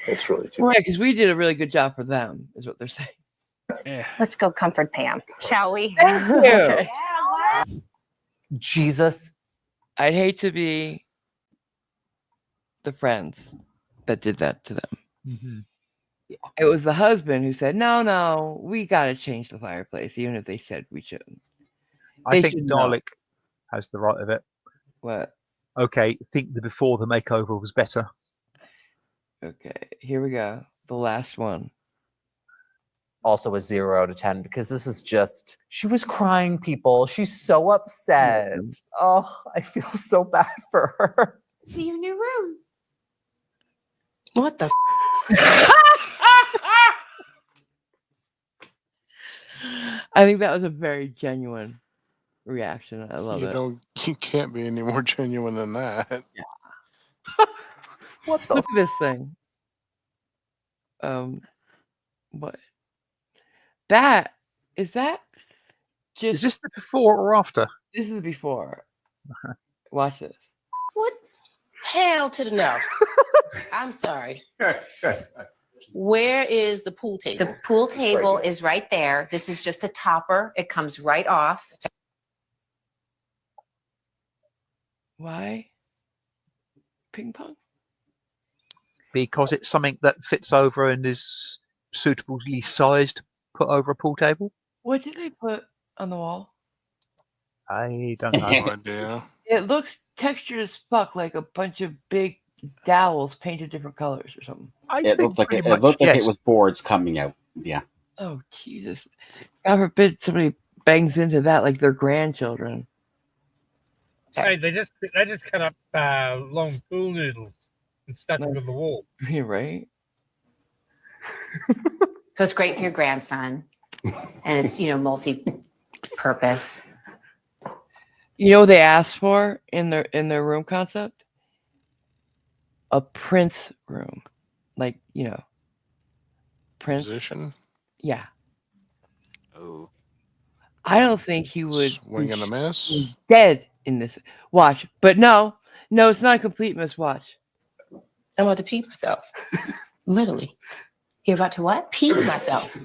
it's really too Well, yeah, because we did a really good job for them, is what they're saying. Yeah. Let's go comfort Pam, shall we? Thank you. Okay. Jesus. I'd hate to be the friends that did that to them. Mm-hmm. It was the husband who said, no, we got to change the fireplace, even if they said we shouldn't. I think Dalek has the right of it. What? Okay, think the before the makeover was better. Okay, here we go. The last one. Also a 0 out of 10 because this is just, she was crying, people. She's so upset. Oh, I feel so bad for her. See your new room. What the? I think that was a very genuine reaction. I love it. You can't be any more genuine than that. Yeah. Look at this thing. What? Is that just? Is this the before or after? This is before. Watch this. What? Hell to the no. I'm sorry. Where is the pool table? The pool table is right there. This is just a topper. It comes right off. Why? Ping pong? Because it's something that fits over and is suitably sized, put over a pool table. What did they put on the wall? I don't know. No idea. It looks textured as fuck, like a bunch of big dowels painted different colors or something. It looked like it was boards coming out. Yeah. Oh Jesus! God forbid somebody bangs into that like their grandchildren. Hey, they just cut up long pool noodles and stuck them to the wall. Yeah, right. So it's great for your grandson, and it's multi-purpose. You know what they asked for in their room concept? A Prince room, like Prince. Position? Yeah. Oh. I don't think he would. Swing and a miss. Dead in this. Watch, but no, it's not a complete miss. Watch. I'm about to pee myself. Literally. You're about to what? Pee myself.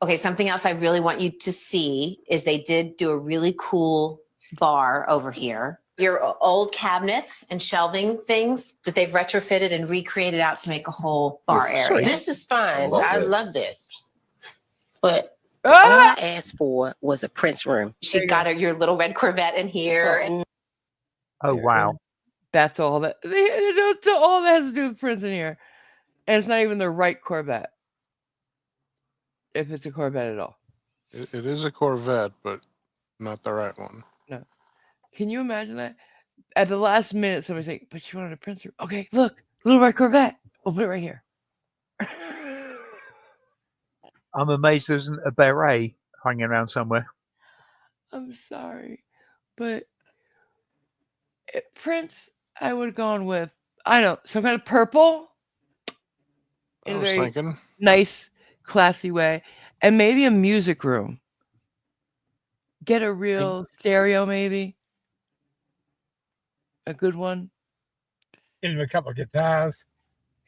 Okay, something else I really want you to see is they did do a really cool bar over here. Your old cabinets and shelving things that they've retrofitted and recreated out to make a whole bar area. This is fine. I love this. But all I asked for was a Prince room. She got your little red Corvette in here. And Oh wow. That's all that. That's all that has to do with Prince in here, and it's not even the right Corvette. If it's a Corvette at all. It is a Corvette, but not the right one. No. Can you imagine that? At the last minute, somebody's like, but you wanted a Prince room. Okay, look, little red Corvette. We'll put it right here. I'm amazed there isn't a beret hanging around somewhere. I'm sorry, but Prince, I would have gone with, I don't know, some kind of purple. I was thinking. Nice, classy way. And maybe a music room. Get a real stereo, maybe. A good one. Get him a couple of guitars.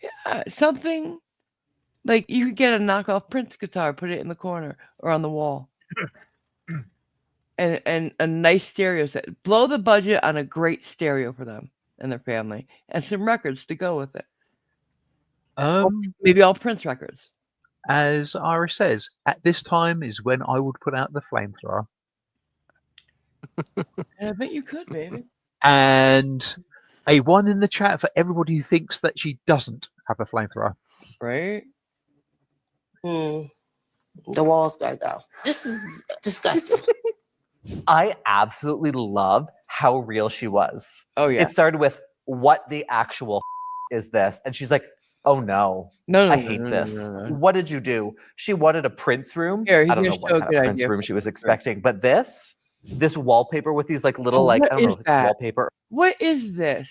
Yeah, something like you could get a knockoff Prince guitar, put it in the corner or on the wall. and a nice stereo set. Blow the budget on a great stereo for them and their family. And some records to go with it. Maybe all Prince records. As Iris says, at this time is when I would put out the flamethrower. And I bet you could, maybe. And a 1 in the chat for everybody who thinks that she doesn't have a flamethrower. Right? The walls gotta go. This is disgusting. I absolutely love how real she was. Oh yeah. It started with, what the actual is this? And she's like, oh no. I hate this. No. What did you do? She wanted a Prince room. Here, I don't know what kind of Prince room she was expecting, but this wallpaper with these like little I don't know if it's wallpaper. What is this?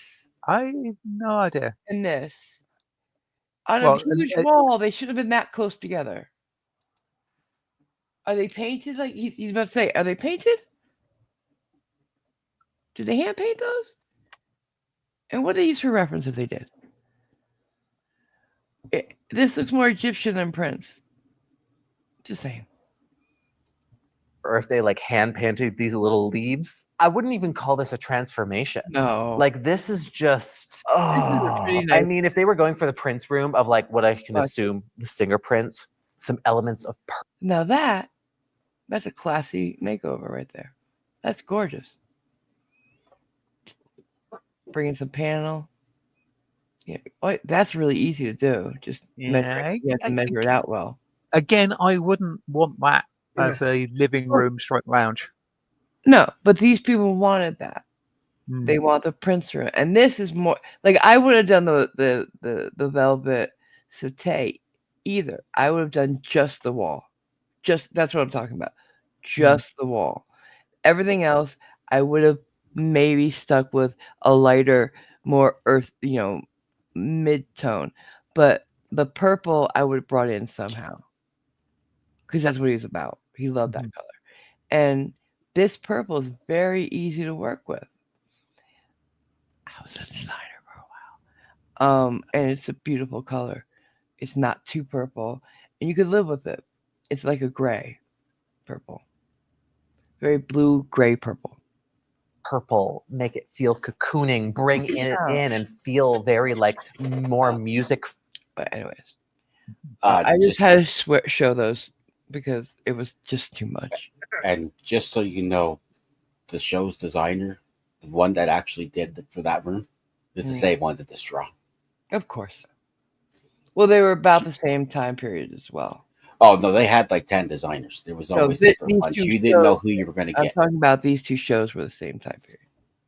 I have no idea. And this. On a huge wall, they should have been that close together. Are they painted? Like he's about to say, are they painted? Did they hand paint those? And what do they use for reference if they did? This looks more Egyptian than Prince. Just saying. or if they like hand painted these little leaves. I wouldn't even call this a transformation. No. Like this is just pretty I nice- mean, if they were going for the Prince room of like what I can Fuck. assume the singer Prince, some elements of Now that's a classy makeover right there. That's gorgeous. Bringing some panel. Yeah, that's really easy to do. Just measure it. You have to measure it out well. Again, I wouldn't want that as a living room stroke lounge. No, but these people wanted that. Mm. They want the Prince room, and this is more like I would have done the velvet settee either. I would have done just the wall. Just that's what I'm talking about. Just the wall. Everything else, I would have maybe stuck with a lighter, more earth, mid-tone. But the purple, I would have brought in somehow, because that's what he's about. He loved that color, and this purple is very easy to work with. I was a designer for a while, and it's a beautiful color. It's not too purple, and you could live with it. It's like a gray purple. Very blue, gray, purple. purple, make it feel cocooning, bring it in and feel very like more music. But anyways, I just had to show those because it was just too much. And just so you know, the show's designer, the one that actually did it for that room, is the same one that did Straw. Of course. Well, they were about the same time period as well. Oh no, they had like 10 designers. There was always different ones. You didn't know who you were going to get. I'm talking about these two shows were the same time period.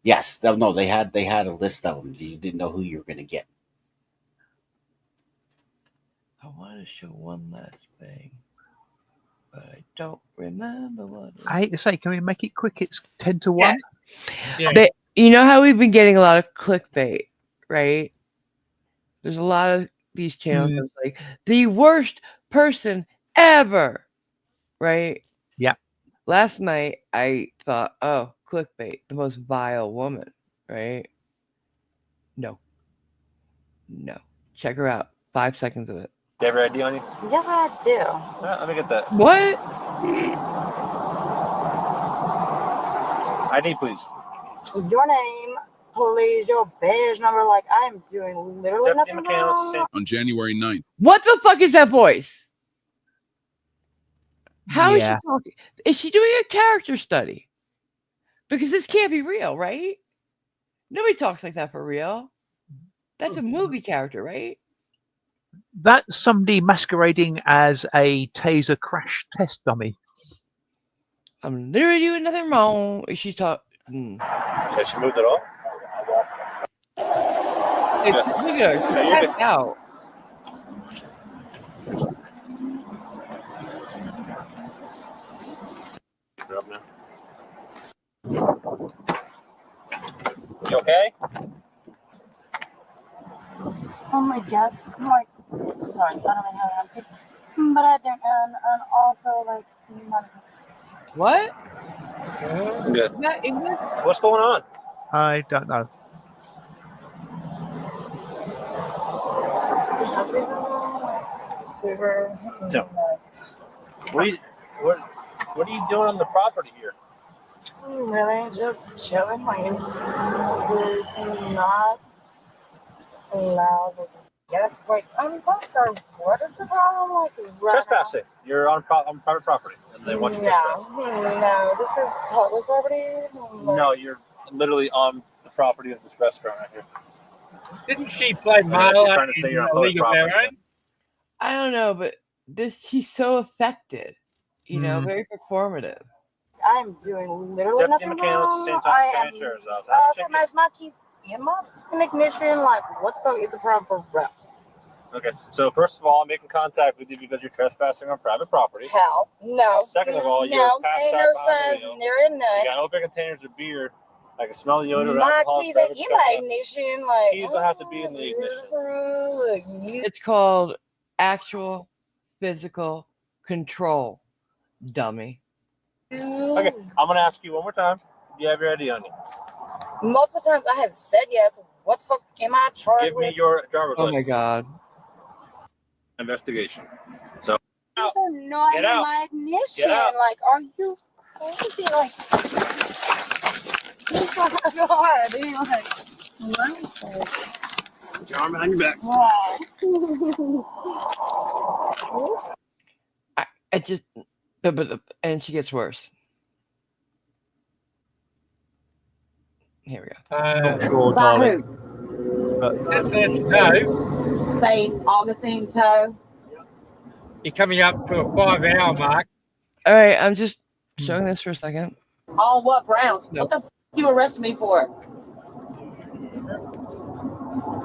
Yes, no, they had a list of them. You didn't know who you were going to get. I want to show one last thing, but I don't remember what. I hate to say, can we make it quick? It's 10 to 1. Yeah. You know how we've been getting a lot of clickbait, right? There's a lot of these channels that's like the worst person ever, right? Yeah. Last night I thought, oh, clickbait, the most vile woman, right? No. Check her out. 5 seconds of it. Do you have your ID on you? Yes, I do. Let me get that. What? ID, please. Your name, please, your badge number. Like, I'm doing literally nothing wrong. On January 9th. What the fuck is that voice? How is she Yeah. talking? Is she doing a character study? Because this can't be real, right? Nobody talks like that for real. That's a movie character, right? That's somebody masquerading as a taser crash test dummy. I'm literally doing nothing wrong. Is she talk? Has she moved at all? Look at her. She's passed out. You're up now. You okay? Oh my gosh. I'm like, sorry, I don't know how to answer. But I don't, and also, like, What? Good. Is that English? What's going on? I don't know. super. So, what are you doing on the property here? Really, just chilling. Like, it's not allowed. Yes, like, I'm sorry. What is the problem? Like, right Trespassing. You're on private property, and they want you to trespass. No, this is public property. No, you're literally on the property of this restaurant right here. Didn't she play You're Marla trying to say you're on in public League of property. Their Own? I don't know, but she's so affected. You know, very performative. I'm doing literally Deputy nothing McCann, wrong. it's the same time I as am Sheriff's Office. awesome as my keys in my ignition. Like, what the fuck is the problem for real? Okay, so first of all, I'm making contact with you because you're trespassing on private property. Hell, no. Second of all, you're no, passed ain't out no behind signs, the wheel. near You none. got open containers of beer. I can smell the odor of My alcohol. keys ain't in my ignition. Like, Keys don't have to be in the ignition. It's called actual physical control, dummy. Okay, I'm gonna ask you one more time. Do you have your ID on you? Multiple times I have said yes. What the fuck am I charged Give me with? your driver's Oh license. my god. Investigation. So These are not Get in out. my ignition. Get out. Like, are you Is he like? He's like, God, he's like, Put your arm behind your back. I just, and she gets worse. Here we go. Not sure, By darling. who? But Just to let you know, St. Augustine Toe. you're coming up to a 5-hour mark. All right, I'm just showing this for a second. On what grounds? Nope. What the f you arrested me for?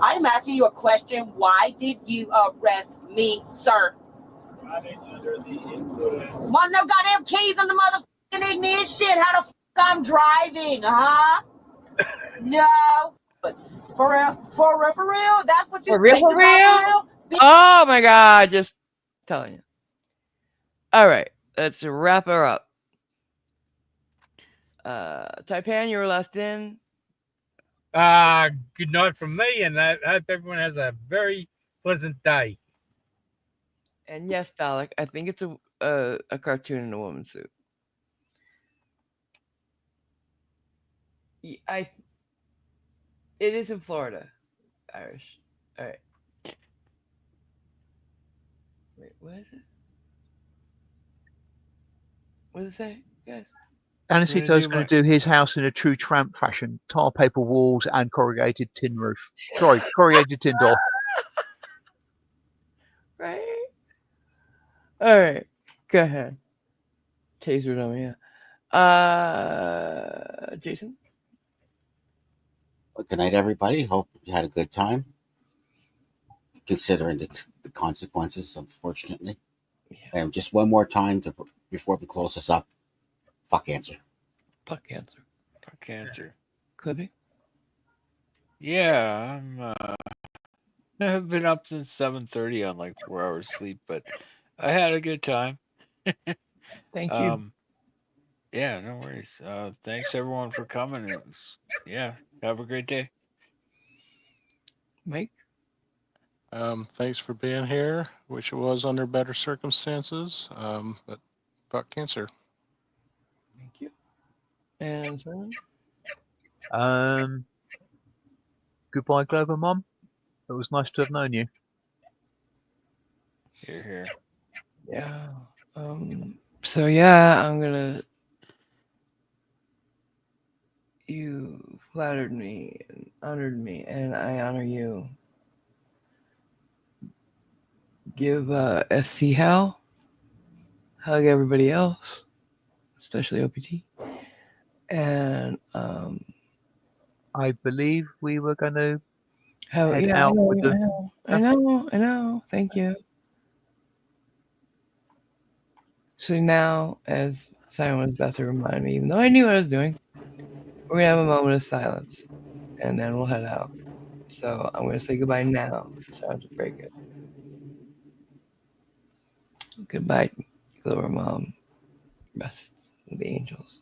I am asking you a question. Why did you arrest me, sir? Want no goddamn keys on the motherfucking ignition? How the f I'm driving, huh? No. But for real? That's what you For real, think for is not real? real? Oh my God, just telling you. All right, let's wrap her up. Taipan, you were last in. Good night from me, and I hope everyone has a very pleasant day. And yes, Dalek, I think it's a cartoon in a woman's suit. It is in Florida, Irish. All right. Wait, what is it? What does it say, guys? Anacito's going to do his house in a true tramp fashion: tar paper walls and corrugated tin roof. Sorry, corrugated tin door. Right. All right. Go ahead. Taser on me. Yeah. Jason. Well, good night, everybody. Hope you had a good time. Considering the consequences, unfortunately. Yeah. And just one more time before we close this up. Fuck cancer. Fuck cancer. Fuck cancer. Clippy. Yeah, I've been up since 7:30 on like 4 hours sleep, but I had a good time. Thank you. Yeah, no worries. Thanks everyone for coming. Have a great day. Mike. Thanks for being here. Wish it was under better circumstances. But fuck cancer. Thank you. And Goodbye, Glover Mom. It was nice to have known you. Here, here. Yeah. So yeah, I'm gonna. You flattered me and honored me, and I honor you. Give SC Hal. Hug everybody else, especially OPT. And I believe we were going to head yeah, out with the. I know. Thank you. So now, as Simon was about to remind me, even though I knew what I was doing, we're gonna have a moment of silence, and then we'll head out. So I'm gonna say goodbye now, so I have to break it. Goodbye, Glover Mom. Rest of the angels.